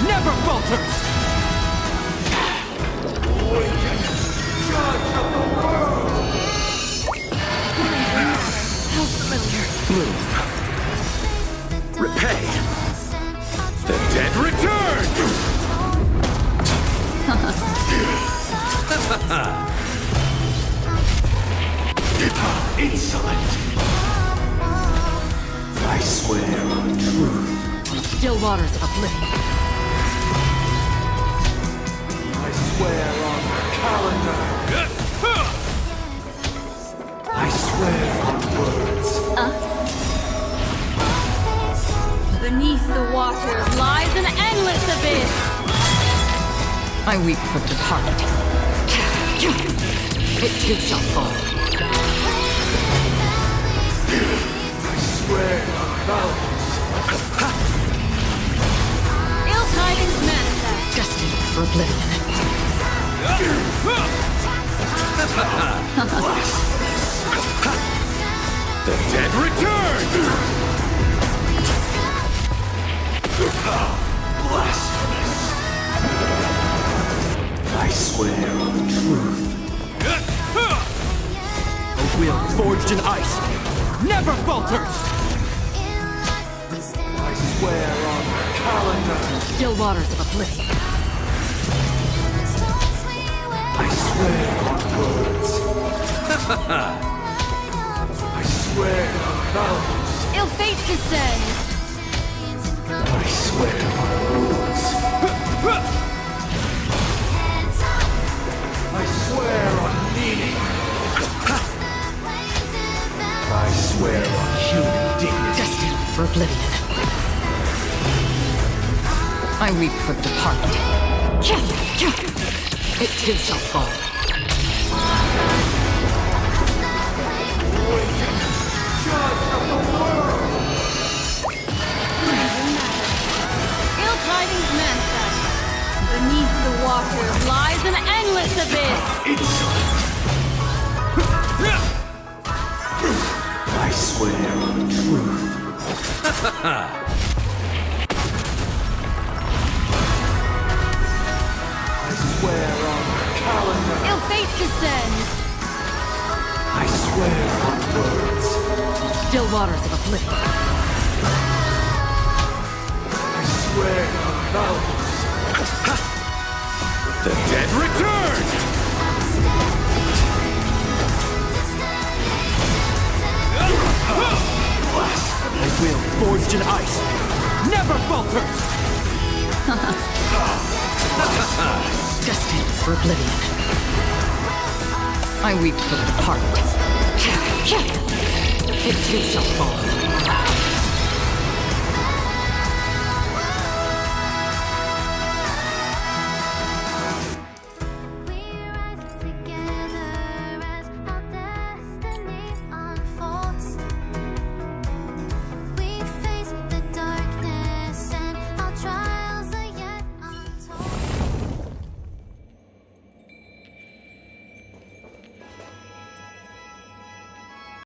[SPEAKER 11] never falters! Judge of the world!
[SPEAKER 10] How familiar.
[SPEAKER 7] Move. Repay.
[SPEAKER 11] The dead return! Insolent! I swear on truth.
[SPEAKER 10] Still waters of oblivion.
[SPEAKER 11] I swear on calendar. I swear on words.
[SPEAKER 1] Beneath the waters lies an endless abyss.
[SPEAKER 10] I weep for the departed. It too shall fall.
[SPEAKER 11] I swear on mountains.
[SPEAKER 1] Ill tidings manifest.
[SPEAKER 10] Destined for oblivion.
[SPEAKER 11] The dead return! Blasphemous! I swear on truth. A will forged in ice never falters! I swear on calendar.
[SPEAKER 10] Still waters of oblivion.
[SPEAKER 11] I swear on words. I swear on mountains.
[SPEAKER 1] Ill fate descends.
[SPEAKER 11] I swear on rules. I swear on meaning. I swear on human dignity.
[SPEAKER 10] Destined for oblivion. I weep for the departed. It too shall fall.
[SPEAKER 1] Ill tidings manifest. Beneath the waters lies an endless abyss.
[SPEAKER 11] Insolent! I swear on truth. I swear on calendar.
[SPEAKER 1] Ill fate descends.
[SPEAKER 11] I swear on words.
[SPEAKER 10] Still waters of oblivion.
[SPEAKER 11] I swear on mountains. The dead return! A will forged in ice never falters!
[SPEAKER 10] Destined for oblivion. I weep for the departed. It too shall fall.